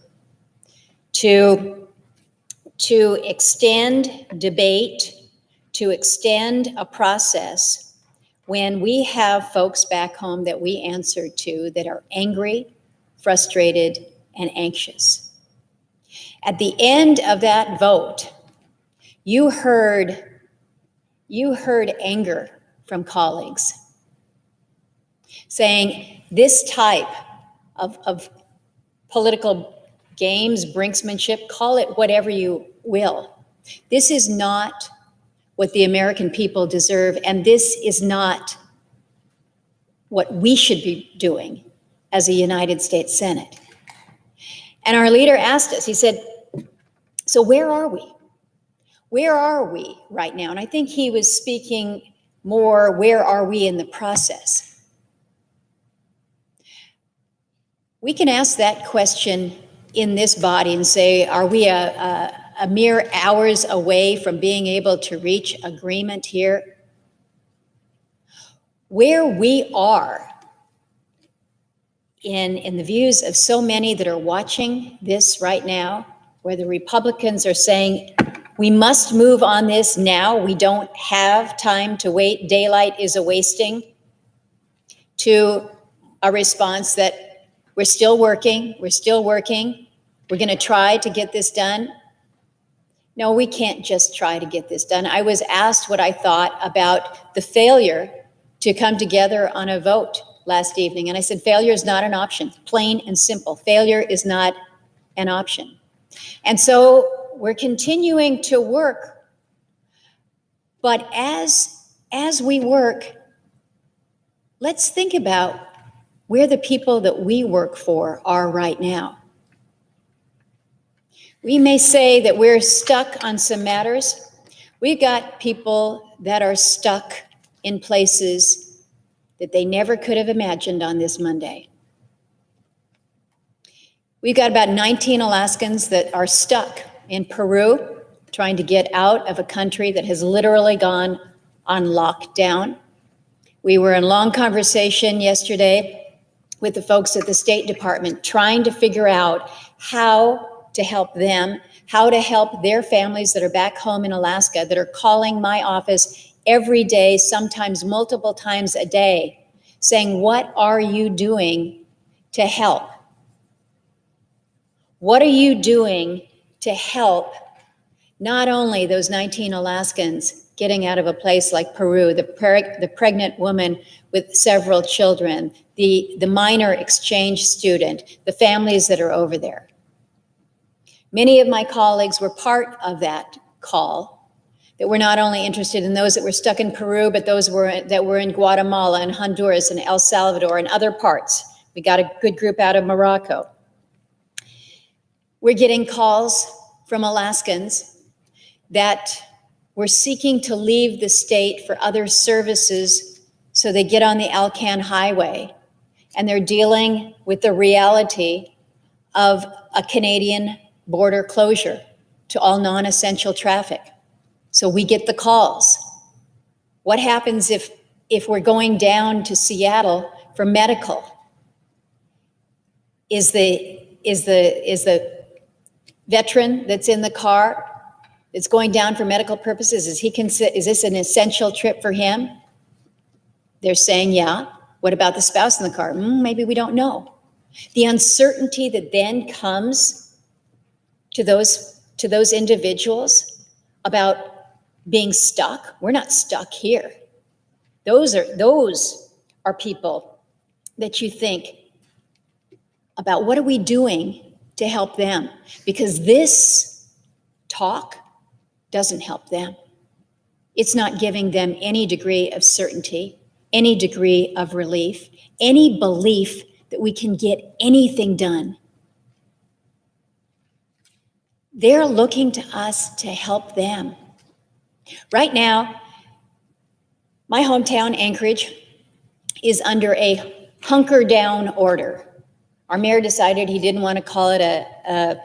to extend debate, to extend a process when we have folks back home that we answer to that are angry, frustrated, and anxious. At the end of that vote, you heard anger from colleagues saying this type of political games, brinksmanship, call it whatever you will. This is not what the American people deserve, and this is not what we should be doing as a United States Senate. And our leader asked us, he said, so where are we? Where are we right now? And I think he was speaking more, where are we in the process? We can ask that question in this body and say, are we a mere hours away from being able to reach agreement here? Where we are in the views of so many that are watching this right now, where the Republicans are saying, we must move on this now. We don't have time to wait. Daylight is a wasting. To a response that we're still working. We're going to try to get this done. No, we can't just try to get this done. I was asked what I thought about the failure to come together on a vote last evening. And I said, failure is not an option, plain and simple. Failure is not an option. And so we're continuing to work, but as we work, let's think about where the people that we work for are right now. We may say that we're stuck on some matters. We've got people that are stuck in places that they never could have imagined on this Monday. We've got about 19 Alaskans that are stuck in Peru, trying to get out of a country that has literally gone on lockdown. We were in long conversation yesterday with the folks at the State Department, trying to figure out how to help them, how to help their families that are back home in Alaska, that are calling my office every day, sometimes multiple times a day, saying, what are you doing to help? What are you doing to help not only those 19 Alaskans getting out of a place like Peru, the pregnant woman with several children, the minor exchange student, the families that are over there? Many of my colleagues were part of that call, that were not only interested in those that were stuck in Peru, but those that were in Guatemala and Honduras and El Salvador and other parts. We got a good group out of Morocco. We're getting calls from Alaskans that were seeking to leave the state for other services, so they get on the Alcan Highway and they're dealing with the reality of a Canadian border closure to all non-essential traffic. So we get the calls. What happens if we're going down to Seattle for medical? Is the veteran that's in the car that's going down for medical purposes, is this an essential trip for him? They're saying, yeah. What about the spouse in the car? Maybe we don't know. The uncertainty that then comes to those individuals about being stuck. We're not stuck here. Those are people that you think about, what are we doing to help them? Because this talk doesn't help them. It's not giving them any degree of certainty, any degree of relief, any belief that we can get anything done. They're looking to us to help them. Right now, my hometown, Anchorage, is under a hunker down order. Our mayor decided he didn't want to call it a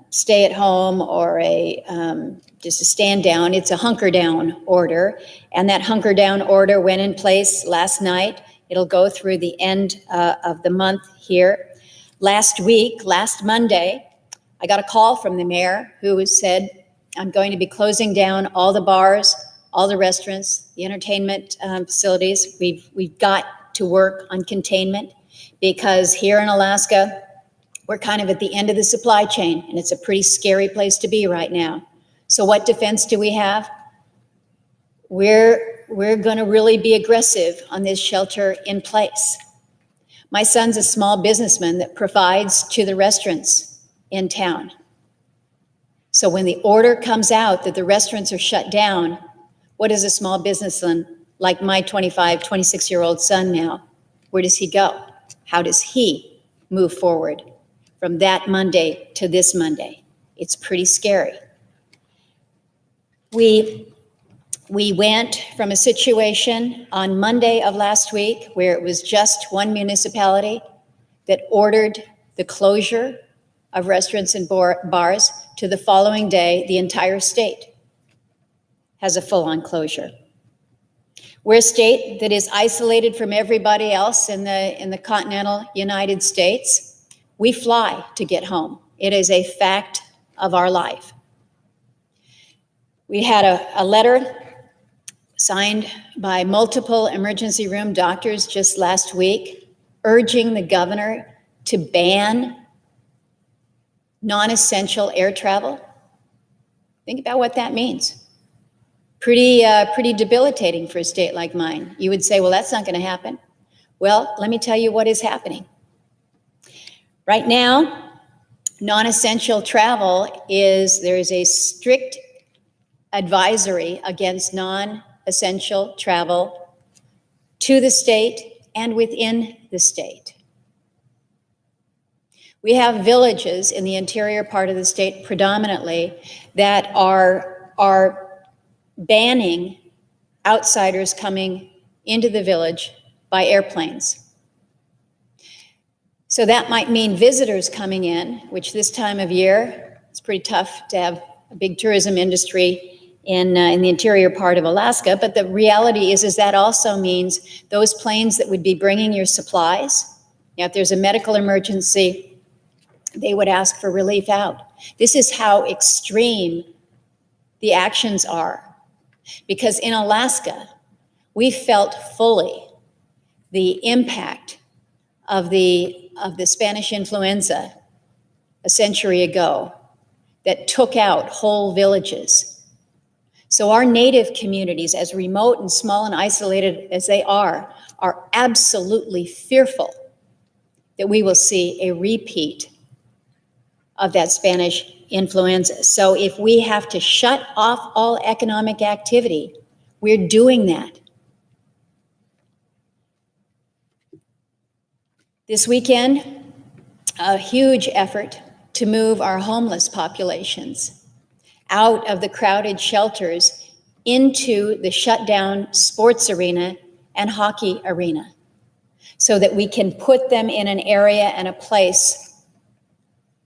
stay at home or just a stand down. It's a hunker down order. And that hunker down order went in place last night. It'll go through the end of the month here. Last Monday, I got a call from the mayor who said, I'm going to be closing down all the bars, all the restaurants, the entertainment facilities. We've got to work on containment, because here in Alaska, we're kind of at the end of the supply chain, and it's a pretty scary place to be right now. So what defense do we have? We're going to really be aggressive on this shelter in place. My son's a small businessman that provides to the restaurants in town. So when the order comes out that the restaurants are shut down, what does a small businessman like my 26-year-old son now, where does he go? How does he move forward from that Monday to this Monday? It's pretty scary. We went from a situation on Monday of last week where it was just one municipality that ordered the closure of restaurants and bars, to the following day, the entire state has a full-on closure. We're a state that is isolated from everybody else in the continental United States. We fly to get home. It is a fact of our life. We had a letter signed by multiple emergency room doctors just last week, urging the governor to ban non-essential air travel. Think about what that means. Pretty debilitating for a state like mine. You would say, well, that's not going to happen. Well, let me tell you what is happening. Right now, non-essential travel there is a strict advisory against non-essential travel to the state and within the state. We have villages in the interior part of the state predominantly that are banning outsiders coming into the village by airplanes. So that might mean visitors coming in, which this time of year, it's pretty tough to have a big tourism industry in the interior part of Alaska. But the reality is that also means those planes that would be bringing your supplies, if there's a medical emergency, they would ask for relief out. This is how extreme the actions are. Because in Alaska, we felt fully the impact of the Spanish influenza a century ago that took out whole villages. So our native communities, as remote and small and isolated as they are absolutely fearful that we will see a repeat of that Spanish influenza. So if we have to shut off all economic activity, we're doing that. This weekend, a huge effort to move our homeless populations out of the crowded shelters into the shut down sports arena and hockey arena so that we can put them in an area and a place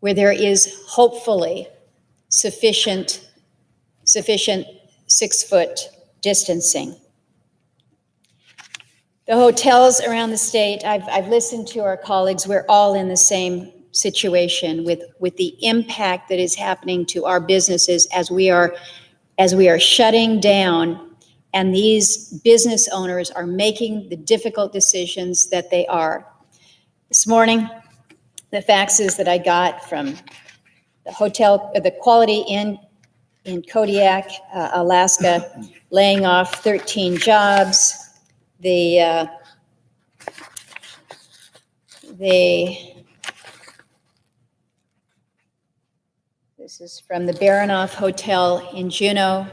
where there is hopefully sufficient 6-foot distancing. The hotels around the state, I've listened to our colleagues, we're all in the same situation with the impact that is happening to our businesses as we are shutting down, and these business owners are making the difficult decisions that they are. This morning, the faxes that I got from the Quality Inn in Kodiak, Alaska, laying off 13 jobs. This is from the Baranoff Hotel in Juneau,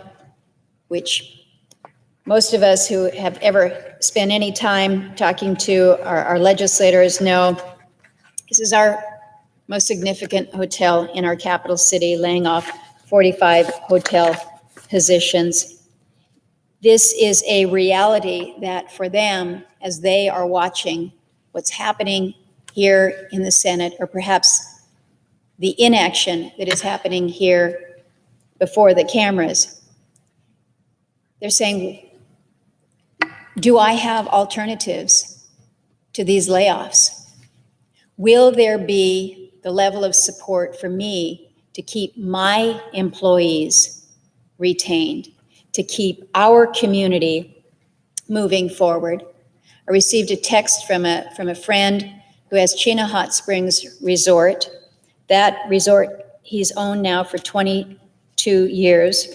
which most of us who have ever spent any time talking to our legislators know this is our most significant hotel in our capital city, laying off 45 hotel positions. This is a reality that for them, as they are watching what's happening here in the Senate, or perhaps the inaction that is happening here before the cameras, they're saying, do I have alternatives to these layoffs? Will there be the level of support for me to keep my employees retained, to keep our community moving forward? I received a text from a friend who has Chena Hot Springs Resort. That resort he's owned now for 22 years.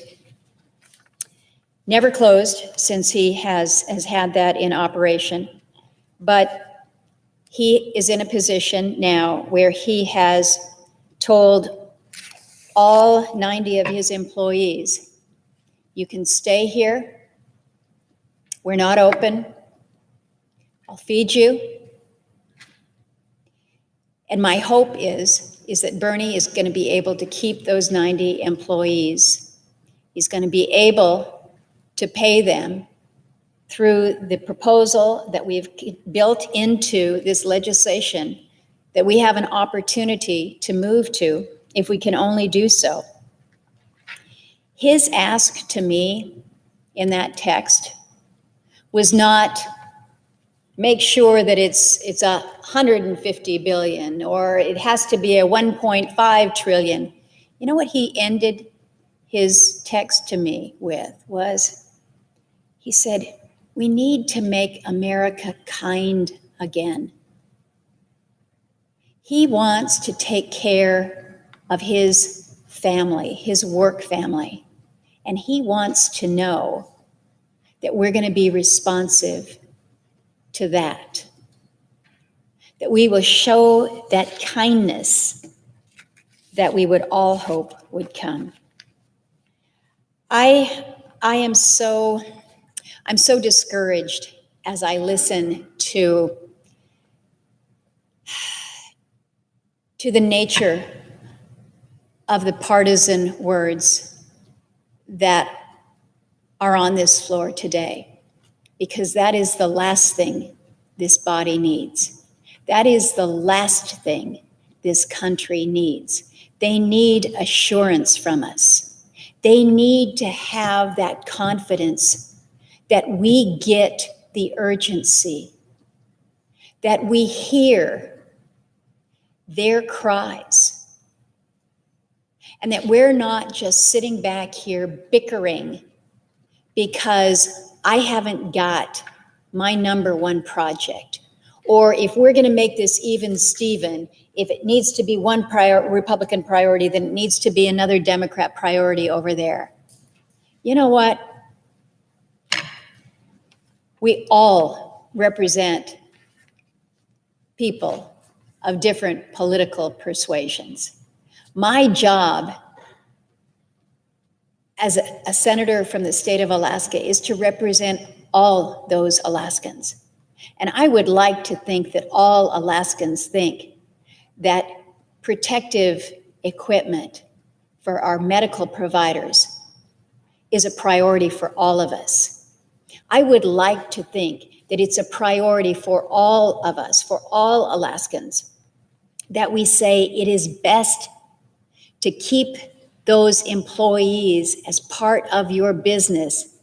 Never closed since he has had that in operation. But he is in a position now where he has told all 90 of his employees, you can stay here. We're not open. I'll feed you. And my hope is that Bernie is going to be able to keep those 90 employees. He's going to be able to pay them through the proposal that we've built into this legislation that we have an opportunity to move to if we can only do so. His ask to me in that text was not make sure that it's 150 billion or it has to be a 1.5 trillion. You know what he ended his text to me with was, he said, we need to make America kind again. He wants to take care of his family, his work family, and he wants to know that we're going to be responsive to that we will show that kindness that we would all hope would come. I'm so discouraged as I listen to the nature of the partisan words that are on this floor today, because that is the last thing this body needs. That is the last thing this country needs. They need assurance from us. They need to have that confidence that we get the urgency, that we hear their cries, and that we're not just sitting back here bickering because I haven't got my number one project. Or if we're going to make this even Steven, if it needs to be one Republican priority, then it needs to be another Democrat priority over there. You know what? We all represent people of different political persuasions. My job as a senator from the state of Alaska is to represent all those Alaskans. And I would like to think that all Alaskans think that protective equipment for our medical providers is a priority for all of us. I would like to think that it's a priority for all of us, for all Alaskans, that we say it is best to keep those employees as part of your business,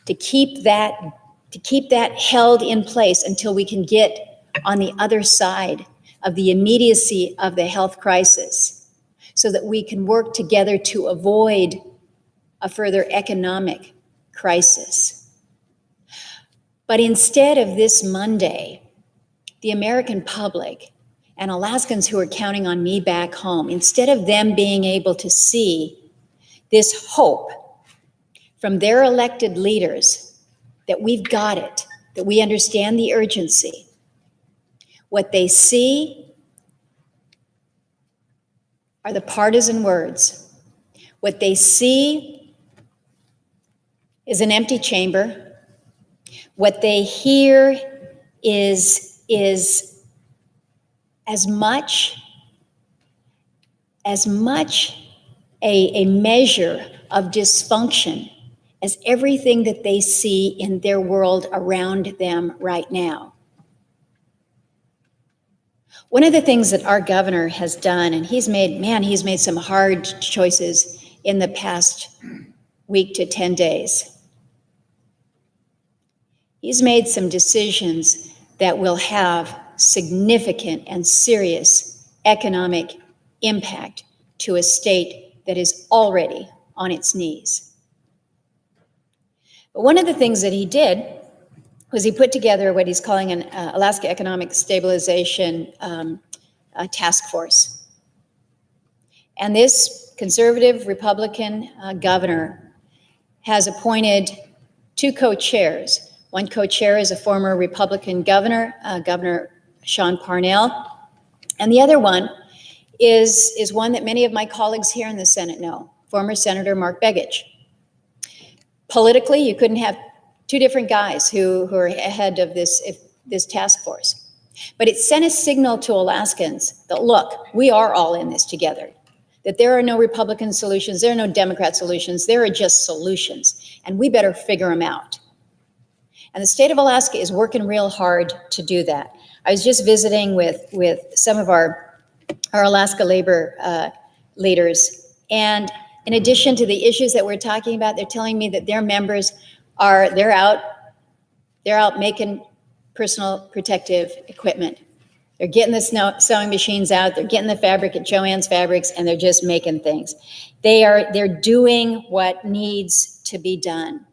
to keep that held in place until we can get on the other side of the immediacy of the health crisis, so that we can work together to avoid a further economic crisis. But instead of this Monday, the American public and Alaskans who are counting on me back home, instead of them being able to see this hope from their elected leaders that we've got it, that we understand the urgency, what they see are the partisan words. What they see is an empty chamber. What they hear is as much a measure of dysfunction as everything that they see in their world around them right now. One of the things that our governor has done, and he's made some hard choices in the past week to 10 days. He's made some decisions that will have significant and serious economic impact to a state that is already on its knees. But one of the things that he did was he put together what he's calling an Alaska Economic Stabilization Task Force. And this conservative Republican governor has appointed two co-chairs. One co-chair is a former Republican governor, Governor Sean Parnell, and the other one is one that many of my colleagues here in the Senate know, former Senator Mark Begich. Politically, you couldn't have two different guys who are ahead of this task force. But it sent a signal to Alaskans that, look, we are all in this together, that there are no Republican solutions, there are no Democrat solutions, there are just solutions, and we better figure them out. And the state of Alaska is working real hard to do that. I was just visiting with some of our Alaska labor leaders, and in addition to the issues that we're talking about, they're telling me that their members they're out making personal protective equipment. They're getting the sewing machines out, they're getting the fabric at Joann's Fabrics, and they're just making things. They're doing what needs to be done.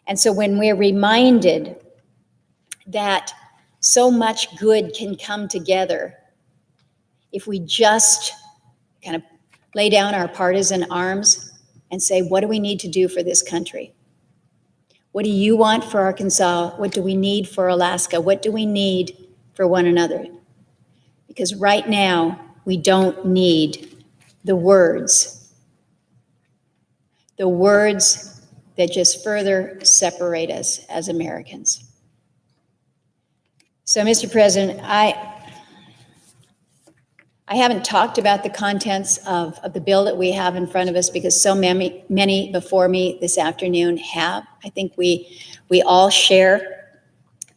And so when we're reminded that so much good can come together if we just kind of lay down our partisan arms and say, what do we need to do for this country? What do you want for Arkansas? What do we need for Alaska? What do we need for one another? Because right now, we don't need the words that just further separate us as Americans. So, Mr. President, I haven't talked about the contents of the bill that we have in front of us because so many before me this afternoon have. I think we all share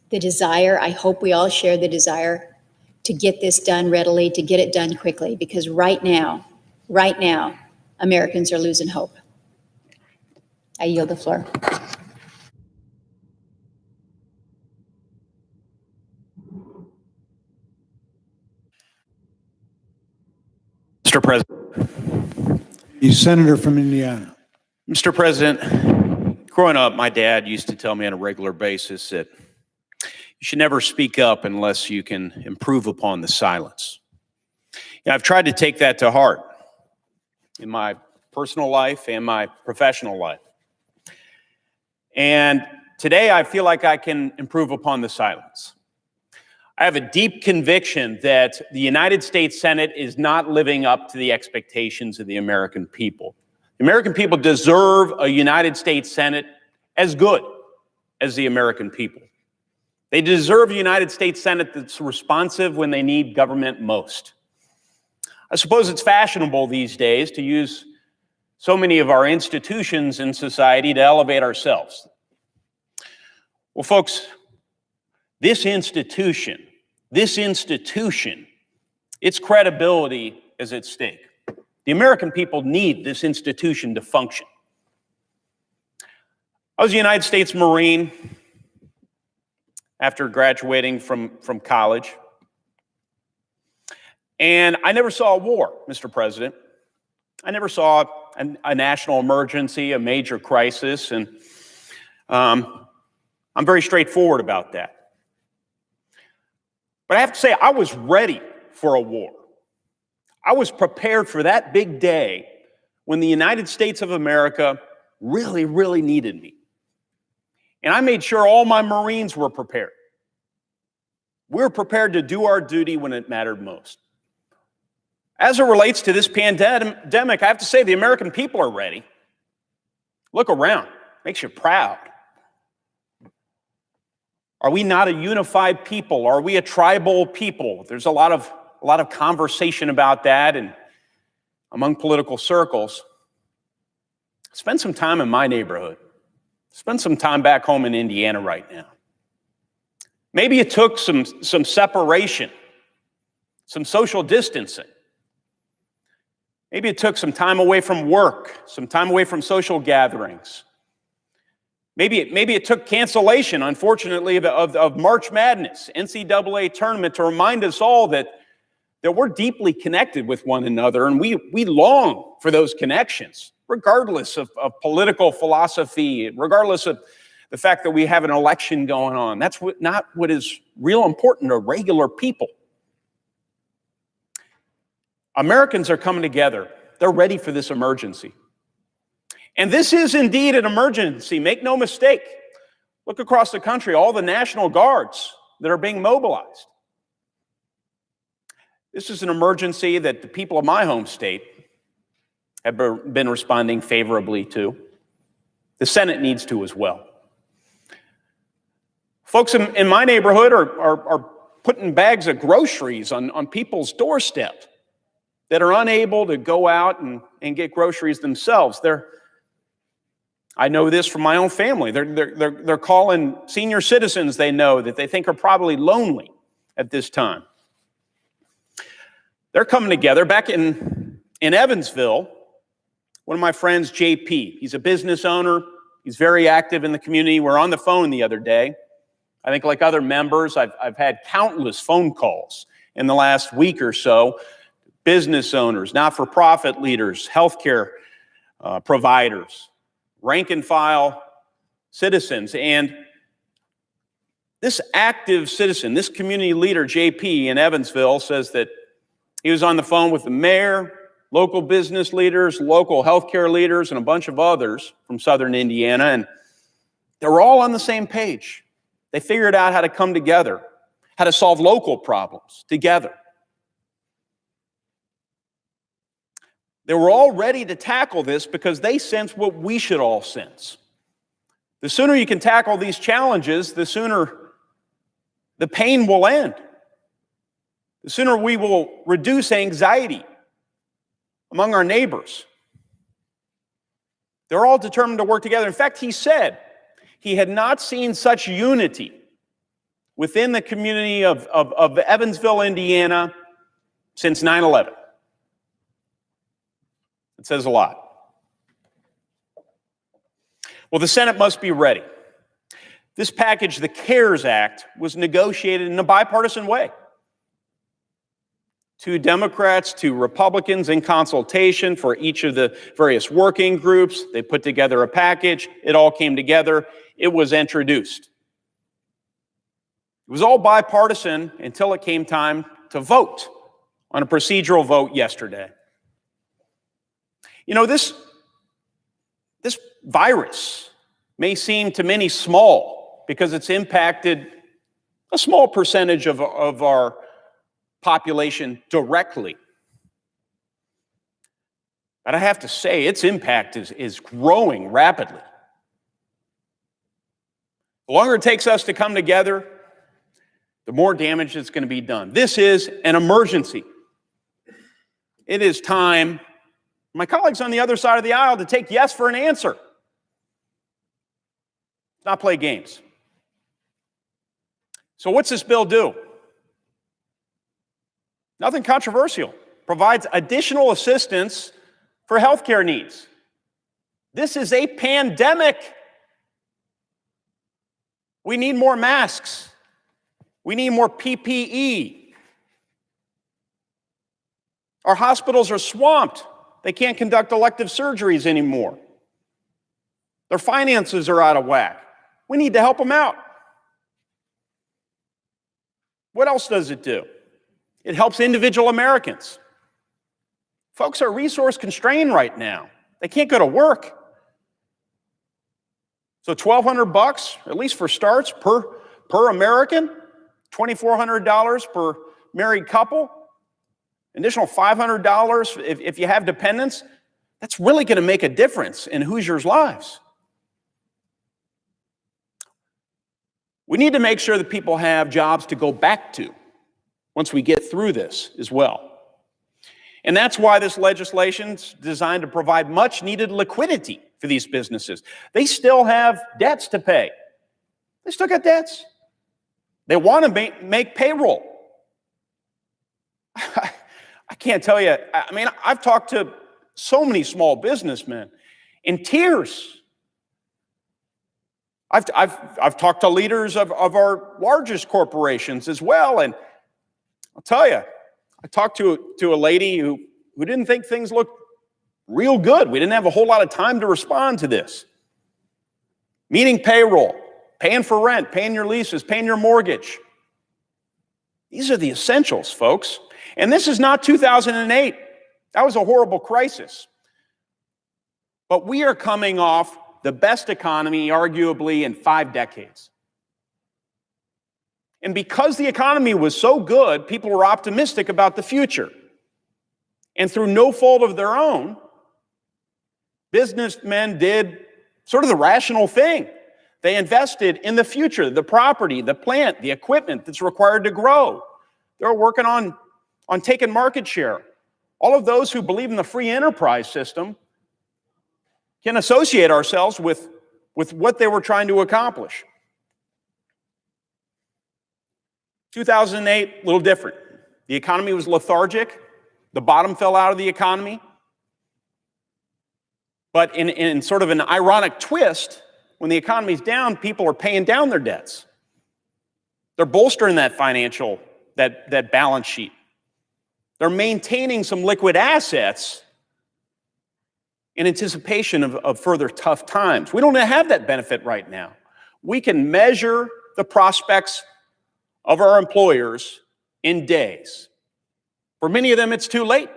the desire, I hope we all share the desire to get this done readily, to get it done quickly, because right now, Americans are losing hope. I yield the floor. Mr. President. The senator from Indiana. Mr. President, Growing up, my dad used to tell me on a regular basis that you should never speak up unless you can improve upon the silence. I've tried to take that to heart in my personal life and my professional life. And today I feel like I can improve upon the silence. I have a deep conviction that the United States Senate is not living up to the expectations of the American people. The American people deserve a United States Senate as good as the American people. They deserve a United States Senate that's responsive when they need government most. I suppose it's fashionable these days to use so many of our institutions in society to elevate ourselves. Well, folks, this institution, its credibility is at stake. The American people need this institution to function. I was a United States Marine after graduating from college. And I never saw a war, Mr. President. I never saw a national emergency, a major crisis, and I'm very straightforward about that. But I have to say, I was ready for a war. I was prepared for that big day when the United States of America really, really needed me. And I made sure all my Marines were prepared. We were prepared to do our duty when it mattered most. As it relates to this pandemic, I have to say the American people are ready. Look around, makes you proud. Are we not a unified people? Are we a tribal people? There's a lot of conversation about that and among political circles. Spend some time in my neighborhood. Spend some time back home in Indiana right now. Maybe it took some separation, some social distancing. Maybe it took some time away from work, some time away from social gatherings. Maybe it took cancellation, unfortunately, of March Madness, NCAA tournament, to remind us all that we're deeply connected with one another, and we long for those connections, regardless of political philosophy, regardless of the fact that we have an election going on. That's not what is real important to regular people. Americans are coming together. They're ready for this emergency. And this is indeed an emergency. Make no mistake. Look across the country, all the National Guards that are being mobilized. This is an emergency that the people of my home state have been responding favorably to. The Senate needs to as well. Folks in my neighborhood are putting bags of groceries on people's doorstep that are unable to go out and get groceries themselves. I know this from my own family. They're calling senior citizens they know that they think are probably lonely at this time. They're coming together. Back in Evansville, one of my friends, JP, he's a business owner. He's very active in the community. We're on the phone the other day. I think like other members, I've had countless phone calls in the last week or so. Business owners, not-for-profit leaders, healthcare providers, rank and file citizens. And this active citizen, this community leader, JP in Evansville, says that he was on the phone with the mayor, local business leaders, local healthcare leaders, and a bunch of others from southern Indiana, and they were all on the same page. They figured out how to come together, how to solve local problems together. They were all ready to tackle this because they sense what we should all sense. The sooner you can tackle these challenges, the sooner the pain will end. The sooner we will reduce anxiety among our neighbors. They're all determined to work together. In fact, he said he had not seen such unity within the community of Evansville, Indiana, since 9/11. It says a lot. Well, the Senate must be ready. This package, the CARES Act, was negotiated in a bipartisan way 2 Democrats, 2 Republicans in consultation for each of the various working groups. They put together a package. It all came together. It was introduced. It was all bipartisan until it came time to vote on a procedural vote yesterday. You know, this virus may seem to many small because it's impacted a small percentage of our population directly. But I have to say, its impact is growing rapidly. The longer it takes us to come together, the more damage that's going to be done. This is an emergency. It is time for my colleagues on the other side of the aisle to take yes for an answer, not play games. So what's this bill do? Nothing controversial. Provides additional assistance for healthcare needs. This is a pandemic. We need more masks. We need more PPE. Our hospitals are swamped. They can't conduct elective surgeries anymore. Their finances are out of whack. We need to help them out. What else does it do? It helps individual Americans. Folks are resource constrained right now. They can't go to work. So $1,200, at least for starts, per American, $2,400 per married couple, additional $500 if you have dependents. That's really going to make a difference in Hoosiers' lives. We need to make sure that people have jobs to go back to once we get through this as well. And that's why this legislation is designed to provide much needed liquidity for these businesses. They still have debts to pay. They still got debts. They want to make payroll. I can't tell you, I mean, I've talked to so many small businessmen in tears. I've talked to leaders of our largest corporations as well, and I'll tell you, I talked to a lady who didn't think things looked real good. We didn't have a whole lot of time to respond to this. Meeting payroll, paying for rent, paying your leases, paying your mortgage. These are the essentials, folks. And this is not 2008. That was a horrible crisis. But we are coming off the best economy, arguably, in 5 decades. And because the economy was so good, people were optimistic about the future. And through no fault of their own, businessmen did sort of the rational thing. They invested in the future, the property, the plant, the equipment that's required to grow. They were working on taking market share. All of those who believe in the free enterprise system can associate ourselves with what they were trying to accomplish. 2008, a little different. The economy was lethargic. The bottom fell out of the economy. But in sort of an ironic twist, when the economy's down, people are paying down their debts. They're bolstering that that balance sheet. They're maintaining some liquid assets in anticipation of further tough times. We don't have that benefit right now. We can measure the prospects of our employers in days. For many of them, it's too late.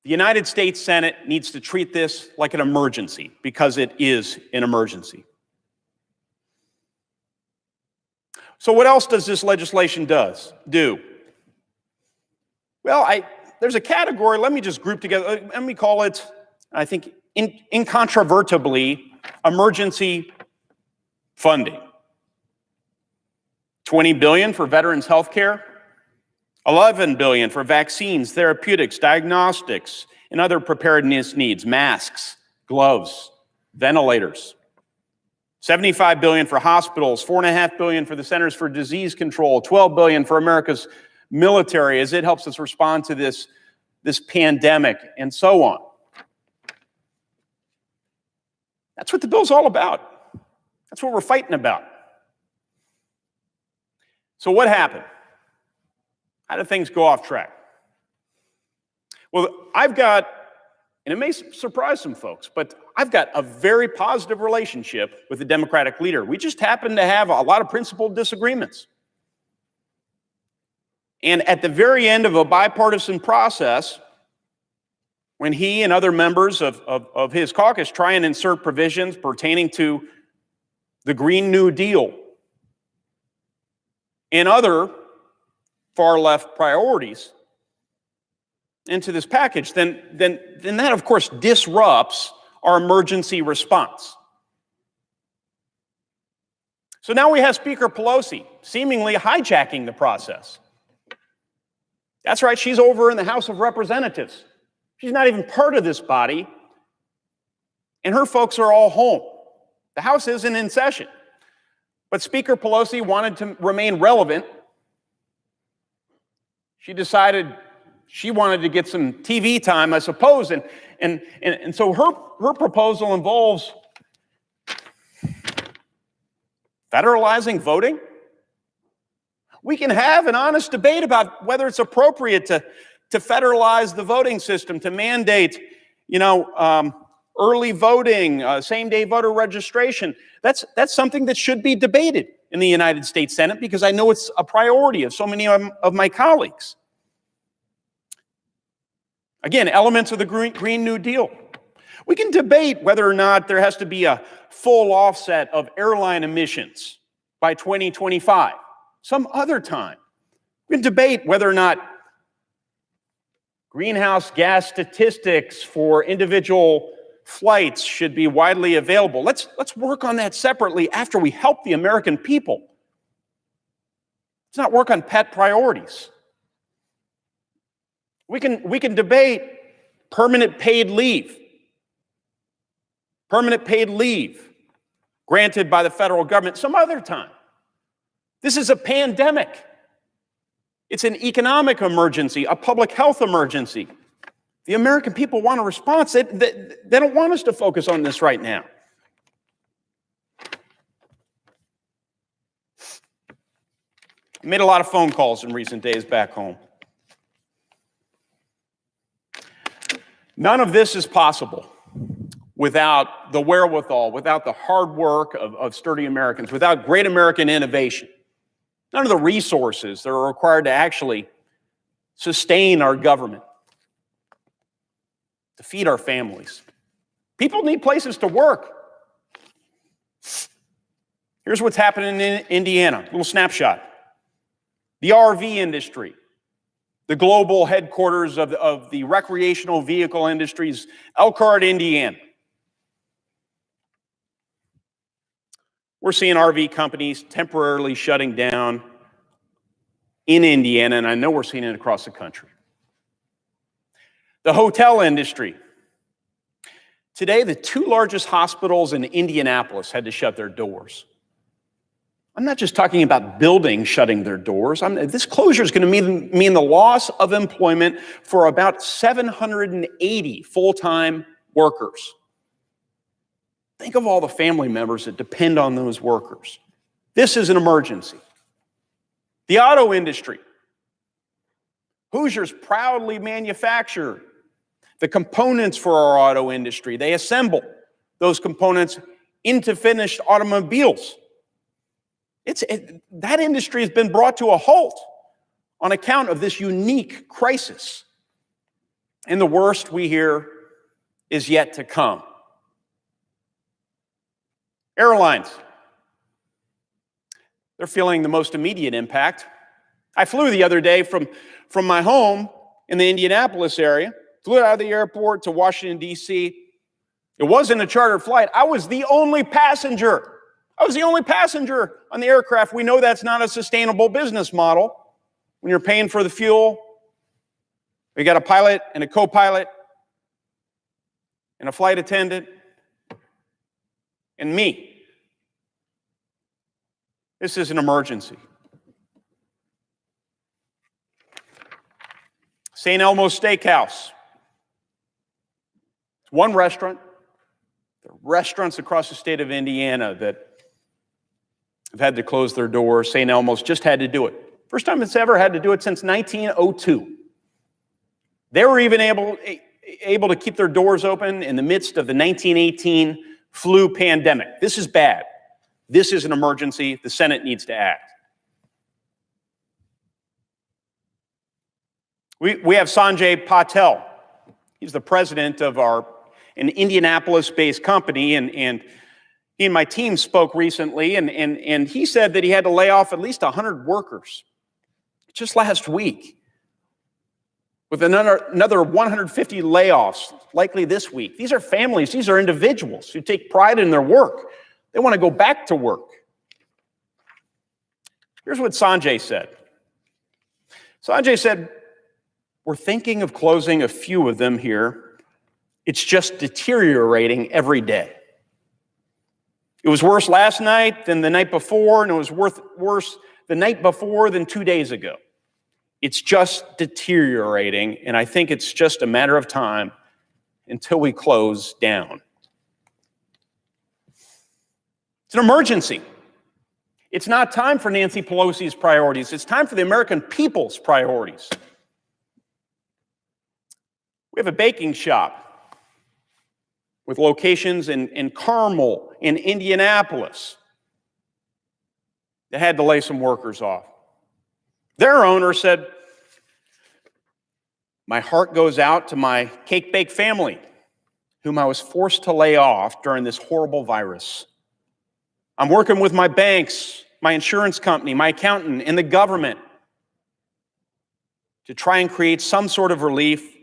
The United States Senate needs to treat this like an emergency because it is an emergency. So what else does this legislation do? Well, there's a category, let me just group together, let me call it, I think, incontrovertibly, emergency funding. $20 billion for veterans health care, $11 billion for vaccines, therapeutics, diagnostics, and other preparedness needs, masks, gloves, ventilators. $75 billion for hospitals, $4.5 billion for the Centers for Disease Control, $12 billion for America's military as it helps us respond to this pandemic, and so on. That's what the bill's all about. That's what we're fighting about. So what happened? How did things go off track? Well, I've got, and it may surprise some folks, but I've got a very positive relationship with the Democratic leader. We just happen to have a lot of principled disagreements. And at the very end of a bipartisan process, when he and other members of his caucus try and insert provisions pertaining to the Green New Deal and other far-left priorities into this package, then that, of course, disrupts our emergency response. So now we have Speaker Pelosi seemingly hijacking the process. That's right, she's over in the House of Representatives. She's not even part of this body, and her folks are all home. The House isn't in session. But Speaker Pelosi wanted to remain relevant. She decided she wanted to get some TV time, I suppose, and so her proposal involves federalizing voting. We can have an honest debate about whether it's appropriate to federalize the voting system, to mandate, early voting, same-day voter registration. That's something that should be debated in the United States Senate, because I know it's a priority of so many of my colleagues. Again, elements of the Green New Deal. We can debate whether or not there has to be a full offset of airline emissions by 2025. Some other time. We can debate whether or not greenhouse gas statistics for individual flights should be widely available. Let's work on that separately after we help the American people. Let's not work on pet priorities. We can debate permanent paid leave. Permanent paid leave granted by the federal government some other time. This is a pandemic. It's an economic emergency, a public health emergency. The American people want a response. They don't want us to focus on this right now. I made a lot of phone calls in recent days back home. None of this is possible without the wherewithal, without the hard work of sturdy Americans, without great American innovation. None of the resources that are required to actually sustain our government, to feed our families. People need places to work. Here's what's happening in Indiana, a little snapshot. The RV industry, the global headquarters of the recreational vehicle industries, Elkhart, Indiana. We're seeing RV companies temporarily shutting down in Indiana, and I know we're seeing it across the country. The hotel industry. Today, the two largest hospitals in Indianapolis had to shut their doors. I'm not just talking about buildings shutting their doors. This closure is going to mean the loss of employment for about 780 full-time workers. Think of all the family members that depend on those workers. This is an emergency. The auto industry. Hoosiers proudly manufacture the components for our auto industry. They assemble those components into finished automobiles. That industry has been brought to a halt on account of this unique crisis. And the worst we hear is yet to come. Airlines. They're feeling the most immediate impact. I flew the other day from my home in the Indianapolis area, flew out of the airport to Washington, D.C. It wasn't a charter flight. I was the only passenger. I was the only passenger on the aircraft. We know that's not a sustainable business model. When you're paying for the fuel, you got a pilot and a co-pilot and a flight attendant and me. This is an emergency. St. Elmo's Steakhouse. It's one restaurant. There are restaurants across the state of Indiana that have had to close their doors. St. Elmo's just had to do it. First time it's ever had to do it since 1902. They were even able to keep their doors open in the midst of the 1918 flu pandemic. This is bad. This is an emergency. The Senate needs to act. We have Sanjay Patel. He's the president of an Indianapolis-based company, and he and my team spoke recently, and he said that he had to lay off at least 100 workers just last week, with another 150 layoffs likely this week. These are families, these are individuals who take pride in their work. They want to go back to work. Here's what Sanjay said. Sanjay said, "We're thinking of closing a few of them here. It's just deteriorating every day. It was worse last night than the night before, and it was worse the night before than 2 days ago. It's just deteriorating, and I think it's just a matter of time until we close down." It's an emergency. It's not time for Nancy Pelosi's priorities. It's time for the American people's priorities. We have a baking shop with locations in Carmel, in Indianapolis, that had to lay some workers off. Their owner said, "My heart goes out to my cake bake family, whom I was forced to lay off during this horrible virus. I'm working with my banks, my insurance company, my accountant, and the government to try and create some sort of relief,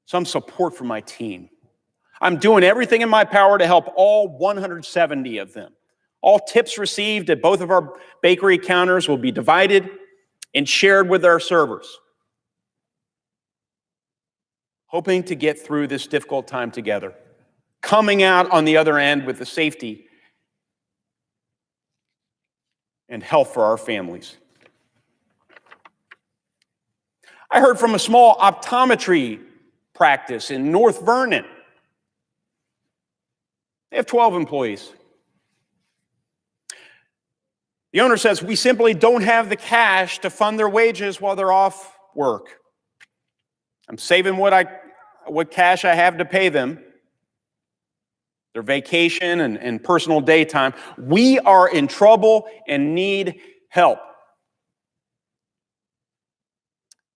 some support for my team. I'm doing everything in my power to help all 170 of them. All tips received at both of our bakery counters will be divided and shared with our servers, hoping to get through this difficult time together, coming out on the other end with the safety and health for our families." I heard from a small optometry practice in North Vernon. They have 12 employees. The owner says, "We simply don't have the cash to fund their wages while they're off work. I'm saving what cash I have to pay them, their vacation and personal daytime. We are in trouble and need help."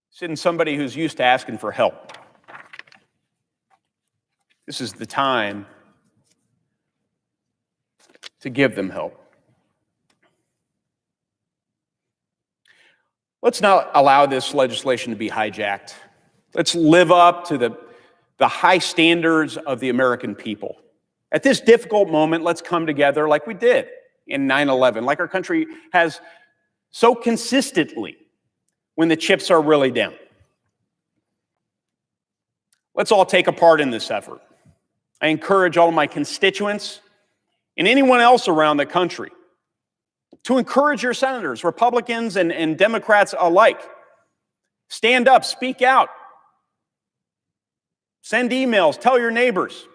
Sitting somebody who's used to asking for help. This is the time to give them help. Let's not allow this legislation to be hijacked. Let's live up to the high standards of the American people. At this difficult moment, let's come together like we did in 9/11, like our country has so consistently when the chips are really down. Let's all take a part in this effort. I encourage all of my constituents and anyone else around the country to encourage your senators, Republicans and Democrats alike. Stand up, speak out, send emails, tell your neighbors.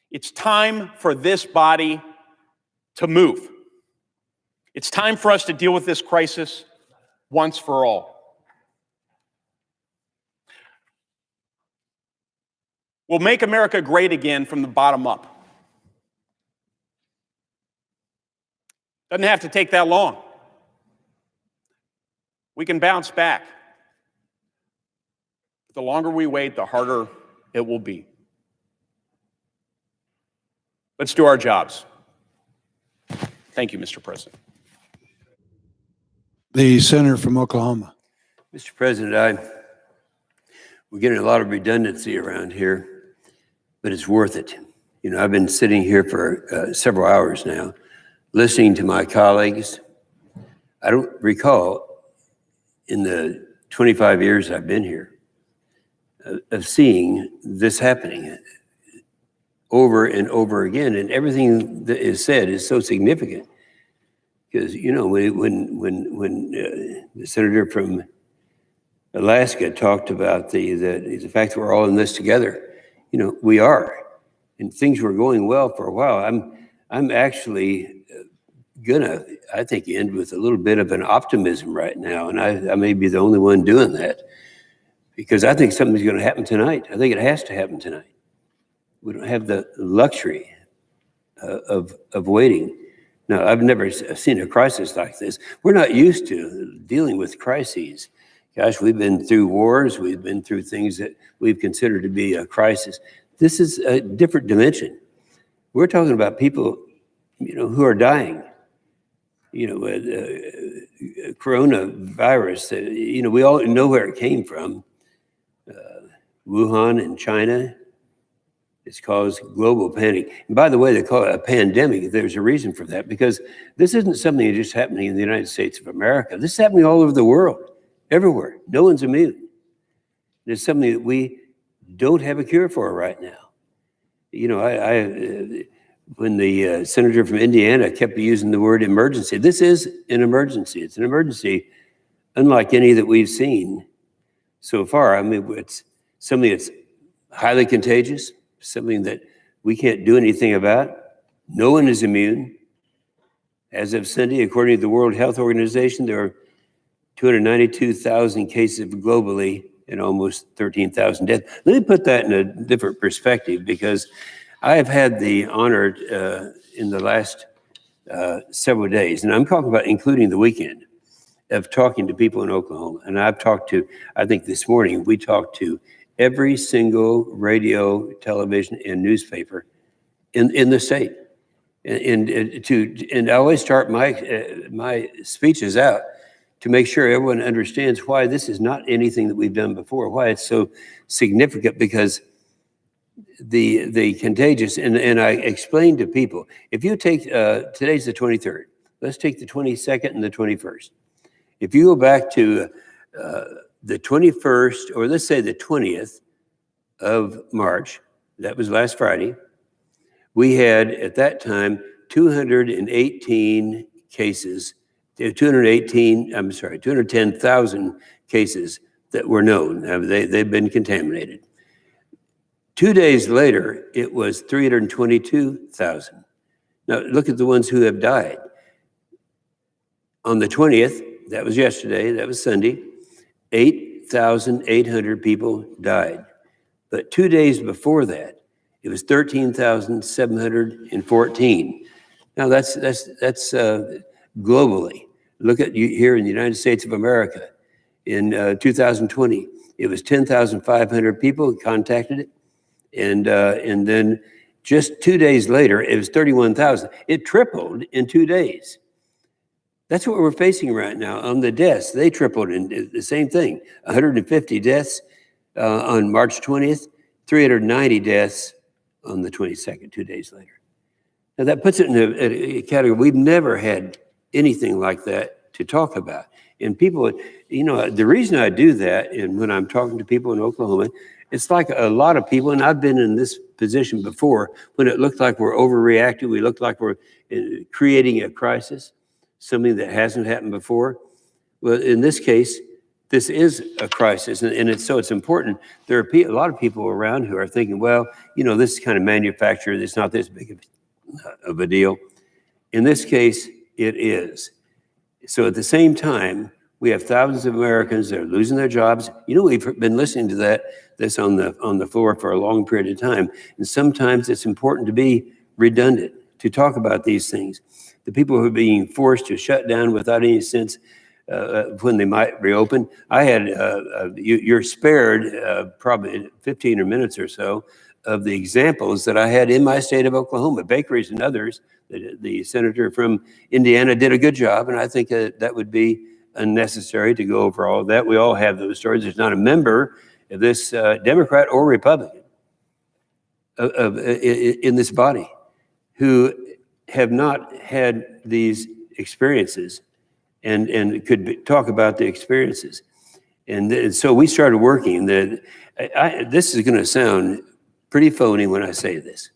It's time for this body to move. It's time for us to deal with this crisis once for all. We'll make America great again from the bottom up. Doesn't have to take that long. We can bounce back. But the longer we wait, the harder it will be. Let's do our jobs. Thank you, Mr. President. The senator from Oklahoma. Mr. President, we're getting a lot of redundancy around here, but it's worth it. You know, I've been sitting here for several hours now, listening to my colleagues. I don't recall in the 25 years I've been here of seeing this happening over and over again. And everything that is said is so significant. Because, you know, when the senator from Alaska talked about the fact that we're all in this together, you know, we are. And things were going well for a while. I'm actually gonna, I think, end with a little bit of an optimism right now. And I may be the only one doing that, because I think something's gonna happen tonight. I think it has to happen tonight. We don't have the luxury of waiting. Now, I've never seen a crisis like this. We're not used to dealing with crises. Gosh, we've been through wars. We've been through things that we've considered to be a crisis. This is a different dimension. We're talking about people, who are dying. Coronavirus, we all know where it came from. Wuhan in China. It's caused global panic. And by the way, they call it a pandemic. There's a reason for that, because this isn't something that's just happening in the United States of America. This is happening all over the world, everywhere. No one's immune. It's something that we don't have a cure for right now. When the senator from Indiana kept using the word emergency, this is an emergency. It's an emergency unlike any that we've seen so far. I mean, it's something that's highly contagious, something that we can't do anything about. No one is immune. As of Sunday, according to the World Health Organization, there are 292,000 cases globally and almost 13,000 deaths. Let me put that in a different perspective, because I have had the honor in the last several days, and I'm talking about including the weekend, of talking to people in Oklahoma. And I've talked to, I think this morning, we talked to every single radio, television, and newspaper in the state. And I always start my speeches out to make sure everyone understands why this is not anything that we've done before, why it's so significant, because the contagious, and I explained to people, if you take, today's the 23rd, let's take the 22nd and the 21st. If you go back to the 21st, or let's say the 20th of March, that was last Friday, we had at that time 218 cases, 210,000 cases that were known. They've been contaminated. 2 days later, it was 322,000. Now, look at the ones who have died. On the 20th, that was yesterday, that was Sunday, 8,800 people died. But 2 days before that, it was 13,714. Now, that's globally. Look at you here in the United States of America. In 2020, it was 10,500 people who contacted it. And then just 2 days later, it was 31,000. It tripled in 2 days. That's what we're facing right now. On the deaths, they tripled in the same thing. 150 deaths on March 20th, 390 deaths on the 22nd, 2 days later. Now that puts it in a category. We've never had anything like that to talk about. And people, the reason I do that, and when I'm talking to people in Oklahoma, it's like a lot of people, and I've been in this position before, when it looked like we're overreacting, we looked like we're creating a crisis, something that hasn't happened before. Well, in this case, this is a crisis, and it's important. There are a lot of people around who are thinking, well, this is kind of manufactured, it's not this big of a deal. In this case, it is. So at the same time, we have thousands of Americans that are losing their jobs. We've been listening to this on the floor for a long period of time. And sometimes it's important to be redundant, to talk about these things. The people who are being forced to shut down without any sense when they might reopen. I had, you're spared probably 15 minutes or so of the examples that I had in my state of Oklahoma, bakeries and others. The senator from Indiana did a good job, and I think that would be unnecessary to go over all of that. We all have those stories. There's not a member of this Democrat or Republican in this body who have not had these experiences and could talk about the experiences. And so we started working. This is going to sound pretty phony when I say this,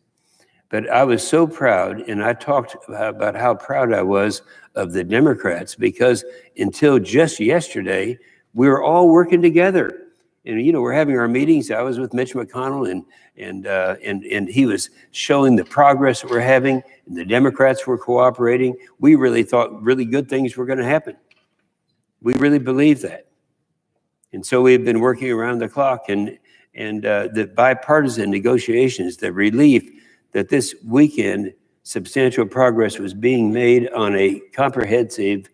but I was so proud, and I talked about how proud I was of the Democrats, because until just yesterday, we were all working together. And, you know, we're having our meetings. I was with Mitch McConnell, and he was showing the progress that we're having, and the Democrats were cooperating. We really thought really good things were going to happen. We really believe that. And so we've been working around the clock, and the bipartisan negotiations, the relief that this weekend substantial progress was being made on a comprehensive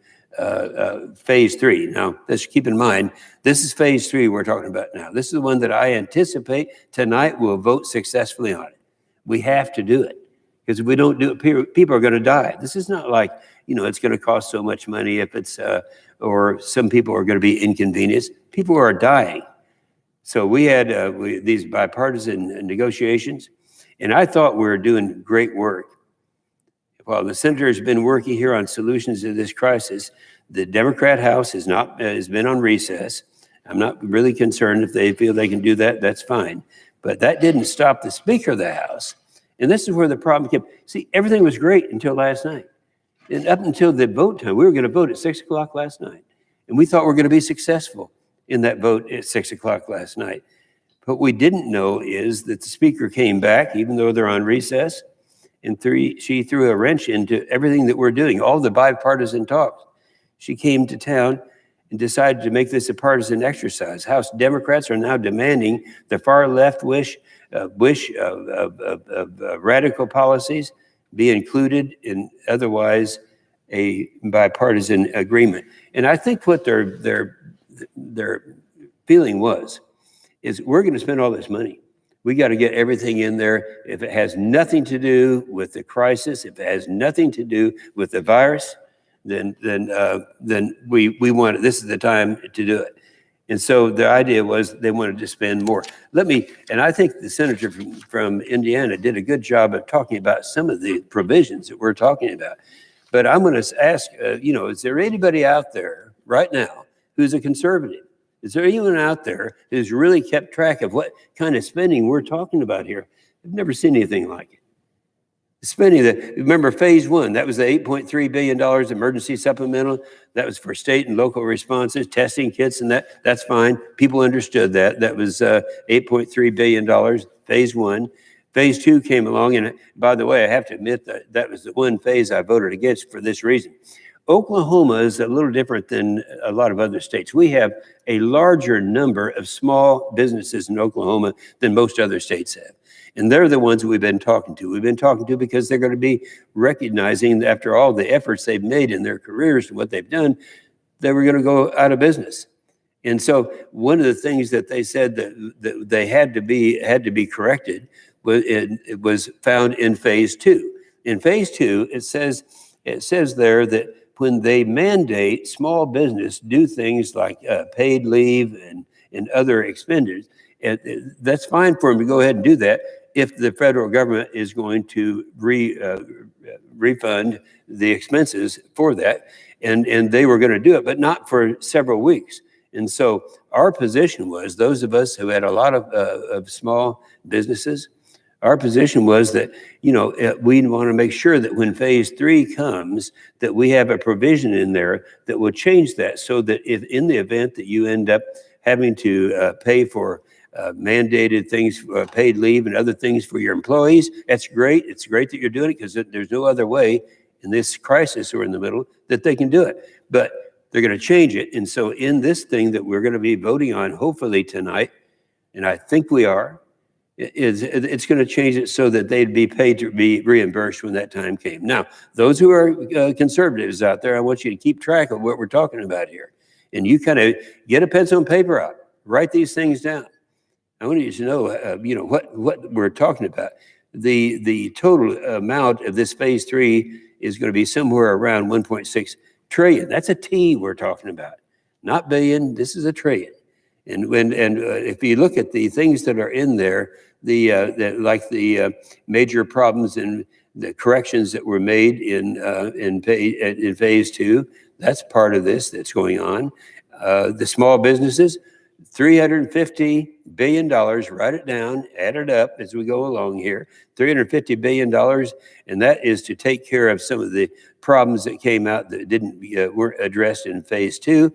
phase 3. Now, let's keep in mind, this is phase 3 we're talking about now. This is the one that I anticipate tonight we'll vote successfully on it. We have to do it, because if we don't do it, people are going to die. This is not like, you know, it's going to cost so much money if it's, or some people are going to be inconvenienced. People are dying. So we had these bipartisan negotiations, and I thought we were doing great work. While the senator has been working here on solutions to this crisis, the Democrat House has been on recess. I'm not really concerned if they feel they can do that, that's fine. But that didn't stop the Speaker of the House. And this is where the problem came. See, everything was great until last night. And up until the vote time, we were going to vote at 6 o'clock last night. And we thought we were going to be successful in that vote at 6 o'clock last night. But what we didn't know is that the Speaker came back, even though they're on recess, and she threw a wrench into everything that we're doing, all the bipartisan talks. She came to town and decided to make this a partisan exercise. House Democrats are now demanding the far left wish of radical policies be included in otherwise a bipartisan agreement. And I think what their feeling is we're going to spend all this money. We got to get everything in there. If it has nothing to do with the crisis, if it has nothing to do with the virus, then we want it. This is the time to do it. And so the idea was they wanted to spend more. And I think the senator from Indiana did a good job of talking about some of the provisions that we're talking about. But I'm going to ask, is there anybody out there right now who's a conservative? Is there anyone out there who's really kept track of what kind of spending we're talking about here? I've never seen anything like it. Spending remember phase 1, that was the $8.3 billion emergency supplemental. That was for state and local responses, testing kits, and that's fine. People understood that. That was $8.3 billion, phase 1. Phase 2 came along, and by the way, I have to admit that was the one phase I voted against for this reason. Oklahoma is a little different than a lot of other states. We have a larger number of small businesses in Oklahoma than most other states have. And they're the ones we've been talking to. We've been talking to because they're going to be recognizing after all the efforts they've made in their careers and what they've done, they were going to go out of business. And so one of the things that they said that they had to be corrected was found in phase 2. In phase 2, it says there that when they mandate small business do things like paid leave and other expenditures, that's fine for them to go ahead and do that if the federal government is going to refund the expenses for that. And they were going to do it, but not for several weeks. And so our position was, those of us who had a lot of small businesses, our position was that, we want to make sure that when phase 3 comes, that we have a provision in there that will change that, so that if in the event that you end up having to pay for mandated things, paid leave and other things for your employees, that's great. It's great that you're doing it, because there's no other way in this crisis we're in the middle that they can do it. But they're going to change it. And so in this thing that we're going to be voting on hopefully tonight, and I think we are, it's going to change it so that they'd be paid to be reimbursed when that time came. Now, those who are conservatives out there, I want you to keep track of what we're talking about here. And you kind of get a pencil and paper out, write these things down. I want you to know, what we're talking about. The total amount of this phase 3 is going to be somewhere around 1.6 trillion. That's a T we're talking about, not billion. This is a trillion. And if you look at the things that are in there, like the major problems in the corrections that were made in phase 2, that's part of this that's going on. The small businesses, $350 billion, write it down, add it up as we go along here, $350 billion, and that is to take care of some of the problems that came out that weren't addressed in phase 2.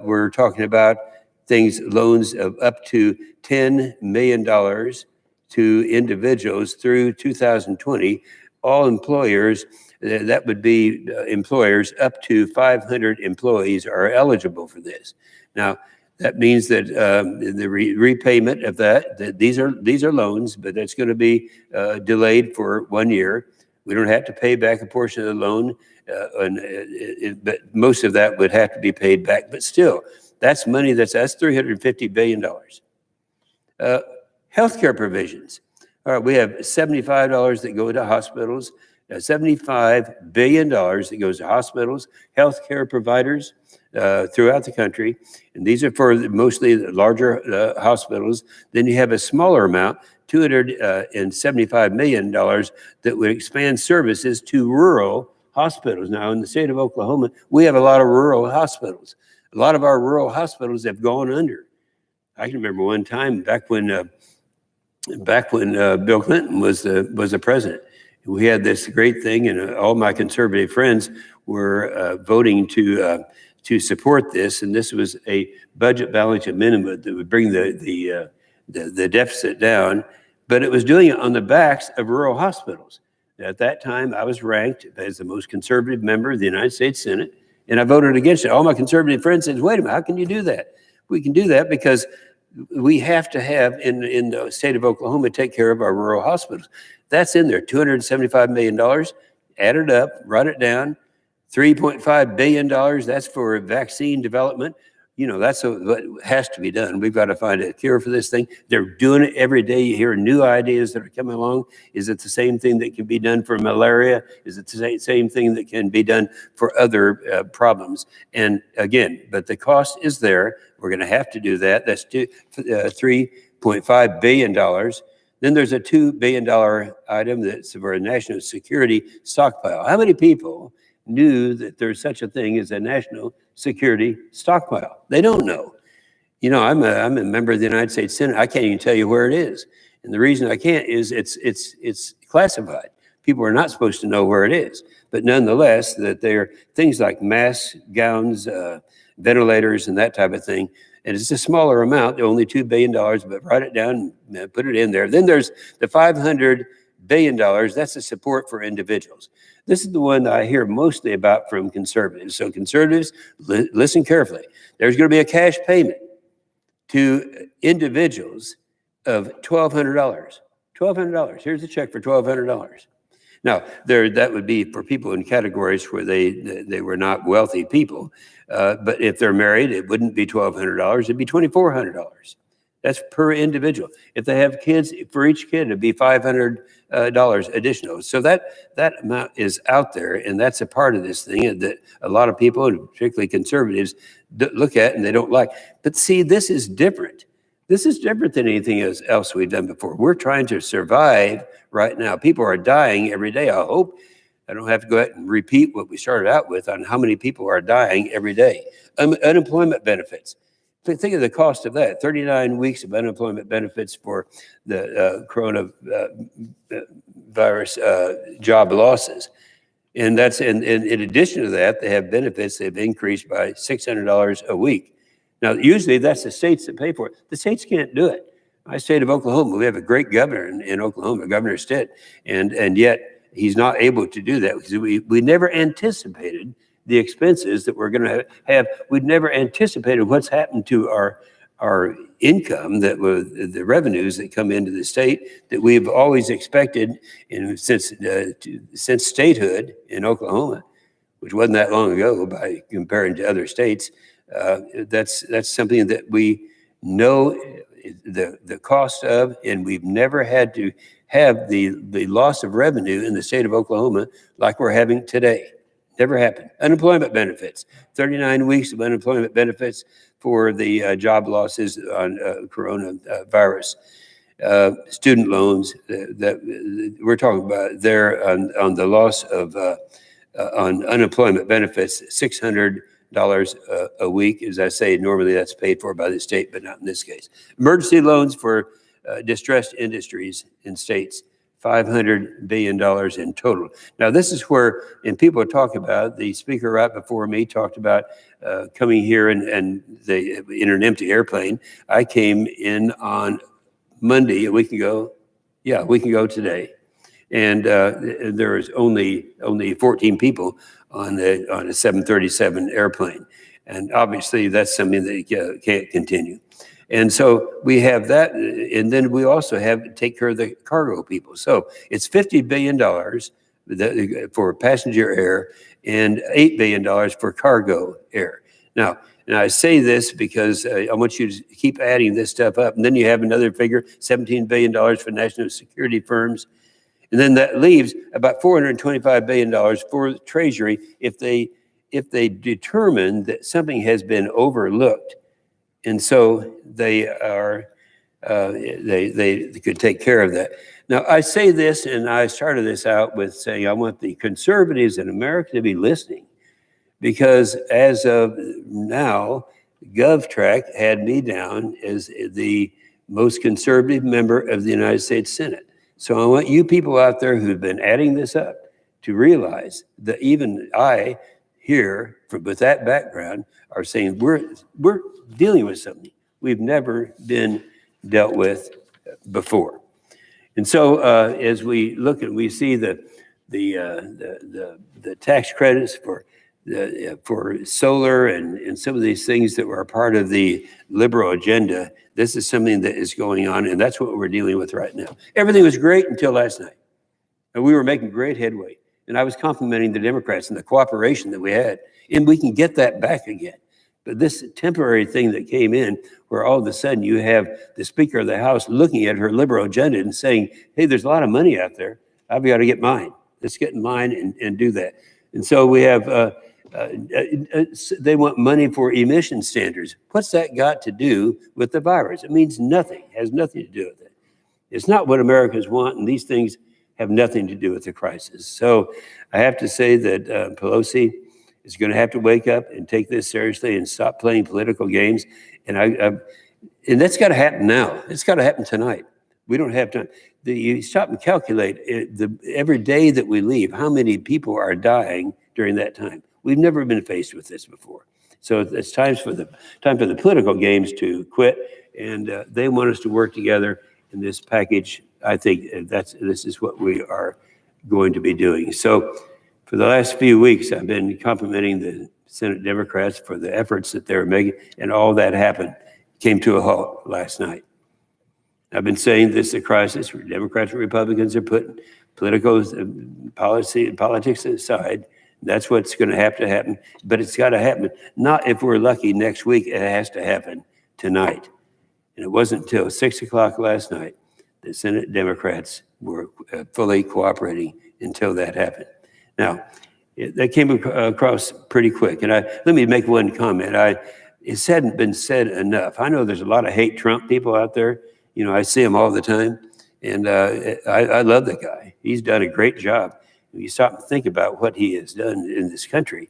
We're talking about loans of up to $10 million to individuals through 2020. All employers, that would be employers up to 500 employees are eligible for this. Now, that means that the repayment of that these are loans, but that's going to be delayed for 1 year. We don't have to pay back a portion of the loan, but most of that would have to be paid back. But still, that's money that's $350 billion. Healthcare provisions. All right, we have $75 that go to hospitals, $75 billion that goes to hospitals, healthcare providers throughout the country. And these are for mostly the larger hospitals. Then you have a smaller amount, $275 million that would expand services to rural hospitals. Now, in the state of Oklahoma, we have a lot of rural hospitals. A lot of our rural hospitals have gone under. I can remember one time back when Bill Clinton was the president. We had this great thing, and all my conservative friends were voting to support this. And this was a budget balance amendment that would bring the deficit down, but it was doing it on the backs of rural hospitals. At that time, I was ranked as the most conservative member of the United States Senate, and I voted against it. All my conservative friends said, wait a minute, how can you do that? We can do that because we have to have in the state of Oklahoma take care of our rural hospitals. That's in there, $275 million. Add it up, write it down. $3.5 billion, that's for vaccine development. You know, that's what has to be done. We've got to find a cure for this thing. They're doing it every day. You hear new ideas that are coming along. Is it the same thing that can be done for malaria? Is it the same thing that can be done for other problems? And again, but the cost is there. We're going to have to do that. That's $3.5 billion. Then there's a $2 billion item that's for a national security stockpile. How many people knew that there's such a thing as a national security stockpile? They don't know. You know, I'm a member of the United States Senate. I can't even tell you where it is. And the reason I can't is it's classified. People are not supposed to know where it is. But nonetheless, that there are things like masks, gowns, ventilators, and that type of thing. And it's a smaller amount, only $2 billion, but write it down and put it in there. Then there's the $500 billion. That's the support for individuals. This is the one that I hear mostly about from conservatives. So conservatives, listen carefully. There's going to be a cash payment to individuals of $1,200. $1,200. Here's a check for $1,200. Now, that would be for people in categories where they were not wealthy people. But if they're married, it wouldn't be $1,200. It'd be $2,400. That's per individual. If they have kids, for each kid, it'd be $500 additional. So that amount is out there, and that's a part of this thing that a lot of people, and particularly conservatives, look at and they don't like. But see, this is different. This is different than anything else we've done before. We're trying to survive right now. People are dying every day. I hope I don't have to go ahead and repeat what we started out with on how many people are dying every day. Unemployment benefits. Think of the cost of that. 39 weeks of unemployment benefits for the coronavirus job losses. And that's in addition to that, they have benefits that have increased by $600 a week. Now, usually that's the states that pay for it. The states can't do it. My state of Oklahoma, we have a great governor in Oklahoma, Governor Stitt, and yet he's not able to do that because we never anticipated the expenses that we're going to have. We'd never anticipated what's happened to our income, that was the revenues that come into the state that we've always expected since statehood in Oklahoma, which wasn't that long ago by comparing to other states. That's something that we know the cost of, and we've never had to have the loss of revenue in the state of Oklahoma like we're having today. Never happened. Unemployment benefits, 39 weeks of unemployment benefits for the job losses on coronavirus. Student loans that we're talking about there on the loss of on unemployment benefits, $600 a week. As I say, normally that's paid for by the state, but not in this case. Emergency loans for distressed industries in states, $500 billion in total. Now, this is where, and people talk about, the speaker right before me talked about coming here and in an empty airplane. I came in on Monday, a week ago. Yeah, a week ago today. And there was only 14 people on a 737 airplane. And obviously that's something that can't continue. And so we have that, and then we also have to take care of the cargo people. So it's $50 billion for passenger air and $8 billion for cargo air. Now, and I say this because I want you to keep adding this stuff up. And then you have another figure, $17 billion for national security firms. And then that leaves about $425 billion for the Treasury if they determine that something has been overlooked. And so they could take care of that. Now, I say this, and I started this out with saying I want the conservatives in America to be listening, because as of now, GovTrack had me down as the most conservative member of the United States Senate. So I want you people out there who've been adding this up to realize that even I here, with that background, are saying we're dealing with something we've never been dealt with before. And so as we look at, we see the tax credits for solar and some of these things that were a part of the liberal agenda. This is something that is going on, and that's what we're dealing with right now. Everything was great until last night, and we were making great headway. And I was complimenting the Democrats and the cooperation that we had, and we can get that back again. But this temporary thing that came in, where all of a sudden you have the Speaker of the House looking at her liberal agenda and saying, hey, there's a lot of money out there. I've got to get mine. Let's get in line and do that. And so we have, they want money for emission standards. What's that got to do with the virus? It means nothing, has nothing to do with it. It's not what Americans want, and these things have nothing to do with the crisis. So I have to say that Pelosi is going to have to wake up and take this seriously and stop playing political games. And and that's got to happen now. It's got to happen tonight. We don't have time. You stop and calculate every day that we leave, how many people are dying during that time. We've never been faced with this before. So it's time for the political games to quit, and they want us to work together in this package. I think this is what we are going to be doing. So for the last few weeks, I've been complimenting the Senate Democrats for the efforts that they're making, and all that happened came to a halt last night. I've been saying this is a crisis where Democrats and Republicans are putting politics aside. That's what's going to have to happen, but it's got to happen. Not if we're lucky next week, it has to happen tonight. And it wasn't until 6 o'clock last night the Senate Democrats were fully cooperating until that happened. Now, that came across pretty quick. And let me make one comment. It hadn't been said enough. I know there's a lot of hate Trump people out there. You know, I see them all the time. And I love the guy. He's done a great job. You stop and think about what he has done in this country.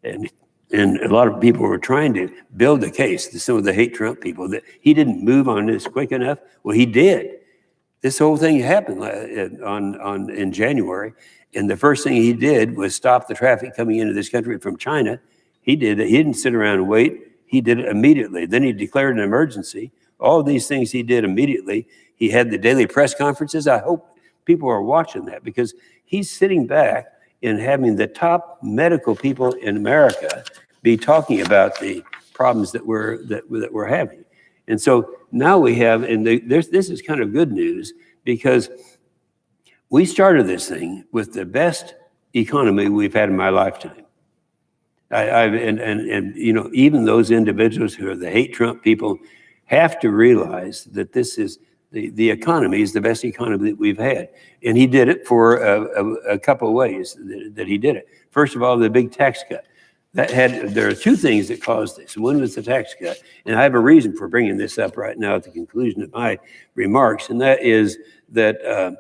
And a lot of people were trying to build a case to some of the hate Trump people that he didn't move on this quick enough. Well, he did. This whole thing happened in January, and the first thing he did was stop the traffic coming into this country from China. He did it. He didn't sit around and wait. He did it immediately. Then he declared an emergency. All of these things he did immediately. He had the daily press conferences. I hope people are watching that, because he's sitting back and having the top medical people in America be talking about the problems that we're having. And so now we have, and this is kind of good news, because we started this thing with the best economy we've had in my lifetime. And you know, even those individuals who are the hate Trump people have to realize that this is the economy is the best economy that we've had. And he did it for a couple of ways that he did it. First of all, the big tax cut. There are two things that caused this. One was the tax cut. And I have a reason for bringing this up right now at the conclusion of my remarks. And that is that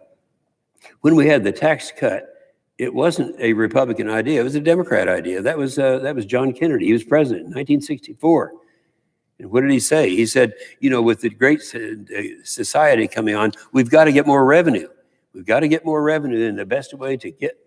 when we had the tax cut, it wasn't a Republican idea. It was a Democrat idea. That was John Kennedy. He was president in 1964. And what did he say? He said, you know, with the great society coming on, we've got to get more revenue. We've got to get more revenue, and the best way to get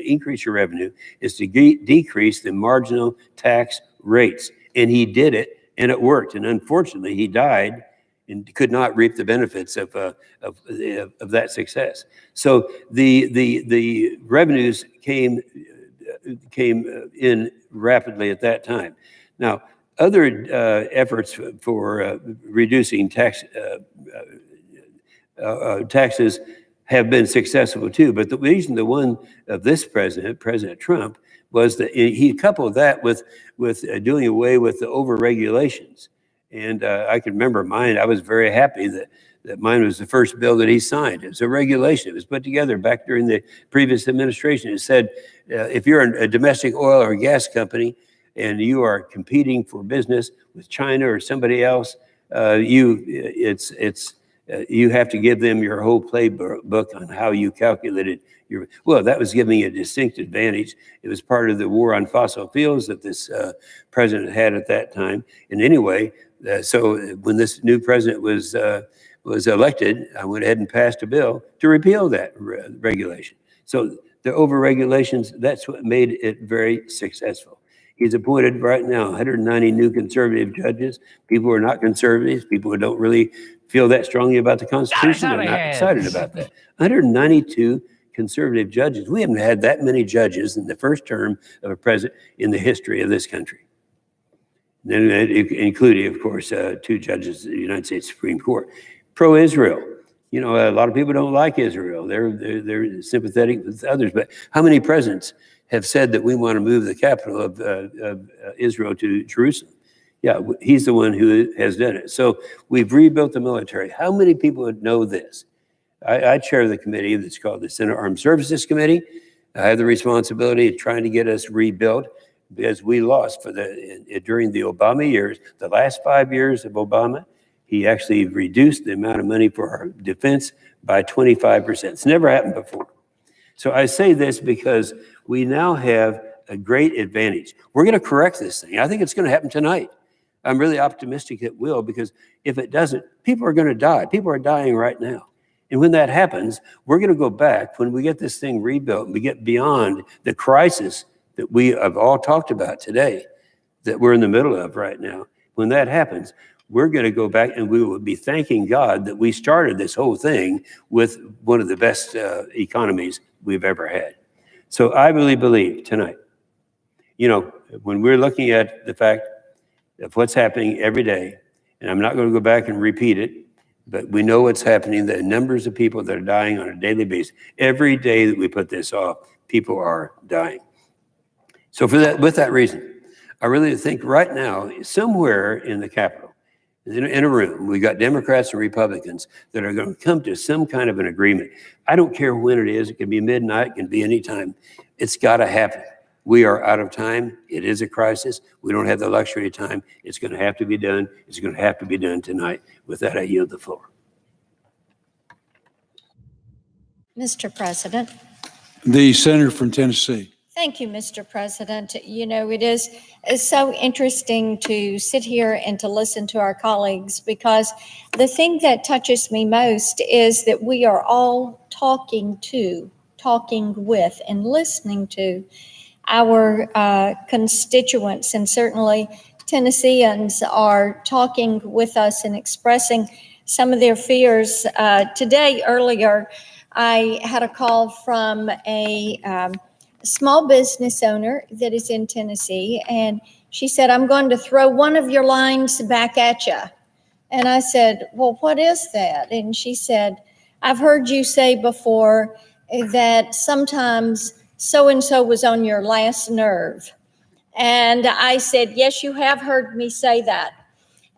increase your revenue is to decrease the marginal tax rates. And he did it, and it worked. And unfortunately, he died and could not reap the benefits of that success. So the revenues came in rapidly at that time. Now, other efforts for reducing taxes have been successful too. But the reason the one of this president, President Trump, was that he coupled that with doing away with the over-regulations. And I can remember mine. I was very happy that mine was the first bill that he signed. It was a regulation. It was put together back during the previous administration. It said, if you're a domestic oil or gas company and you are competing for business with China or somebody else, you have to give them your whole playbook on how you calculated your. Well, that was giving a distinct advantage. It was part of the war on fossil fuels that this president had at that time. And anyway, so when this new president was elected, I went ahead and passed a bill to repeal that regulation. So the over-regulations, that's what made it very successful. He's appointed right now 190 new conservative judges. People who are not conservatives, people who don't really feel that strongly about the Constitution, are not excited about that. 192 conservative judges. We haven't had that many judges in the first term of a president in the history of this country. Then, including, of course, 2 judges of the United States Supreme Court. Pro-Israel. You know, a lot of people don't like Israel. They're sympathetic with others. But how many presidents have said that we want to move the capital of Israel to Jerusalem? Yeah, he's the one who has done it. So we've rebuilt the military. How many people would know this? I chair the committee that's called the Senate Armed Services Committee. I have the responsibility of trying to get us rebuilt because we lost during the Obama years, the last 5 years of Obama. He actually reduced the amount of money for our defense by 25%. It's never happened before. So I say this because we now have a great advantage. We're going to correct this thing. I think it's going to happen tonight. I'm really optimistic it will, because if it doesn't, people are going to die. People are dying right now. And when that happens, we're going to go back, when we get this thing rebuilt and we get beyond the crisis that we have all talked about today, that we're in the middle of right now. When that happens, we're going to go back and we will be thanking God that we started this whole thing with one of the best economies we've ever had. So I really believe tonight, you know, when we're looking at the fact of what's happening every day, and I'm not going to go back and repeat it, but we know what's happening, the numbers of people that are dying on a daily basis. Every day that we put this off, people are dying. So with that reason, I really think right now, somewhere in the Capitol, in a room, we've got Democrats and Republicans that are going to come to some kind of an agreement. I don't care when it is. It can be midnight. It can be any time. It's got to happen. We are out of time. It is a crisis. We don't have the luxury of time. It's going to have to be done. It's going to have to be done tonight. With that, I yield the floor. Mr. President. The senator from Tennessee. Thank you, Mr. President. You know, it's so interesting to sit here and to listen to our colleagues, because the thing that touches me most is that we are all talking with, and listening to our constituents, and certainly Tennesseans are talking with us and expressing some of their fears. Today, earlier, I had a call from a small business owner that is in Tennessee, and she said, "I'm going to throw one of your lines back at you." And I said, "Well, what is that?" And she said, "I've heard you say before that sometimes so-and-so was on your last nerve." And I said, "Yes, you have heard me say that."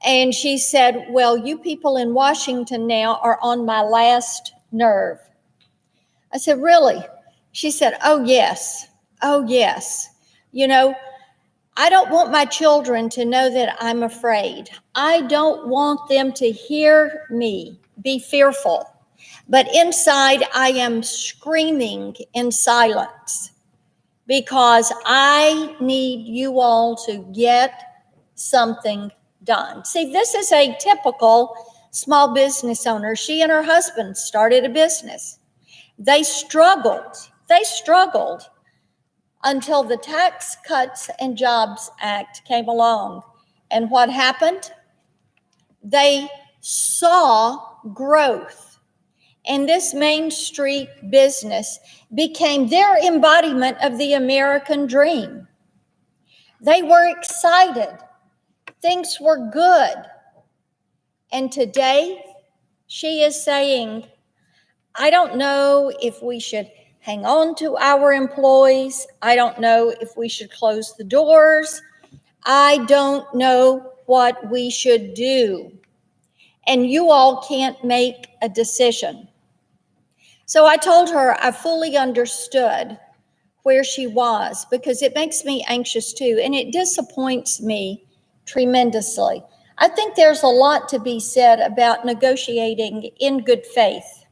And she said, "Well, you people in Washington now are on my last nerve." I said, "Really?" She said, "Oh, yes. Oh, yes. You know, I don't want my children to know that I'm afraid. I don't want them to hear me be fearful. But inside, I am screaming in silence because I need you all to get something done." See, this is a typical small business owner. She and her husband started a business. They struggled. They struggled until the Tax Cuts and Jobs Act came along. And what happened? They saw growth. And this Main Street business became their embodiment of the American dream. They were excited. Things were good. And today, she is saying, I don't know if we should hang on to our employees. I don't know if we should close the doors. I don't know what we should do. And you all can't make a decision. So I told her I fully understood where she was, because it makes me anxious too, and it disappoints me tremendously. I think there's a lot to be said about negotiating in good faith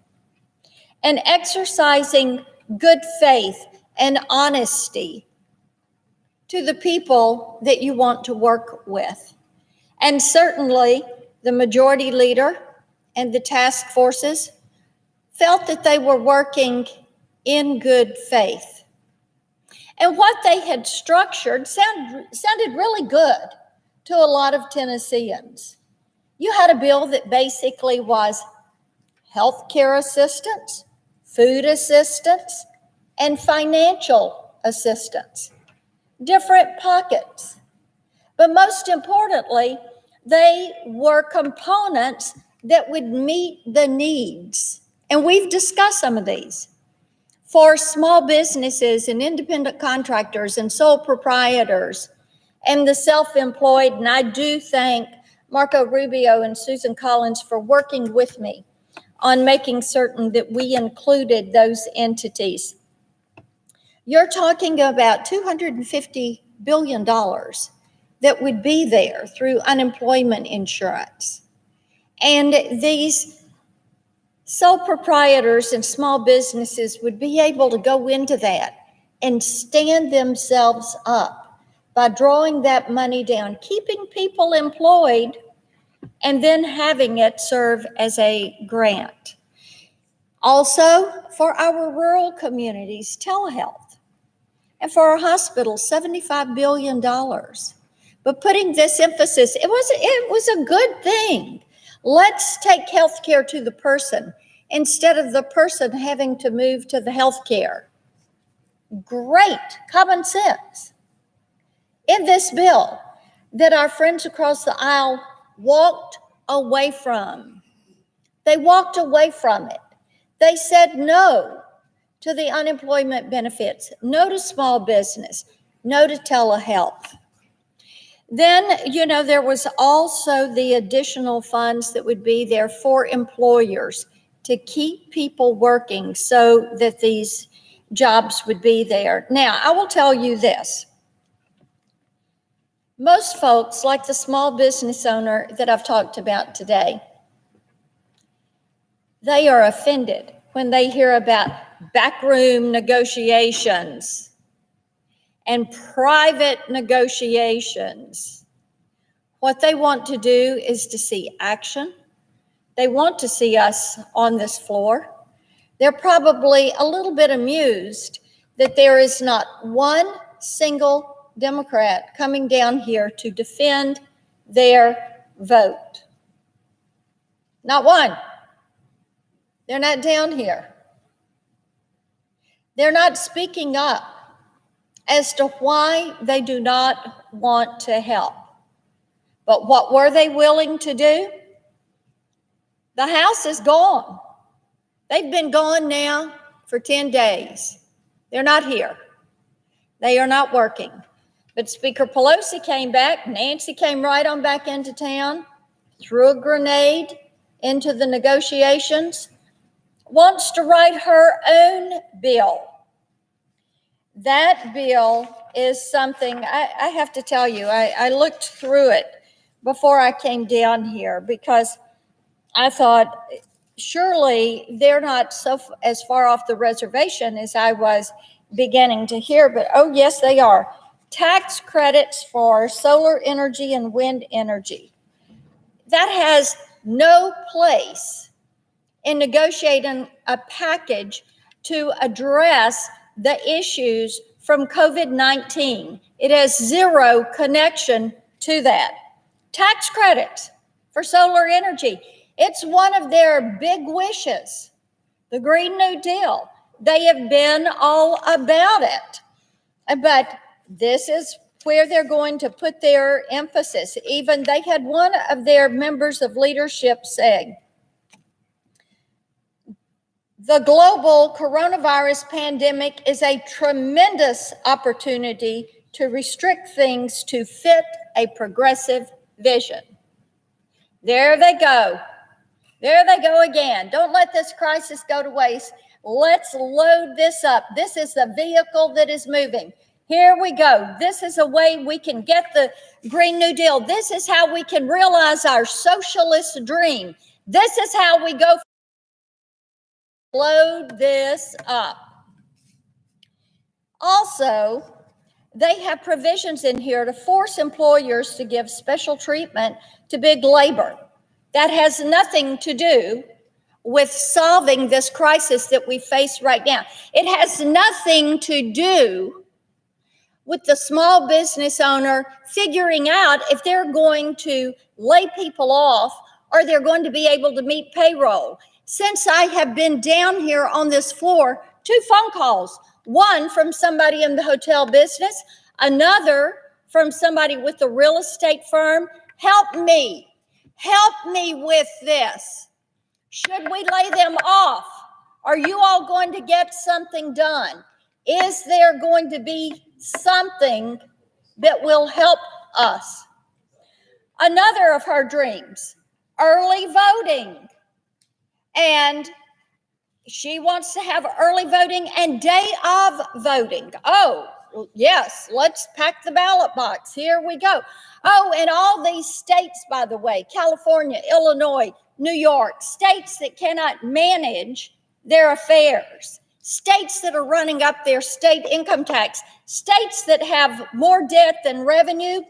and exercising good faith and honesty to the people that you want to work with. And certainly the majority leader and the task forces felt that they were working in good faith. And what they had structured sounded really good to a lot of Tennesseans. You had a bill that basically was health care assistance, food assistance, and financial assistance. Different pockets. But most importantly, they were components that would meet the needs. And we've discussed some of these. For small businesses and independent contractors and sole proprietors and the self-employed. And I do thank Marco Rubio and Susan Collins for working with me on making certain that we included those entities. You're talking about $250 billion that would be there through unemployment insurance. And these sole proprietors and small businesses would be able to go into that and stand themselves up by drawing that money down, keeping people employed, and then having it serve as a grant. Also, for our rural communities, telehealth, and for our hospitals, $75 billion. But putting this emphasis, it was a good thing. Let's take health care to the person instead of the person having to move to the health care. Great common sense in this bill that our friends across the aisle walked away from. They walked away from it. They said no to the unemployment benefits, no to small business, no to telehealth. Then, there was also the additional funds that would be there for employers to keep people working so that these jobs would be there. Now, I will tell you this. Most folks, like the small business owner that I've talked about today, they are offended when they hear about backroom negotiations and private negotiations. What they want to do is to see action. They want to see us on this floor. They're probably a little bit amused that there is not one single Democrat coming down here to defend their vote. Not one. They're not down here. They're not speaking up as to why they do not want to help. But what were they willing to do? The House is gone. They've been gone now for 10 days. They're not here. They are not working. But Speaker Pelosi came back. Nancy came right on back into town, threw a grenade into the negotiations, wants to write her own bill. That bill is something, I have to tell you, I looked through it before I came down here because I thought, surely they're not as far off the reservation as I was beginning to hear, but oh yes, they are. Tax credits for solar energy and wind energy. That has no place in negotiating a package to address the issues from COVID-19. It has zero connection to that. Tax credits for solar energy. It's one of their big wishes. The Green New Deal. They have been all about it. But this is where they're going to put their emphasis. Even they had one of their members of leadership saying, the global coronavirus pandemic is a tremendous opportunity to restrict things to fit a progressive vision. There they go. There they go again. Don't let this crisis go to waste. Let's load this up. This is the vehicle that is moving. Here we go. This is a way we can get the Green New Deal. This is how we can realize our socialist dream. This is how we go. Load this up. Also, they have provisions in here to force employers to give special treatment to big labor. That has nothing to do with solving this crisis that we face right now. It has nothing to do with the small business owner figuring out if they're going to lay people off or they're going to be able to meet payroll. Since I have been down here on this floor, 2 phone calls, one from somebody in the hotel business, another from somebody with a real estate firm. Help me with this. Should we lay them off? Are you all going to get something done? Is there going to be something that will help us? Another of her dreams, early voting. And she wants to have early voting and day of voting. Oh, yes, let's pack the ballot box. Here we go. Oh, and all these states, by the way, California, Illinois, New York, states that cannot manage their affairs, states that are running up their state income tax, states that have more debt than revenue.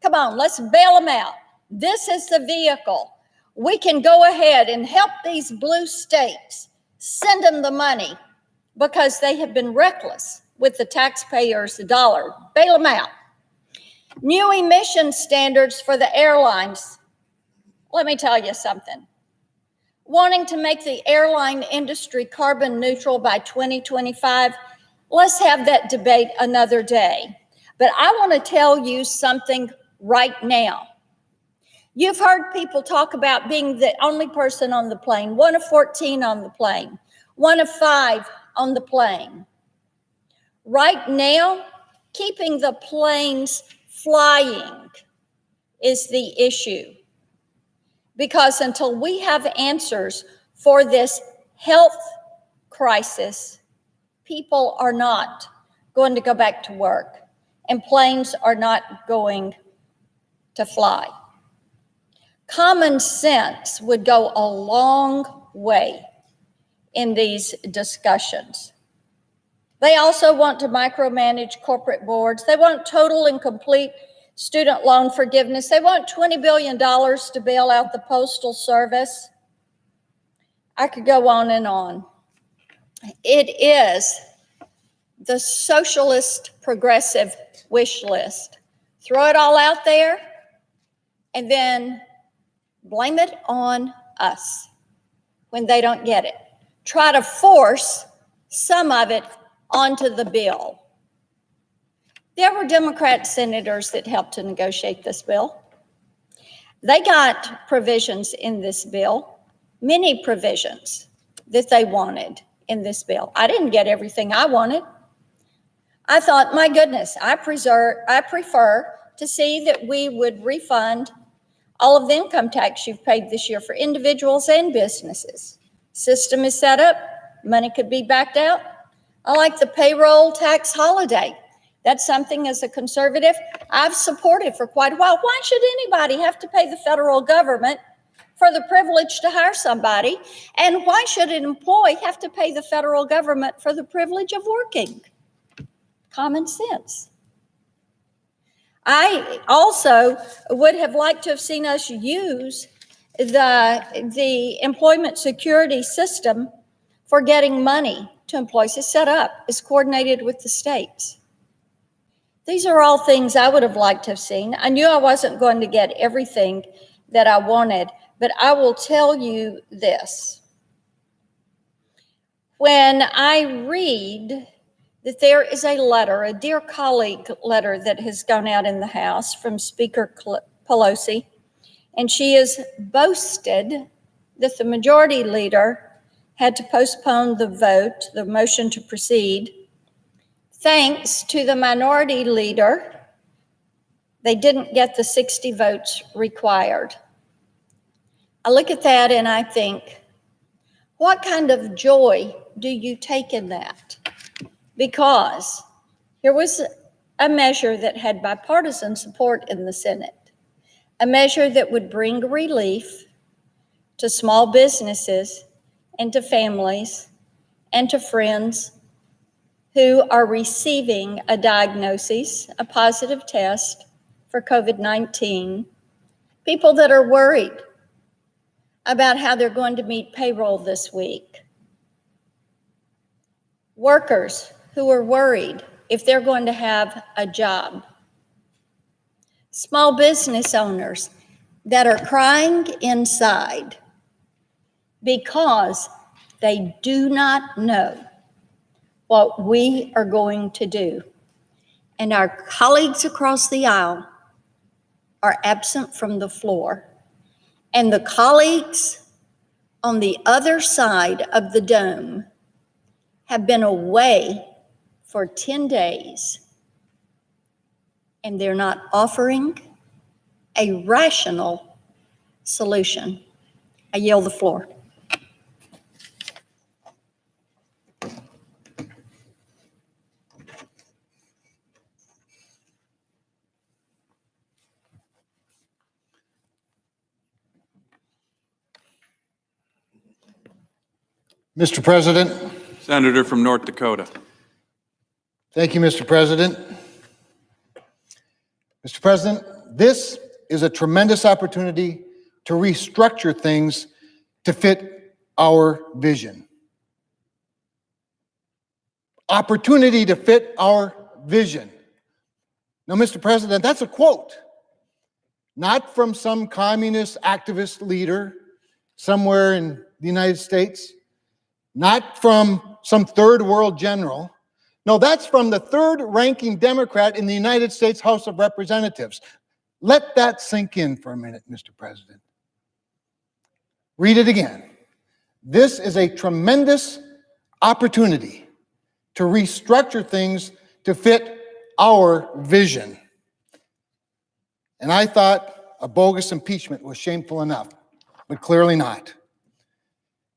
Come on, let's bail them out. This is the vehicle. We can go ahead and help these blue states, send them the money because they have been reckless with the taxpayers' dollar. Bail them out. New emission standards for the airlines. Let me tell you something. Wanting to make the airline industry carbon neutral by 2025, let's have that debate another day. But I want to tell you something right now. You've heard people talk about being the only person on the plane, one of 14 on the plane, one of 5 on the plane. Right now, keeping the planes flying is the issue. Because until we have answers for this health crisis, people are not going to go back to work and planes are not going to fly. Common sense would go a long way in these discussions. They also want to micromanage corporate boards. They want total and complete student loan forgiveness. They want $20 billion to bail out the Postal Service. I could go on and on. It is the socialist progressive wish list. Throw it all out there and then blame it on us when they don't get it. Try to force some of it onto the bill. There were Democrat senators that helped to negotiate this bill. They got provisions in this bill, many provisions that they wanted in this bill. I didn't get everything I wanted. I thought, my goodness, I prefer to see that we would refund all of the income tax you've paid this year for individuals and businesses. System is set up, money could be backed out. I like the payroll tax holiday. That's something as a conservative I've supported for quite a while. Why should anybody have to pay the federal government for the privilege to hire somebody? And why should an employee have to pay the federal government for the privilege of working? Common sense. I also would have liked to have seen us use the employment security system for getting money to employees is set up, is coordinated with the states. These are all things I would have liked to have seen. I knew I wasn't going to get everything that I wanted, but I will tell you this. When I read that there is a letter, a dear colleague letter that has gone out in the House from Speaker Pelosi, and she has boasted that the majority leader had to postpone the vote, the motion to proceed. Thanks to the minority leader, they didn't get the 60 votes required. I look at that and I think, what kind of joy do you take in that? Because here was a measure that had bipartisan support in the Senate, a measure that would bring relief to small businesses and to families and to friends who are receiving a diagnosis, a positive test for COVID-19, people that are worried about how they're going to meet payroll this week, workers who are worried if they're going to have a job, small business owners that are crying inside because they do not know what we are going to do. And our colleagues across the aisle are absent from the floor. And the colleagues on the other side of the dome have been away for 10 days, and they're not offering a rational solution. I yield the floor. Mr. President. Senator from North Dakota. Thank you, Mr. President. Mr. President, this is a tremendous opportunity to restructure things to fit our vision. Opportunity to fit our vision. Now, Mr. President, that's a quote, not from some communist activist leader somewhere in the United States, not from some third world general. No, that's from the third ranking Democrat in the United States House of Representatives. Let that sink in for a minute, Mr. President. Read it again. This is a tremendous opportunity to restructure things to fit our vision. And I thought a bogus impeachment was shameful enough, but clearly not.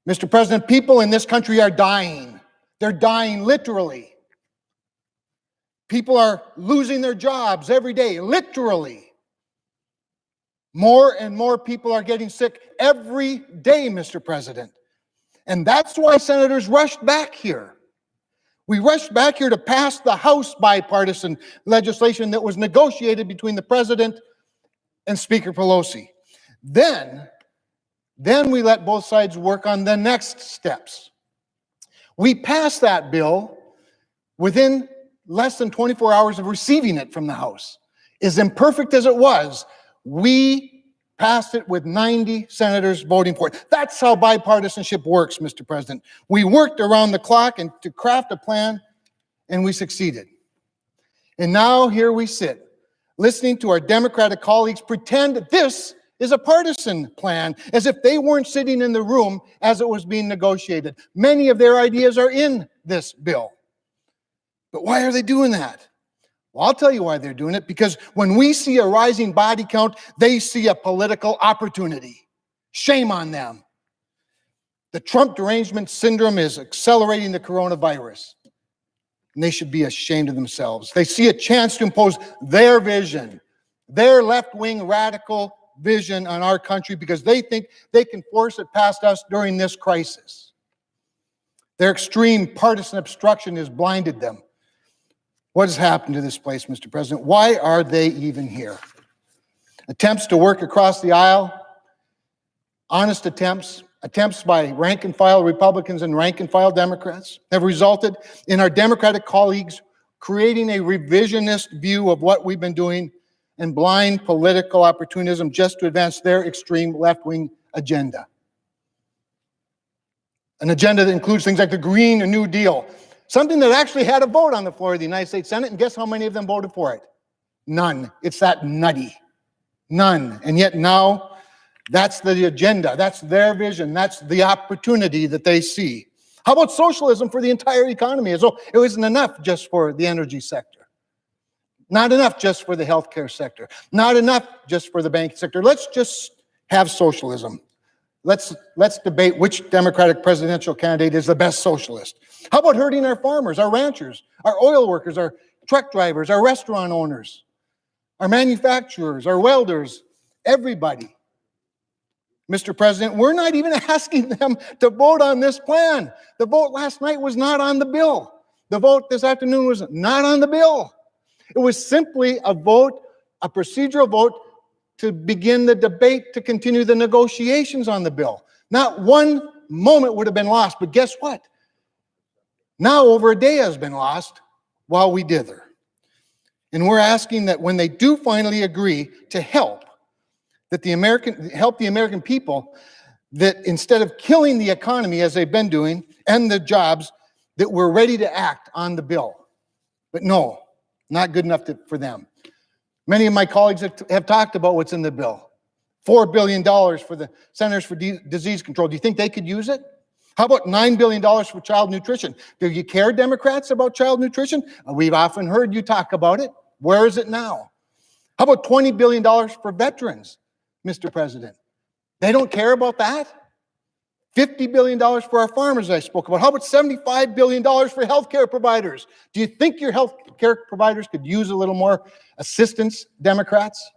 Mr. President, people in this country are dying. They're dying literally. People are losing their jobs every day, literally. More and more people are getting sick every day, Mr. President. And that's why senators rushed back here. We rushed back here to pass the House bipartisan legislation that was negotiated between the President and Speaker Pelosi. Then we let both sides work on the next steps. We passed that bill within less than 24 hours of receiving it from the House. As imperfect as it was, we passed it with 90 senators voting for it. That's how bipartisanship works, Mr. President. We worked around the clock and to craft a plan, and we succeeded. And now here we sit, listening to our Democratic colleagues pretend this is a partisan plan, as if they weren't sitting in the room as it was being negotiated. Many of their ideas are in this bill. But why are they doing that? Well, I'll tell you why they're doing it, because when we see a rising body count, they see a political opportunity. Shame on them. The Trump derangement syndrome is accelerating the coronavirus, and they should be ashamed of themselves. They see a chance to impose their vision, their left-wing radical vision on our country, because they think they can force it past us during this crisis. Their extreme partisan obstruction has blinded them. What has happened to this place, Mr. President? Why are they even here? Attempts to work across the aisle, honest attempts, attempts by rank and file Republicans and rank and file Democrats have resulted in our Democratic colleagues creating a revisionist view of what we've been doing and blind political opportunism just to advance their extreme left-wing agenda. An agenda that includes things like the Green New Deal, something that actually had a vote on the floor of the United States Senate, and guess how many of them voted for it? None. It's that nutty. None. And yet now, that's the agenda. That's their vision. That's the opportunity that they see. How about socialism for the entire economy? As though it wasn't enough just for the energy sector. Not enough just for the healthcare sector. Not enough just for the banking sector. Let's just have socialism. Let's debate which Democratic presidential candidate is the best socialist. How about hurting our farmers, our ranchers, our oil workers, our truck drivers, our restaurant owners, our manufacturers, our welders, everybody? Mr. President, we're not even asking them to vote on this plan. The vote last night was not on the bill. The vote this afternoon was not on the bill. It was simply a vote, a procedural vote to begin the debate, to continue the negotiations on the bill. Not one moment would have been lost, but guess what? Now over a day has been lost while we dither. And we're asking that when they do finally agree to help, that help the American people, that instead of killing the economy as they've been doing and the jobs, that we're ready to act on the bill. But no, not good enough for them. Many of my colleagues have talked about what's in the bill. $4 billion for the Centers for Disease Control. Do you think they could use it? How about $9 billion for child nutrition? Do you care, Democrats, about child nutrition? We've often heard you talk about it. Where is it now? How about $20 billion for veterans, Mr. President? They don't care about that? $50 billion for our farmers I spoke about. How about $75 billion for healthcare providers? Do you think your healthcare providers could use a little more assistance, Democrats?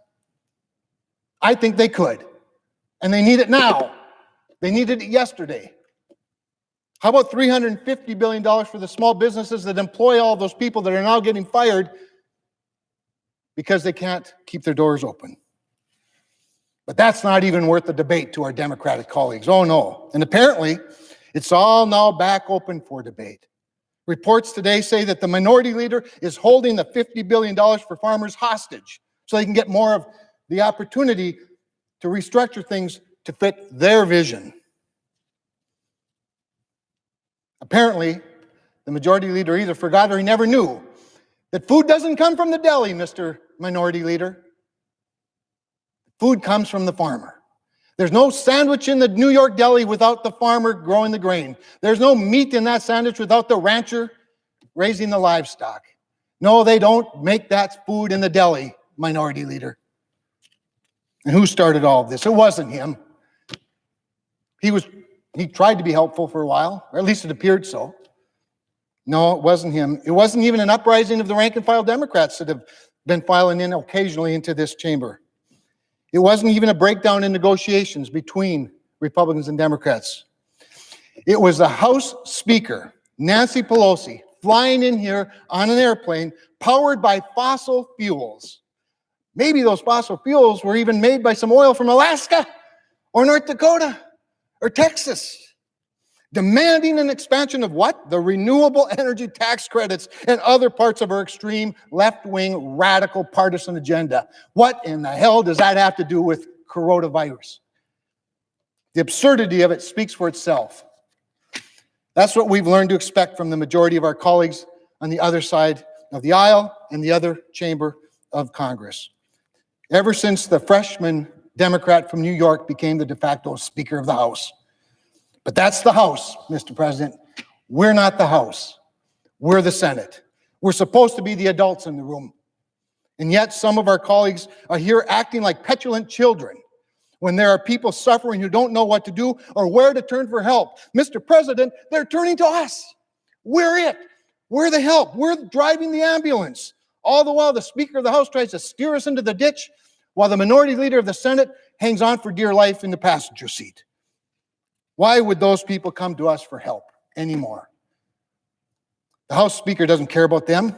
I think they could. And they need it now. They needed it yesterday. How about $350 billion for the small businesses that employ all those people that are now getting fired because they can't keep their doors open? But that's not even worth the debate to our Democratic colleagues. Oh, no. And apparently, it's all now back open for debate. Reports today say that the minority leader is holding the $50 billion for farmers hostage so they can get more of the opportunity to restructure things to fit their vision. Apparently, the majority leader either forgot or he never knew that food doesn't come from the deli, Mr. Minority Leader. Food comes from the farmer. There's no sandwich in the New York deli without the farmer growing the grain. There's no meat in that sandwich without the rancher raising the livestock. No, they don't make that food in the deli, Minority Leader. And who started all of this? It wasn't him. He tried to be helpful for a while, or at least it appeared so. No, it wasn't him. It wasn't even an uprising of the rank and file Democrats that have been filing in occasionally into this chamber. It wasn't even a breakdown in negotiations between Republicans and Democrats. It was the House Speaker, Nancy Pelosi, flying in here on an airplane powered by fossil fuels. Maybe those fossil fuels were even made by some oil from Alaska or North Dakota or Texas, demanding an expansion of what? The renewable energy tax credits and other parts of our extreme left-wing radical partisan agenda. What in the hell does that have to do with coronavirus? The absurdity of it speaks for itself. That's what we've learned to expect from the majority of our colleagues on the other side of the aisle and the other chamber of Congress. Ever since the freshman Democrat from New York became the de facto Speaker of the House. But that's the House, Mr. President. We're not the House. We're the Senate. We're supposed to be the adults in the room. And yet some of our colleagues are here acting like petulant children when there are people suffering who don't know what to do or where to turn for help. Mr. President, they're turning to us. We're it. We're the help. We're driving the ambulance. All the while, the Speaker of the House tries to steer us into the ditch while the minority leader of the Senate hangs on for dear life in the passenger seat. Why would those people come to us for help anymore? The House Speaker doesn't care about them.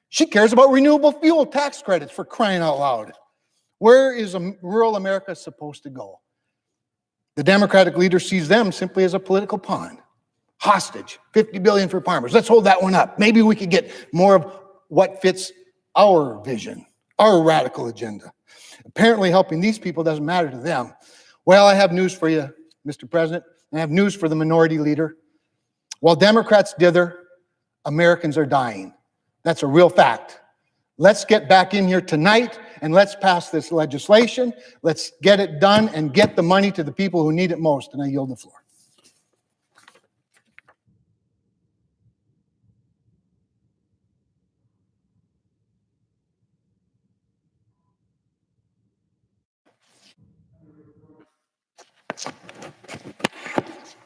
She cares about renewable fuel tax credits, for crying out loud. Where is rural America supposed to go? The Democratic leader sees them simply as a political pawn. Hostage, $50 billion for farmers. Let's hold that one up. Maybe we could get more of what fits our vision, our radical agenda. Apparently helping these people doesn't matter to them. Well, I have news for you, Mr. President, and I have news for the minority leader. While Democrats dither, Americans are dying. That's a real fact. Let's get back in here tonight and let's pass this legislation. Let's get it done and get the money to the people who need it most. And I yield the floor.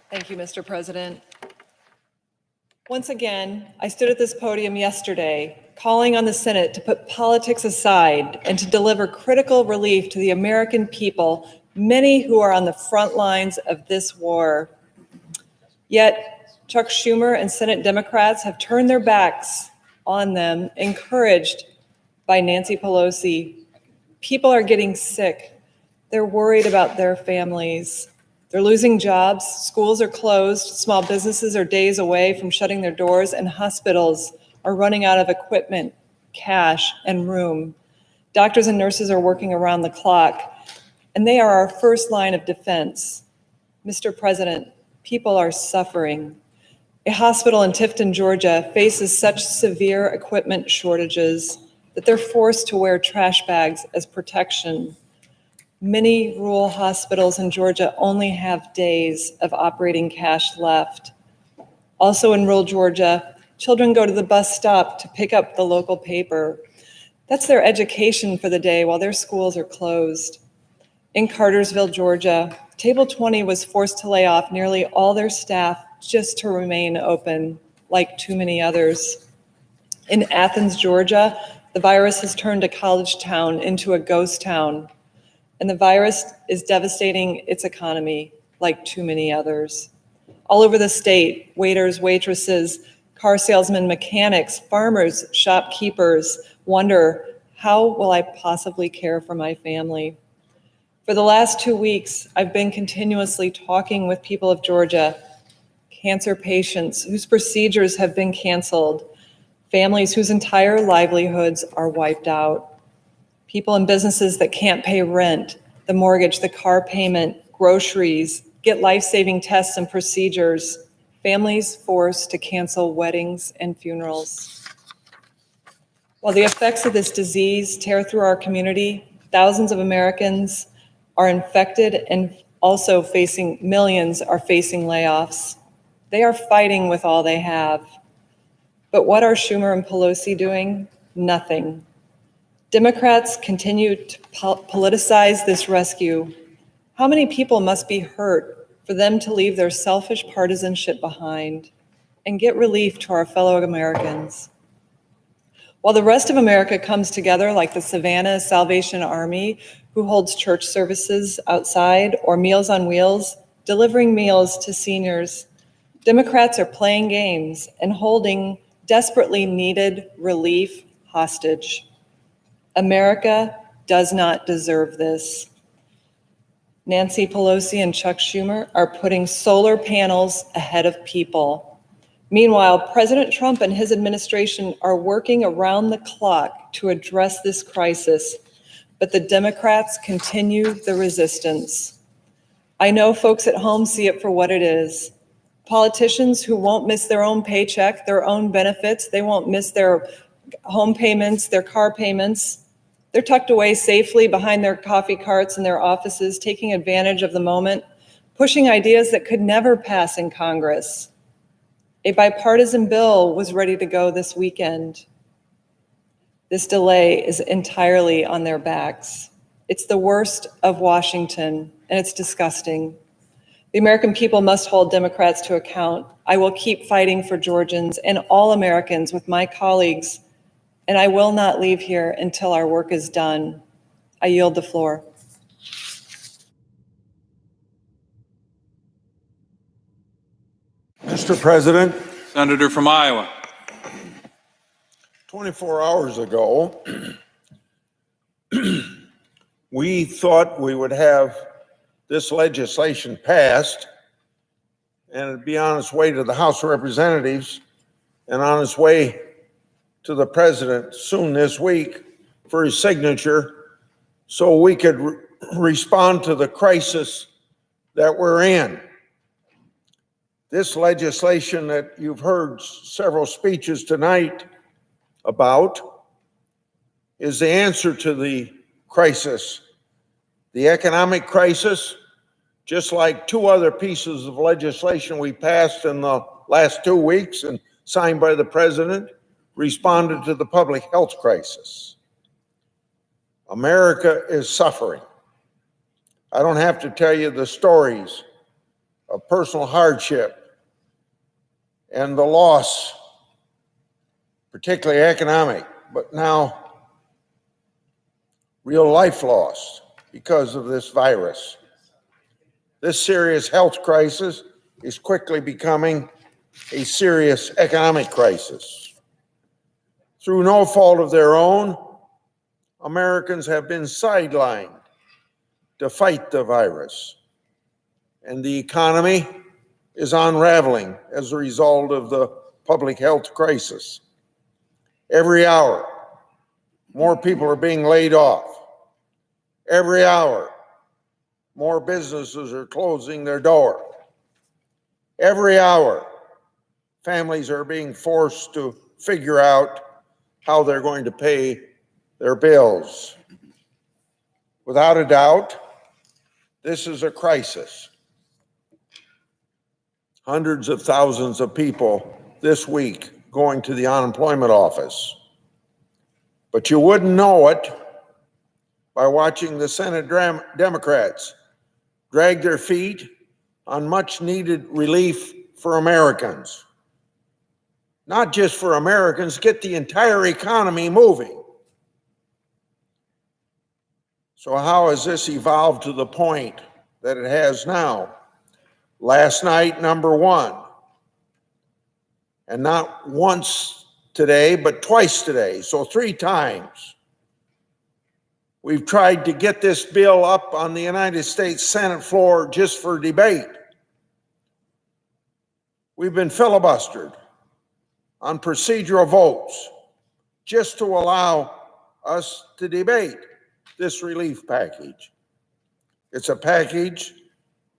Thank you, Mr. President. Once again, I stood at this podium yesterday calling on the Senate to put politics aside and to deliver critical relief to the American people, many who are on the front lines of this war. Yet, Chuck Schumer and Senate Democrats have turned their backs on them, encouraged by Nancy Pelosi. People are getting sick. They're worried about their families. They're losing jobs, schools are closed, small businesses are days away from shutting their doors, and hospitals are running out of equipment, cash, and room. Doctors and nurses are working around the clock, and they are our first line of defense. Mr. President, people are suffering. A hospital in Tifton, Georgia faces such severe equipment shortages that they're forced to wear trash bags as protection. Many rural hospitals in Georgia only have days of operating cash left. Also in rural Georgia, children go to the bus stop to pick up the local paper. That's their education for the day while their schools are closed. In Cartersville, Georgia, Table 20 was forced to lay off nearly all their staff just to remain open, like too many others. In Athens, Georgia, the virus has turned a college town into a ghost town. And the virus is devastating its economy like too many others. All over the state, waiters, waitresses, car salesmen, mechanics, farmers, shopkeepers wonder, how will I possibly care for my family? For the last 2 weeks, I've been continuously talking with people of Georgia, cancer patients whose procedures have been canceled, families whose entire livelihoods are wiped out. People and businesses that can't pay rent, the mortgage, the car payment, groceries, get life-saving tests and procedures, families forced to cancel weddings and funerals. While the effects of this disease tear through our community, thousands of Americans are infected and also millions are facing layoffs. They are fighting with all they have. But what are Schumer and Pelosi doing? Nothing. Democrats continue to politicize this rescue. How many people must be hurt for them to leave their selfish partisanship behind and get relief to our fellow Americans? While the rest of America comes together like the Savannah Salvation Army, who holds church services outside, or Meals on Wheels, delivering meals to seniors, Democrats are playing games and holding desperately needed relief hostage. America does not deserve this. Nancy Pelosi and Chuck Schumer are putting solar panels ahead of people. Meanwhile, President Trump and his administration are working around the clock to address this crisis, but the Democrats continue the resistance. I know folks at home see it for what it is. Politicians who won't miss their own paycheck, their own benefits, they won't miss their home payments, their car payments. They're tucked away safely behind their coffee carts in their offices, taking advantage of the moment, pushing ideas that could never pass in Congress. A bipartisan bill was ready to go this weekend. This delay is entirely on their backs. It's the worst of Washington, and it's disgusting. The American people must hold Democrats to account. I will keep fighting for Georgians and all Americans with my colleagues, and I will not leave here until our work is done. I yield the floor. Mr. President. Senator from Iowa. 24 hours ago, we thought we would have this legislation passed and it'd be on its way to the House of Representatives and on its way to the president soon this week for his signature so we could respond to the crisis that we're in. This legislation that you've heard several speeches tonight about is the answer to the crisis. The economic crisis, just like two other pieces of legislation we passed in the last 2 weeks and signed by the president, responded to the public health crisis. America is suffering. I don't have to tell you the stories of personal hardship and the loss, particularly economic, but now real life loss because of this virus. This serious health crisis is quickly becoming a serious economic crisis. Through no fault of their own, Americans have been sidelined to fight the virus, and the economy is unraveling as a result of the public health crisis. Every hour, more people are being laid off. Every hour, more businesses are closing their door. Every hour, families are being forced to figure out how they're going to pay their bills. Without a doubt, this is a crisis. Hundreds of thousands of people this week going to the unemployment office. But you wouldn't know it by watching the Senate Democrats drag their feet on much needed relief for Americans. Not just for Americans, get the entire economy moving. So how has this evolved to the point that it has now? Last night, number one, and not once today, but twice today, so 3 times. We've tried to get this bill up on the United States Senate floor just for debate. We've been filibustered on procedural votes just to allow us to debate this relief package. It's a package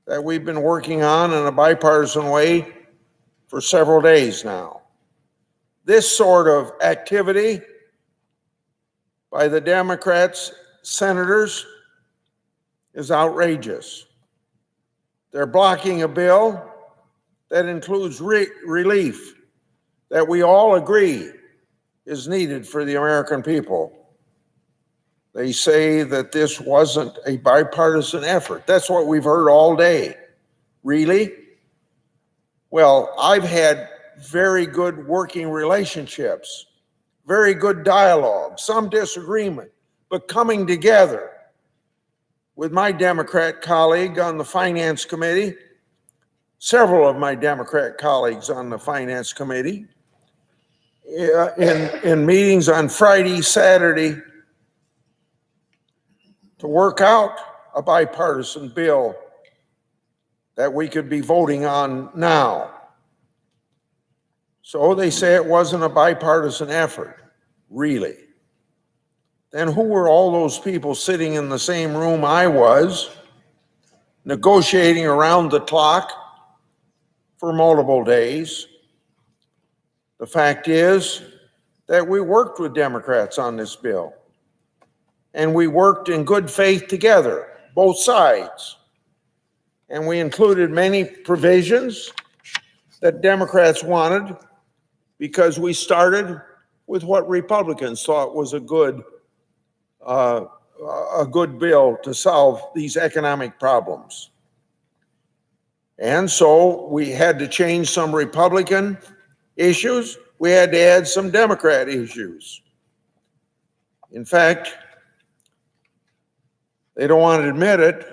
that we've been working on in a bipartisan way for several days now. This sort of activity by the Democrats, senators, is outrageous. They're blocking a bill that includes relief that we all agree is needed for the American people. They say that this wasn't a bipartisan effort. That's what we've heard all day. Really? Well, I've had very good working relationships, very good dialogue, some disagreement, but coming together with my Democrat colleague on the Finance Committee, several of my Democrat colleagues on the Finance Committee, in meetings on Friday, Saturday, to work out a bipartisan bill that we could be voting on now. So they say it wasn't a bipartisan effort. Really? Then who were all those people sitting in the same room I was, negotiating around the clock for multiple days? The fact is that we worked with Democrats on this bill, and we worked in good faith together, both sides. And we included many provisions that Democrats wanted because we started with what Republicans thought was a good bill to solve these economic problems. And so we had to change some Republican issues. We had to add some Democrat issues. In fact, they don't want to admit it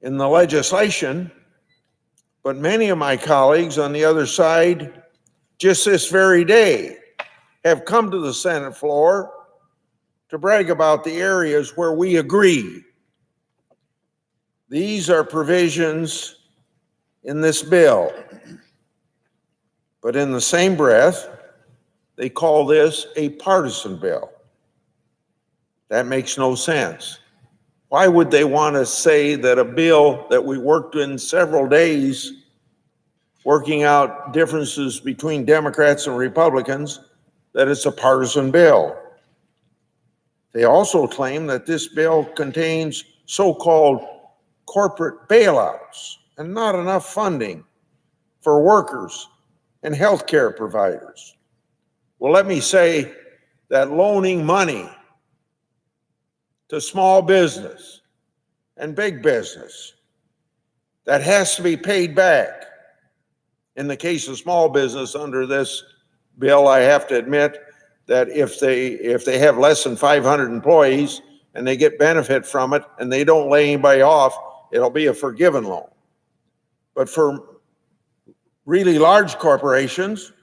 in the legislation, but many of my colleagues on the other side, just this very day, have come to the Senate floor to brag about the areas where we agree. These are provisions in this bill, but in the same breath, they call this a partisan bill. That makes no sense. Why would they want to say that a bill that we worked in several days, working out differences between Democrats and Republicans, that it's a partisan bill? They also claim that this bill contains so-called corporate bailouts and not enough funding for workers and healthcare providers. Well, let me say that loaning money to small business and big business, that has to be paid back. In the case of small business under this bill, I have to admit that if they have less than 500 employees and they get benefit from it and they don't lay anybody off, it'll be a forgiven loan. But for really large corporations,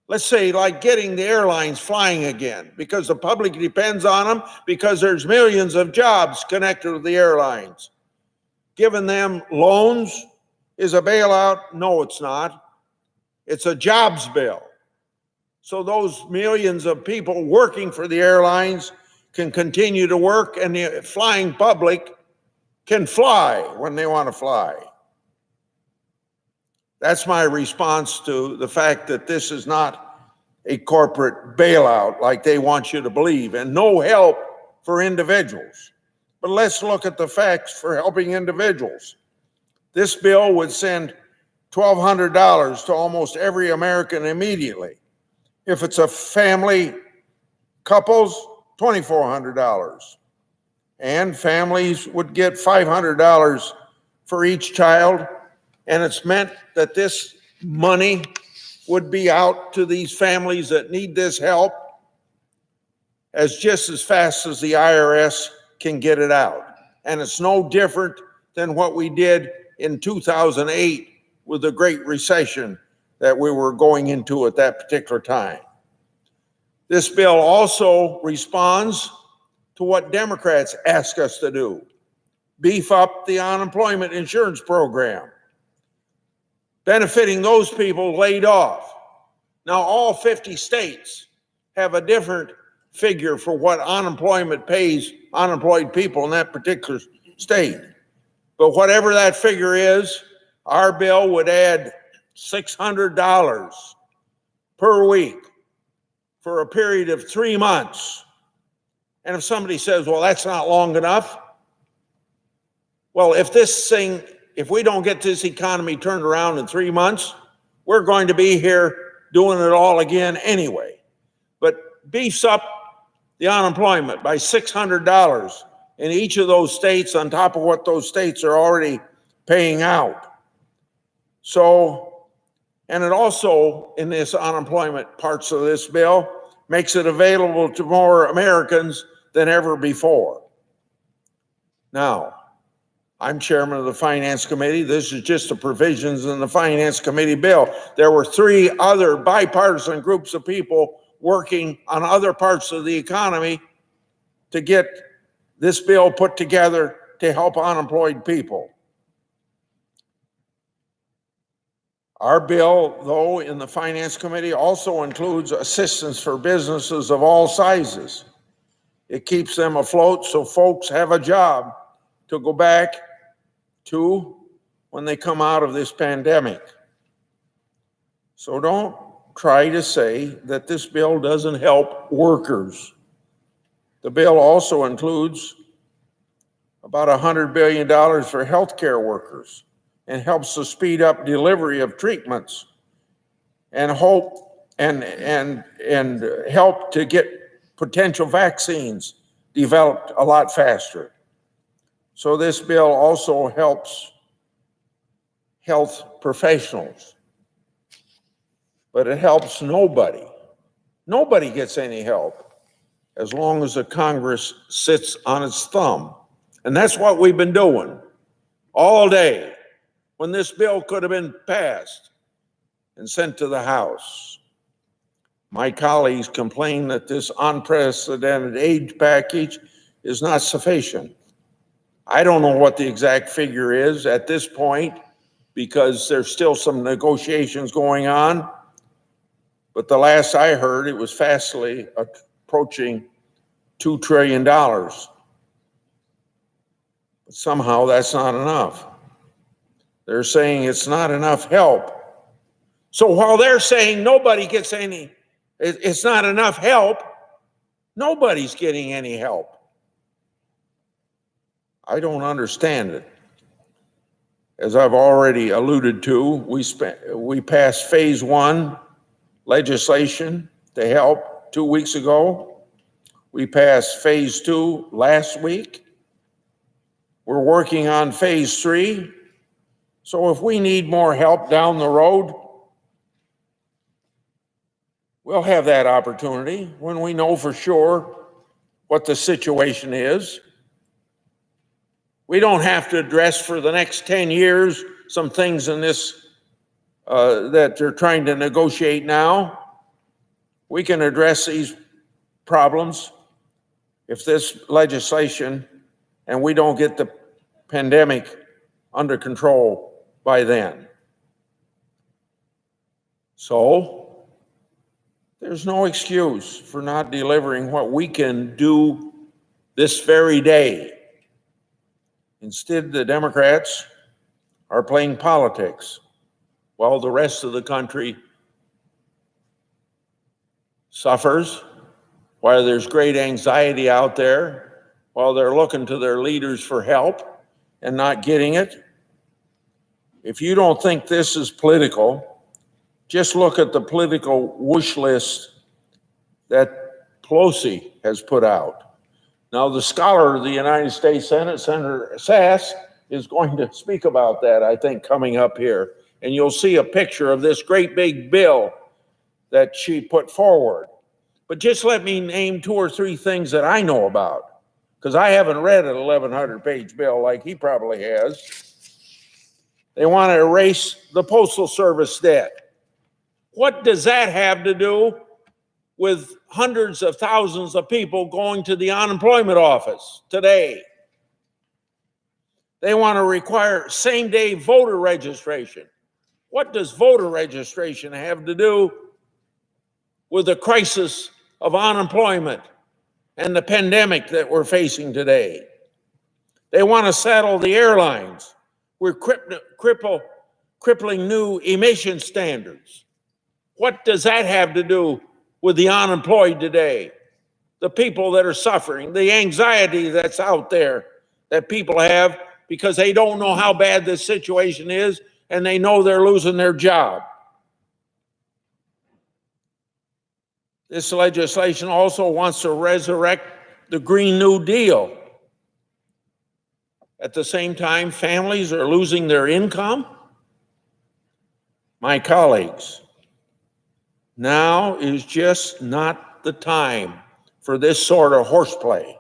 let's say like getting the airlines flying again, because the public depends on them, because there's millions of jobs connected with the airlines. Giving them loans is a bailout? No, it's not. It's a jobs bill. So those millions of people working for the airlines can continue to work, and the flying public can fly when they want to fly. That's my response to the fact that this is not a corporate bailout like they want you to believe, and no help for individuals. But let's look at the facts for helping individuals. This bill would send $1,200 to almost every American immediately. If it's a family, couples, $2,400. And families would get $500 for each child. And it's meant that this money would be out to these families that need this help as just as fast as the IRS can get it out. And it's no different than what we did in 2008 with the Great Recession that we were going into at that particular time. This bill also responds to what Democrats ask us to do: beef up the unemployment insurance program, benefiting those people laid off. Now, all 50 states have a different figure for what unemployment pays unemployed people in that particular state. But whatever that figure is, our bill would add $600 per week for a period of 3 months. And if somebody says, well, that's not long enough, well, if we don't get this economy turned around in 3 months, we're going to be here doing it all again anyway. But beefs up the unemployment by $600 in each of those states on top of what those states are already paying out. So, and it also, in this unemployment parts of this bill, makes it available to more Americans than ever before. Now, I'm chairman of the Finance Committee. This is just the provisions in the Finance Committee bill. There were 3 other bipartisan groups of people working on other parts of the economy to get this bill put together to help unemployed people. Our bill, though, in the Finance Committee also includes assistance for businesses of all sizes. It keeps them afloat so folks have a job to go back to when they come out of this pandemic. So don't try to say that this bill doesn't help workers. The bill also includes about $100 billion for healthcare workers and helps to speed up delivery of treatments and help to get potential vaccines developed a lot faster. So this bill also helps health professionals, but it helps nobody. Nobody gets any help as long as the Congress sits on its thumb. And that's what we've been doing all day when this bill could have been passed and sent to the House. My colleagues complain that this unprecedented aid package is not sufficient. I don't know what the exact figure is at this point because there's still some negotiations going on. But the last I heard, it was fastly approaching $2 trillion. But somehow that's not enough. They're saying it's not enough help. So while they're saying nobody gets any, it's not enough help, nobody's getting any help. I don't understand it. As I've already alluded to, we passed phase 1 legislation to help 2 weeks ago. We passed phase 2 last week. We're working on phase 3. So if we need more help down the road, we'll have that opportunity when we know for sure what the situation is. We don't have to address for the next 10 years some things in this that they're trying to negotiate now. We can address these problems if this legislation and we don't get the pandemic under control by then. So there's no excuse for not delivering what we can do this very day. Instead, the Democrats are playing politics while the rest of the country suffers, while there's great anxiety out there, while they're looking to their leaders for help and not getting it. If you don't think this is political, just look at the political wish list that Pelosi has put out. Now, the scholar of the United States Senate, Senator Sass, is going to speak about that, I think, coming up here. And you'll see a picture of this great big bill that she put forward. But just let me name 2 or 3 things that I know about, because I haven't read an 1,100-page bill like he probably has. They want to erase the Postal Service debt. What does that have to do with hundreds of thousands of people going to the unemployment office today? They want to require same-day voter registration. What does voter registration have to do with the crisis of unemployment and the pandemic that we're facing today? They want to saddle the airlines with crippling new emission standards. What does that have to do with the unemployed today? The people that are suffering, the anxiety that's out there that people have because they don't know how bad this situation is and they know they're losing their job. This legislation also wants to resurrect the Green New Deal. At the same time, families are losing their income. My colleagues, now is just not the time for this sort of horseplay.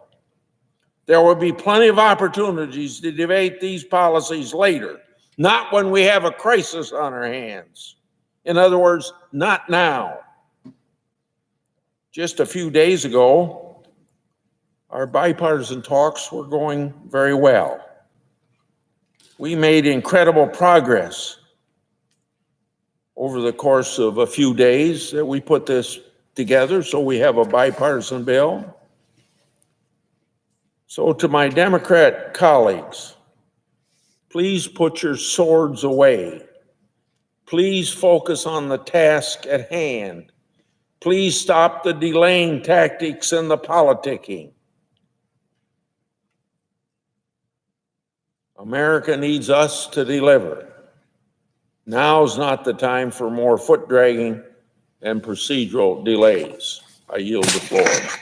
There will be plenty of opportunities to debate these policies later, not when we have a crisis on our hands. In other words, not now. Just a few days ago, our bipartisan talks were going very well. We made incredible progress over the course of a few days that we put this together, so we have a bipartisan bill. So to my Democrat colleagues, please put your swords away. Please focus on the task at hand. Please stop the delaying tactics and the politicking. America needs us to deliver. Now's not the time for more foot dragging and procedural delays. I yield the floor.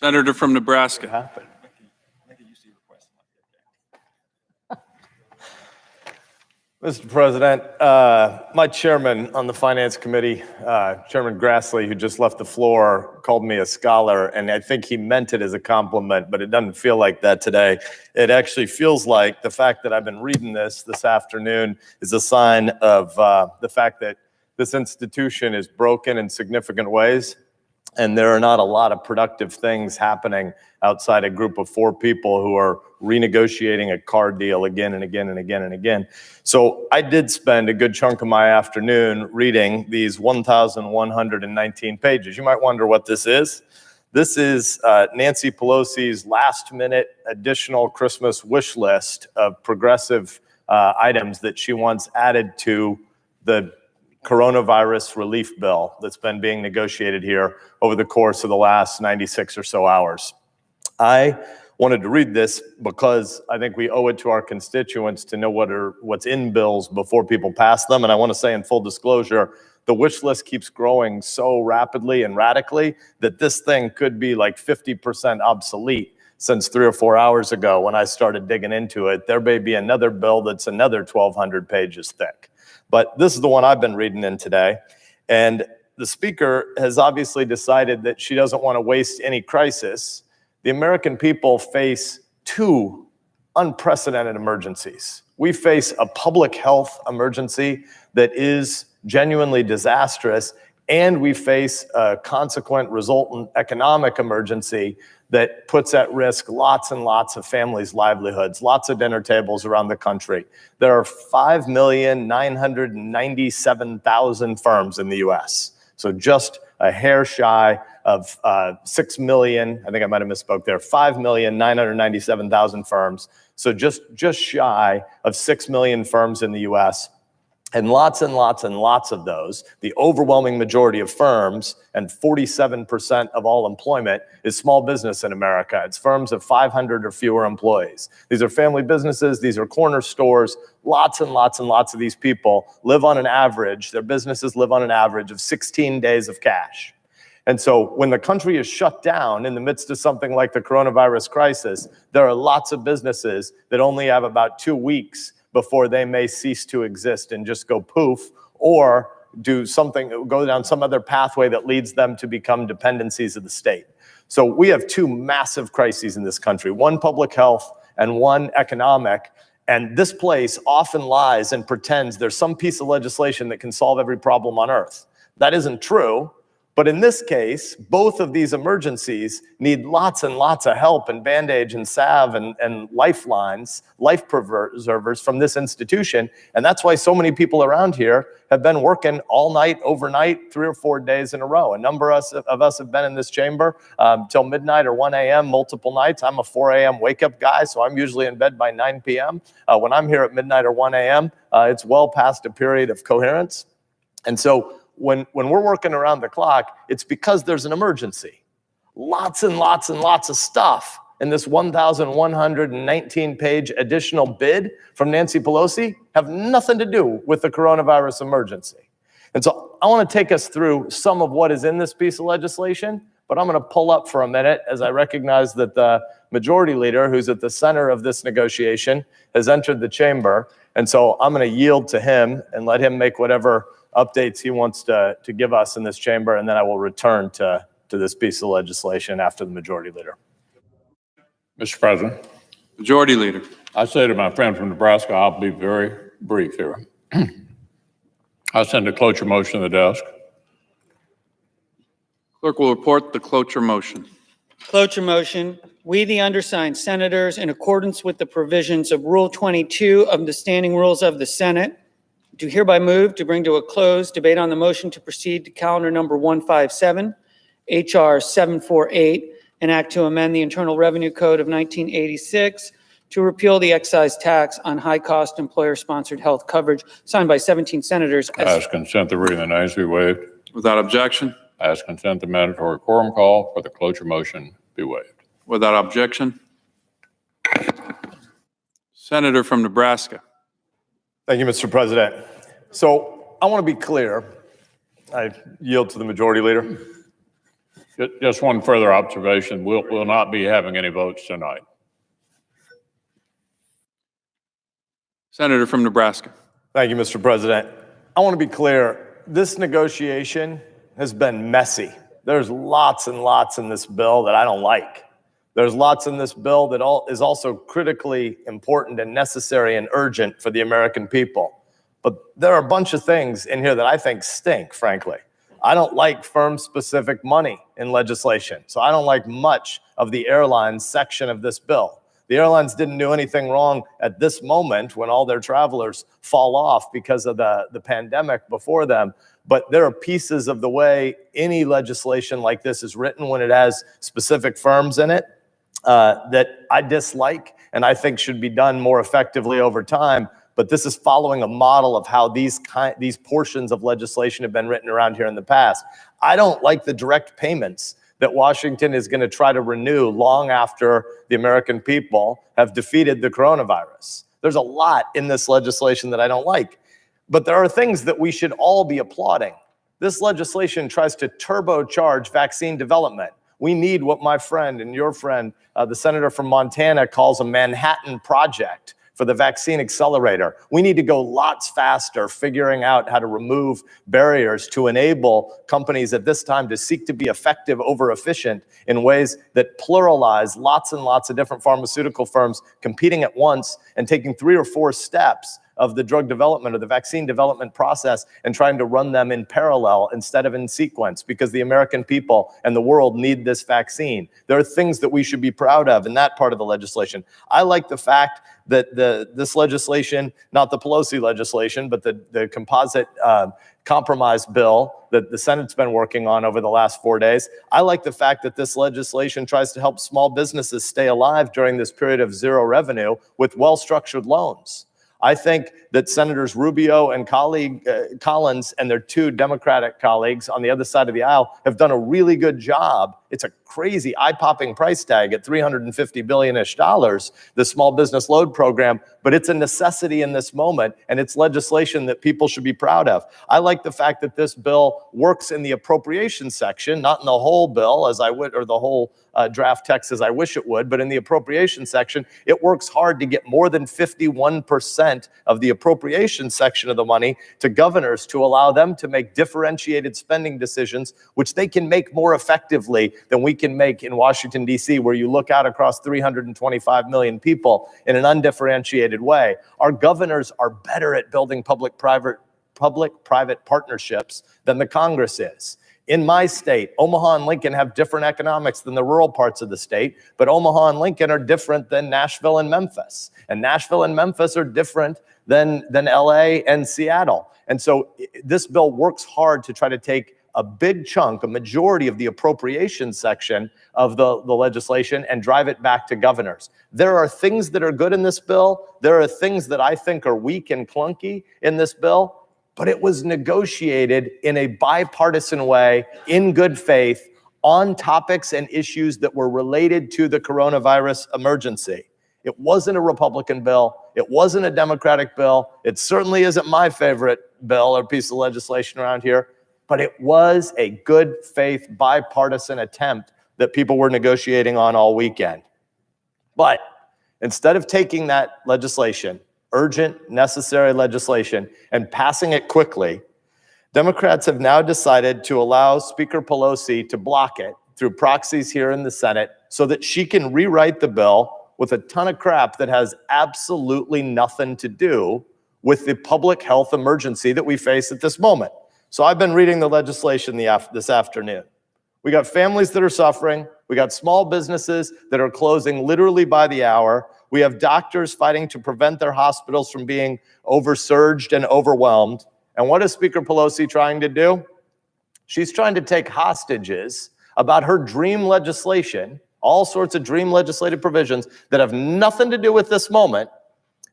Senator from Nebraska. Mr. President, my chairman on the Finance Committee, Chairman Grassley, who just left the floor, called me a scholar, and I think he meant it as a compliment, but it doesn't feel like that today. It actually feels like the fact that I've been reading this afternoon is a sign of the fact that this institution is broken in significant ways, and there are not a lot of productive things happening outside a group of 4 people who are renegotiating a car deal again and again and again and again. So I did spend a good chunk of my afternoon reading these 1,119 pages. You might wonder what this is. This is Nancy Pelosi's last-minute additional Christmas wish list of progressive items that she wants added to the coronavirus relief bill that's been being negotiated here over the course of the last 96 or so hours. I wanted to read this because I think we owe it to our constituents to know what's in bills before people pass them. And I want to say in full disclosure, the wish list keeps growing so rapidly and radically that this thing could be like 50% obsolete since 3 or 4 hours ago when I started digging into it. There may be another bill that's another 1,200 pages thick. But this is the one I've been reading in today. And the speaker has obviously decided that she doesn't want to waste any crisis. The American people face 2 unprecedented emergencies. We face a public health emergency that is genuinely disastrous, and we face a consequent resultant economic emergency that puts at risk lots and lots of families' livelihoods, lots of dinner tables around the country. There are 5,997,000 firms in the US. So just a hair shy of 6 million, I think I might have misspoke there, 5,997,000 firms. So just shy of 6 million firms in the US. And lots and lots and lots of those, the overwhelming majority of firms and 47% of all employment is small business in America. It's firms of 500 or fewer employees. These are family businesses. These are corner stores. Lots and lots and lots of these people live on an average, their businesses live on an average of 16 days of cash. And so when the country is shut down in the midst of something like the coronavirus crisis, there are lots of businesses that only have about 2 weeks before they may cease to exist and just go poof, or do something, go down some other pathway that leads them to become dependencies of the state. So we have 2 massive crises in this country, one public health and one economic. And this place often lies and pretends there's some piece of legislation that can solve every problem on earth. That isn't true. But in this case, both of these emergencies need lots and lots of help and bandage and salve and lifelines, life preservers from this institution. And that's why so many people around here have been working all night, overnight, 3 or 4 days in a row. A number of us have been in this chamber till midnight or 1 a.m. multiple nights. I'm a 4 a.m. wake-up guy, so I'm usually in bed by 9 p.m. When I'm here at midnight or 1 a.m., it's well past a period of coherence. And so when we're working around the clock, it's because there's an emergency. Lots and lots and lots of stuff in this 1,119-page additional bid from Nancy Pelosi have nothing to do with the coronavirus emergency. And so I want to take us through some of what is in this piece of legislation, but I'm going to pull up for a minute as I recognize that the majority leader, who's at the center of this negotiation, has entered the chamber. And so I'm going to yield to him and let him make whatever updates he wants to give us in this chamber, and then I will return to this piece of legislation after the majority leader. Mr. President. Majority Leader. I say to my friend from Nebraska, I'll be very brief here. I send a cloture motion to the desk. Clerk will report the cloture motion. Cloture motion. We, the undersigned senators, in accordance with the provisions of Rule 22 of the Standing Rules of the Senate, do hereby move to bring to a close debate on the motion to proceed to calendar number 157, H.R. 748, an act to amend the Internal Revenue Code of 1986 to repeal the excise tax on high-cost employer-sponsored health coverage, signed by 17 senators. I ask consent the reading of the names be waived. Without objection. I ask consent the mandatory quorum call for the cloture motion be waived. Without objection. Senator from Nebraska. Thank you, Mr. President. So I want to be clear. I yield to the majority leader. Just one further observation. We'll not be having any votes tonight. Senator from Nebraska. Thank you, Mr. President. I want to be clear. This negotiation has been messy. There's lots and lots in this bill that I don't like. There's lots in this bill that is also critically important and necessary and urgent for the American people. But there are a bunch of things in here that I think stink, frankly. I don't like firm-specific money in legislation, so I don't like much of the airlines section of this bill. The airlines didn't do anything wrong at this moment when all their travelers fall off because of the pandemic before them. But there are pieces of the way any legislation like this is written when it has specific firms in it that I dislike and I think should be done more effectively over time. But this is following a model of how these portions of legislation have been written around here in the past. I don't like the direct payments that Washington is going to try to renew long after the American people have defeated the coronavirus. There's a lot in this legislation that I don't like, but there are things that we should all be applauding. This legislation tries to turbocharge vaccine development. We need what my friend and your friend, the senator from Montana, calls a Manhattan Project for the vaccine accelerator. We need to go lots faster figuring out how to remove barriers to enable companies at this time to seek to be effective over efficient in ways that pluralize lots and lots of different pharmaceutical firms competing at once and taking 3 or 4 steps of the drug development or the vaccine development process and trying to run them in parallel instead of in sequence, because the American people and the world need this vaccine. There are things that we should be proud of in that part of the legislation. I like the fact that this legislation, not the Pelosi legislation, but the composite compromise bill that the Senate's been working on over the last 4 days. I like the fact that this legislation tries to help small businesses stay alive during this period of zero revenue with well-structured loans. I think that Senators Rubio and Collins and their 2 Democratic colleagues on the other side of the aisle have done a really good job. It's a crazy eye-popping price tag at $350 billion-ish, the small business loan program, but it's a necessity in this moment, and it's legislation that people should be proud of. I like the fact that this bill works in the appropriations section, not in the whole bill as I would, or the whole draft text as I wish it would, but in the appropriation section, it works hard to get more than 51% of the appropriation section of the money to governors to allow them to make differentiated spending decisions, which they can make more effectively than we can make in Washington, D.C., where you look out across 325 million people in an undifferentiated way. Our governors are better at building public-private partnerships than the Congress is. In my state, Omaha and Lincoln have different economics than the rural parts of the state, but Omaha and Lincoln are different than Nashville and Memphis. And Nashville and Memphis are different than LA and Seattle. And so this bill works hard to try to take a big chunk, a majority of the appropriation section of the legislation and drive it back to governors. There are things that are good in this bill. There are things that I think are weak and clunky in this bill. But it was negotiated in a bipartisan way, in good faith, on topics and issues that were related to the coronavirus emergency. It wasn't a Republican bill. It wasn't a Democratic bill. It certainly isn't my favorite bill or piece of legislation around here, but it was a good faith bipartisan attempt that people were negotiating on all weekend. But instead of taking that legislation, urgent, necessary legislation, and passing it quickly, Democrats have now decided to allow Speaker Pelosi to block it through proxies here in the Senate so that she can rewrite the bill with a ton of crap that has absolutely nothing to do with the public health emergency that we face at this moment. So I've been reading the legislation this afternoon. We got families that are suffering. We got small businesses that are closing literally by the hour. We have doctors fighting to prevent their hospitals from being oversurged and overwhelmed. And what is Speaker Pelosi trying to do? She's trying to take hostages about her dream legislation, all sorts of dream legislative provisions that have nothing to do with this moment,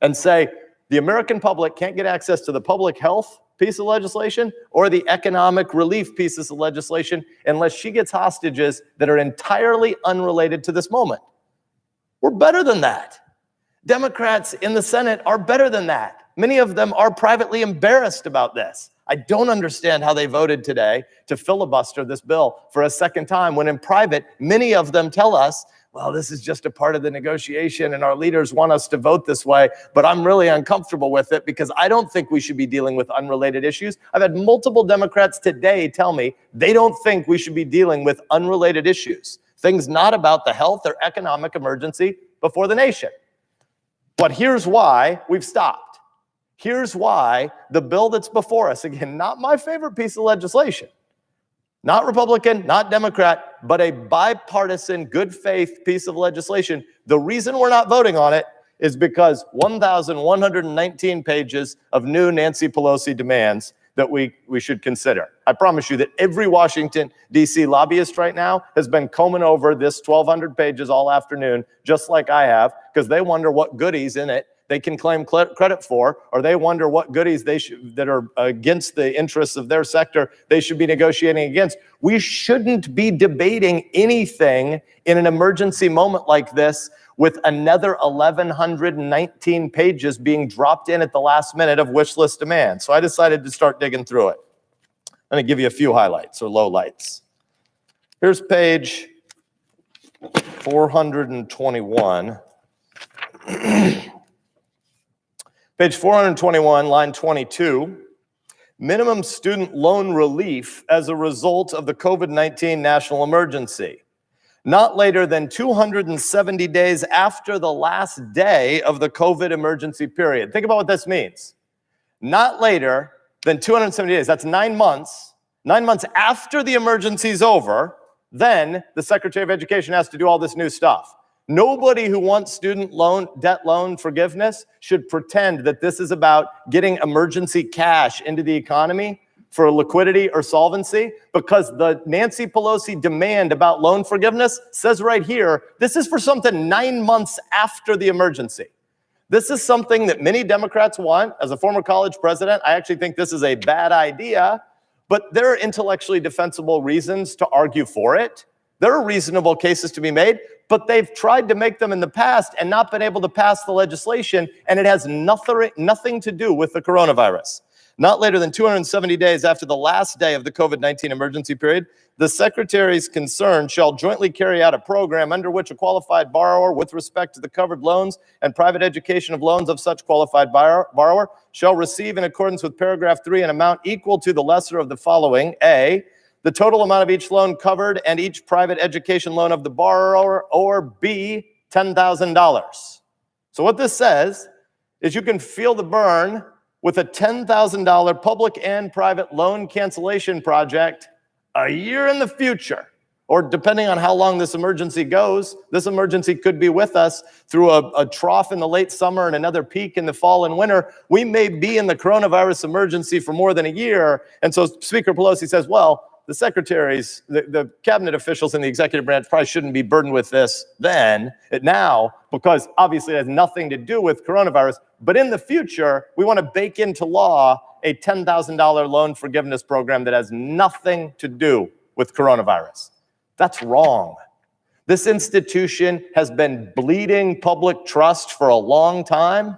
and say the American public can't get access to the public health piece of legislation or the economic relief pieces of legislation unless she gets hostages that are entirely unrelated to this moment. We're better than that. Democrats in the Senate are better than that. Many of them are privately embarrassed about this. I don't understand how they voted today to filibuster this bill for a second time when in private, many of them tell us, well, this is just a part of the negotiation and our leaders want us to vote this way, but I'm really uncomfortable with it because I don't think we should be dealing with unrelated issues. I've had multiple Democrats today tell me they don't think we should be dealing with unrelated issues, things not about the health or economic emergency before the nation. But here's why we've stopped. Here's why the bill that's before us, again, not my favorite piece of legislation, not Republican, not Democrat, but a bipartisan, good faith piece of legislation. The reason we're not voting on it is because 1,119 pages of new Nancy Pelosi demands that we should consider. I promise you that every Washington, D.C. lobbyist right now has been combing over this 1,200 pages all afternoon, just like I have, because they wonder what goodies in it they can claim credit for, or they wonder what goodies that are against the interests of their sector they should be negotiating against. We shouldn't be debating anything in an emergency moment like this with another 1,119 pages being dropped in at the last minute of wish list demands. So I decided to start digging through it. I'm going to give you a few highlights or lowlights. Here's page 421. Page 421, line 22, minimum student loan relief as a result of the COVID-19 national emergency. Not later than 270 days after the last day of the COVID emergency period. Think about what this means. Not later than 270 days, that's 9 months. 9 months after the emergency is over, then the Secretary of Education has to do all this new stuff. Nobody who wants student debt loan forgiveness should pretend that this is about getting emergency cash into the economy for liquidity or solvency, because the Nancy Pelosi demand about loan forgiveness says right here, this is for something 9 months after the emergency. This is something that many Democrats want. As a former college president, I actually think this is a bad idea, but there are intellectually defensible reasons to argue for it. There are reasonable cases to be made, but they've tried to make them in the past and not been able to pass the legislation, and it has nothing to do with the coronavirus. Not later than 270 days after the last day of the COVID-19 emergency period, the Secretary's concerned shall jointly carry out a program under which a qualified borrower with respect to the covered loans and private education of loans of such qualified borrower shall receive in accordance with paragraph 3 an amount equal to the lesser of the following: A, the total amount of each loan covered and each private education loan of the borrower, or B, $10,000. So what this says is you can feel the burn with a $10,000 public and private loan cancellation project a year in the future, or depending on how long this emergency goes, this emergency could be with us through a trough in the late summer and another peak in the fall and winter. We may be in the coronavirus emergency for more than a year. And so Speaker Pelosi says, well, the secretaries, the cabinet officials in the executive branch probably shouldn't be burdened with this now, because obviously it has nothing to do with coronavirus. But in the future, we want to bake into law a $10,000 loan forgiveness program that has nothing to do with coronavirus. That's wrong. This institution has been bleeding public trust for a long time.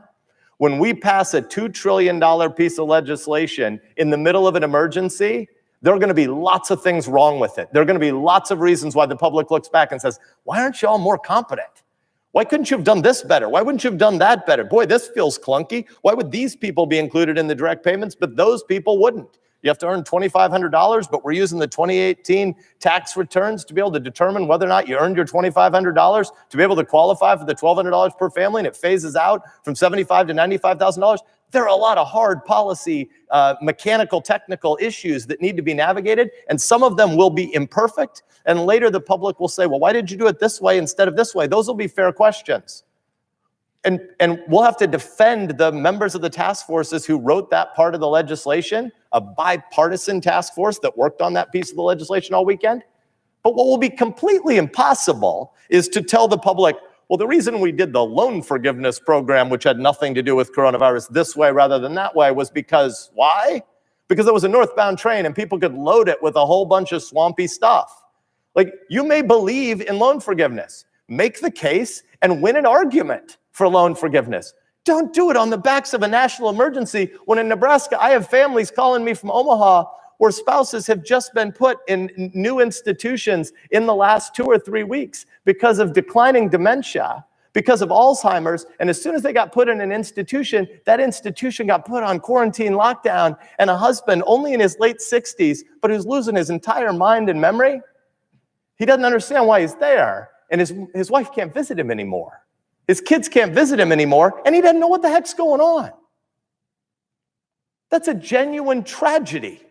When we pass a $2 trillion piece of legislation in the middle of an emergency, there are going to be lots of things wrong with it. There are going to be lots of reasons why the public looks back and says, why aren't you all more competent? Why couldn't you have done this better? Why wouldn't you have done that better? Boy, this feels clunky. Why would these people be included in the direct payments, but those people wouldn't? You have to earn $2,500, but we're using the 2018 tax returns to be able to determine whether or not you earned your $2,500 to be able to qualify for the $1,200 per family, and it phases out from $75,000 to $95,000. There are a lot of hard policy, mechanical, technical issues that need to be navigated, and some of them will be imperfect, and later the public will say, well, why did you do it this way instead of this way? Those will be fair questions. And we'll have to defend the members of the task forces who wrote that part of the legislation, a bipartisan task force that worked on that piece of the legislation all weekend. But what will be completely impossible is to tell the public, well, the reason we did the loan forgiveness program, which had nothing to do with coronavirus, this way rather than that way, was because, why? Because it was a northbound train and people could load it with a whole bunch of swampy stuff. Like, you may believe in loan forgiveness. Make the case and win an argument for loan forgiveness. Don't do it on the backs of a national emergency when in Nebraska, I have families calling me from Omaha where spouses have just been put in new institutions in the last 2 or 3 weeks because of declining dementia, because of Alzheimer's. And as soon as they got put in an institution, that institution got put on quarantine lockdown. And a husband, only in his late 60s, but who's losing his entire mind and memory, he doesn't understand why he's there. And his wife can't visit him anymore. His kids can't visit him anymore. And he doesn't know what the heck's going on. That's a genuine tragedy.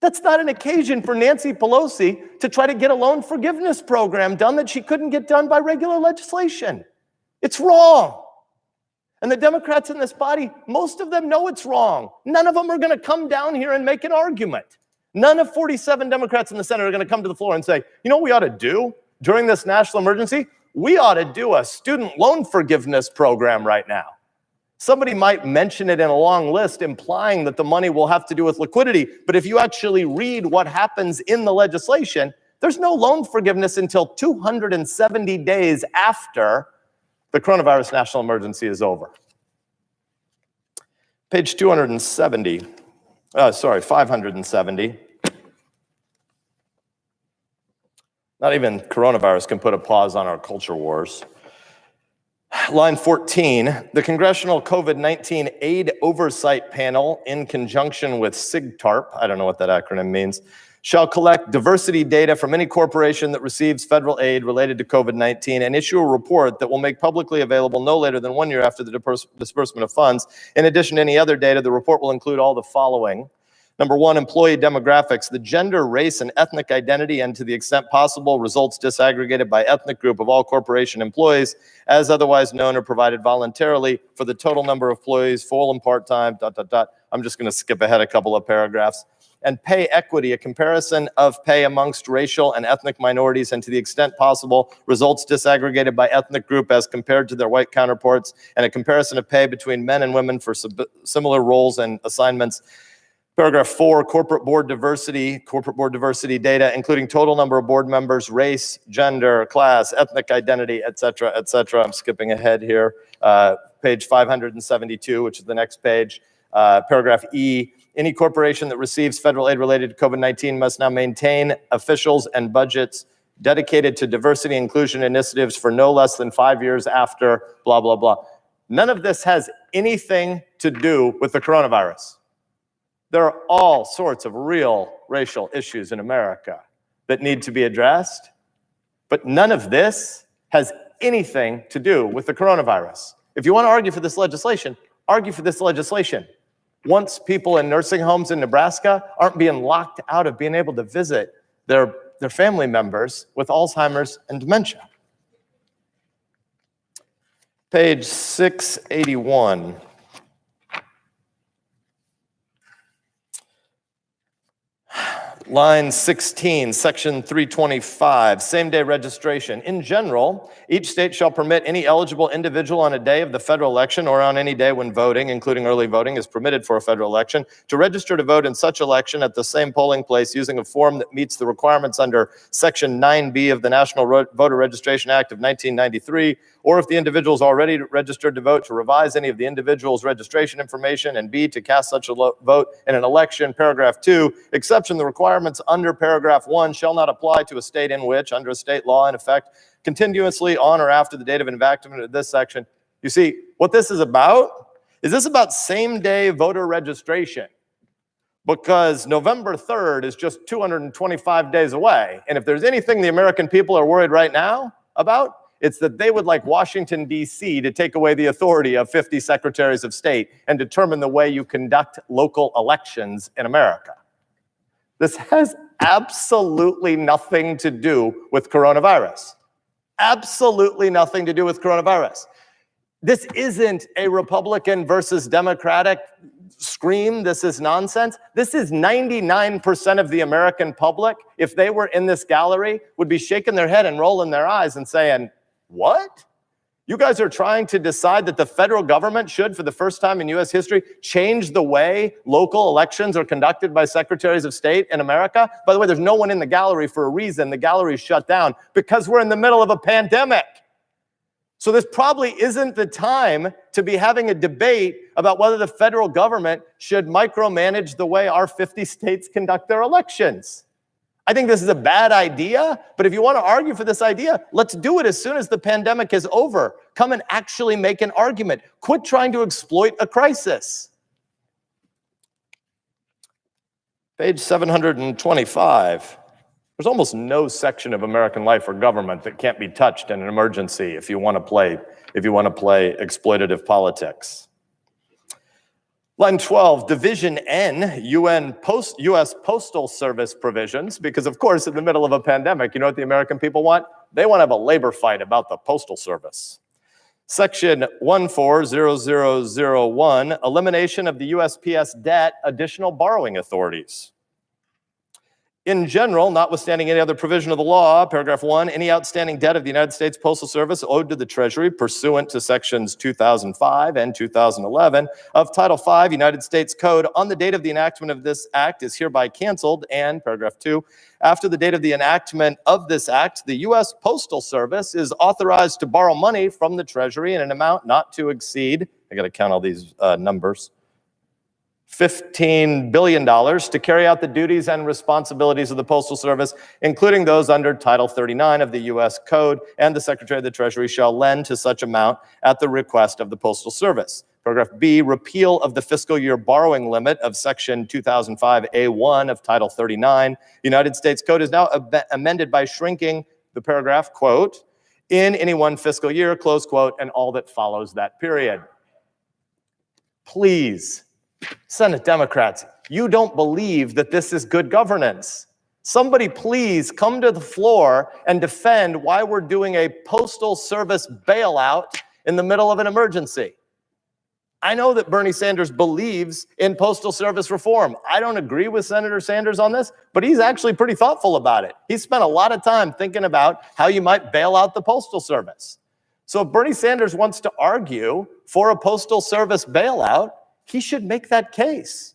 That's not an occasion for Nancy Pelosi to try to get a loan forgiveness program done that she couldn't get done by regular legislation. It's wrong. And the Democrats in this body, most of them know it's wrong. None of them are going to come down here and make an argument. None of 47 Democrats in the Senate are going to come to the floor and say, you know what we ought to do during this national emergency? We ought to do a student loan forgiveness program right now. Somebody might mention it in a long list, implying that the money will have to do with liquidity. But if you actually read what happens in the legislation, there's no loan forgiveness until 270 days after the coronavirus national emergency is over. Page 570. Not even coronavirus can put a pause on our culture wars. Line 14, the Congressional COVID-19 Aid Oversight Panel, in conjunction with SIGTARP, I don't know what that acronym means, shall collect diversity data from any corporation that receives federal aid related to COVID-19 and issue a report that will make publicly available no later than 1 year after the disbursement of funds. In addition to any other data, the report will include all the following. Number one, employee demographics, the gender, race, and ethnic identity, and to the extent possible, results disaggregated by ethnic group of all corporation employees, as otherwise known or provided voluntarily for the total number of employees, full and part-time, ... I'm just going to skip ahead a couple of paragraphs. And pay equity, a comparison of pay amongst racial and ethnic minorities, and to the extent possible, results disaggregated by ethnic group as compared to their white counterparts, and a comparison of pay between men and women for similar roles and assignments. Paragraph 4, corporate board diversity data, including total number of board members, race, gender, class, ethnic identity, et cetera, et cetera. I'm skipping ahead here. Page 572, which is the next page. Paragraph E, any corporation that receives federal aid related to COVID-19 must now maintain officials and budgets dedicated to diversity inclusion initiatives for no less than 5 years after blah, blah, blah. None of this has anything to do with the coronavirus. There are all sorts of real racial issues in America that need to be addressed, but none of this has anything to do with the coronavirus. If you want to argue for this legislation, argue for this legislation. Once people in nursing homes in Nebraska aren't being locked out of being able to visit their family members with Alzheimer's and dementia. Page 681. Line 16, section 325, same-day registration. In general, each state shall permit any eligible individual on a day of the federal election or on any day when voting, including early voting, is permitted for a federal election, to register to vote in such election at the same polling place using a form that meets the requirements under Section 9B of the National Voter Registration Act of 1993, or if the individual is already registered to vote, to revise any of the individual's registration information, and B, to cast such a vote in an election. Paragraph 2, exception the requirements under paragraph 1 shall not apply to a state in which, under a state law in effect, continuously on or after the date of enactment of this section. You see, what this is about same-day voter registration, because November 3rd is just 225 days away. And if there's anything the American people are worried right now about, it's that they would like Washington, D.C. to take away the authority of 50 secretaries of state and determine the way you conduct local elections in America. This has absolutely nothing to do with coronavirus. Absolutely nothing to do with coronavirus. This isn't a Republican versus Democratic scream. This is nonsense. This is 99% of the American public, if they were in this gallery, would be shaking their head and rolling their eyes and saying, what? You guys are trying to decide that the federal government should, for the first time in U.S. history, change the way local elections are conducted by secretaries of state in America? By the way, there's no one in the gallery for a reason. The gallery is shut down because we're in the middle of a pandemic. So this probably isn't the time to be having a debate about whether the federal government should micromanage the way our 50 states conduct their elections. I think this is a bad idea, but if you want to argue for this idea, let's do it as soon as the pandemic is over. Come and actually make an argument. Quit trying to exploit a crisis. Page 725. There's almost no section of American life or government that can't be touched in an emergency if you want to play exploitative politics. Line 12, Division N, U.S. Postal Service provisions, because of course, in the middle of a pandemic, you know what the American people want? They want to have a labor fight about the Postal Service. Section 140001, elimination of the USPS debt, additional borrowing authorities. In general, notwithstanding any other provision of the law, paragraph 1, any outstanding debt of the United States Postal Service owed to the Treasury pursuant to sections 2005 and 2011 of Title V United States Code on the date of the enactment of this act is hereby canceled, and paragraph 2, after the date of the enactment of this act, the U.S. Postal Service is authorized to borrow money from the Treasury in an amount not to exceed, I got to count all these numbers, $15 billion to carry out the duties and responsibilities of the Postal Service, including those under Title 39 of the U.S. Code, and the Secretary of the Treasury shall lend to such amount at the request of the Postal Service. Paragraph B, repeal of the fiscal year borrowing limit of Section 2005A1 of Title 39. The United States Code is now amended by shrinking the paragraph, quote, in any one fiscal year, close quote, and all that follows that period. Please, Senate Democrats, you don't believe that this is good governance. Somebody please come to the floor and defend why we're doing a Postal Service bailout in the middle of an emergency. I know that Bernie Sanders believes in Postal Service reform. I don't agree with Senator Sanders on this, but he's actually pretty thoughtful about it. He spent a lot of time thinking about how you might bail out the Postal Service. So if Bernie Sanders wants to argue for a Postal Service bailout, he should make that case.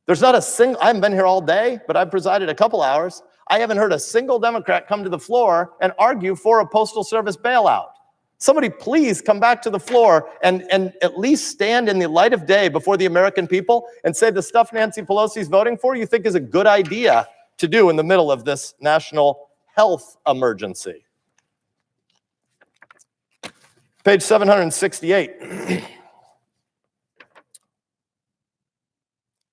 There's not a single, I haven't been here all day, but I've presided a couple hours. I haven't heard a single Democrat come to the floor and argue for a Postal Service bailout. Somebody please come back to the floor and at least stand in the light of day before the American people and say the stuff Nancy Pelosi's voting for you think is a good idea to do in the middle of this national health emergency. Page 768.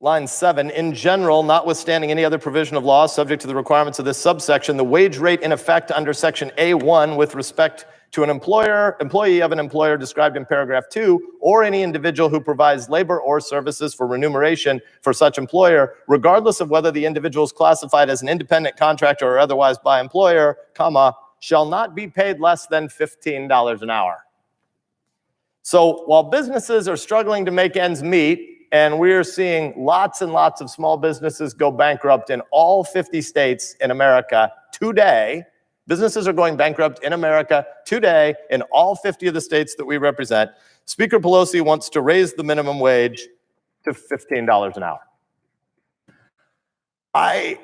Line 7, in general, notwithstanding any other provision of law subject to the requirements of this subsection, the wage rate in effect under Section A1 with respect to an employee of an employer described in paragraph 2, or any individual who provides labor or services for remuneration for such employer, regardless of whether the individual is classified as an independent contractor or otherwise by employer, comma, shall not be paid less than $15 an hour. So while businesses are struggling to make ends meet, and we're seeing lots and lots of small businesses go bankrupt in all 50 states in America today. Businesses are going bankrupt in America today in all 50 of the states that we represent. Speaker Pelosi wants to raise the minimum wage to $15 an hour. I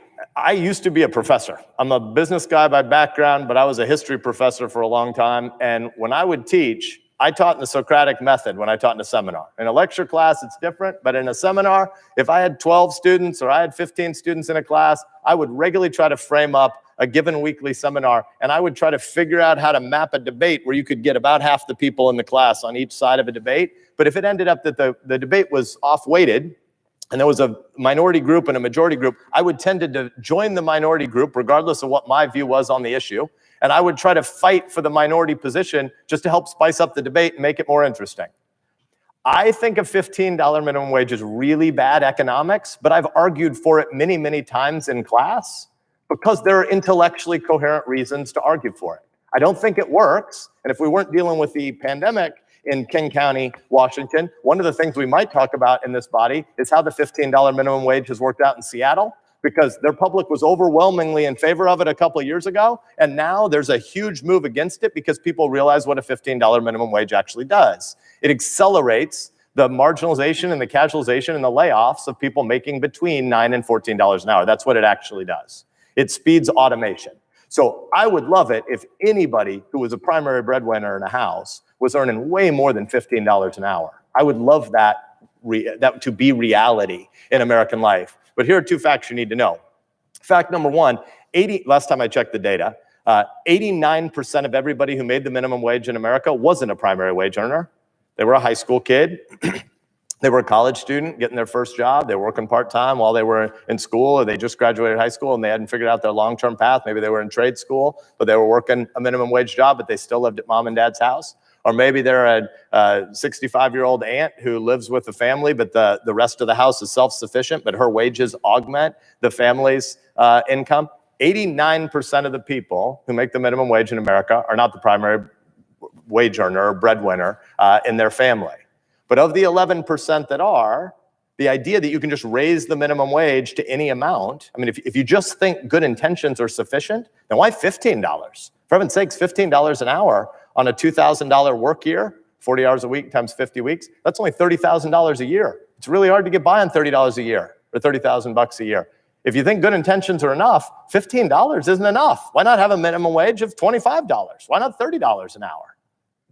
used to be a professor. I'm a business guy by background, but I was a history professor for a long time. And when I would teach, I taught in the Socratic method when I taught in a seminar. In a lecture class, it's different, but in a seminar, if I had 12 students or I had 15 students in a class, I would regularly try to frame up a given weekly seminar, and I would try to figure out how to map a debate where you could get about half the people in the class on each side of a debate. But if it ended up that the debate was off-weighted, and there was a minority group and a majority group, I would tend to join the minority group regardless of what my view was on the issue. And I would try to fight for the minority position just to help spice up the debate and make it more interesting. I think a $15 minimum wage is really bad economics, but I've argued for it many, many times in class because there are intellectually coherent reasons to argue for it. I don't think it works. And if we weren't dealing with the pandemic in King County, Washington, one of the things we might talk about in this body is how the $15 minimum wage has worked out in Seattle, because their public was overwhelmingly in favor of it a couple of years ago. And now there's a huge move against it because people realize what a $15 minimum wage actually does. It accelerates the marginalization and the casualization and the layoffs of people making between $9 and $14 an hour. That's what it actually does. It speeds automation. So I would love it if anybody who was a primary breadwinner in a house was earning way more than $15 an hour. I would love that to be reality in American life. But here are two facts you need to know. Fact number one, last time I checked the data, 89% of everybody who made the minimum wage in America wasn't a primary wage earner. They were a high school kid. They were a college student getting their first job. They were working part-time while they were in school, or they just graduated high school and they hadn't figured out their long-term path. Maybe they were in trade school, but they were working a minimum wage job, but they still lived at mom and dad's house. Or maybe they're a 65-year-old aunt who lives with the family, but the rest of the house is self-sufficient, but her wages augment the family's income. 89% of the people who make the minimum wage in America are not the primary wage earner or breadwinner in their family. But of the 11% that are, the idea that you can just raise the minimum wage to any amount, I mean, if you just think good intentions are sufficient, then why $15? For heaven's sakes, $15 an hour on a $2,000 work year, 40 hours a week times 50 weeks, that's only $30,000 a year. It's really hard to get by on $30 a year or $30,000 a year. If you think good intentions are enough, $15 isn't enough. Why not have a minimum wage of $25? Why not $30 an hour?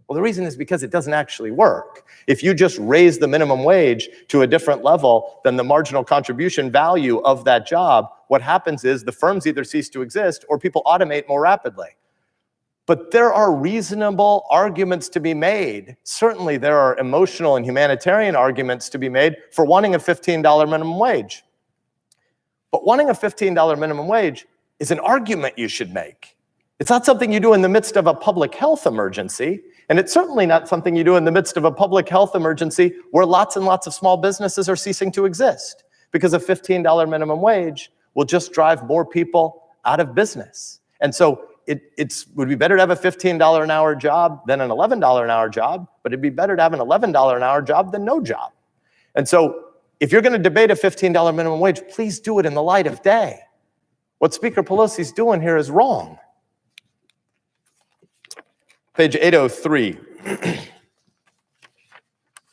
Well, the reason is because it doesn't actually work. If you just raise the minimum wage to a different level than the marginal contribution value of that job, what happens is the firms either cease to exist or people automate more rapidly. But there are reasonable arguments to be made. Certainly there are emotional and humanitarian arguments to be made for wanting a $15 minimum wage. But wanting a $15 minimum wage is an argument you should make. It's not something you do in the midst of a public health emergency, and it's certainly not something you do in the midst of a public health emergency where lots and lots of small businesses are ceasing to exist, because a $15 minimum wage will just drive more people out of business. And so it would be better to have a $15 an hour job than an $11 an hour job, but it'd be better to have an $11 an hour job than no job. And so if you're going to debate a $15 minimum wage, please do it in the light of day. What Speaker Pelosi's doing here is wrong. Page 803.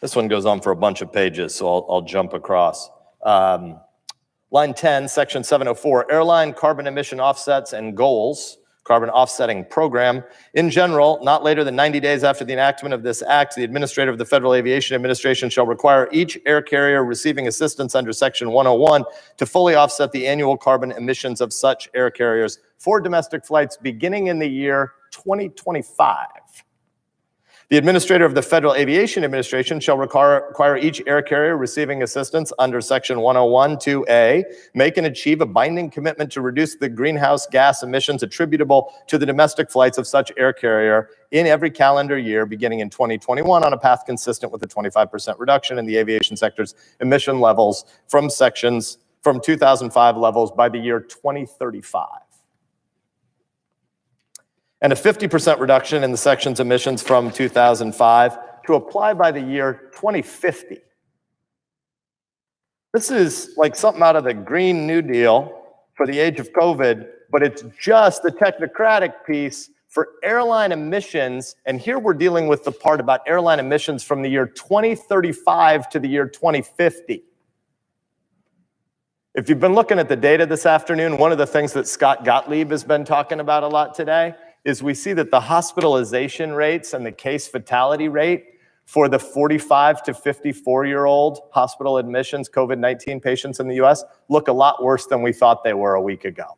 This one goes on for a bunch of pages, so I'll jump across. Line 10, section 704, airline carbon emission offsets and goals, carbon offsetting program. In general, not later than 90 days after the enactment of this act, the administrator of the Federal Aviation Administration shall require each air carrier receiving assistance under section 101 to fully offset the annual carbon emissions of such air carriers for domestic flights beginning in the year 2025. The administrator of the Federal Aviation Administration shall require each air carrier receiving assistance under section 101(2)(a) make and achieve a binding commitment to reduce the greenhouse gas emissions attributable to the domestic flights of such air carrier in every calendar year beginning in 2021 on a path consistent with a 25% reduction in the aviation sector's emission levels from 2005 levels by the year 2035. And a 50% reduction in the section's emissions from 2005 to apply by the year 2050. This is like something out of the Green New Deal for the age of COVID, but it's just the technocratic piece for airline emissions. And here we're dealing with the part about airline emissions from the year 2035 to the year 2050. If you've been looking at the data this afternoon, one of the things that Scott Gottlieb has been talking about a lot today is we see that the hospitalization rates and the case fatality rate for the 45 to 54-year-old hospital admissions COVID-19 patients in the US look a lot worse than we thought they were a week ago.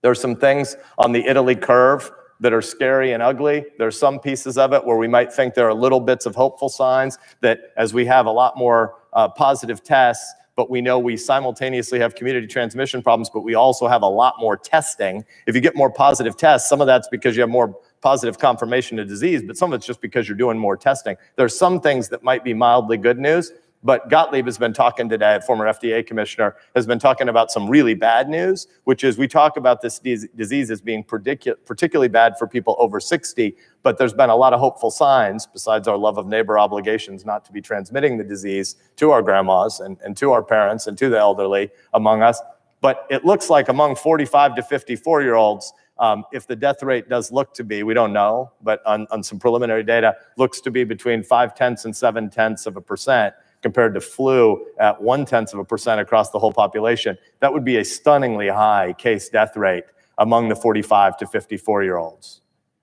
There's some things on the Italy curve that are scary and ugly. There's some pieces of it where we might think there are little bits of hopeful signs that as we have a lot more positive tests, but we know we simultaneously have community transmission problems, but we also have a lot more testing. If you get more positive tests, some of that's because you have more positive confirmation of disease, but some of it's just because you're doing more testing. There's some things that might be mildly good news, but Gottlieb has been talking today, former FDA commissioner, has been talking about some really bad news, which is we talk about this disease as being particularly bad for people over 60, but there's been a lot of hopeful signs, besides our love of neighbor obligations not to be transmitting the disease to our grandmas and to our parents and to the elderly among us. But it looks like among 45 to 54-year-olds, if the death rate does look to be, we don't know, but on some preliminary data, looks to be between 0.5 and 0.7% compared to flu at 0.1% across the whole population. That would be a stunningly high case death rate among the 45 to 54-year-olds.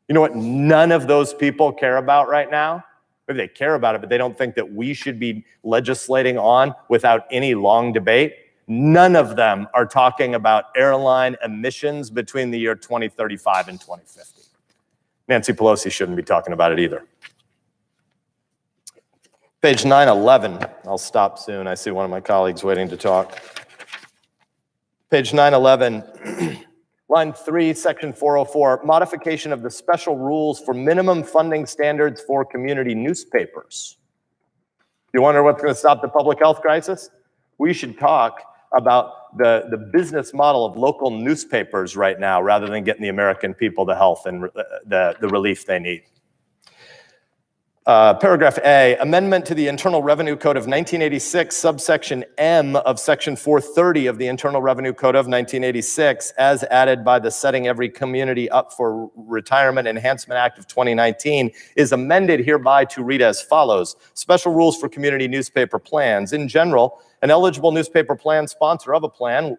You know what none of those people care about right now? Maybe they care about it, but they don't think that we should be legislating on without any long debate. None of them are talking about airline emissions between the year 2035 and 2050. Nancy Pelosi shouldn't be talking about it either. Page 911. I'll stop soon. I see one of my colleagues waiting to talk. Page 911, line 3, section 404, modification of the special rules for minimum funding standards for community newspapers. You wonder what's going to stop the public health crisis? We should talk about the business model of local newspapers right now rather than getting the American people the health and the relief they need. Paragraph A, amendment to the Internal Revenue Code of 1986, subsection M of section 430 of the Internal Revenue Code of 1986, as added by the Setting Every Community Up for Retirement Enhancement Act of 2019, is amended hereby to read as follows. Special rules for community newspaper plans. In general, an eligible newspaper plan sponsor of a plan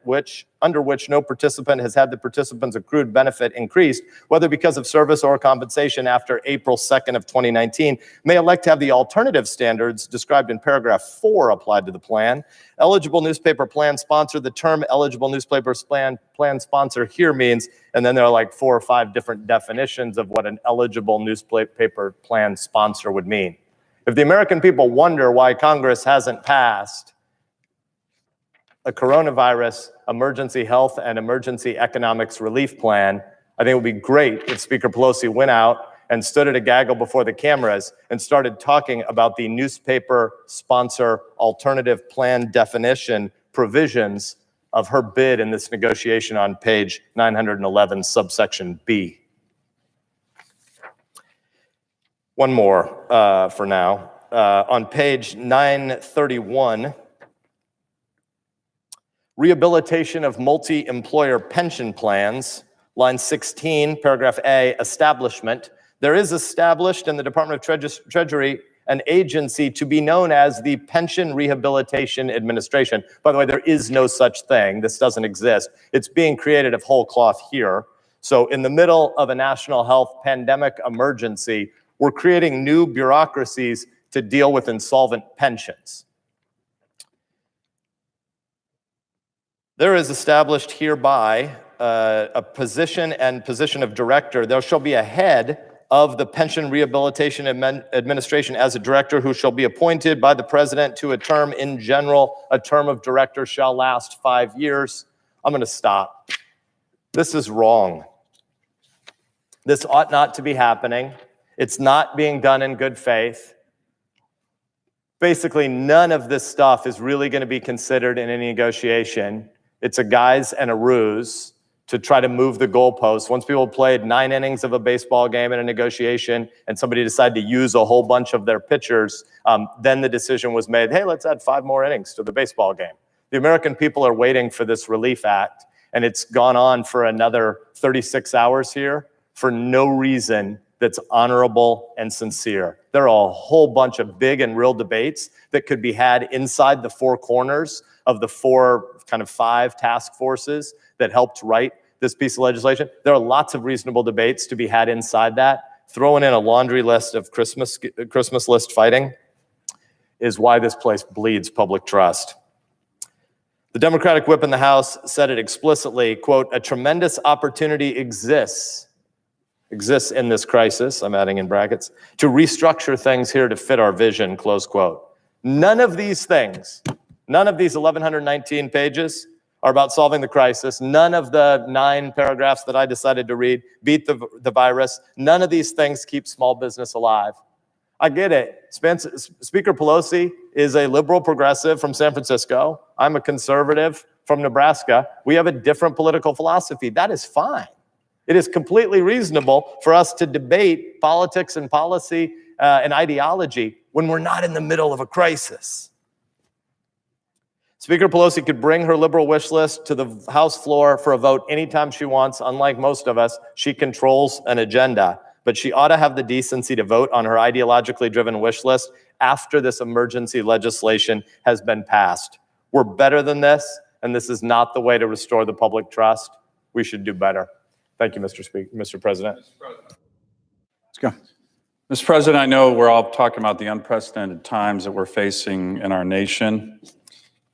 under which no participant has had the participant's accrued benefit increased, whether because of service or compensation after April 2nd of 2019, may elect to have the alternative standards described in paragraph 4 applied to the plan. Eligible newspaper plan sponsor, the term eligible newspaper plan sponsor here means, and then there are like 4 or 5 different definitions of what an eligible newspaper plan sponsor would mean. If the American people wonder why Congress hasn't passed a coronavirus emergency health and emergency economics relief plan, I think it would be great if Speaker Pelosi went out and stood at a gaggle before the cameras and started talking about the newspaper sponsor alternative plan definition provisions of her bid in this negotiation on page 911, subsection B. One more for now. On page 931, rehabilitation of multi-employer pension plans, line 16, paragraph A, establishment. There is established in the Department of Treasury an agency to be known as the Pension Rehabilitation Administration. By the way, there is no such thing. This doesn't exist. It's being created of whole cloth here. So in the middle of a national health pandemic emergency, we're creating new bureaucracies to deal with insolvent pensions. There is established hereby a position and position of director. There shall be a head of the Pension Rehabilitation Administration as a director who shall be appointed by the president to a term in general. A term of director shall last 5 years. I'm going to stop. This is wrong. This ought not to be happening. It's not being done in good faith. Basically, none of this stuff is really going to be considered in any negotiation. It's a guise and a ruse to try to move the goalposts. Once people played 9 innings of a baseball game in a negotiation and somebody decided to use a whole bunch of their pitchers, then the decision was made, hey, let's add 5 more innings to the baseball game. The American people are waiting for this Relief Act, and it's gone on for another 36 hours here for no reason that's honorable and sincere. There are a whole bunch of big and real debates that could be had inside the 4 corners of the 5 task forces that helped write this piece of legislation. There are lots of reasonable debates to be had inside that. Throwing in a laundry list of Christmas list fighting is why this place bleeds public trust. The Democratic whip in the House said it explicitly, quote, a tremendous opportunity exists in this crisis, I'm adding in brackets, to restructure things here to fit our vision, close quote. None of these things, none of these 1,119 pages are about solving the crisis. None of the 9 paragraphs that I decided to read beat the virus. None of these things keep small business alive. I get it. Speaker Pelosi is a liberal progressive from San Francisco. I'm a conservative from Nebraska. We have a different political philosophy. That is fine. It is completely reasonable for us to debate politics and policy and ideology when we're not in the middle of a crisis. Speaker Pelosi could bring her liberal wish list to the House floor for a vote anytime she wants. Unlike most of us, she controls an agenda. But she ought to have the decency to vote on her ideologically driven wish list after this emergency legislation has been passed. We're better than this, and this is not the way to restore the public trust. We should do better. Thank you, Mr. President. Let's go. Mr. President, I know we're all talking about the unprecedented times that we're facing in our nation,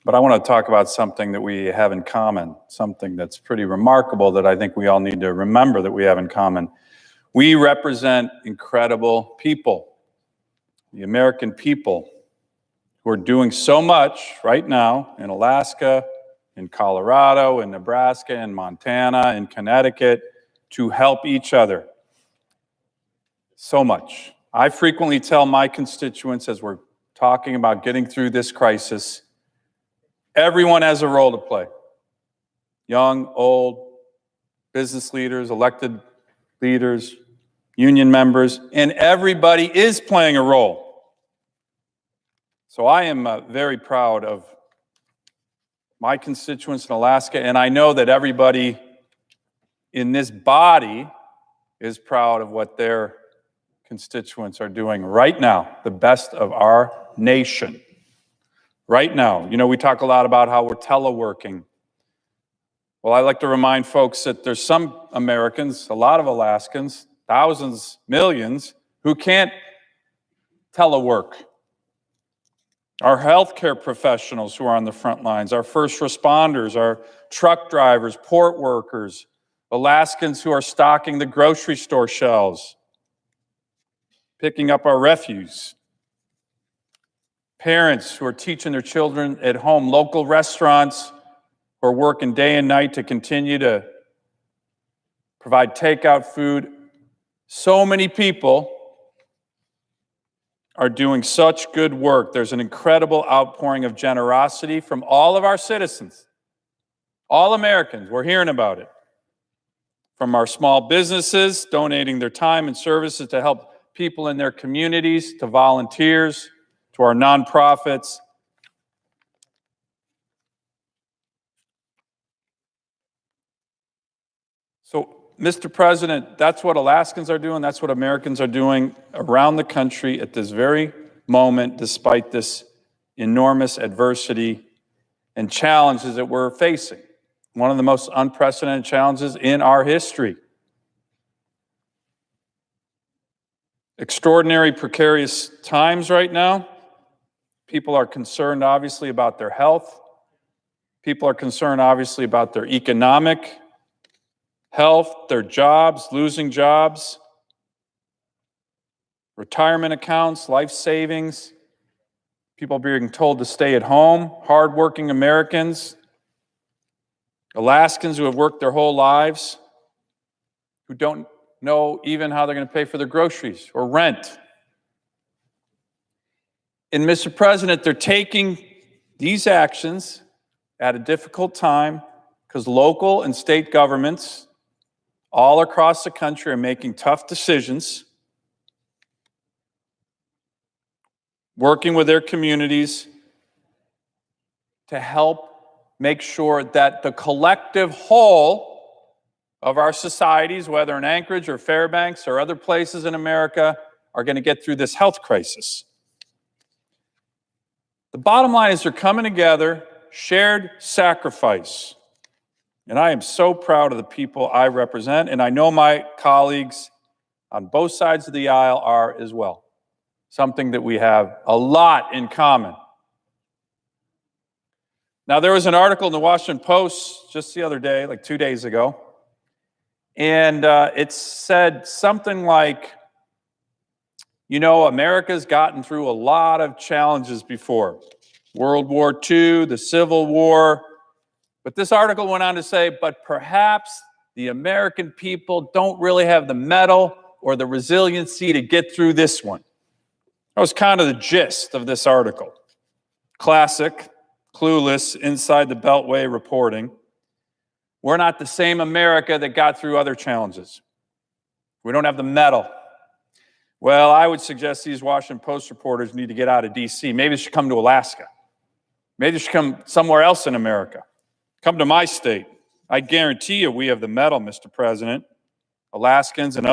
but I want to talk about something that we have in common, something that's pretty remarkable that I think we all need to remember that we have in common. We represent incredible people, the American people, who are doing so much right now in Alaska, in Colorado, in Nebraska, in Montana, in Connecticut, to help each other. So much. I frequently tell my constituents as we're talking about getting through this crisis, everyone has a role to play. Young, old, business leaders, elected leaders, union members, and everybody is playing a role. So I am very proud of my constituents in Alaska, and I know that everybody in this body is proud of what their constituents are doing right now, the best of our nation. Right now, you know, we talk a lot about how we're teleworking. Well, I like to remind folks that there's some Americans, a lot of Alaskans, thousands, millions, who can't telework. Our healthcare professionals who are on the front lines, our first responders, our truck drivers, port workers, Alaskans who are stocking the grocery store shelves, picking up our refuse, parents who are teaching their children at home, local restaurants who are working day and night to continue to provide takeout food. So many people are doing such good work. There's an incredible outpouring of generosity from all of our citizens, all Americans. We're hearing about it. From our small businesses donating their time and services to help people in their communities, to volunteers, to our nonprofits. So, Mr. President, that's what Alaskans are doing. That's what Americans are doing around the country at this very moment, despite this enormous adversity and challenges that we're facing. One of the most unprecedented challenges in our history. Extraordinary precarious times right now. People are concerned, obviously, about their health. People are concerned, obviously, about their economic health, their jobs, losing jobs, retirement accounts, life savings, people being told to stay at home, hardworking Americans, Alaskans who have worked their whole lives, who don't know even how they're going to pay for their groceries or rent. And Mr. President, they're taking these actions at a difficult time because local and state governments all across the country are making tough decisions, working with their communities to help make sure that the collective whole of our societies, whether in Anchorage or Fairbanks or other places in America, are going to get through this health crisis. The bottom line is they're coming together, shared sacrifice. And I am so proud of the people I represent, and I know my colleagues on both sides of the aisle are as well. Something that we have a lot in common. Now, there was an article in the Washington Post just the other day, like 2 days ago, and it said something like, you know, America's gotten through a lot of challenges before. World War II, the Civil War. But this article went on to say, but perhaps the American people don't really have the mettle or the resiliency to get through this one. That was kind of the gist of this article. Classic, clueless, inside the Beltway reporting. We're not the same America that got through other challenges. We don't have the mettle. Well, I would suggest these Washington Post reporters need to get out of D.C. Maybe they should come to Alaska. Maybe they should come somewhere else in America. Come to my state. I guarantee you we have the mettle, Mr. President. Alaskans and others.